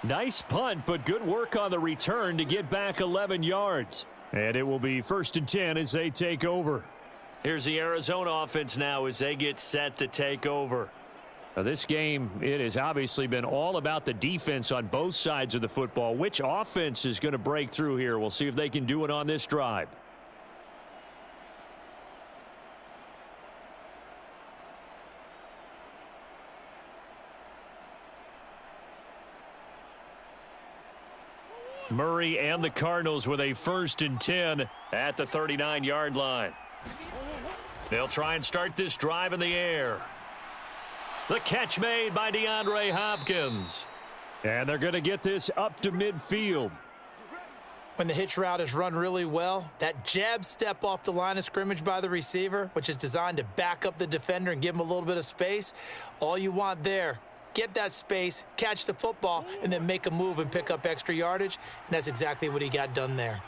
Nice punt, but good work on the return to get back 11 yards. And it will be 1st and 10 as they take over. Here's the Arizona offense now as they get set to take over. Now this game, it has obviously been all about the defense on both sides of the football. Which offense is going to break through here? We'll see if they can do it on this drive. Murray and the Cardinals with a 1st and 10 at the 39-yard line. They'll try and start this drive in the air. The catch made by DeAndre Hopkins. And they're going to get this up to midfield. When the hitch route is run really well, that jab step off the line of scrimmage by the receiver, which is designed to back up the defender and give him a little bit of space, all you want there, get that space, catch the football, and then make a move and pick up extra yardage, and that's exactly what he got done there.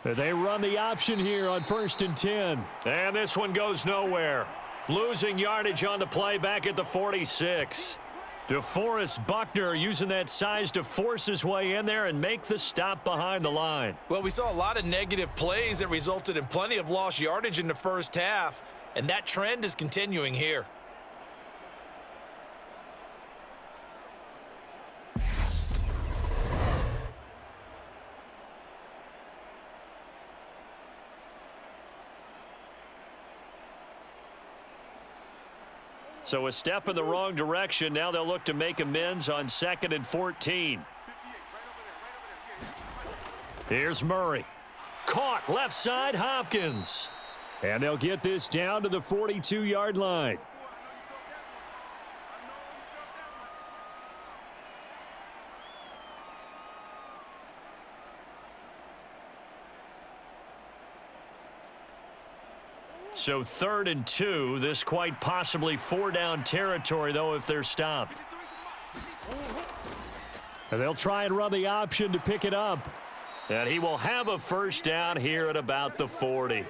They run the option here on 1st and 10. And this one goes nowhere. Losing yardage on the play back at the 46. DeForest Buckner using that size to force his way in there and make the stop behind the line. Well, we saw a lot of negative plays that resulted in plenty of lost yardage in the first half, and that trend is continuing here. So a step in the wrong direction. Now they'll look to make amends on 2nd and 14. Here's Murray. Caught left side, Hopkins. And they'll get this down to the 42-yard line. So 3rd and 2. This quite possibly 4-down territory, though, if they're stopped. And they'll try and run the option to pick it up. And he will have a 1st down here at about the 40.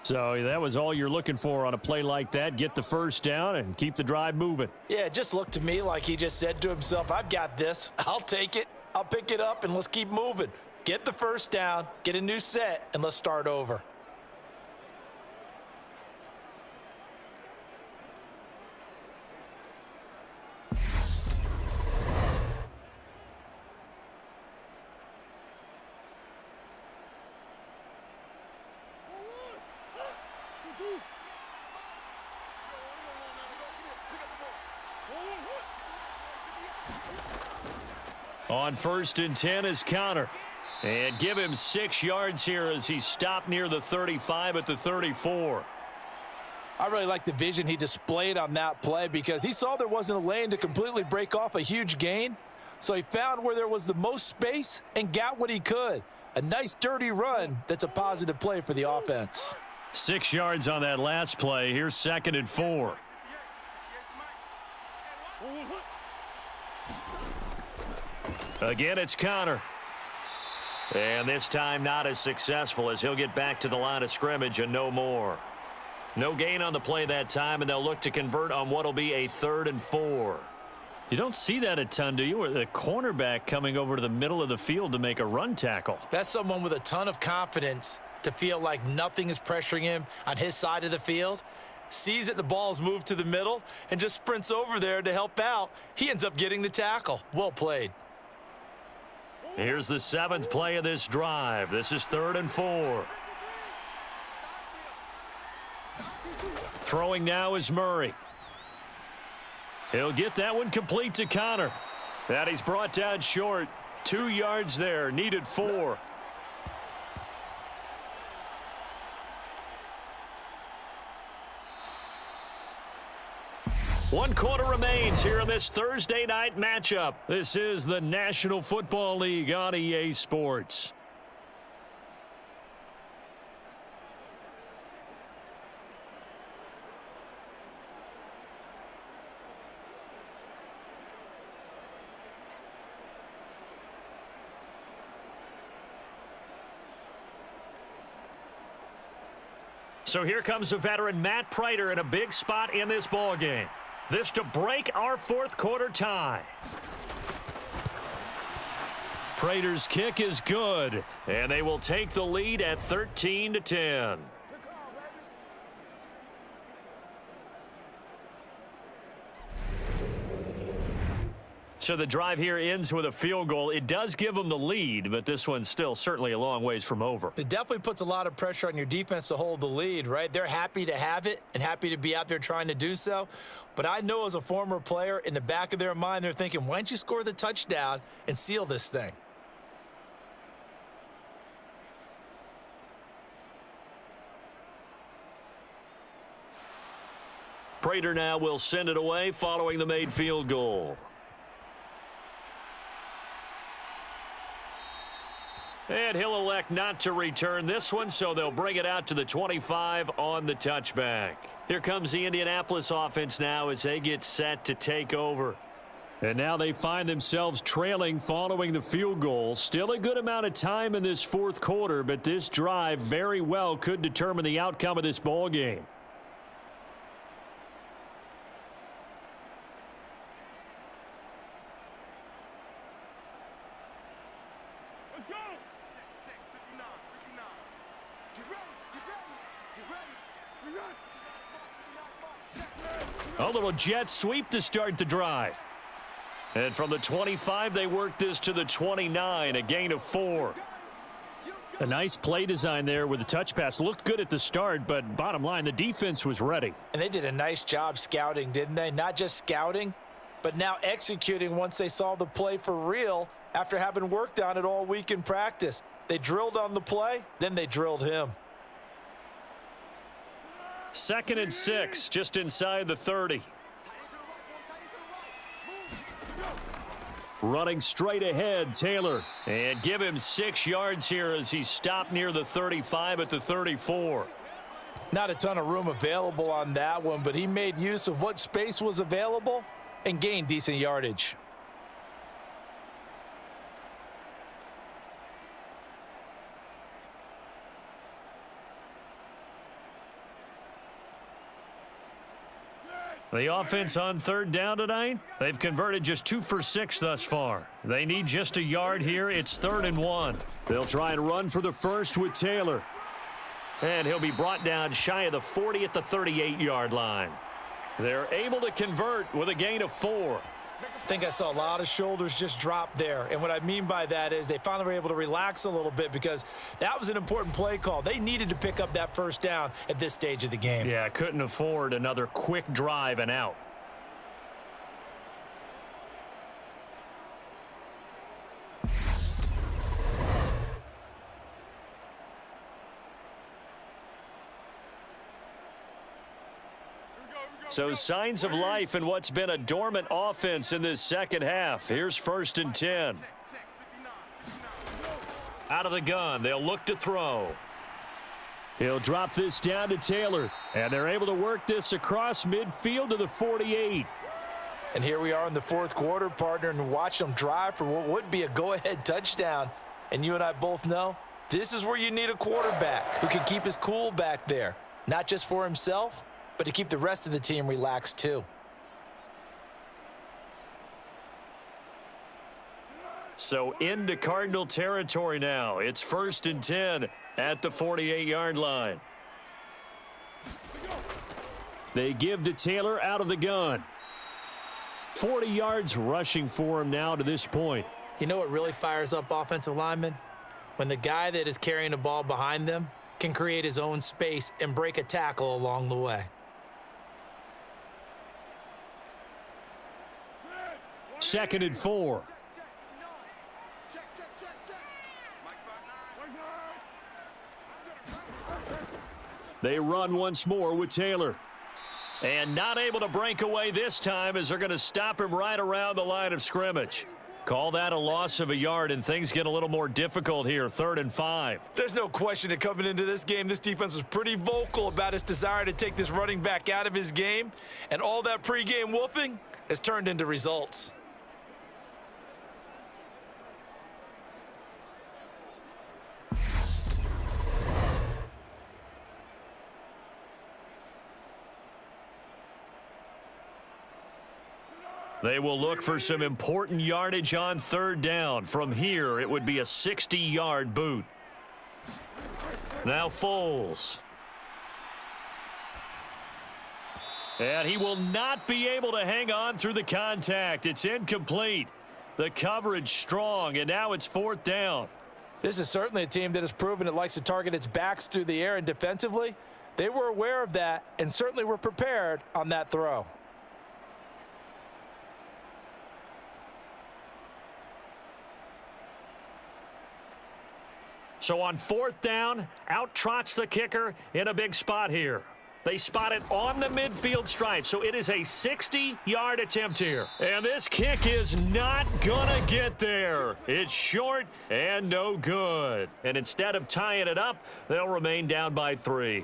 So that was all you're looking for on a play like that. Get the 1st down and keep the drive moving. Yeah, it just looked to me like he just said to himself, I've got this. I'll take it. I'll pick it up, and let's keep moving. Get the 1st down, get a new set, and let's start over. On 1st and 10 is Conner. And give him 6 yards here as he stopped near the 35 at the 34. I really like the vision he displayed on that play because he saw there wasn't a lane to completely break off a huge gain. So he found where there was the most space and got what he could. A nice dirty run that's a positive play for the offense. 6 yards on that last play. Here's 2nd and 4. Again, it's Conner. And this time not as successful as he'll get back to the line of scrimmage and no more. No gain on the play that time, and they'll look to convert on what will be a 3rd and 4. You don't see that a ton, do you? Or the cornerback coming over to the middle of the field to make a run tackle. That's someone with a ton of confidence to feel like nothing is pressuring him on his side of the field. sees that the ball's moved to the middle, and just sprints over there to help out. He ends up getting the tackle. Well played. Here's the 7th play of this drive. This is 3rd and 4. Throwing now is Murray. He'll get that one complete to Connor. That he's brought down short. 2 yards there, needed 4. One quarter remains here in this Thursday night matchup. This is the National Football League on EA Sports. So here comes the veteran Matt Prater in a big spot in this ball game. This to break our 4th quarter tie. Prater's kick is good, and they will take the lead at 13-10. So the drive here ends with a field goal. It does give them the lead, but this one's still certainly a long ways from over. It definitely puts a lot of pressure on your defense to hold the lead, right? They're happy to have it and happy to be out there trying to do so. But I know as a former player, in the back of their mind, they're thinking, why don't you score the touchdown and seal this thing? Prater now will send it away following the made field goal. And he'll elect not to return this one, so they'll bring it out to the 25 on the touchback. Here comes the Indianapolis offense now as they get set to take over. And now they find themselves trailing following the field goal. Still a good amount of time in this 4th quarter, but this drive very well could determine the outcome of this ball game. A little jet sweep to start the drive. And from the 25, they work this to the 29, a gain of 4. A nice play design there with the touch pass. Looked good at the start, but bottom line, the defense was ready. And they did a nice job scouting, didn't they? Not just scouting, but now executing once they saw the play for real after having worked on it all week in practice. They drilled on the play, then they drilled him. 2nd and 6, just inside the 30. Running straight ahead, Taylor. And give him 6 yards here as he stopped near the 35 at the 34. Not a ton of room available on that one, but he made use of what space was available and gained decent yardage. The offense on 3rd down tonight, they've converted just 2 for 6 thus far. They need just a yard here. It's 3rd and 1. They'll try and run for the first with Taylor. And he'll be brought down shy of the 40 at the 38-yard line. They're able to convert with a gain of 4. I think I saw a lot of shoulders just drop there. And what I mean by that is they finally were able to relax a little bit because that was an important play call. They needed to pick up that first down at this stage of the game. Yeah, couldn't afford another quick drive and out. So signs of life in what's been a dormant offense in this second half. Here's 1st and 10. Out of the gun, they'll look to throw. He'll drop this down to Taylor, and they're able to work this across midfield to the 48. And here we are in the 4th quarter, partner, and watch them drive for what would be a go-ahead touchdown. And you and I both know this is where you need a quarterback who can keep his cool back there, not just for himself, but to keep the rest of the team relaxed too. So into Cardinal territory now. It's 1st and 10 at the 48-yard line. They give to Taylor out of the gun. 40 yards rushing for him now to this point. You know what really fires up offensive linemen? When the guy that is carrying the ball behind them can create his own space and break a tackle along the way. Second and 4. They run once more with Taylor. And not able to break away this time as they're going to stop him right around the line of scrimmage. Call that a loss of a yard, and things get a little more difficult here. 3rd and 5. There's no question that coming into this game, this defense was pretty vocal about its desire to take this running back out of his game. And all that pregame woofing has turned into results. They will look for some important yardage on 3rd down. From here, it would be a 60-yard boot. Now Foles. And he will not be able to hang on through the contact. It's incomplete. The coverage strong, and now it's 4th down. This is certainly a team that has proven it likes to target its backs through the air, and defensively, they were aware of that and certainly were prepared on that throw. So on 4th down, out trots the kicker in a big spot here. They spot it on the midfield stripe, so it is a 60-yard attempt here. And this kick is not gonna get there. It's short and no good. And instead of tying it up, they'll remain down by 3.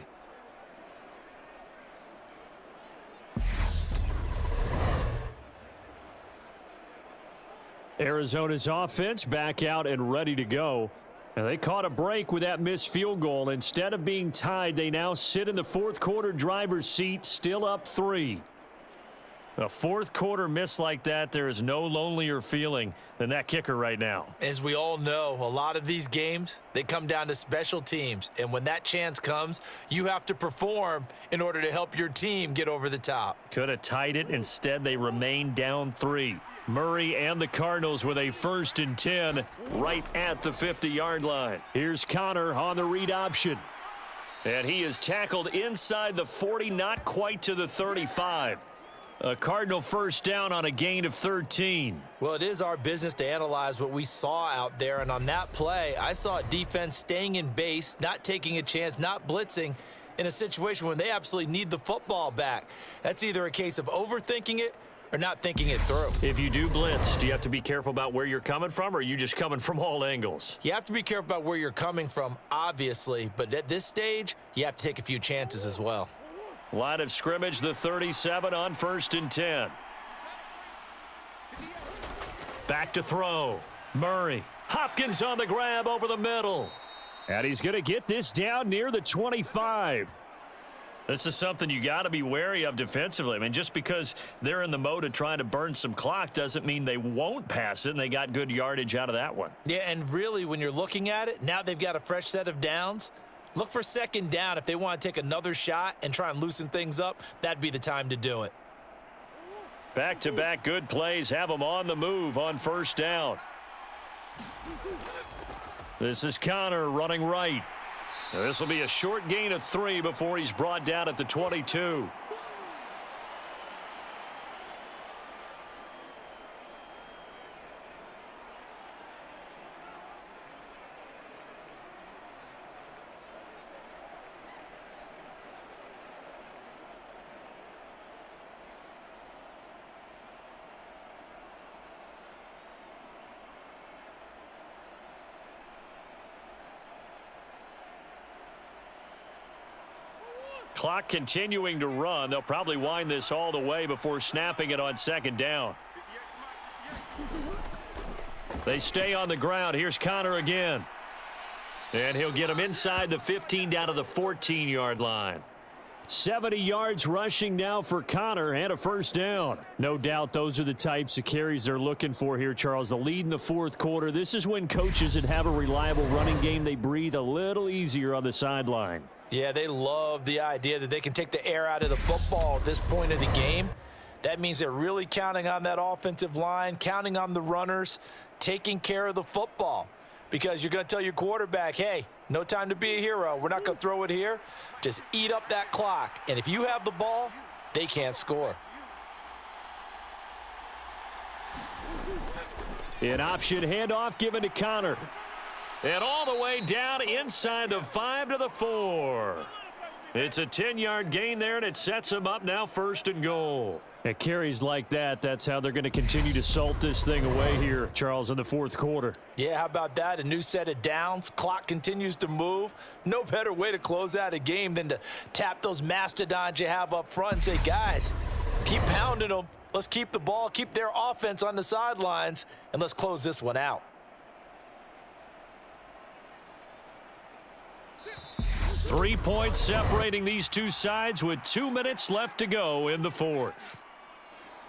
Arizona's offense back out and ready to go. And they caught a break with that missed field goal. Instead of being tied, they now sit in the 4th quarter driver's seat, still up 3. A 4th quarter miss like that, there is no lonelier feeling than that kicker right now. As we all know, a lot of these games, they come down to special teams. And when that chance comes, you have to perform in order to help your team get over the top. Could have tied it. Instead, they remain down 3. Murray and the Cardinals with a 1st and 10 right at the 50-yard line. Here's Connor on the read option. And he is tackled inside the 40, not quite to the 35. A Cardinal 1st down on a gain of 13. Well, it is our business to analyze what we saw out there. And on that play, I saw a defense staying in base, not taking a chance, not blitzing in a situation when they absolutely need the football back. That's either a case of overthinking it or not thinking it through. If you do blitz, do you have to be careful about where you're coming from, or are you just coming from all angles? You have to be careful about where you're coming from, obviously, but at this stage, you have to take a few chances as well. Line of scrimmage, the 37 on 1st and 10. Back to throw. Murray. Hopkins on the grab over the middle. And he's going to get this down near the 25. This is something you got to be wary of defensively. I mean, just because they're in the mode of trying to burn some clock doesn't mean they won't pass it, and they got good yardage out of that one. Yeah, and really, when you're looking at it, now they've got a fresh set of downs. Look for 2nd down. If they want to take another shot and try and loosen things up, that'd be the time to do it. Back-to-back good plays have them on the move on 1st down. This is Connor running right. This will be a short gain of 3 before he's brought down at the 22. Clock continuing to run. They'll probably wind this all the way before snapping it on 2nd down. They stay on the ground. Here's Connor again. And he'll get him inside the 15 down to the 14-yard line. 70 yards rushing now for Connor and a 1st down. No doubt those are the types of carries they're looking for here, Charles. The lead in the 4th quarter. This is when coaches that have a reliable running game, they breathe a little easier on the sideline. Yeah, they love the idea that they can take the air out of the football at this point of the game. That means they're really counting on that offensive line, counting on the runners, taking care of the football. Because you're going to tell your quarterback, hey, no time to be a hero. We're not going to throw it here. Just eat up that clock. And if you have the ball, they can't score. An option handoff given to Connor. And all the way down inside the 5 to the 4. It's a 10-yard gain there, and it sets them up now 1st and goal. At carries like that, that's how they're going to continue to salt this thing away here, Charles, in the 4th quarter. Yeah, how about that? A new set of downs. Clock continues to move. No better way to close out a game than to tap those mastodons you have up front and say, guys, keep pounding them. Let's keep the ball, keep their offense on the sidelines, and let's close this one out. 3 points separating these two sides with 2 minutes left to go in the 4th.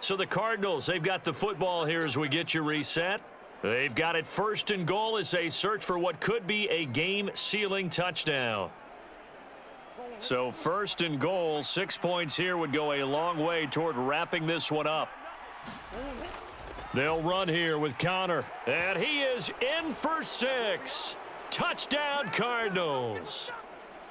So the Cardinals, they've got the football here as we get you reset. They've got it 1st and goal as they search for what could be a game-sealing touchdown. So 1st and goal, 6 points here would go a long way toward wrapping this one up. They'll run here with Connor, and he is in for 6. Touchdown, Cardinals.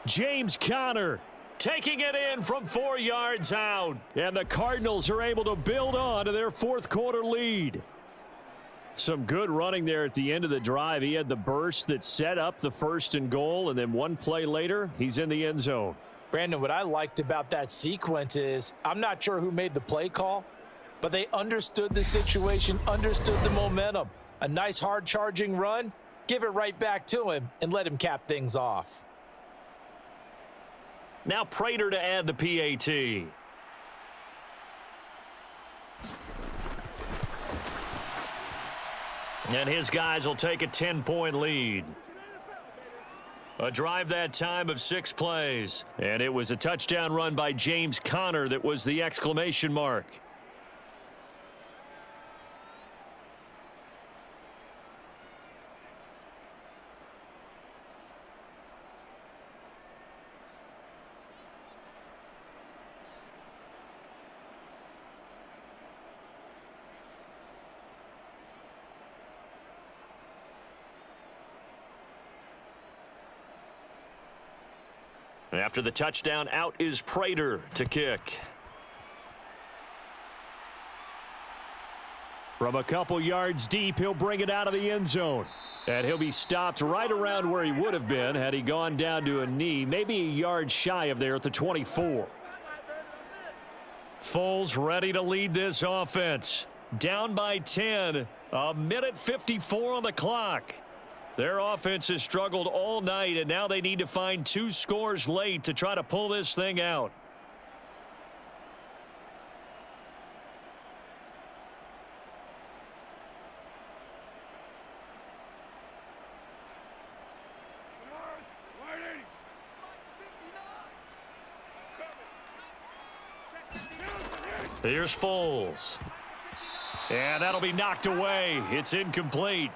James Conner taking it in from 4 yards out. And the Cardinals are able to build on to their 4th quarter lead. Some good running there at the end of the drive. He had the burst that set up the 1st and goal, and then one play later, he's in the end zone. Brandon, what I liked about that sequence is I'm not sure who made the play call, but they understood the situation, understood the momentum. A nice hard-charging run, give it right back to him, and let him cap things off. Now Prater to add the PAT. And his guys will take a 10-point lead. A drive that time of 6 plays. And it was a touchdown run by James Conner that was the exclamation mark. After the touchdown, out is Prater to kick. From a couple yards deep, he'll bring it out of the end zone. And he'll be stopped right around where he would have been had he gone down to a knee, maybe a yard shy of there at the 24. Foles ready to lead this offense. Down by 10, a minute 54 on the clock. Their offense has struggled all night, and now they need to find 2 scores late to try to pull this thing out. Here's Foles. And that'll be knocked away. It's incomplete.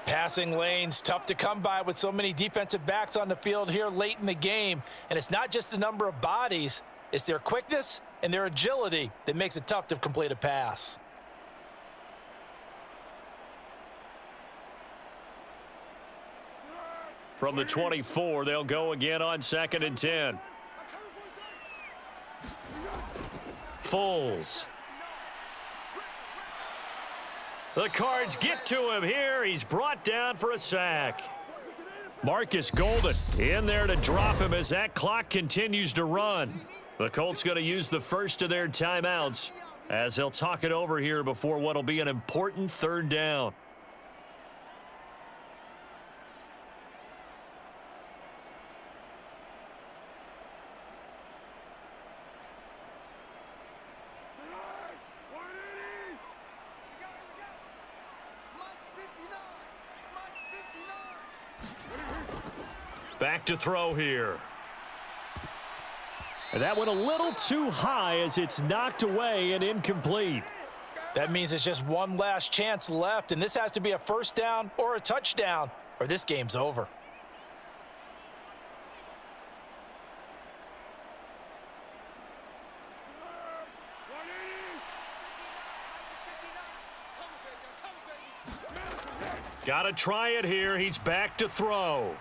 Passing lanes, tough to come by with so many defensive backs on the field here late in the game. And it's not just the number of bodies, it's their quickness and their agility that makes it tough to complete a pass. From the 24, they'll go again on 2nd and 10. Foles. The Cards get to him here. He's brought down for a sack. Marcus Golden in there to drop him as that clock continues to run. The Colts going to use the first of their timeouts as they'll talk it over here before what will be an important 3rd down. Back to throw here. And that went a little too high as it's knocked away and incomplete. That means it's just one last chance left, and this has to be a 1st down or a touchdown, or this game's over. Got to try it here. He's back to throw.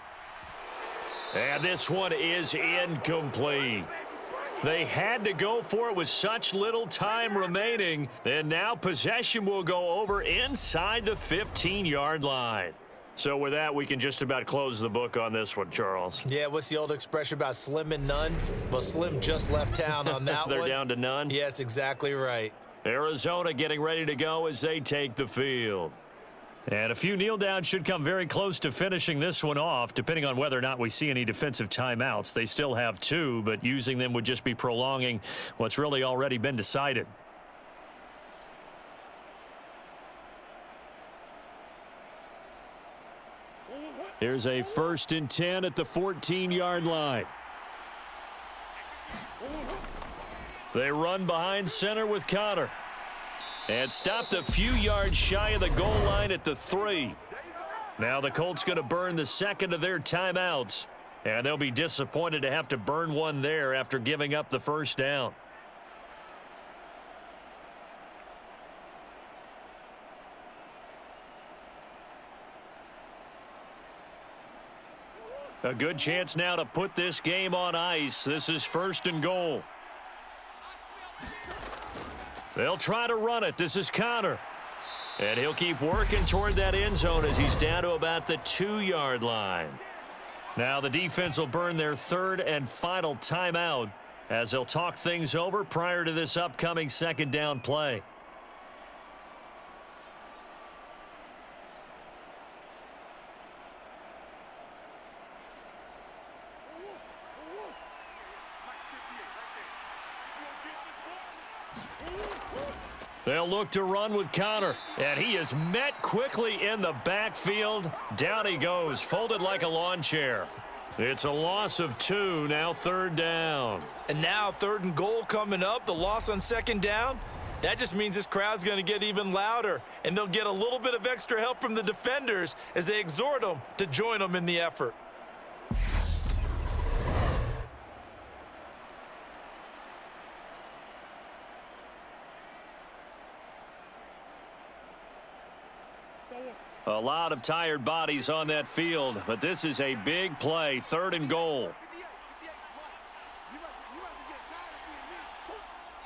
And this one is incomplete. They had to go for it with such little time remaining. And now possession will go over inside the 15-yard line. So with that, we can just about close the book on this one, Charles. Yeah, what's the old expression about slim and none? Well, Slim just left town on that They're one. down to none? Yes, exactly right. Arizona getting ready to go as they take the field. And a few kneel downs should come very close to finishing this one off, depending on whether or not we see any defensive timeouts. They still have 2, but using them would just be prolonging what's really already been decided. Here's a 1st and 10 at the 14-yard line. They run behind center with Connor. And stopped a few yards shy of the goal line at the 3. Now the Colts going to burn the second of their timeouts. And they'll be disappointed to have to burn one there after giving up the first down. A good chance now to put this game on ice. This is 1st and goal. They'll try to run it. This is Connor. And he'll keep working toward that end zone as he's down to about the 2-yard line. Now the defense will burn their 3rd and final timeout as they'll talk things over prior to this upcoming 2nd down play. They'll look to run with Connor, and he is met quickly in the backfield. Down he goes, folded like a lawn chair. It's a loss of 2, now 3rd down. And now 3rd and goal coming up, the loss on 2nd down. That just means this crowd's going to get even louder, and they'll get a little bit of extra help from the defenders as they exhort them to join them in the effort. A lot of tired bodies on that field, but this is a big play, 3rd and goal.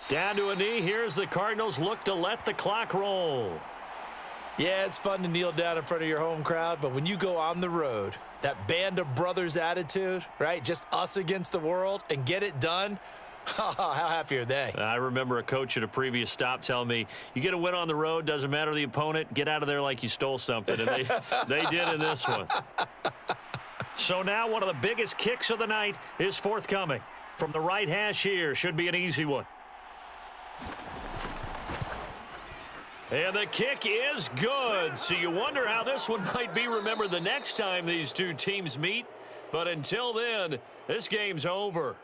Down to a knee. Here's the Cardinals look to let the clock roll. Yeah, it's fun to kneel down in front of your home crowd, but when you go on the road, that band of brothers attitude, right? Just us against the world and get it done. How happy are they? I remember a coach at a previous stop telling me, you get a win on the road, doesn't matter the opponent, get out of there like you stole something. And they did in this one. So now one of the biggest kicks of the night is forthcoming. From the right hash here, should be an easy one. And the kick is good. So you wonder how this one might be remembered the next time these two teams meet. But until then, this game's over.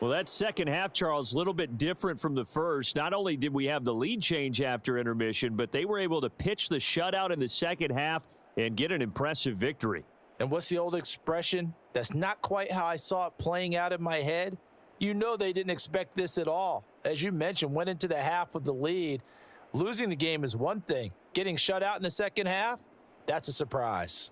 Well, that second half, Charles, a little bit different from the first. Not only did we have the lead change after intermission, but they were able to pitch the shutout in the second half and get an impressive victory. And what's the old expression? That's not quite how I saw it playing out in my head. You know they didn't expect this at all. As you mentioned, went into the half with the lead. Losing the game is one thing. Getting shut out in the second half, that's a surprise.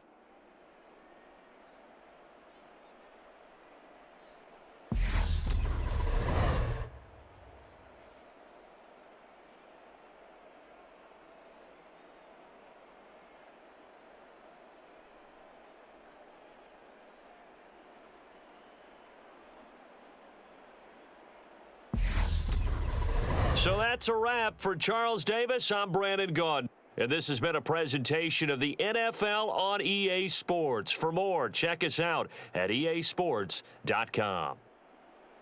So that's a wrap for Charles Davis. I'm Brandon Gaudin. And this has been a presentation of the NFL on EA Sports. For more, check us out at easports.com.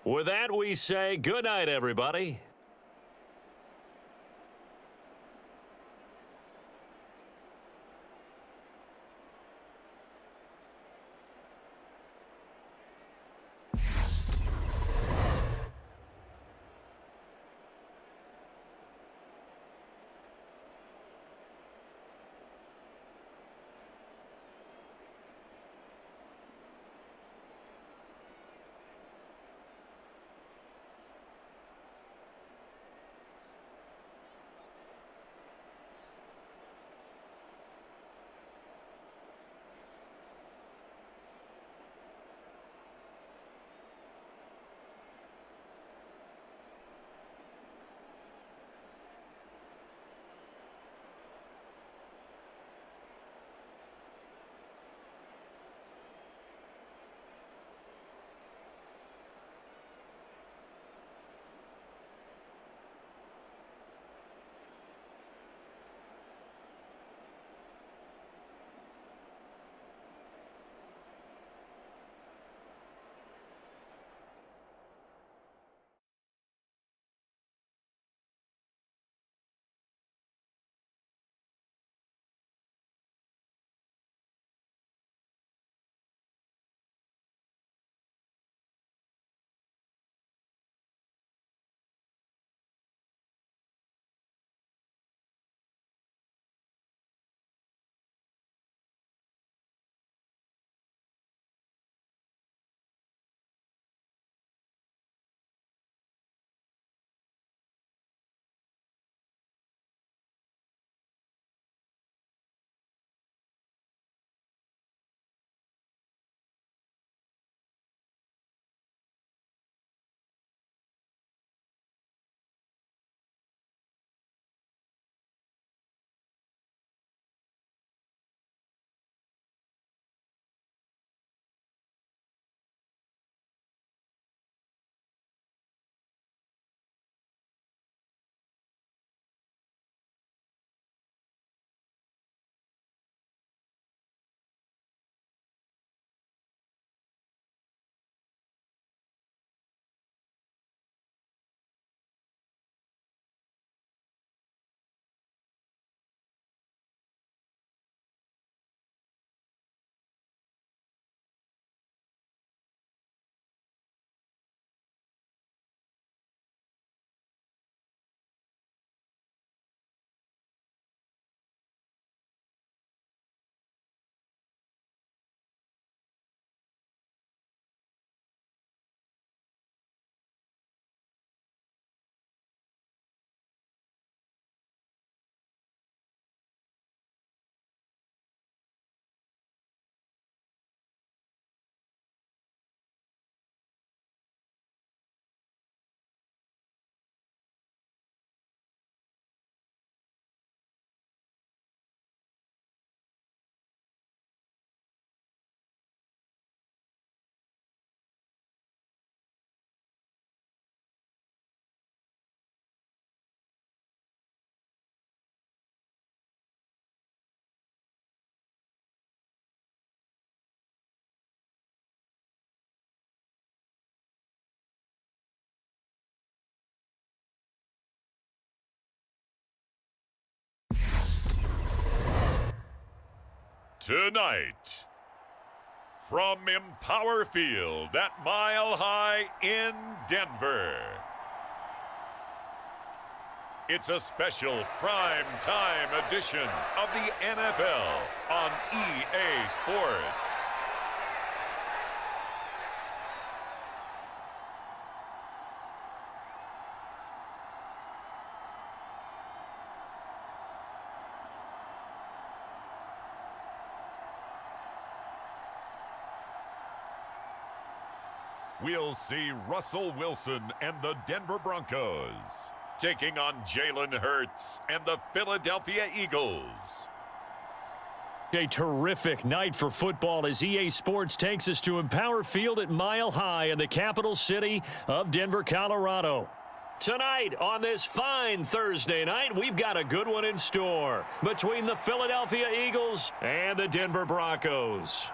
With that, we say good night, everybody. Tonight, from Empower Field at Mile High in Denver, it's a special prime time edition of the NFL on EA Sports. We'll see Russell Wilson and the Denver Broncos taking on Jalen Hurts and the Philadelphia Eagles. A terrific night for football as EA Sports takes us to Empower Field at Mile High in the capital city of Denver, Colorado. Tonight, on this fine Thursday night, we've got a good one in store between the Philadelphia Eagles and the Denver Broncos.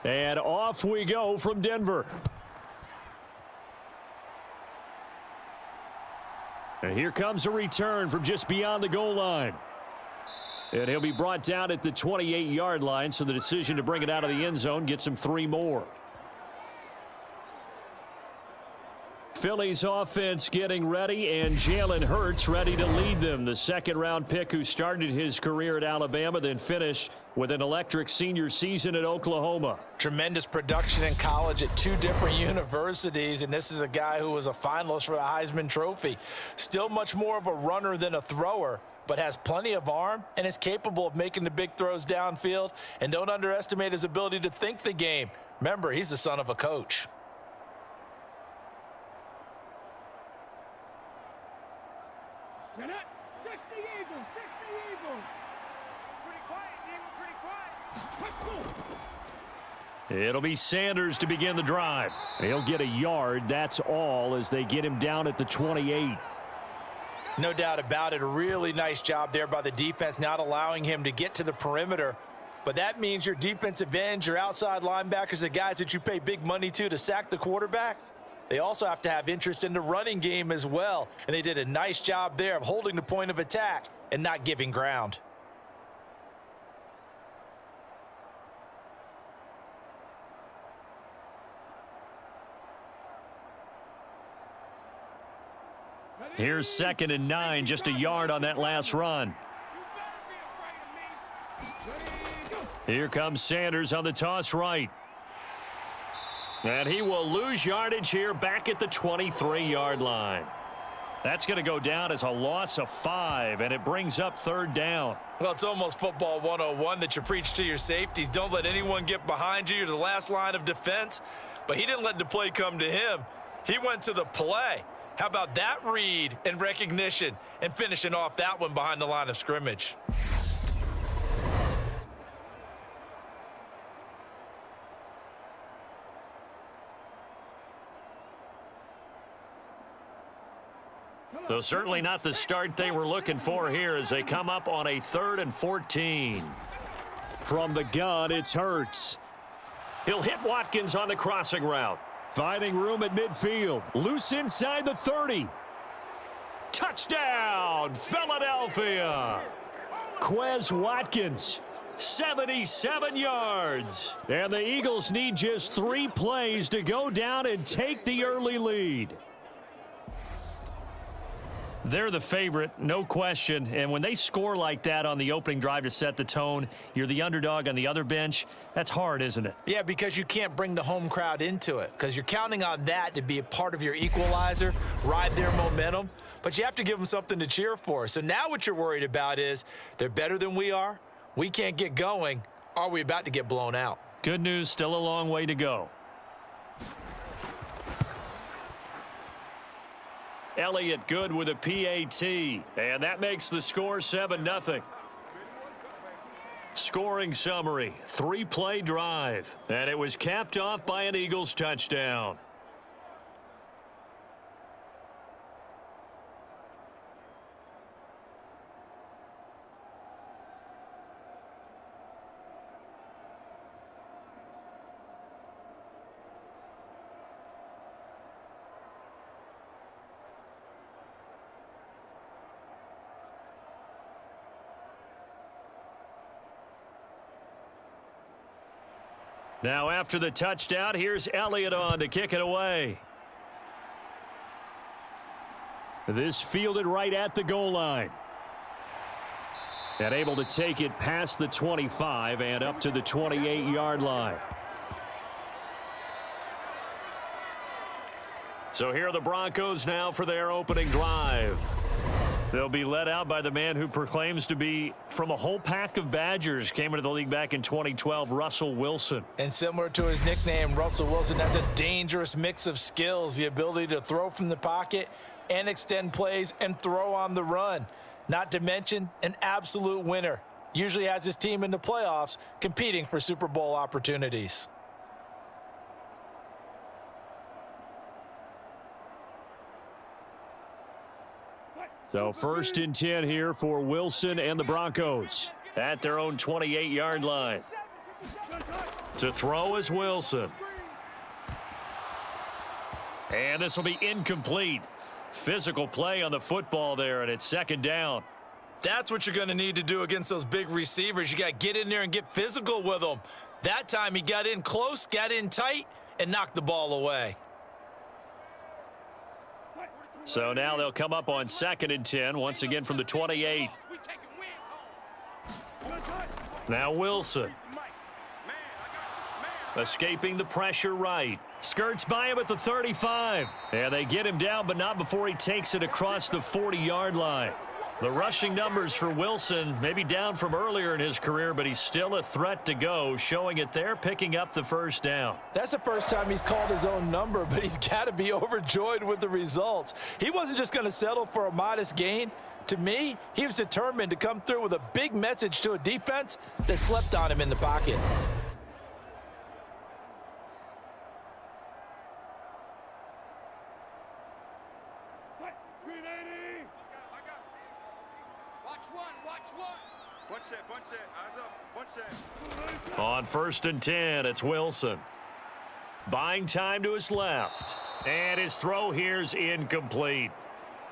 And off we go from Denver. And here comes a return from just beyond the goal line. And he'll be brought down at the 28-yard line, so the decision to bring it out of the end zone gets him 3 more. Philly's offense getting ready, and Jalen Hurts ready to lead them. The second-round pick who started his career at Alabama, then finished with an electric senior season at Oklahoma. Tremendous production in college at 2 different universities, and this is a guy who was a finalist for the Heisman Trophy. Still much more of a runner than a thrower, but has plenty of arm and is capable of making the big throws downfield. And don't underestimate his ability to think the game. Remember, he's the son of a coach. Set up. 60 Eagles. 60 Eagles. Pretty quiet, Eagle. Pretty quiet. Let's go. It'll be Sanders to begin the drive. He'll get a yard. That's all as they get him down at the 28. No doubt about it. A really nice job there by the defense, not allowing him to get to the perimeter. But that means your defensive ends, your outside linebackers, the guys that you pay big money to sack the quarterback, they also have to have interest in the running game as well. And they did a nice job there of holding the point of attack and not giving ground. Here's 2nd and 9, just a yard on that last run. Here comes Sanders on the toss right. And he will lose yardage here back at the 23-yard line. That's going to go down as a loss of 5, and it brings up 3rd down. Well, it's almost football 101 that you preach to your safeties. Don't let anyone get behind you. You're the last line of defense. But he didn't let the play come to him. He went to the play. How about that read and recognition and finishing off that one behind the line of scrimmage? So certainly not the start they were looking for here as they come up on a 3rd and 14. From the gun, it's Hurts. He'll hit Watkins on the crossing route. Finding room at midfield. Loose inside the 30. Touchdown, Philadelphia. Quez Watkins, 77 yards. And the Eagles need just 3 plays to go down and take the early lead. They're the favorite, no question. And when they score like that on the opening drive to set the tone, you're the underdog on the other bench. That's hard, isn't it? Yeah, because you can't bring the home crowd into it because you're counting on that to be a part of your equalizer, ride their momentum. But you have to give them something to cheer for. So now what you're worried about is they're better than we are. We can't get going. Are we about to get blown out? Good news, still a long way to go. Elliott good with a PAT, and that makes the score 7-0. Scoring summary, 3-play drive, and it was capped off by an Eagles touchdown. Now after the touchdown, here's Elliott on to kick it away. This fielded right at the goal line. And able to take it past the 25 and up to the 28-yard line. So here are the Broncos now for their opening drive. They'll be led out by the man who proclaims to be from a whole pack of Badgers. Came into the league back in 2012, Russell Wilson. And similar to his nickname, Russell Wilson has a dangerous mix of skills, the ability to throw from the pocket and extend plays and throw on the run. Not to mention an absolute winner. Usually has his team in the playoffs competing for Super Bowl opportunities. So 1st and 10 here for Wilson and the Broncos at their own 28-yard line. To throw is Wilson. And this will be incomplete. Physical play on the football there, and it's 2nd down. That's what you're going to need to do against those big receivers. You got to get in there and get physical with them. That time he got in close, got in tight, and knocked the ball away. So now they'll come up on 2nd and 10, once again from the 28. Now Wilson. Escaping the pressure right. Skirts by him at the 35. And they get him down, but not before he takes it across the 40-yard line. The rushing numbers for Wilson maybe down from earlier in his career, but he's still a threat to go, showing it there, picking up the 1st down. That's the first time he's called his own number, but he's got to be overjoyed with the results. He wasn't just going to settle for a modest gain. To me, he was determined to come through with a big message to a defense that slept on him in the pocket. On 1st and 10, it's Wilson. Buying time to his left. And his throw here's incomplete.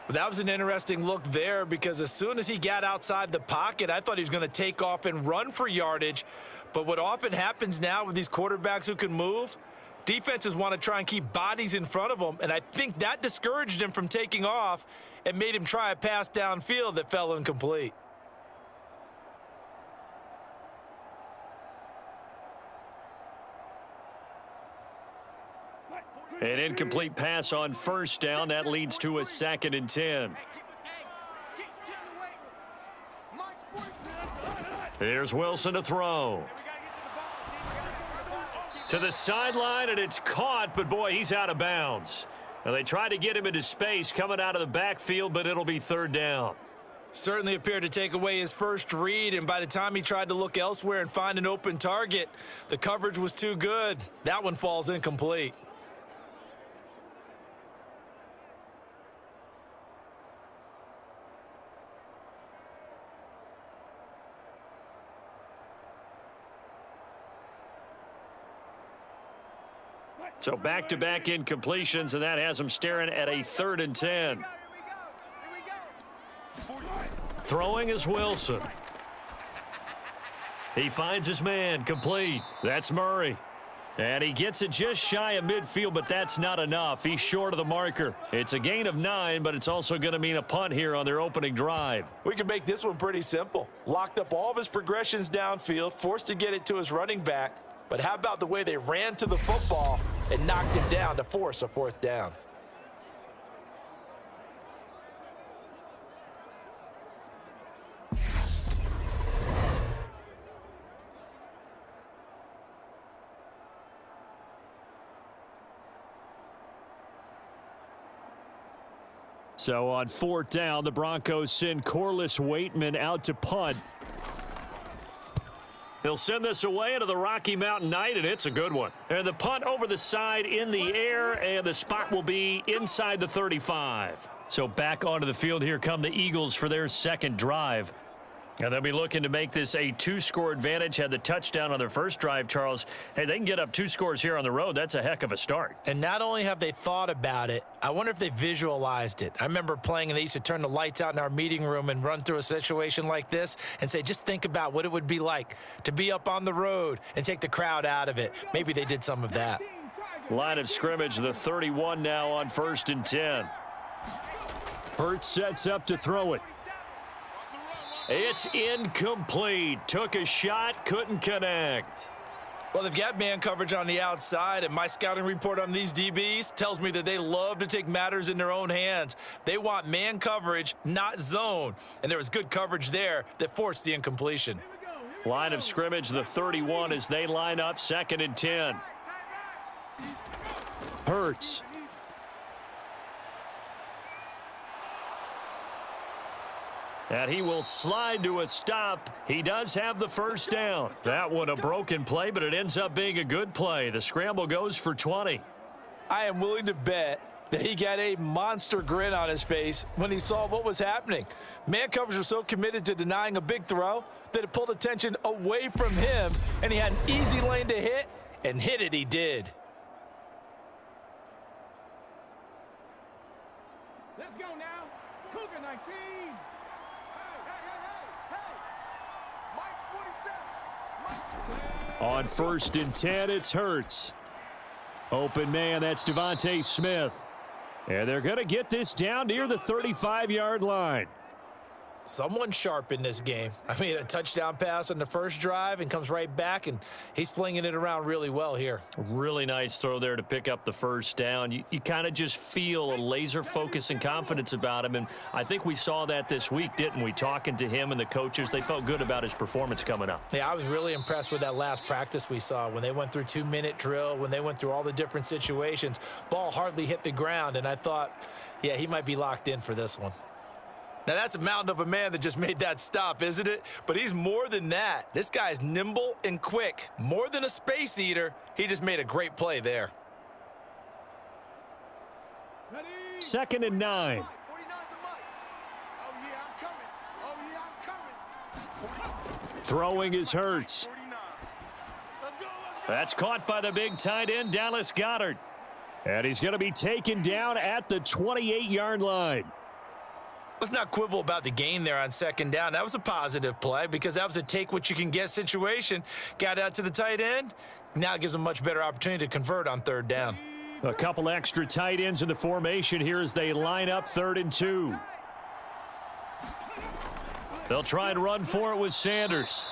That was an interesting look there because as soon as he got outside the pocket, I thought he was going to take off and run for yardage. But what often happens now with these quarterbacks who can move, defenses want to try and keep bodies in front of them, and I think that discouraged him from taking off and made him try a pass downfield that fell incomplete. An incomplete pass on 1st down. That leads to a 2nd and 10. Here's Wilson to throw. To the sideline, and it's caught, but boy, he's out of bounds. Now they tried to get him into space coming out of the backfield, but it'll be 3rd down. Certainly appeared to take away his first read, and by the time he tried to look elsewhere and find an open target, the coverage was too good. That one falls incomplete. So back-to-back incompletions, and that has him staring at a 3rd and 10. Throwing is Wilson. He finds his man, complete. That's Murray. And he gets it just shy of midfield, but that's not enough. He's short of the marker. It's a gain of 9, but it's also going to mean a punt here on their opening drive. We can make this one pretty simple. Locked up all of his progressions downfield, forced to get it to his running back. But how about the way they ran to the football and knocked him down to force a 4th down? So on 4th down, the Broncos send Corliss Waitman out to punt. They'll send this away into the Rocky Mountain Night, and it's a good one. And the punt over the side in the air, and the spot will be inside the 35. So back onto the field here come the Eagles for their second drive. And they'll be looking to make this a 2-score advantage. Had the touchdown on their first drive, Charles. Hey, they can get up 2 scores here on the road. That's a heck of a start. And not only have they thought about it, I wonder if they visualized it. I remember playing, and they used to turn the lights out in our meeting room and run through a situation like this and say, just think about what it would be like to be up on the road and take the crowd out of it. Maybe they did some of that. Line of scrimmage, the 31 now on 1st and 10. Hurts sets up to throw it. It's incomplete. Took a shot, couldn't connect. Well, they've got man coverage on the outside, and my scouting report on these DBs tells me that they love to take matters in their own hands. They want man coverage, not zone. And there was good coverage there that forced the incompletion. Line of scrimmage, the 31 as they line up 2nd and 10. Hurts. And he will slide to a stop. He does have the first down. That one a broken play, but it ends up being a good play. The scramble goes for 20. I am willing to bet that he got a monster grin on his face when he saw what was happening. Man coverage was so committed to denying a big throw that it pulled attention away from him, and he had an easy lane to hit, and hit it he did. Let's go now. Cougar 19. On 1st and 10, it's Hurts. Open man, that's Devontae Smith. And they're going to get this down near the 35-yard line. Someone sharp in this game. I mean, a touchdown pass on the first drive and comes right back, and he's flinging it around really well here. Really nice throw there to pick up the first down. You kind of just feel a laser focus and confidence about him, and I think we saw that this week, didn't we? Talking to him and the coaches, they felt good about his performance coming up. Yeah, I was really impressed with that last practice we saw when they went through 2-minute drill, when they went through all the different situations. Ball hardly hit the ground, and I thought, yeah, he might be locked in for this one. Now, that's a mountain of a man that just made that stop, isn't it? But he's more than that. This guy's nimble and quick. More than a space eater, he just made a great play there. 2nd and 9. Throwing is Hurts. That's caught by the big tight end, Dallas Goedert. And he's going to be taken down at the 28-yard line. Let's not quibble about the gain there on 2nd down. That was a positive play because that was a take-what-you-can-get situation. Got out to the tight end. Now it gives them a much better opportunity to convert on 3rd down. A couple extra tight ends in the formation here as they line up 3rd and 2. They'll try and run for it with Sanders.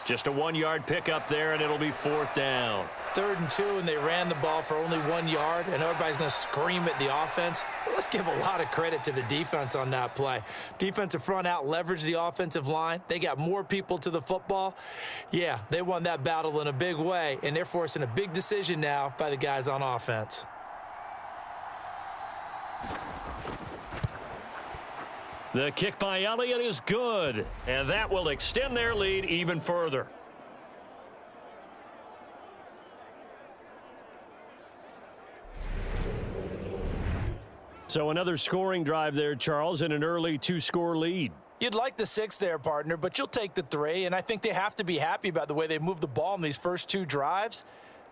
Just a 1-yard pickup there, and it'll be 4th down. 3rd and 2, and they ran the ball for only 1 yard, and everybody's going to scream at the offense. Well, let's give a lot of credit to the defense on that play. Defensive front out leveraged the offensive line. They got more people to the football. Yeah, they won that battle in a big way, and they're forcing a big decision now by the guys on offense. The kick by Elliott is good, and that will extend their lead even further. So another scoring drive there, Charles, and an early 2-score lead. You'd like the 6 there, partner, but you'll take the 3, and I think they have to be happy about the way they moved the ball in these first 2 drives.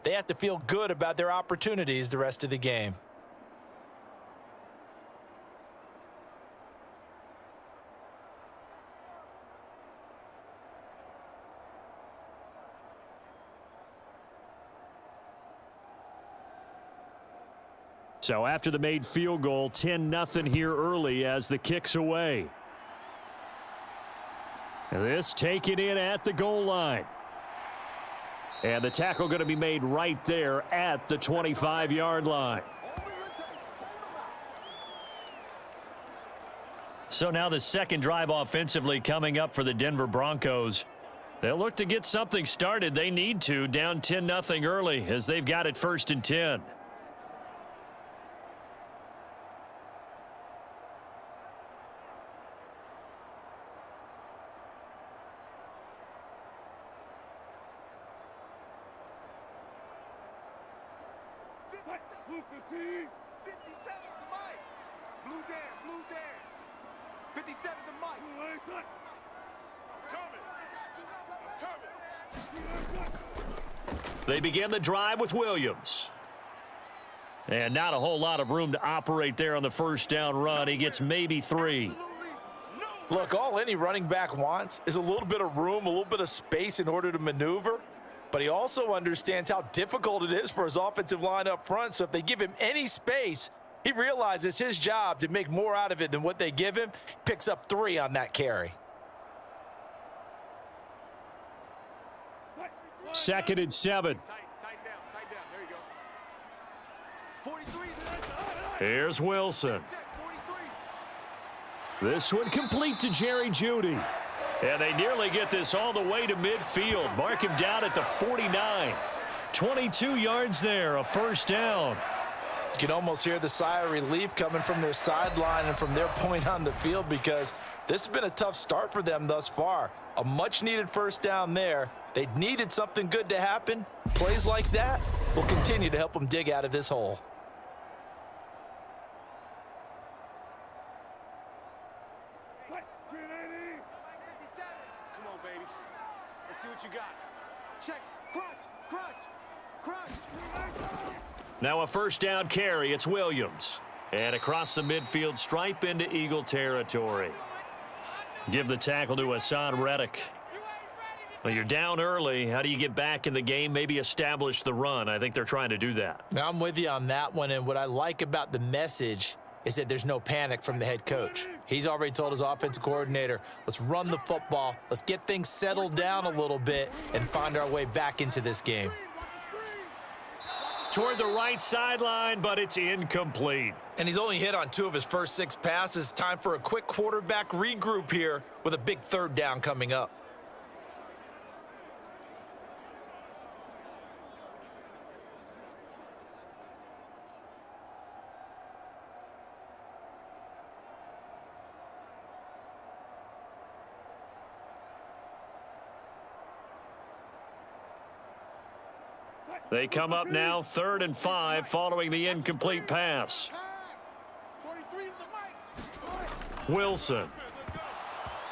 They have to feel good about their opportunities the rest of the game. So after the made field goal, 10-0 here early as the kick's away. This taken in at the goal line. And the tackle going to be made right there at the 25-yard line. So now the second drive offensively coming up for the Denver Broncos. They'll look to get something started. They need to, down 10-0 early as they've got it 1st and 10. 57's the mic. Blue Dan. 57's the mic. They begin the drive with Williams. And not a whole lot of room to operate there on the first down run. He gets maybe 3. Look, all any running back wants is a little bit of room, a little bit of space in order to maneuver. But he also understands how difficult it is for his offensive line up front. So if they give him any space, he realizes his job to make more out of it than what they give him. Picks up 3 on that carry. 2nd and 7. Tight down. There you go. 43. Here's Wilson. Check 43. This one complete to Jerry Jeudy. And they nearly get this all the way to midfield. Mark him down at the 49. 22 yards there, a first down. You can almost hear the sigh of relief coming from their sideline and from their point on the field, because this has been a tough start for them thus far. A much-needed first down there. They needed something good to happen. Plays like that will continue to help them dig out of this hole. Come on, baby. Let's see what you got. Check. Crunch. Now a first down carry. It's Williams. And across the midfield stripe into Eagle territory. Give the tackle to Hassan Reddick. Well, you're down early. How do you get back in the game? Maybe establish the run. I think they're trying to do that. Now, I'm with you on that one, and what I like about the message is that there's no panic from the head coach. He's already told his offensive coordinator, let's run the football, let's get things settled down a little bit and find our way back into this game. Toward the right sideline, but it's incomplete. And he's only hit on 2 of his first 6 passes. Time for a quick quarterback regroup here with a big 3rd down coming up. They come up now 3rd and 5 following the incomplete pass. 43's the mic. Wilson.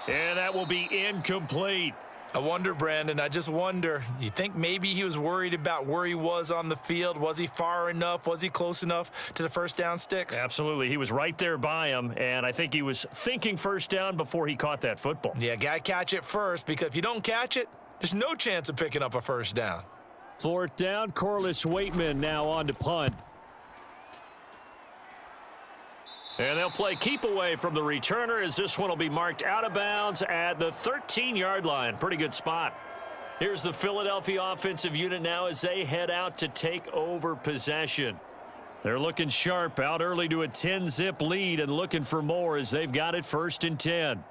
And that will be incomplete. I wonder, Brandon, I just wonder, you think maybe he was worried about where he was on the field? Was he far enough? Was he close enough to the first down sticks? Absolutely. He was right there by him, and I think he was thinking first down before he caught that football. Yeah, got to catch it first, because if you don't catch it, there's no chance of picking up a first down. 4th down, Corliss Waitman now on to punt. And they'll play keep away from the returner, as this one will be marked out of bounds at the 13-yard line. Pretty good spot. Here's the Philadelphia offensive unit now as they head out to take over possession. They're looking sharp, out early to a 10-zip lead and looking for more as they've got it 1st and 10.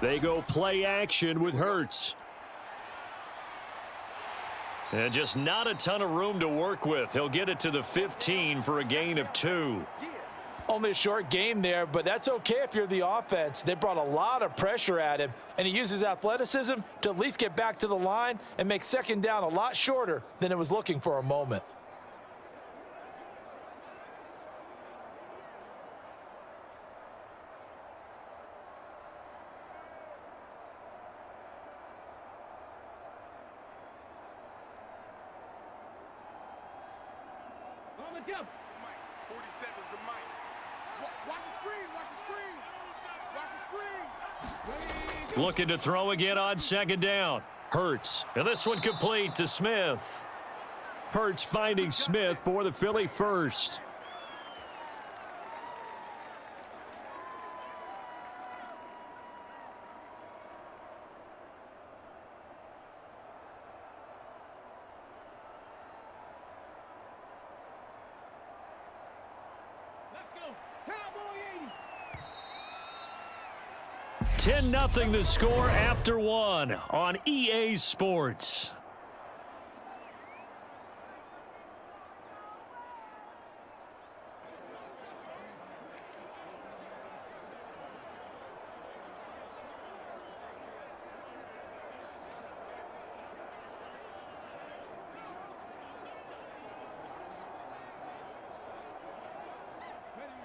They go play action with Hurts. And just not a ton of room to work with. He'll get it to the 15 for a gain of 2. Only a short game there, but that's okay if you're the offense. They brought a lot of pressure at him, and he uses athleticism to at least get back to the line and make 2nd down a lot shorter than it was looking for a moment. On the jump. 47's the mic. Watch the screen. Watch the screen. Looking to throw again on 2nd down. Hurts. And this one complete to Smith. Hurts finding Smith for the Philly first. 10-0 the score after one on EA Sports.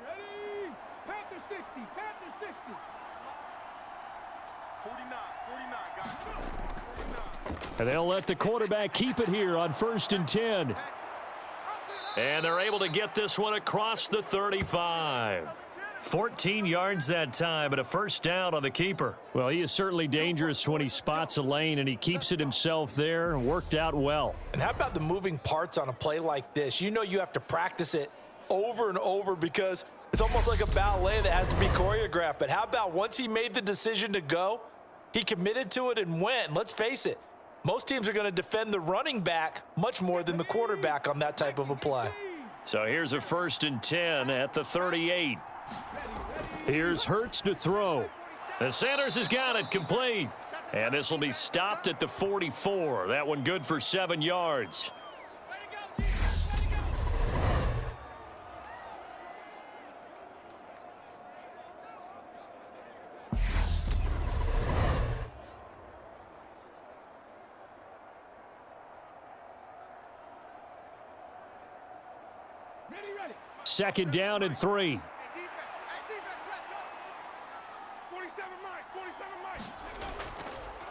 Ready? Panther 60, Panther 60. 49, guys. 49. And they'll let the quarterback keep it here on 1st and 10. And they're able to get this one across the 35. 14 yards that time, and a first down on the keeper. Well, he is certainly dangerous when he spots a lane, and he keeps it himself there. Worked out well. And how about the moving parts on a play like this? You know you have to practice it over and over because it's almost like a ballet that has to be choreographed. But how about once he made the decision to go, he committed to it and went. And let's face it, most teams are going to defend the running back much more than the quarterback on that type of a play. So here's a 1st and 10 at the 38. Here's Hurts to throw. And Sanders has got it complete. And this will be stopped at the 44. That one good for 7 yards. Ready. 2nd down and 3. Hey, defense, let's go. 47 Mike.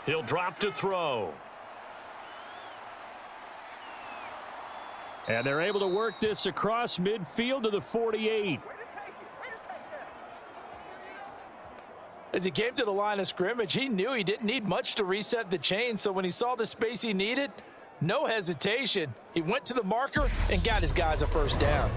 He'll drop to throw. And they're able to work this across midfield to the 48. As he came to the line of scrimmage, he knew he didn't need much to reset the chain. So when he saw the space he needed, no hesitation. He went to the marker and got his guys a first down.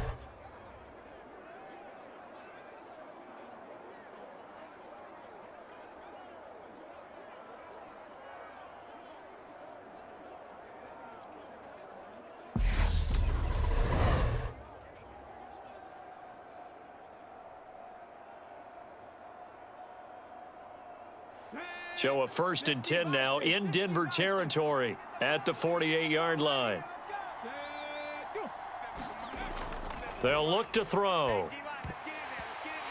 So a 1st and 10 now in Denver territory at the 48-yard line. They'll look to throw.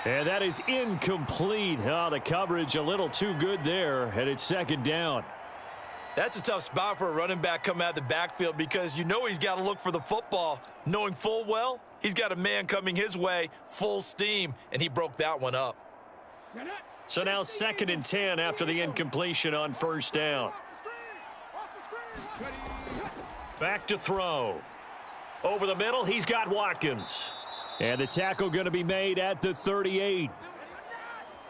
And that is incomplete. Oh, the coverage a little too good there, and it's 2nd down. That's a tough spot for a running back coming out of the backfield because you know he's got to look for the football, knowing full well he's got a man coming his way full steam, and he broke that one up. So now 2nd and 10 after the incompletion on 1st down. Back to throw. Over the middle, he's got Watkins. And the tackle going to be made at the 38.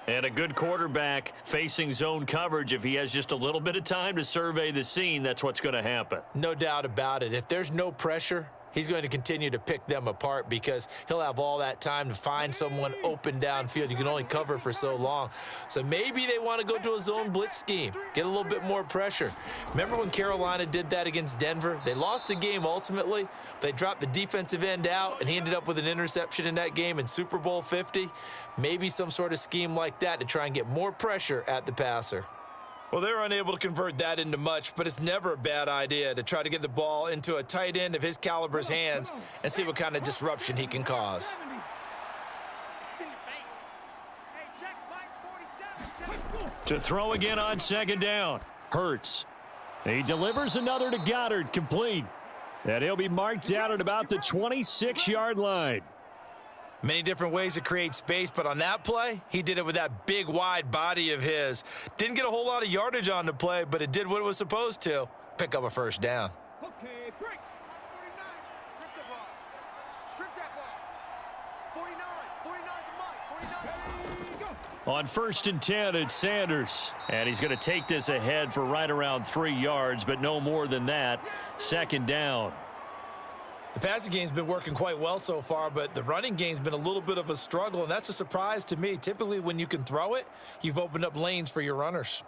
And a good quarterback facing zone coverage. If he has just a little bit of time to survey the scene, that's what's going to happen. No doubt about it. If there's no pressure, he's going to continue to pick them apart because he'll have all that time to find someone open downfield. You can only cover for so long. So maybe they want to go to a zone blitz scheme, get a little bit more pressure. Remember when Carolina did that against Denver? They lost the game ultimately. They dropped the defensive end out, and he ended up with an interception in that game in Super Bowl 50. Maybe some sort of scheme like that to try and get more pressure at the passer. Well, they're unable to convert that into much, but it's never a bad idea to try to get the ball into a tight end of his caliber's hands and see what kind of disruption he can cause. To throw again on 2nd down. Hurts. He delivers another to Goddard, complete. And he'll be marked down at about the 26-yard line. Many different ways to create space, but on that play, he did it with that big, wide body of his. Didn't get a whole lot of yardage on the play, but it did what it was supposed to, pick up a first down. Okay, break. 49, strip the ball. Strip that ball. 49 to Mike. 49. On 1st and 10, it's Sanders. And he's going to take this ahead for right around 3 yards, but no more than that. 2nd down. The passing game's been working quite well so far, but the running game's been a little bit of a struggle, and that's a surprise to me. Typically, when you can throw it, you've opened up lanes for your runners.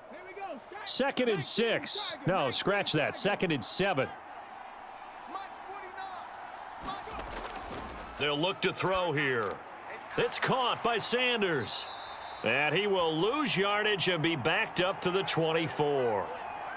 Here we go. 2nd and 6. No, scratch that. 2nd and 7. Mike's They'll look to throw here. It's caught by Sanders. And he will lose yardage and be backed up to the 24.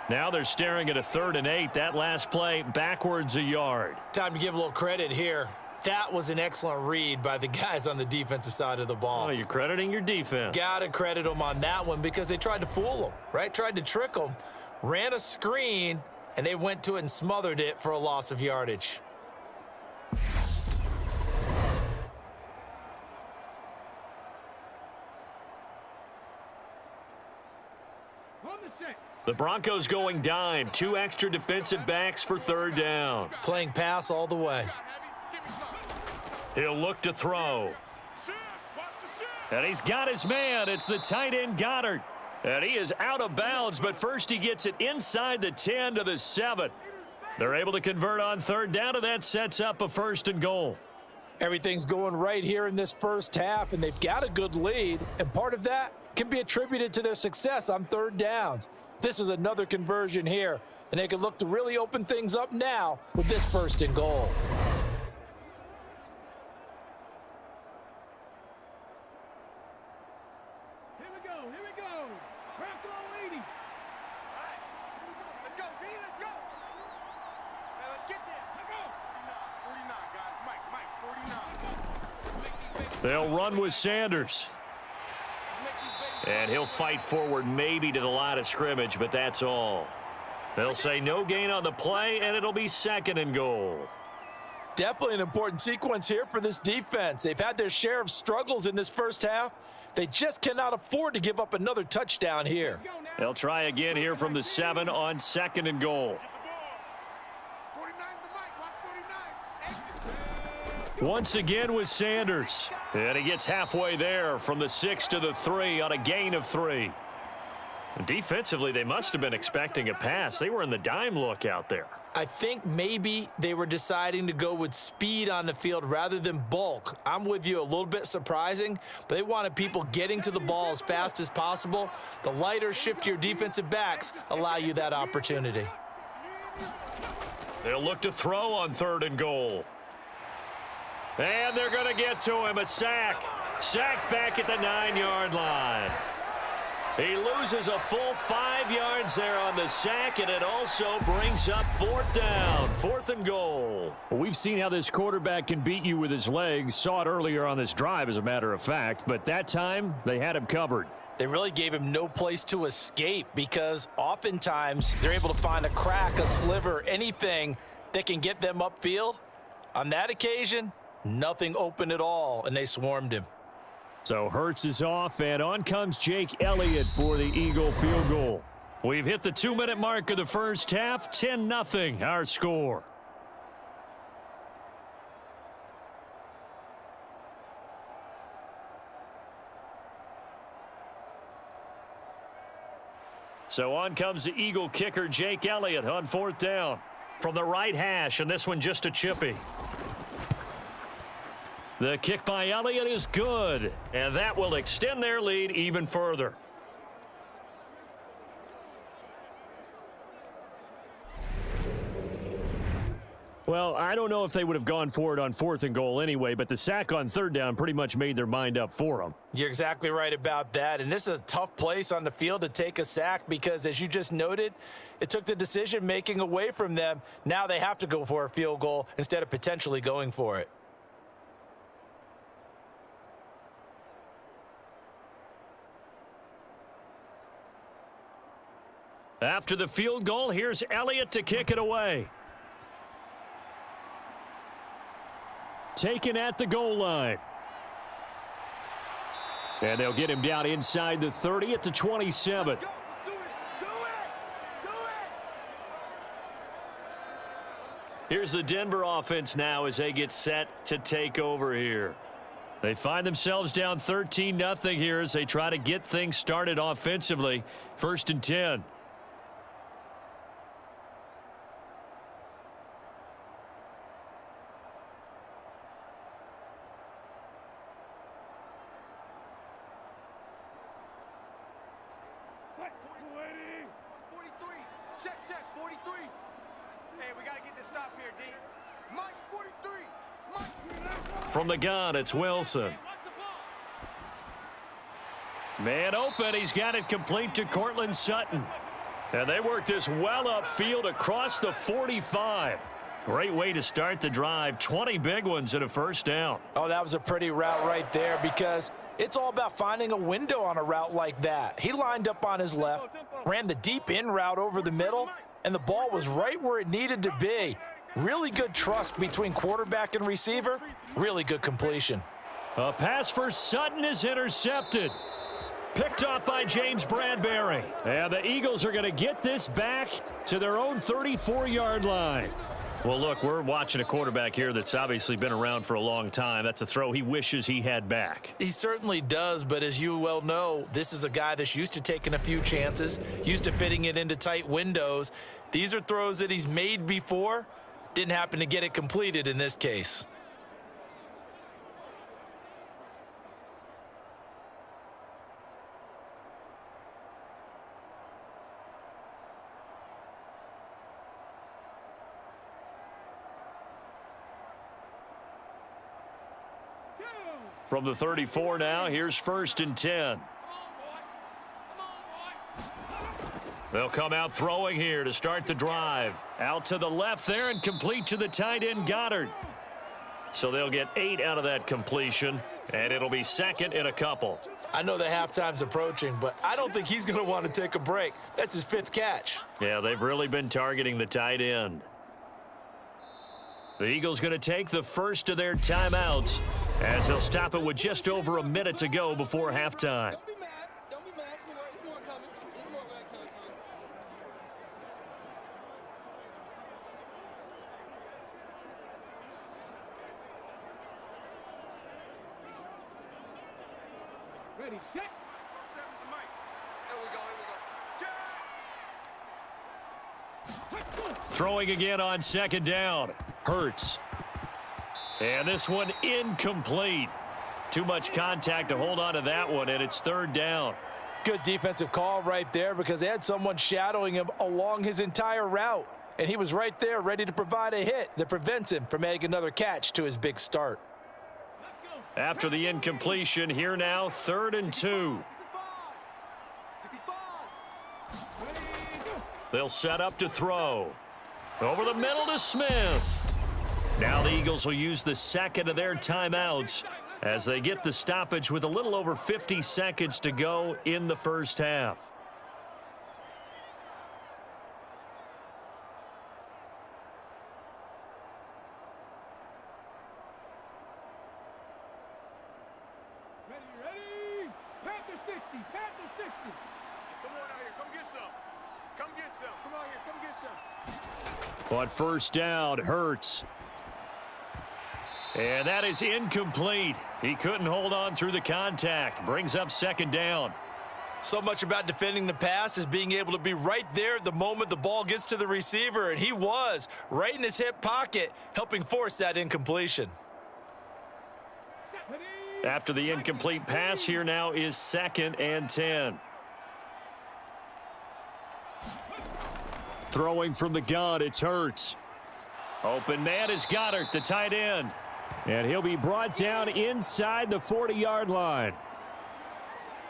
Now they're staring at a 3rd and 8. That last play backwards a yard. Time to give a little credit here. That was an excellent read by the guys on the defensive side of the ball. Oh, you're crediting your defense. Got to credit them on that one because they tried to fool them, right? Tried to trick them, ran a screen, and they went to it and smothered it for a loss of yardage. The Broncos going dime. 2 extra defensive backs for 3rd down. Playing pass all the way. He'll look to throw. And he's got his man. It's the tight end Goddard. And he is out of bounds, but first he gets it inside the 10 to the 7. They're able to convert on 3rd down, and that sets up a 1st and goal. Everything's going right here in this first half, and they've got a good lead, and part of that can be attributed to their success on 3rd downs. This is another conversion here, and they can look to really open things up now with this 1st and goal. Here we go. Bronco 80. All right. Let's go, D. Let's go. Now let's get there. Let's go. 49, guys. Mike, 49. They'll run with Sanders. And he'll fight forward maybe to the line of scrimmage, but that's all. They'll say no gain on the play, and it'll be 2nd and goal. Definitely an important sequence here for this defense. They've had their share of struggles in this first half. They just cannot afford to give up another touchdown here. They'll try again here from the 7 on 2nd and goal. 49's the mic. Watch 49. Once again with Sanders. And he gets halfway there from the 6 to the 3 on a gain of 3. Defensively, they must have been expecting a pass. They were in the dime look out there. I think maybe they were deciding to go with speed on the field rather than bulk. I'm with you, a little bit surprising, but they wanted people getting to the ball as fast as possible. The lighter, shiftier defensive backs allow you that opportunity. They'll look to throw on 3rd and goal. And they're going to get to him, a sack. Sacked back at the 9-yard line. He loses a full 5 yards there on the sack, and it also brings up 4th down, 4th and goal. Well, we've seen how this quarterback can beat you with his legs. Saw it earlier on this drive, as a matter of fact, but that time they had him covered. They really gave him no place to escape because oftentimes they're able to find a crack, a sliver, anything that can get them upfield. On that occasion, nothing open at all, and they swarmed him. So Hurts is off, and on comes Jake Elliott for the Eagle field goal. We've hit the 2-minute mark of the first half, 10-0 our score. So on comes the Eagle kicker, Jake Elliott, on 4th down. From the right hash, and this one just a chippy. The kick by Elliott is good, and that will extend their lead even further. Well, I don't know if they would have gone for it on 4th and goal anyway, but the sack on 3rd down pretty much made their mind up for them. You're exactly right about that, and this is a tough place on the field to take a sack because, as you just noted, it took the decision-making away from them. Now they have to go for a field goal instead of potentially going for it. After the field goal, here's Elliott to kick it away. Taken at the goal line. And they'll get him down inside the 30 at the 27. Here's the Denver offense now as they get set to take over here. They find themselves down 13-0 here as they try to get things started offensively. 1st and 10. Check, 43. Hey, we got to get this stop here, D. Mike's 43. From the gun, it's Wilson. Man open, he's got it complete to Courtland Sutton. And they work this well upfield across the 45. Great way to start the drive. 20 big ones and a first down. Oh, that was a pretty route right there because it's all about finding a window on a route like that. He lined up on his left, ran the deep in route over the middle, and the ball was right where it needed to be. Really good trust between quarterback and receiver. Really good completion. A pass for Sutton is intercepted. Picked off by James Bradbury. And the Eagles are going to get this back to their own 34-yard line. Well, look, we're watching a quarterback here that's obviously been around for a long time. That's a throw he wishes he had back. He certainly does, but as you well know, this is a guy that's used to taking a few chances, used to fitting it into tight windows. These are throws that he's made before. Didn't happen to get it completed in this case. From the 34 now, here's 1st and 10. They'll come out throwing here to start the drive. Out to the left there and complete to the tight end Goddard. So they'll get 8 out of that completion, and it'll be 2nd and a couple. I know the halftime's approaching, but I don't think he's going to want to take a break. That's his 5th catch. Yeah, they've really been targeting the tight end. The Eagles going to take the first of their timeouts as they'll stop it with just over a minute to go before halftime. Don't be mad. Don't be mad. It's more coming. It's more coming. Ready, set. Throwing again on 2nd down. Hurts. And this one incomplete. Too much contact to hold on to that one, and it's 3rd down. Good defensive call right there because they had someone shadowing him along his entire route. And he was right there ready to provide a hit that prevents him from making another catch to his big start. After the incompletion, here now, 3rd and 2. They'll set up to throw. Over the middle to Smith. Now the Eagles will use the 2nd of their timeouts as they get the stoppage with a little over 50 seconds to go in the first half. Ready. Panther 60. Panther 60. Come on out here. Come get some. Come get some. Come on here. Come get some. On 1st down, Hurts. And that is incomplete. He couldn't hold on through the contact. Brings up 2nd down. So much about defending the pass is being able to be right there at the moment the ball gets to the receiver, and he was right in his hip pocket, helping force that incompletion. After the incomplete pass, here now is 2nd and 10. Throwing from the gun, it's Hurts. Open man is Goddard, the tight end. And he'll be brought down inside the 40-yard line.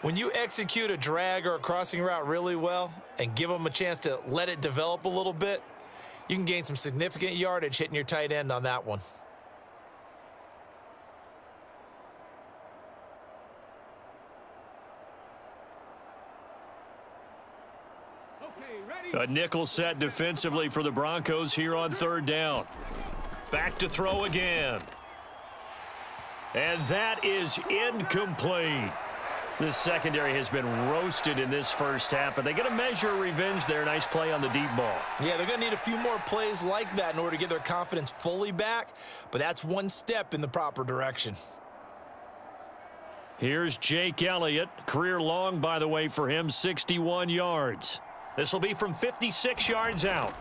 When you execute a drag or a crossing route really well and give them a chance to let it develop a little bit, you can gain some significant yardage hitting your tight end on that one. A nickel set defensively for the Broncos here on 3rd down. Back to throw again. And that is incomplete. This secondary has been roasted in this first half, but they get a measure of revenge there. Nice play on the deep ball. Yeah, they're going to need a few more plays like that in order to get their confidence fully back, but that's one step in the proper direction. Here's Jake Elliott. Career long, by the way, for him, 61 yards. This will be from 56 yards out.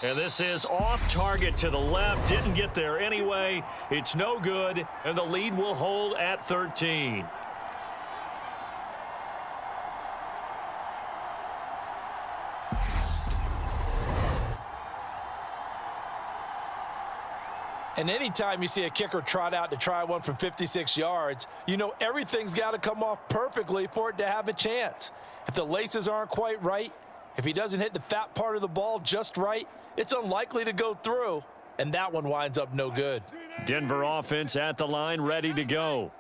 And this is off target to the left. Didn't get there anyway. It's no good, and the lead will hold at 13. And anytime you see a kicker trot out to try one from 56 yards, you know everything's got to come off perfectly for it to have a chance. If the laces aren't quite right, if he doesn't hit the fat part of the ball just right, it's unlikely to go through, and that one winds up no good. Denver offense at the line, ready to go.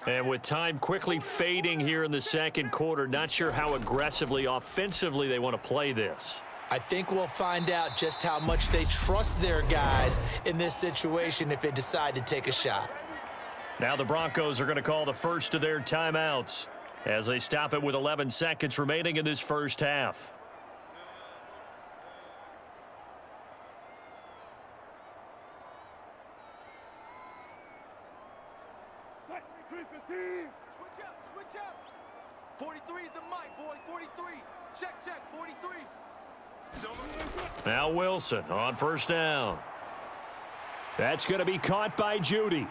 And with time quickly fading here in the second quarter, not sure how aggressively, offensively they want to play this. I think we'll find out just how much they trust their guys in this situation if they decide to take a shot. Now the Broncos are going to call the first of their timeouts as they stop it with 11 seconds remaining in this first half. Switch out. 43 is the mic, boys. 43. Check, 43. Now Wilson on first down. That's going to be caught by Judy.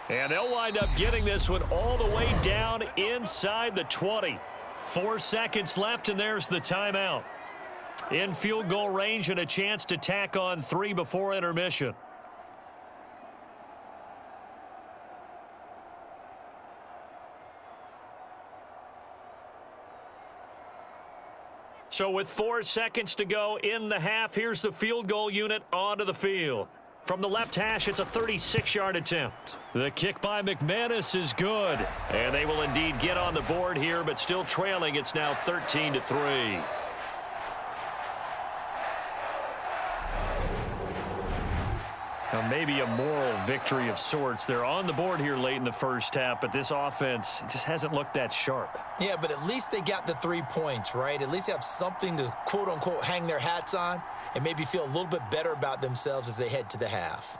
And they'll wind up getting this one all the way down inside the 20. 4 seconds left, and there's the timeout. In field goal range and a chance to tack on 3 before intermission. So with 4 seconds to go in the half, here's the field goal unit onto the field. From the left hash, it's a 36-yard attempt. The kick by McManus is good. And they will indeed get on the board here, but still trailing. It's now 13-3. Now maybe a moral victory of sorts. They're on the board here late in the first half, but this offense just hasn't looked that sharp. Yeah, but at least they got the 3 points, right? At least they have something to, quote-unquote, hang their hats on and maybe feel a little bit better about themselves as they head to the half.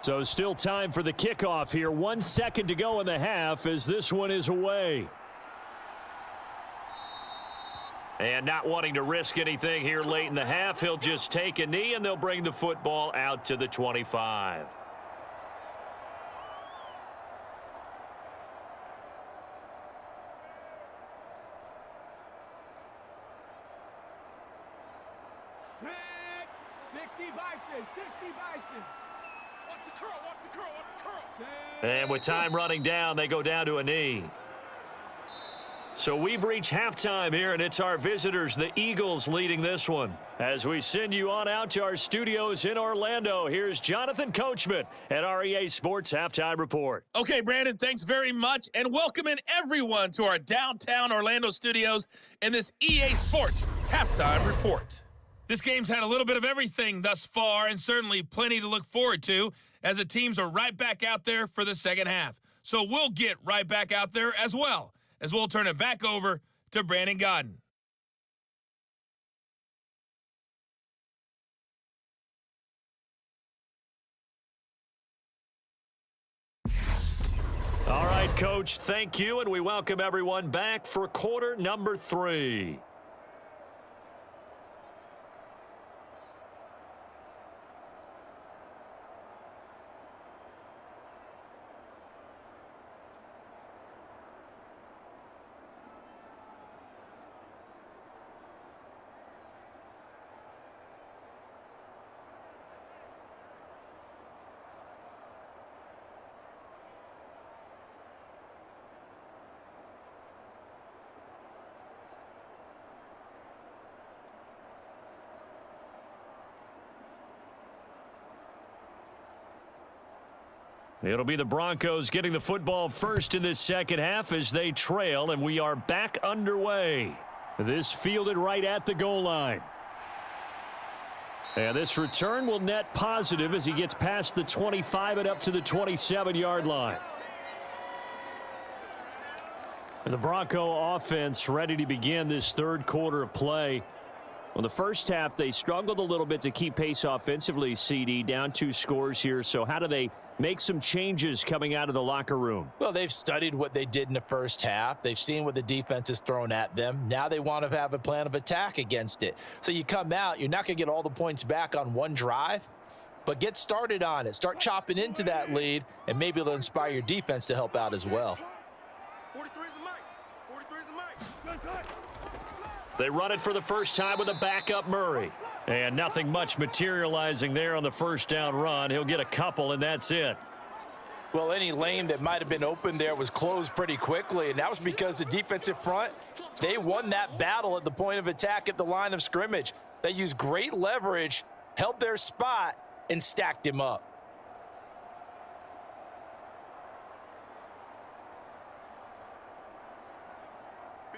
So still time for the kickoff here. 1 second to go in the half as this one is away. And not wanting to risk anything here late in the half, he'll just take a knee, and they'll bring the football out to the 25. Set. 60 Bison. 60 Bison. Watch the curl. Watch the curl. Watch the curl. Set. And with time running down, they go down to a knee. So we've reached halftime here, and it's our visitors, the Eagles, leading this one. As we send you on out to our studios in Orlando, here's Jonathan Coachman at our EA Sports Halftime Report. Okay, Brandon, thanks very much, and welcome in everyone to our downtown Orlando studios in this EA Sports Halftime Report. This game's had a little bit of everything thus far, and certainly plenty to look forward to, as the teams are right back out there for the second half. So we'll get right back out there as well, as we'll turn it back over to Brandon Gaudin. All right, Coach, thank you, and we welcome everyone back for quarter number 3. It'll be the Broncos getting the football first in this second half as they trail, and we are back underway. This fielded right at the goal line. And this return will net positive as he gets past the 25 and up to the 27-yard line. And the Bronco offense ready to begin this third quarter of play. Well, the first half, they struggled a little bit to keep pace offensively, CD, down 2 scores here. So how do they make some changes coming out of the locker room? Well, they've studied what they did in the first half. They've seen what the defense has thrown at them. Now they want to have a plan of attack against it. So you come out, you're not going to get all the points back on one drive, but get started on it. Start chopping into that lead, and maybe it'll inspire your defense to help out as well. 43 is the mic. 43 is the mic. They run it for the first time with a backup Murray. And nothing much materializing there on the first down run. He'll get a couple, and that's it. Well, any lane that might have been open there was closed pretty quickly, and that was because the defensive front, they won that battle at the point of attack at the line of scrimmage. They used great leverage, held their spot, and stacked him up.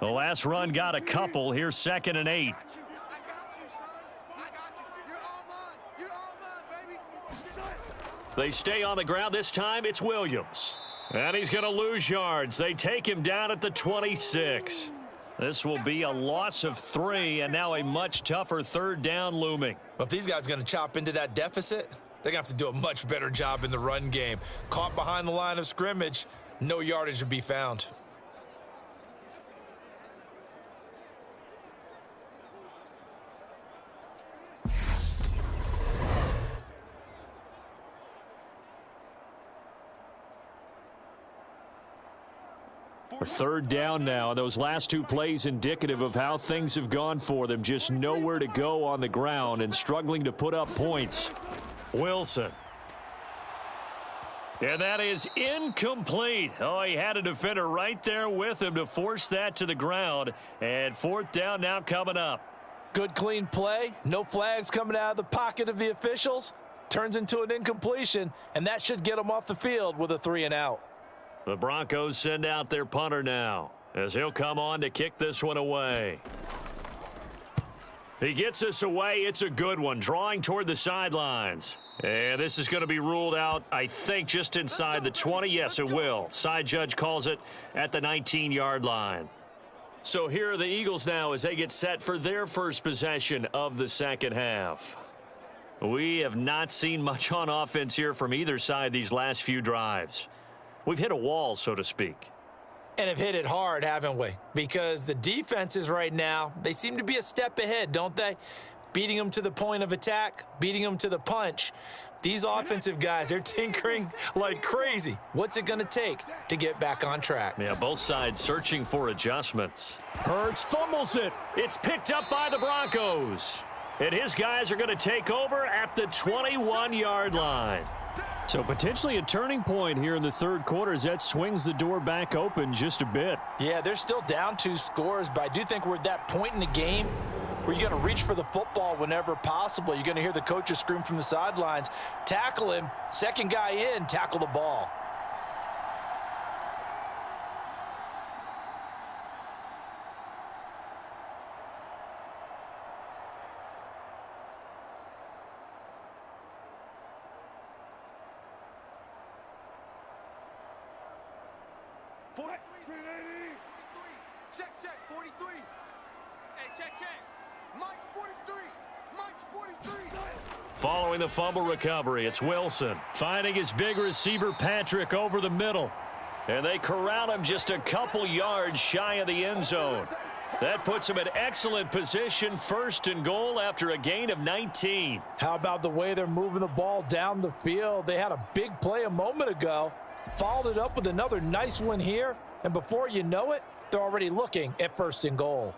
The last run got a couple. Here's 2nd and 8. I got you, son. I got you. You're all mine. You're all mine, baby. They stay on the ground. This time it's Williams. And he's going to lose yards. They take him down at the 26. This will be a loss of 3, and now a much tougher 3rd down looming. Well, if these guys are going to chop into that deficit, they're going to have to do a much better job in the run game. Caught behind the line of scrimmage, no yardage to be found. For 3rd down now. Those last 2 plays indicative of how things have gone for them. Just nowhere to go on the ground and struggling to put up points. Wilson. And that is incomplete. Oh, he had a defender right there with him to force that to the ground. And 4th down now coming up. Good clean play. No flags coming out of the pocket of the officials. Turns into an incompletion, and that should get them off the field with a 3 and out. The Broncos send out their punter now as he'll come on to kick this one away. He gets this away. It's a good one, drawing toward the sidelines. And this is going to be ruled out, I think, just inside the 20. Yes, it will. Side judge calls it at the 19-yard line. So here are the Eagles now as they get set for their first possession of the 2nd half. We have not seen much on offense here from either side these last few drives. We've hit a wall, so to speak. And have hit it hard, haven't we? Because the defenses right now, they seem to be a step ahead, don't they? Beating them to the point of attack, beating them to the punch. These offensive guys, they're tinkering like crazy. What's it going to take to get back on track? Yeah, both sides searching for adjustments. Hurts fumbles it. It's picked up by the Broncos. And his guys are going to take over at the 21-yard line. So potentially a turning point here in the 3rd quarter as that swings the door back open just a bit. Yeah, they're still down 2 scores, but I do think we're at that point in the game where you're going to reach for the football whenever possible. You're going to hear the coaches scream from the sidelines, tackle him, 2nd guy in, tackle the ball. Check, check, 43. Hey, check, check. Mike's 43. Mike's 43. Following the fumble recovery, it's Wilson finding his big receiver Patrick over the middle. And they corral him just a couple yards shy of the end zone. That puts him in excellent position, 1st and goal after a gain of 19. How about the way they're moving the ball down the field? They had a big play a moment ago, followed it up with another nice one here, and before you know it, they're already looking at 1st and goal.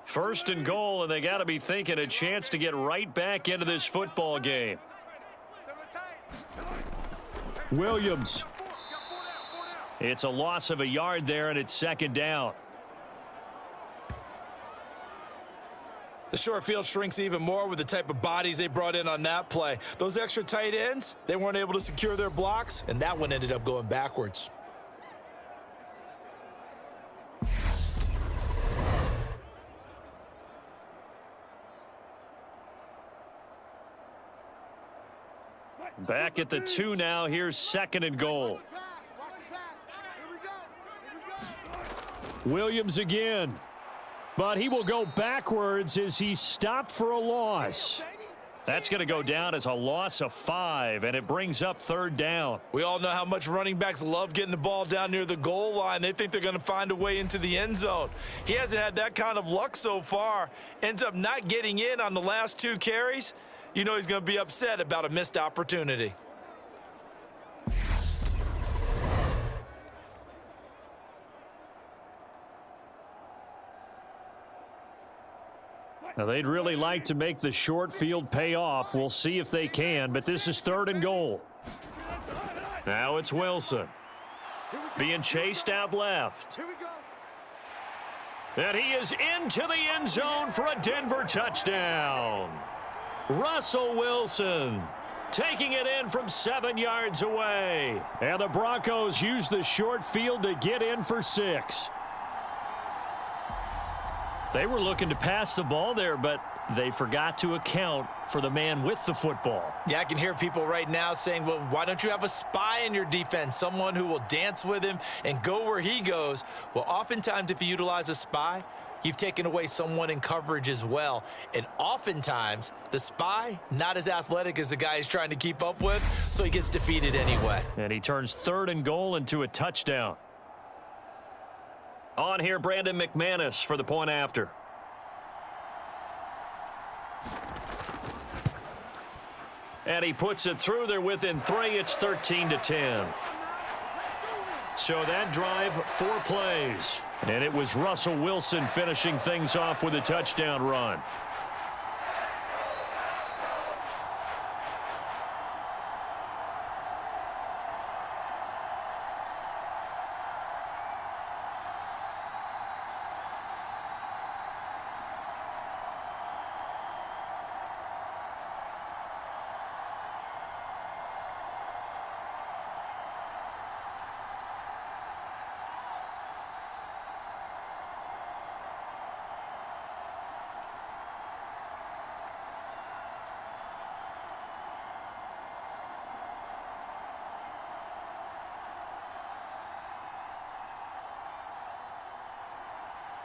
First and goal, and they got to be thinking a chance to get right back into this football game. Williams. It's a loss of a yard there, and it's 2nd down. The short field shrinks even more with the type of bodies they brought in on that play. Those extra tight ends, they weren't able to secure their blocks, and that one ended up going backwards. Back at the 2 now. Here's 2nd and goal. Williams again. But he will go backwards as he's stopped for a loss. That's going to go down as a loss of 5, and it brings up 3rd down. We all know how much running backs love getting the ball down near the goal line. They think they're going to find a way into the end zone. He hasn't had that kind of luck so far. Ends up not getting in on the last 2 carries. You know he's going to be upset about a missed opportunity. Now, they'd really like to make the short field pay off. We'll see if they can, but this is 3rd and goal. Now it's Wilson. Being chased out left. And he is into the end zone for a Denver touchdown. Russell Wilson taking it in from 7 yards away. And the Broncos use the short field to get in for 6. They were looking to pass the ball there, but they forgot to account for the man with the football. Yeah, I can hear people right now saying, well, why don't you have a spy in your defense, someone who will dance with him and go where he goes? Well, oftentimes if you utilize a spy, you've taken away someone in coverage as well. And oftentimes, the spy, not as athletic as the guy he's trying to keep up with, so he gets defeated anyway. And he turns 3rd and goal into a touchdown. On here, Brandon McManus for the point after. And he puts it through. They're within 3. It's 13-10. So that drive, 4 plays. And it was Russell Wilson finishing things off with a touchdown run.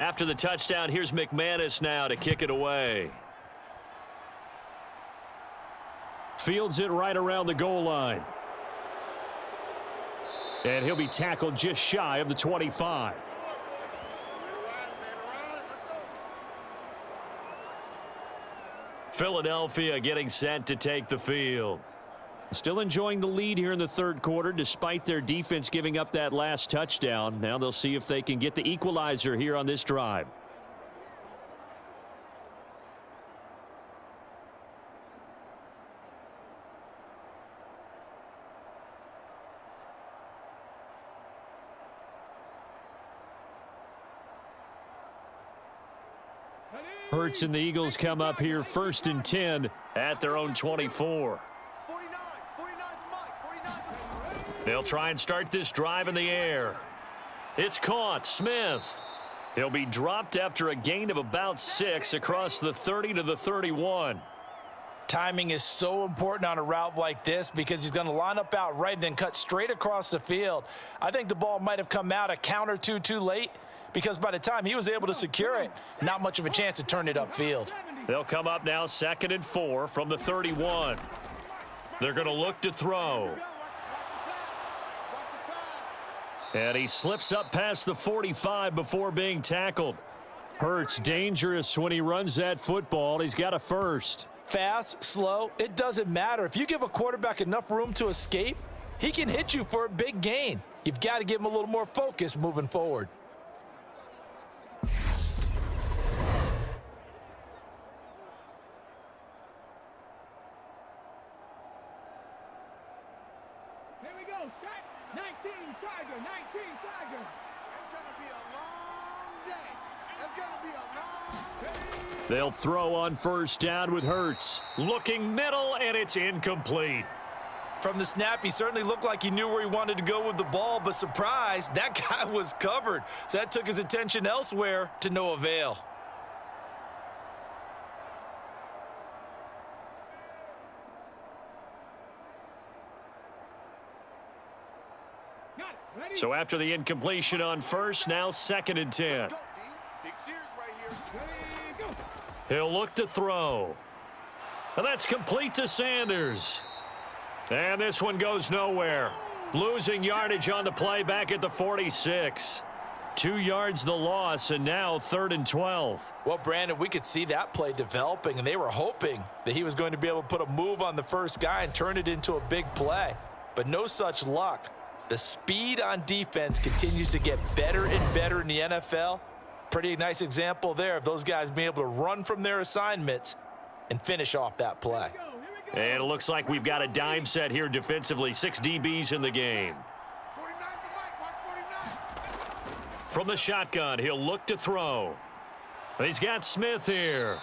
After the touchdown, here's McManus now to kick it away. Fields it right around the goal line. And he'll be tackled just shy of the 25. Philadelphia getting set to take the field. Still enjoying the lead here in the 3rd quarter despite their defense giving up that last touchdown. Now they'll see if they can get the equalizer here on this drive. Hurts and the Eagles come up here 1st and 10 at their own 24. They'll try and start this drive in the air. It's caught. Smith. He'll be dropped after a gain of about 6 across the 30 to the 31. Timing is so important on a route like this because he's going to line up out right and then cut straight across the field. I think the ball might have come out a count or two too late because by the time he was able to secure it, not much of a chance to turn it upfield. They'll come up now 2nd and 4 from the 31. They're going to look to throw. And he slips up past the 45 before being tackled. Hurts dangerous when he runs that football. He's got a first. Fast, slow, it doesn't matter. If you give a quarterback enough room to escape, he can hit you for a big gain. You've got to give him a little more focus moving forward. Here we go, shot. 19 Tiger, 19 Tiger. It's going to be a long day. It's going to be a long day. They'll throw on 1st down with Hurts. Looking middle, and it's incomplete. From the snap, he certainly looked like he knew where he wanted to go with the ball, but surprise, that guy was covered. So that took his attention elsewhere to no avail. So after the incompletion on 1st, now 2nd and 10. Big Sears right here. He'll look to throw. And that's complete to Sanders. And this one goes nowhere. Losing yardage on the play back at the 46. 2 yards the loss, and now 3rd and 12. Well, Brandon, we could see that play developing, and they were hoping that he was going to be able to put a move on the first guy and turn it into a big play. But no such luck. The speed on defense continues to get better and better in the NFL. Pretty nice example there of those guys being able to run from their assignments and finish off that play. And it looks like we've got a dime set here defensively. 6 DBs in the game. 49's the mic. Watch 49. From the shotgun, he'll look to throw. He's got Smith here.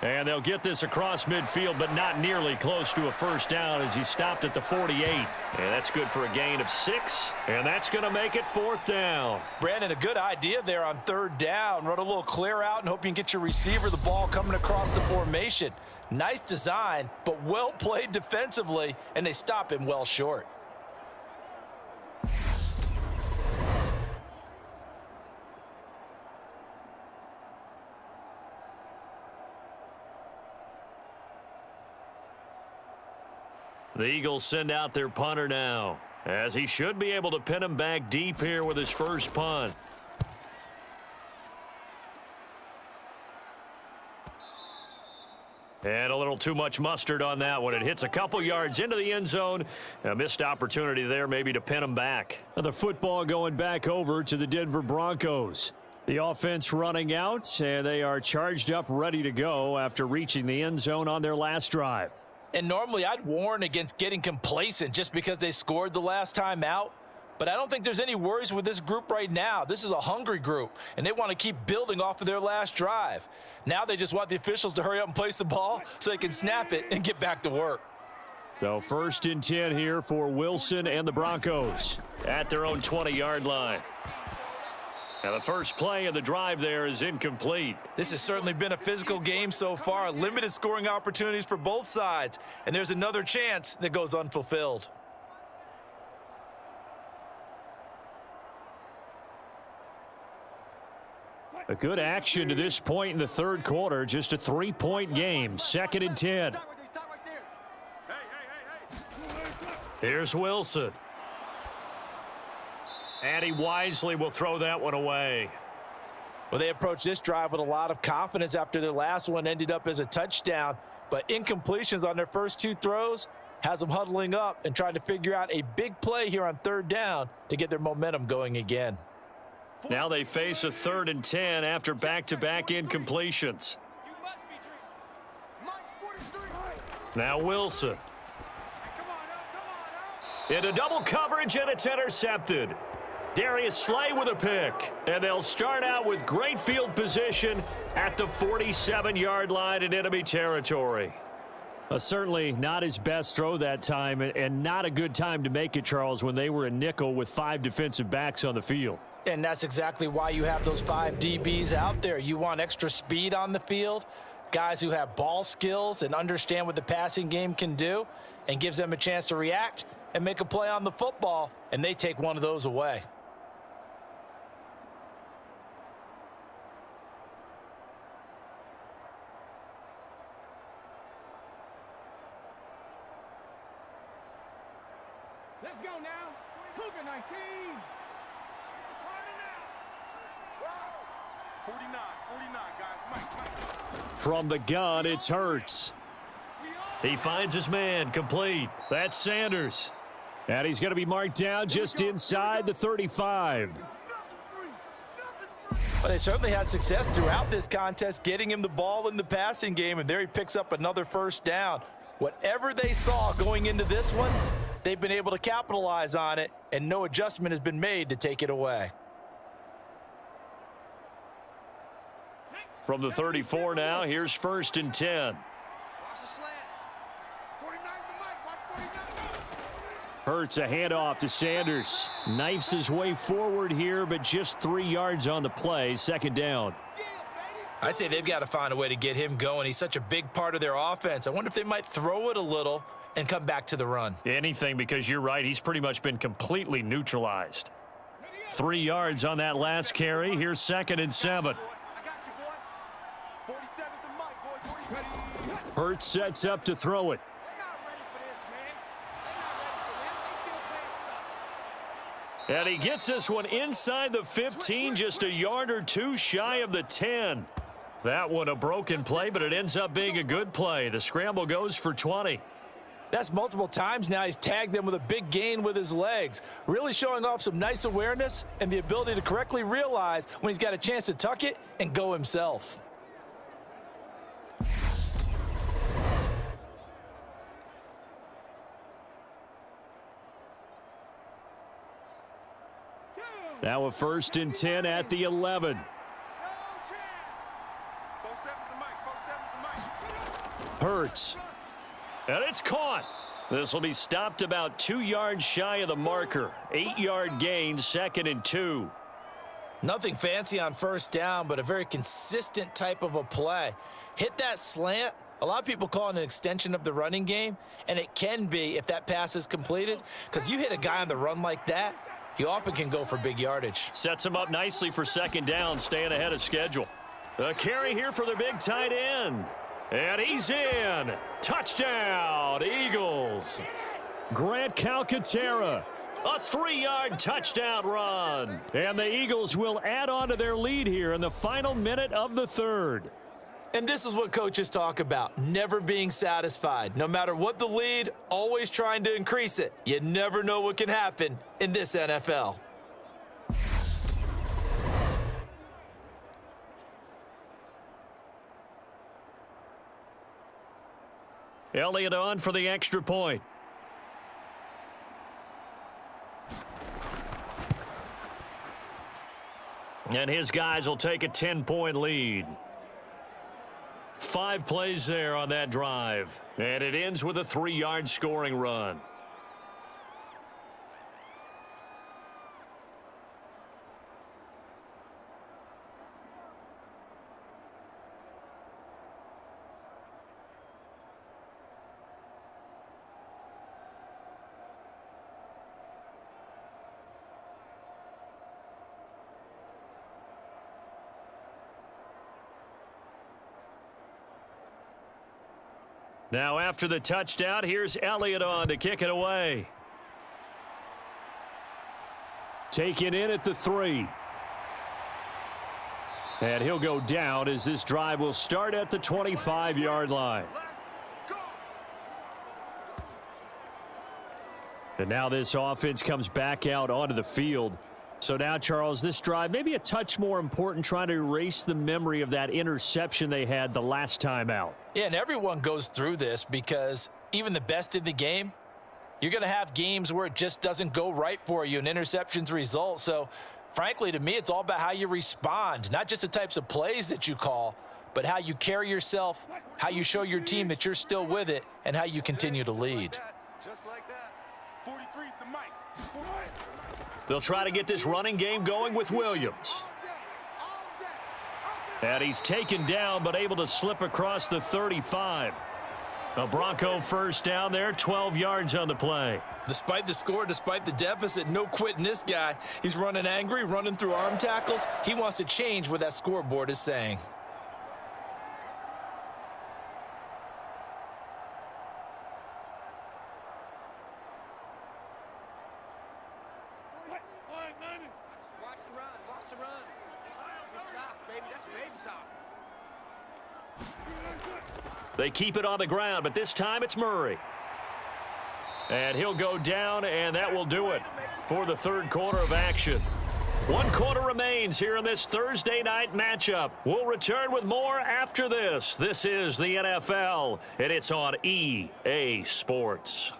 And they'll get this across midfield, but not nearly close to a first down as he stopped at the 48. And that's good for a gain of 6. And that's going to make it 4th down. Brandon, a good idea there on 3rd down. Run a little clear out and hope you can get your receiver the ball coming across the formation. Nice design, but well played defensively, and they stop him well short. The Eagles send out their punter now, as he should be able to pin him back deep here with his first punt. And a little too much mustard on that one. It hits a couple yards into the end zone. A missed opportunity there maybe to pin him back. The football going back over to the Denver Broncos. The offense running out, and they are charged up, ready to go after reaching the end zone on their last drive. And normally I'd warn against getting complacent just because they scored the last time out. But I don't think there's any worries with this group right now. This is a hungry group, and they want to keep building off of their last drive. Now they just want the officials to hurry up and place the ball so they can snap it and get back to work. So 1st and 10 here for Wilson and the Broncos. At their own 20-yard line. Now the first play of the drive there is incomplete. This has certainly been a physical game so far. Limited scoring opportunities for both sides. And there's another chance that goes unfulfilled. A good action to this point in the 3rd quarter. Just a 3-point game. 2nd and 10. Stop right there. Hey. Here's Wilson. And he wisely will throw that one away. Well, they approached this drive with a lot of confidence after their last one ended up as a touchdown. But incompletions on their first 2 throws has them huddling up and trying to figure out a big play here on 3rd down to get their momentum going again. Now they face a 3rd and 10 after back-to-back incompletions. You must be dreaming. Mike's 43. Now Wilson. Come on, Into double coverage, and it's intercepted. Darius Slay with a pick. And they'll start out with great field position at the 47-yard line in enemy territory. Certainly not his best throw that time, and not a good time to make it, Charles, when they were a nickel with 5 defensive backs on the field. And that's exactly why you have those 5 DBs out there. You want extra speed on the field, guys who have ball skills and understand what the passing game can do, and gives them a chance to react and make a play on the football, and they take one of those away. Let's go now. Cougar 19. 49, guys. Mike. From the gun, it's Hurts. He finds his man, complete. That's Sanders. And he's going to be marked down just inside the 35. Well, they certainly had success throughout this contest, getting him the ball in the passing game, and there he picks up another first down. Whatever they saw going into this one, they've been able to capitalize on it, and no adjustment has been made to take it away. From the 34 now, here's 1st and 10. Watch the slant. 49's the mic. Watch 49. Hurts a handoff to Sanders. Knifes his way forward here, but just 3 yards on the play. 2nd down. I'd say they've got to find a way to get him going. He's such a big part of their offense. I wonder if they might throw it a little and come back to the run. Anything, because you're right, he's pretty much been completely neutralized. 3 yards on that last carry. Here's 2nd and 7. Hurts sets up to throw it. They're not ready for this, man. They're not ready for this. They still playing suck. And he gets this one inside the 15, just a yard or two shy of the 10. That one a broken play, but it ends up being a good play. The scramble goes for 20. That's multiple times now he's tagged them with a big gain with his legs. Really showing off some nice awareness and the ability to correctly realize when he's got a chance to tuck it and go himself. Now a 1st and 10 at the 11. Hurts. And it's caught. This will be stopped about 2 yards shy of the marker. 8-yard gain, 2nd and 2. Nothing fancy on 1st down, but a very consistent type of a play. Hit that slant. A lot of people call it an extension of the running game, and it can be if that pass is completed, because you hit a guy on the run like that, he often can go for big yardage. Sets him up nicely for 2nd down, staying ahead of schedule. A carry here for their big tight end. And he's in. Touchdown, Eagles. Grant Calcaterra. A 3-yard touchdown run. And the Eagles will add on to their lead here in the final minute of the 3rd. And this is what coaches talk about, never being satisfied. No matter what the lead, always trying to increase it. You never know what can happen in this NFL. Elliott on for the extra point. And his guys will take a 10-point lead. 5 plays there on that drive. And it ends with a 3-yard scoring run. Now after the touchdown, here's Elliott on to kick it away. Taken in at the 3. And he'll go down as this drive will start at the 25-yard line. And now this offense comes back out onto the field. So now, Charles, this drive maybe a touch more important, trying to erase the memory of that interception they had the last time out. Yeah, and everyone goes through this because even the best in the game, you're going to have games where it just doesn't go right for you and interceptions result. So, frankly, to me, it's all about how you respond, not just the types of plays that you call, but how you carry yourself, how you show your team that you're still with it, and how you continue to lead. Just like that. 43's the mic. They'll try to get this running game going with Williams. And he's taken down, but able to slip across the 35. A Bronco 1st down there, 12 yards on the play. Despite the score, despite the deficit, no quitting this guy. He's running angry, running through arm tackles. He wants to change what that scoreboard is saying. Watch the run. Watch the run. It's soft, baby. That's baby soft. They keep it on the ground, but this time it's Murray. And he'll go down, and that will do it for the 3rd quarter of action. 1 quarter remains here in this Thursday night matchup. We'll return with more after this. This is the NFL, and it's on EA Sports.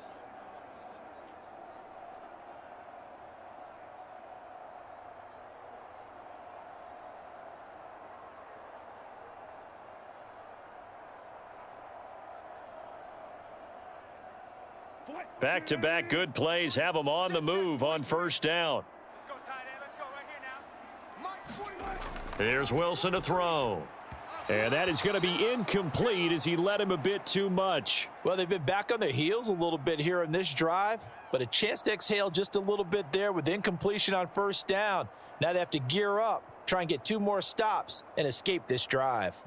Back-to-back good plays have them on the move on 1st down. Let's go, tight end. Let's go right here now. Here's Wilson to throw. And that is going to be incomplete as he led him a bit too much. Well, they've been back on their heels a little bit here in this drive, but a chance to exhale just a little bit there with incompletion on 1st down. Now they have to gear up, try and get 2 more stops, and escape this drive.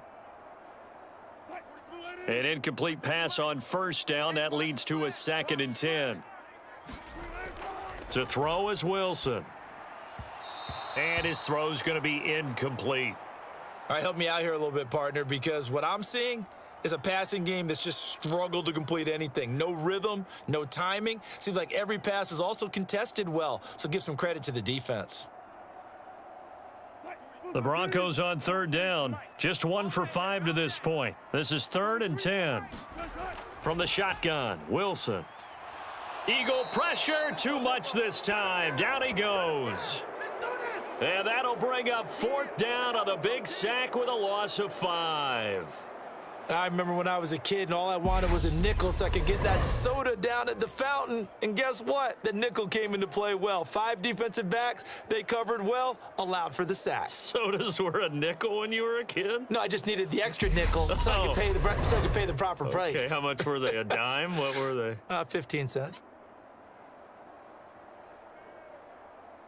An incomplete pass on first down. That leads to a 2nd and 10. To throw is Wilson. And his throw's going to be incomplete. All right, help me out here a little bit, partner, because what I'm seeing is a passing game that's just struggled to complete anything. No rhythm, no timing. Seems like every pass is also contested well, so give some credit to the defense. The Broncos on 3rd down. Just 1 for 5 to this point. This is 3rd and 10. From the shotgun, Wilson. Eagle pressure, too much this time. Down he goes. And that'll bring up 4th down on the big sack with a loss of 5. I remember when I was a kid and all I wanted was a nickel so I could get that soda down at the fountain. And guess what? The nickel came into play well. 5 defensive backs, they covered well, allowed for the sack. Sodas were a nickel when you were a kid? No, I just needed the extra nickel so I could pay the proper price. Okay, how much were they? A dime? What were they? 15 cents.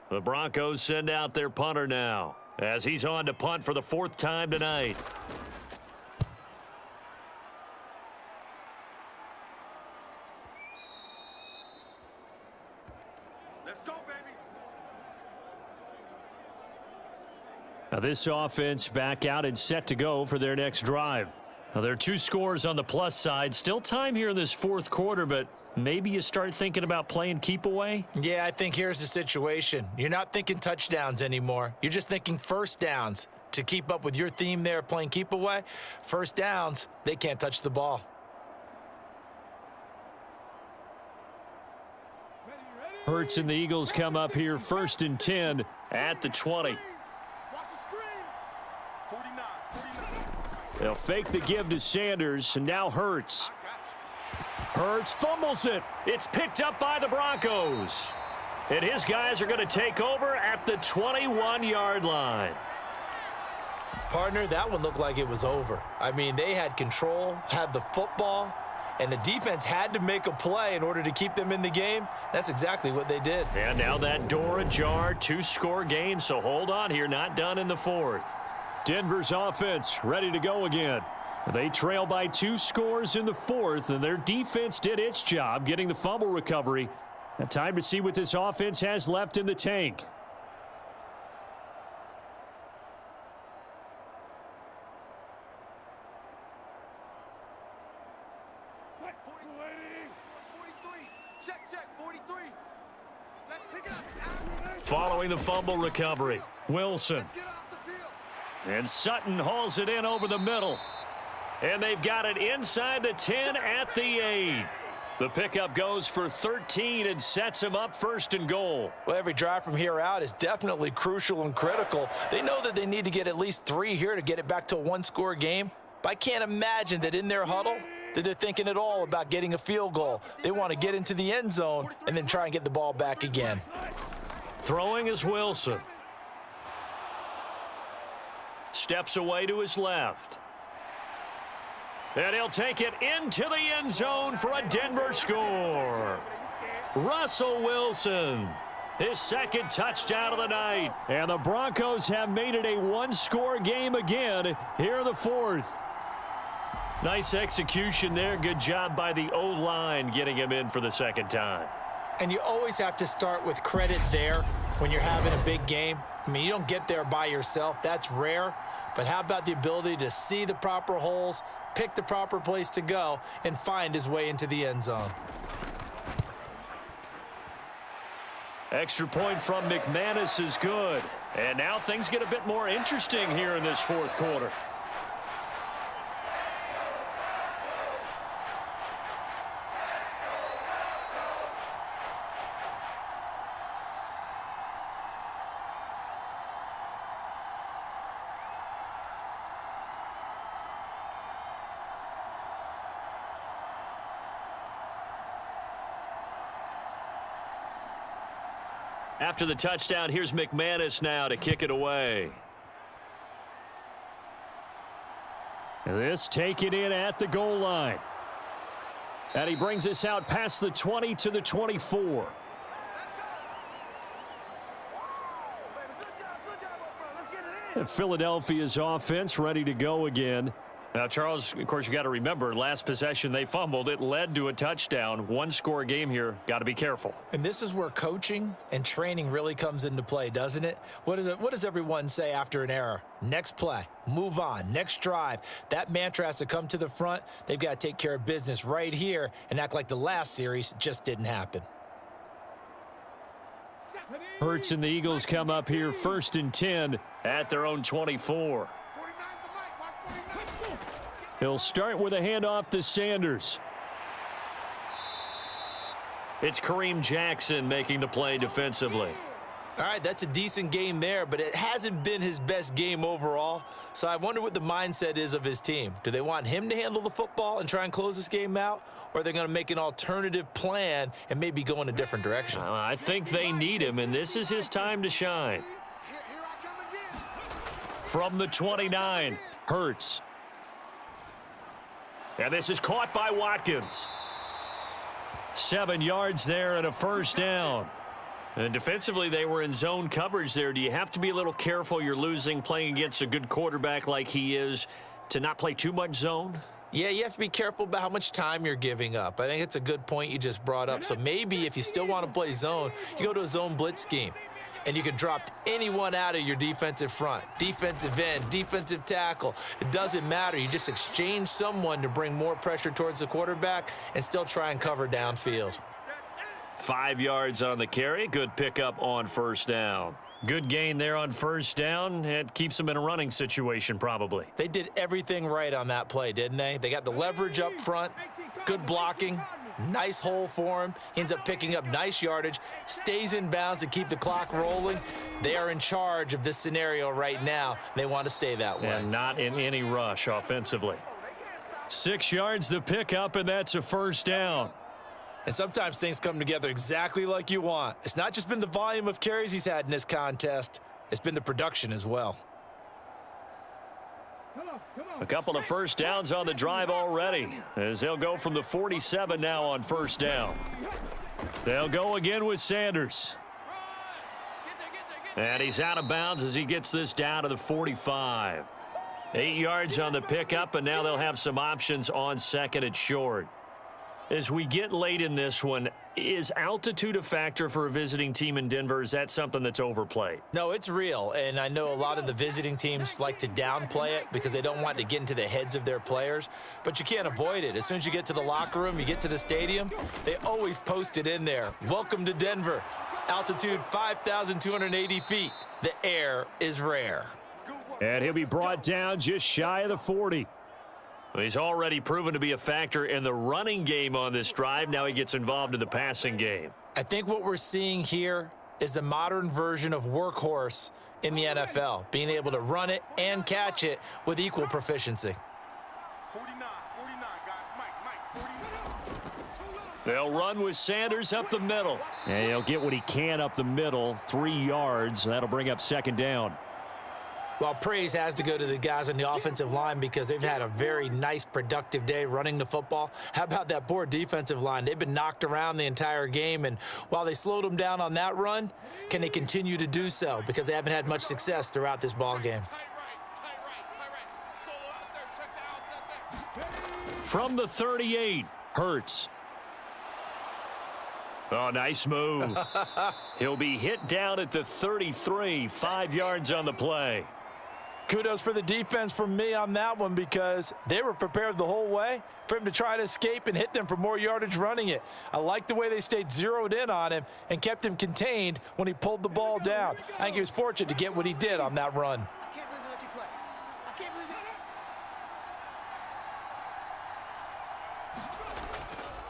The Broncos send out their punter now as he's on to punt for the 4th time tonight. Let's go, baby. Now this offense back out and set to go for their next drive. Now there are 2 scores on the plus side. Still time here in this 4th quarter, but maybe you start thinking about playing keep away? Yeah, I think here's the situation. You're not thinking touchdowns anymore. You're just thinking first downs. To keep up with your theme there, playing keep away, first downs, they can't touch the ball. Hurts and the Eagles come up here 1st and 10 at the 20. Watch the screen. 49. They'll fake the give to Sanders, and now Hurts. Hurts fumbles it. It's picked up by the Broncos. And his guys are going to take over at the 21-yard line. Partner, that one looked like it was over. I mean, they had control, had the football, and the defense had to make a play in order to keep them in the game. That's exactly what they did. And now that door ajar, 2-score game, so hold on here, not done in the 4th. Denver's offense ready to go again. They trail by 2 scores in the 4th, and their defense did its job getting the fumble recovery. Now time to see what this offense has left in the tank. Check, 43. Let's pick it up. Following the fumble recovery, Wilson. Let's get off the field. And Sutton hauls it in over the middle. And they've got it inside the 10 at the 8. The pickup goes for 13 and sets them up 1st and goal. Well, every drive from here out is definitely crucial and critical. They know that they need to get at least 3 here to get it back to a 1-score game. But I can't imagine that in their huddle that they're thinking at all about getting a field goal. They want to get into the end zone and then try and get the ball back again. Throwing is Wilson. Steps away to his left. And he'll take it into the end zone for a Denver score. Russell Wilson, his 2nd touchdown of the night. And the Broncos have made it a 1-score game again here in the 4th. Nice execution there. Good job by the O-line getting him in for the 2nd time. And you always have to start with credit there when you're having a big game. I mean, you don't get there by yourself. That's rare. But how about the ability to see the proper holes, pick the proper place to go, and find his way into the end zone? Extra point from McManus is good. And now things get a bit more interesting here in this 4th quarter. After the touchdown, here's McManus now to kick it away. And this taken in at the goal line. And he brings us out past the 20 to the 24. And Philadelphia's offense ready to go again. Now, Charles, of course, you got to remember, last possession they fumbled. It led to a touchdown. One-score game here. Got to be careful. And this is where coaching and training really comes into play, doesn't it? What does everyone say after an error? Next play, move on, next drive. That mantra has to come to the front. They've got to take care of business right here and act like the last series just didn't happen. Hurts and the Eagles come up here 1st and 10 at their own 24. He'll start with a handoff to Sanders. It's Kareem Jackson making the play defensively. All right, that's a decent game there, but it hasn't been his best game overall. So I wonder what the mindset is of his team. Do they want him to handle the football and try and close this game out? Or are they going to make an alternative plan and maybe go in a different direction? I think they need him, and this is his time to shine. From the 29, Hurts. And this is caught by Watkins. 7 yards there and a first down. And defensively, they were in zone coverage there. Do you have to be a little careful? You're losing playing against a good quarterback like he is to not play too much zone? Yeah, you have to be careful about how much time you're giving up. I think it's a good point you just brought up. So maybe if you still want to play zone, you go to a zone blitz scheme. And you can drop anyone out of your defensive front, defensive end, defensive tackle. It doesn't matter. You just exchange someone to bring more pressure towards the quarterback and still try and cover downfield. 5 yards on the carry. Good pickup on first down. Good gain there on first down. It keeps them in a running situation probably. They did everything right on that play, didn't they? They got the leverage up front, good blocking. Nice hole for him. He ends up picking up nice yardage, stays in bounds to keep the clock rolling. They are in charge of this scenario right now. They want to stay that way. And not in any rush offensively. 6 yards the pickup, and that's a first down. And sometimes things come together exactly like you want. It's not just been the volume of carries he's had in this contest. It's been the production as well. A couple of first downs on the drive already as they'll go from the 47 now on first down. They'll go again with Sanders. And he's out of bounds as he gets this down to the 45. 8 yards on the pickup, and now they'll have some options on second and short. As we get late in this one, is altitude a factor for a visiting team in Denver? Is that something that's overplayed? No, it's real, and I know a lot of the visiting teams like to downplay it because they don't want to get into the heads of their players, but you can't avoid it. As soon as you get to the locker room, you get to the stadium, they always post it in there. Welcome to Denver. Altitude 5,280 feet. The air is rare. And he'll be brought down just shy of the 40. He's already proven to be a factor in the running game on this drive. Now he gets involved in the passing game. I think what we're seeing here is the modern version of workhorse in the NFL, being able to run it and catch it with equal proficiency. 49, guys. Mike, 49. They'll run with Sanders up the middle. And he'll get what he can up the middle, 3 yards. That'll bring up second down. Well, praise has to go to the guys on the offensive line because they've had a very nice, productive day running the football. How about that poor defensive line? They've been knocked around the entire game, and while they slowed them down on that run, can they continue to do so? Because they haven't had much success throughout this ball game. From the 38, Hurts. Oh, nice move. He'll be hit down at the 33, 5 yards on the play. Kudos for the defense from me on that one because they were prepared the whole way for him to try to escape and hit them for more yardage running it. I like the way they stayed zeroed in on him and kept him contained when he pulled the ball down. I think he was fortunate to get what he did on that run. I can't believe they let you play. I can't believe it.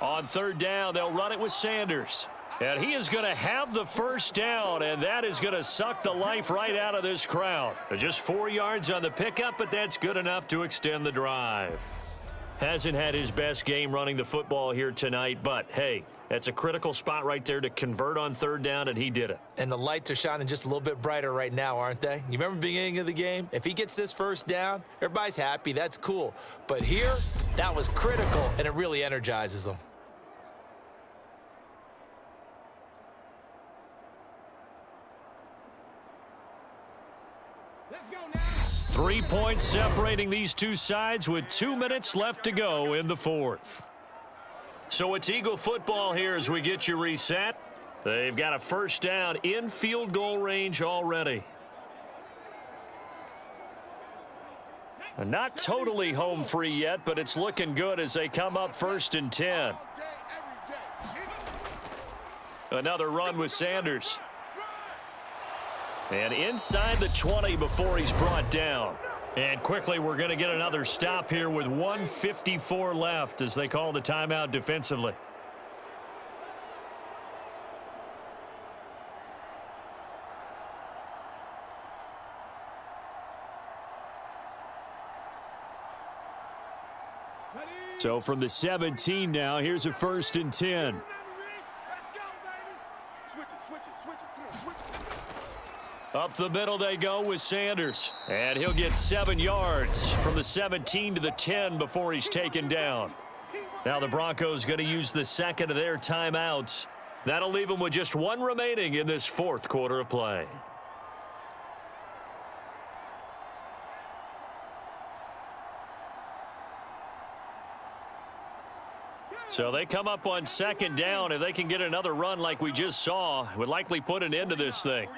On third down, they'll run it with Sanders. And he is going to have the first down, and that is going to suck the life right out of this crowd. Just 4 yards on the pickup, but that's good enough to extend the drive. Hasn't had his best game running the football here tonight, but hey, that's a critical spot right there to convert on third down, and he did it. And the lights are shining just a little bit brighter right now, aren't they? You remember the beginning of the game? If he gets this first down, everybody's happy. That's cool. But here, that was critical, and it really energizes them. 3 points separating these two sides with 2 minutes left to go in the fourth. So it's Eagle football here as we get you reset. They've got a first down in field goal range already. And not totally home free yet, but it's looking good as they come up 1st and 10. Another run with Sanders. And inside the 20 before he's brought down. And quickly we're going to get another stop here with 1:54 left as they call the timeout defensively. So from the 17 now, here's a 1st and 10. Up the middle they go with Sanders. And he'll get 7 yards from the 17 to the 10 before he's taken down. Now the Broncos going to use the second of their timeouts. That'll leave them with just 1 remaining in this 4th quarter of play. So they come up on 2nd down. If they can get another run like we just saw, it would likely put an end to this thing.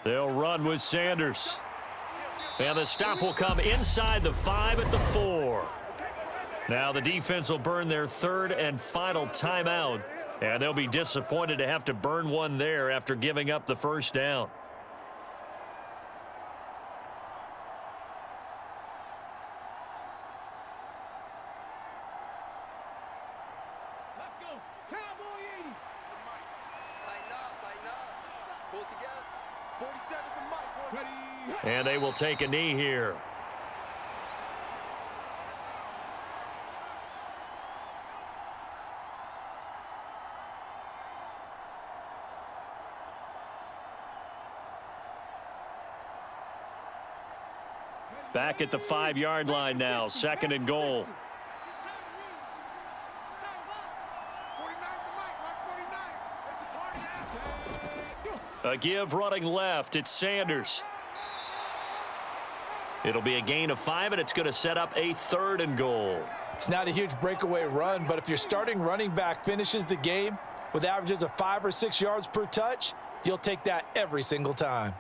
They'll run with Sanders. And the stop will come inside the 5 at the 4. Now the defense will burn their 3rd and final timeout. And they'll be disappointed to have to burn one there after giving up the first down. And they will take a knee here. Back at the 5-yard line now, 2nd and goal. A give running left. It's Sanders. It'll be a gain of 5, and it's going to set up a 3rd and goal. It's not a huge breakaway run, but if your starting running back finishes the game with averages of 5 or 6 yards per touch, you'll take that every single time.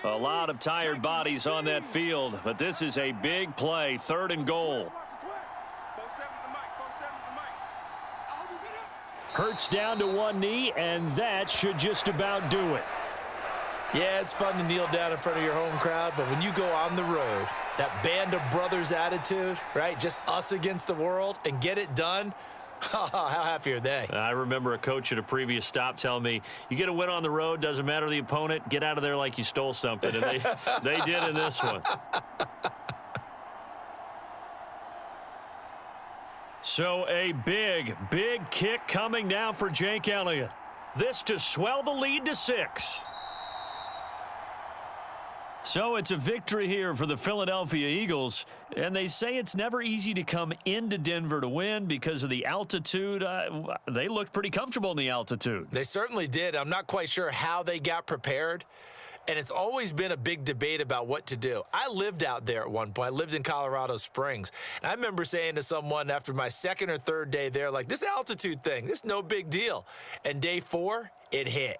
A lot of tired bodies on that field, but this is a big play, 3rd and goal. Hurts down to 1 knee, and that should just about do it. Yeah, it's fun to kneel down in front of your home crowd, but when you go on the road, that band of brothers attitude, right? Just us against the world and get it done. How happy are they? I remember a coach at a previous stop telling me, you get a win on the road, doesn't matter the opponent, get out of there like you stole something. And they did in this one. So a big kick coming now for Jake Elliott. This to swell the lead to 6. So it's a victory here for the Philadelphia Eagles, and they say it's never easy to come into Denver to win because of the altitude. They looked pretty comfortable in the altitude. They certainly did. I'm not quite sure how they got prepared, and it's always been a big debate about what to do. I lived out there at one point. I lived in Colorado Springs, and I remember saying to someone after my 2nd or 3rd day there, like, this altitude thing, this is no big deal. And day 4, it hit.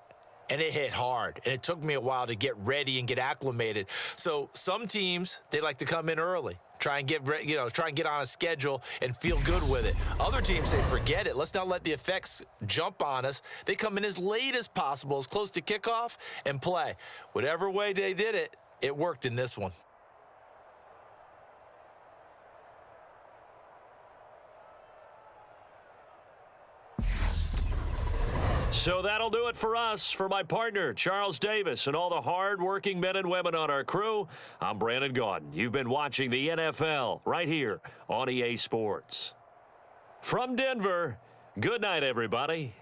And it hit hard, and it took me a while to get ready and get acclimated. So some teams, they like to come in early, try and get on a schedule and feel good with it. Other teams say, forget it. Let's not let the effects jump on us. They come in as late as possible, as close to kickoff, and play. Whatever way they did it, it worked in this one. So that'll do it for us. For my partner, Charles Davis, and all the hard-working men and women on our crew, I'm Brandon Gaudin. You've been watching the NFL right here on EA Sports. From Denver, good night, everybody.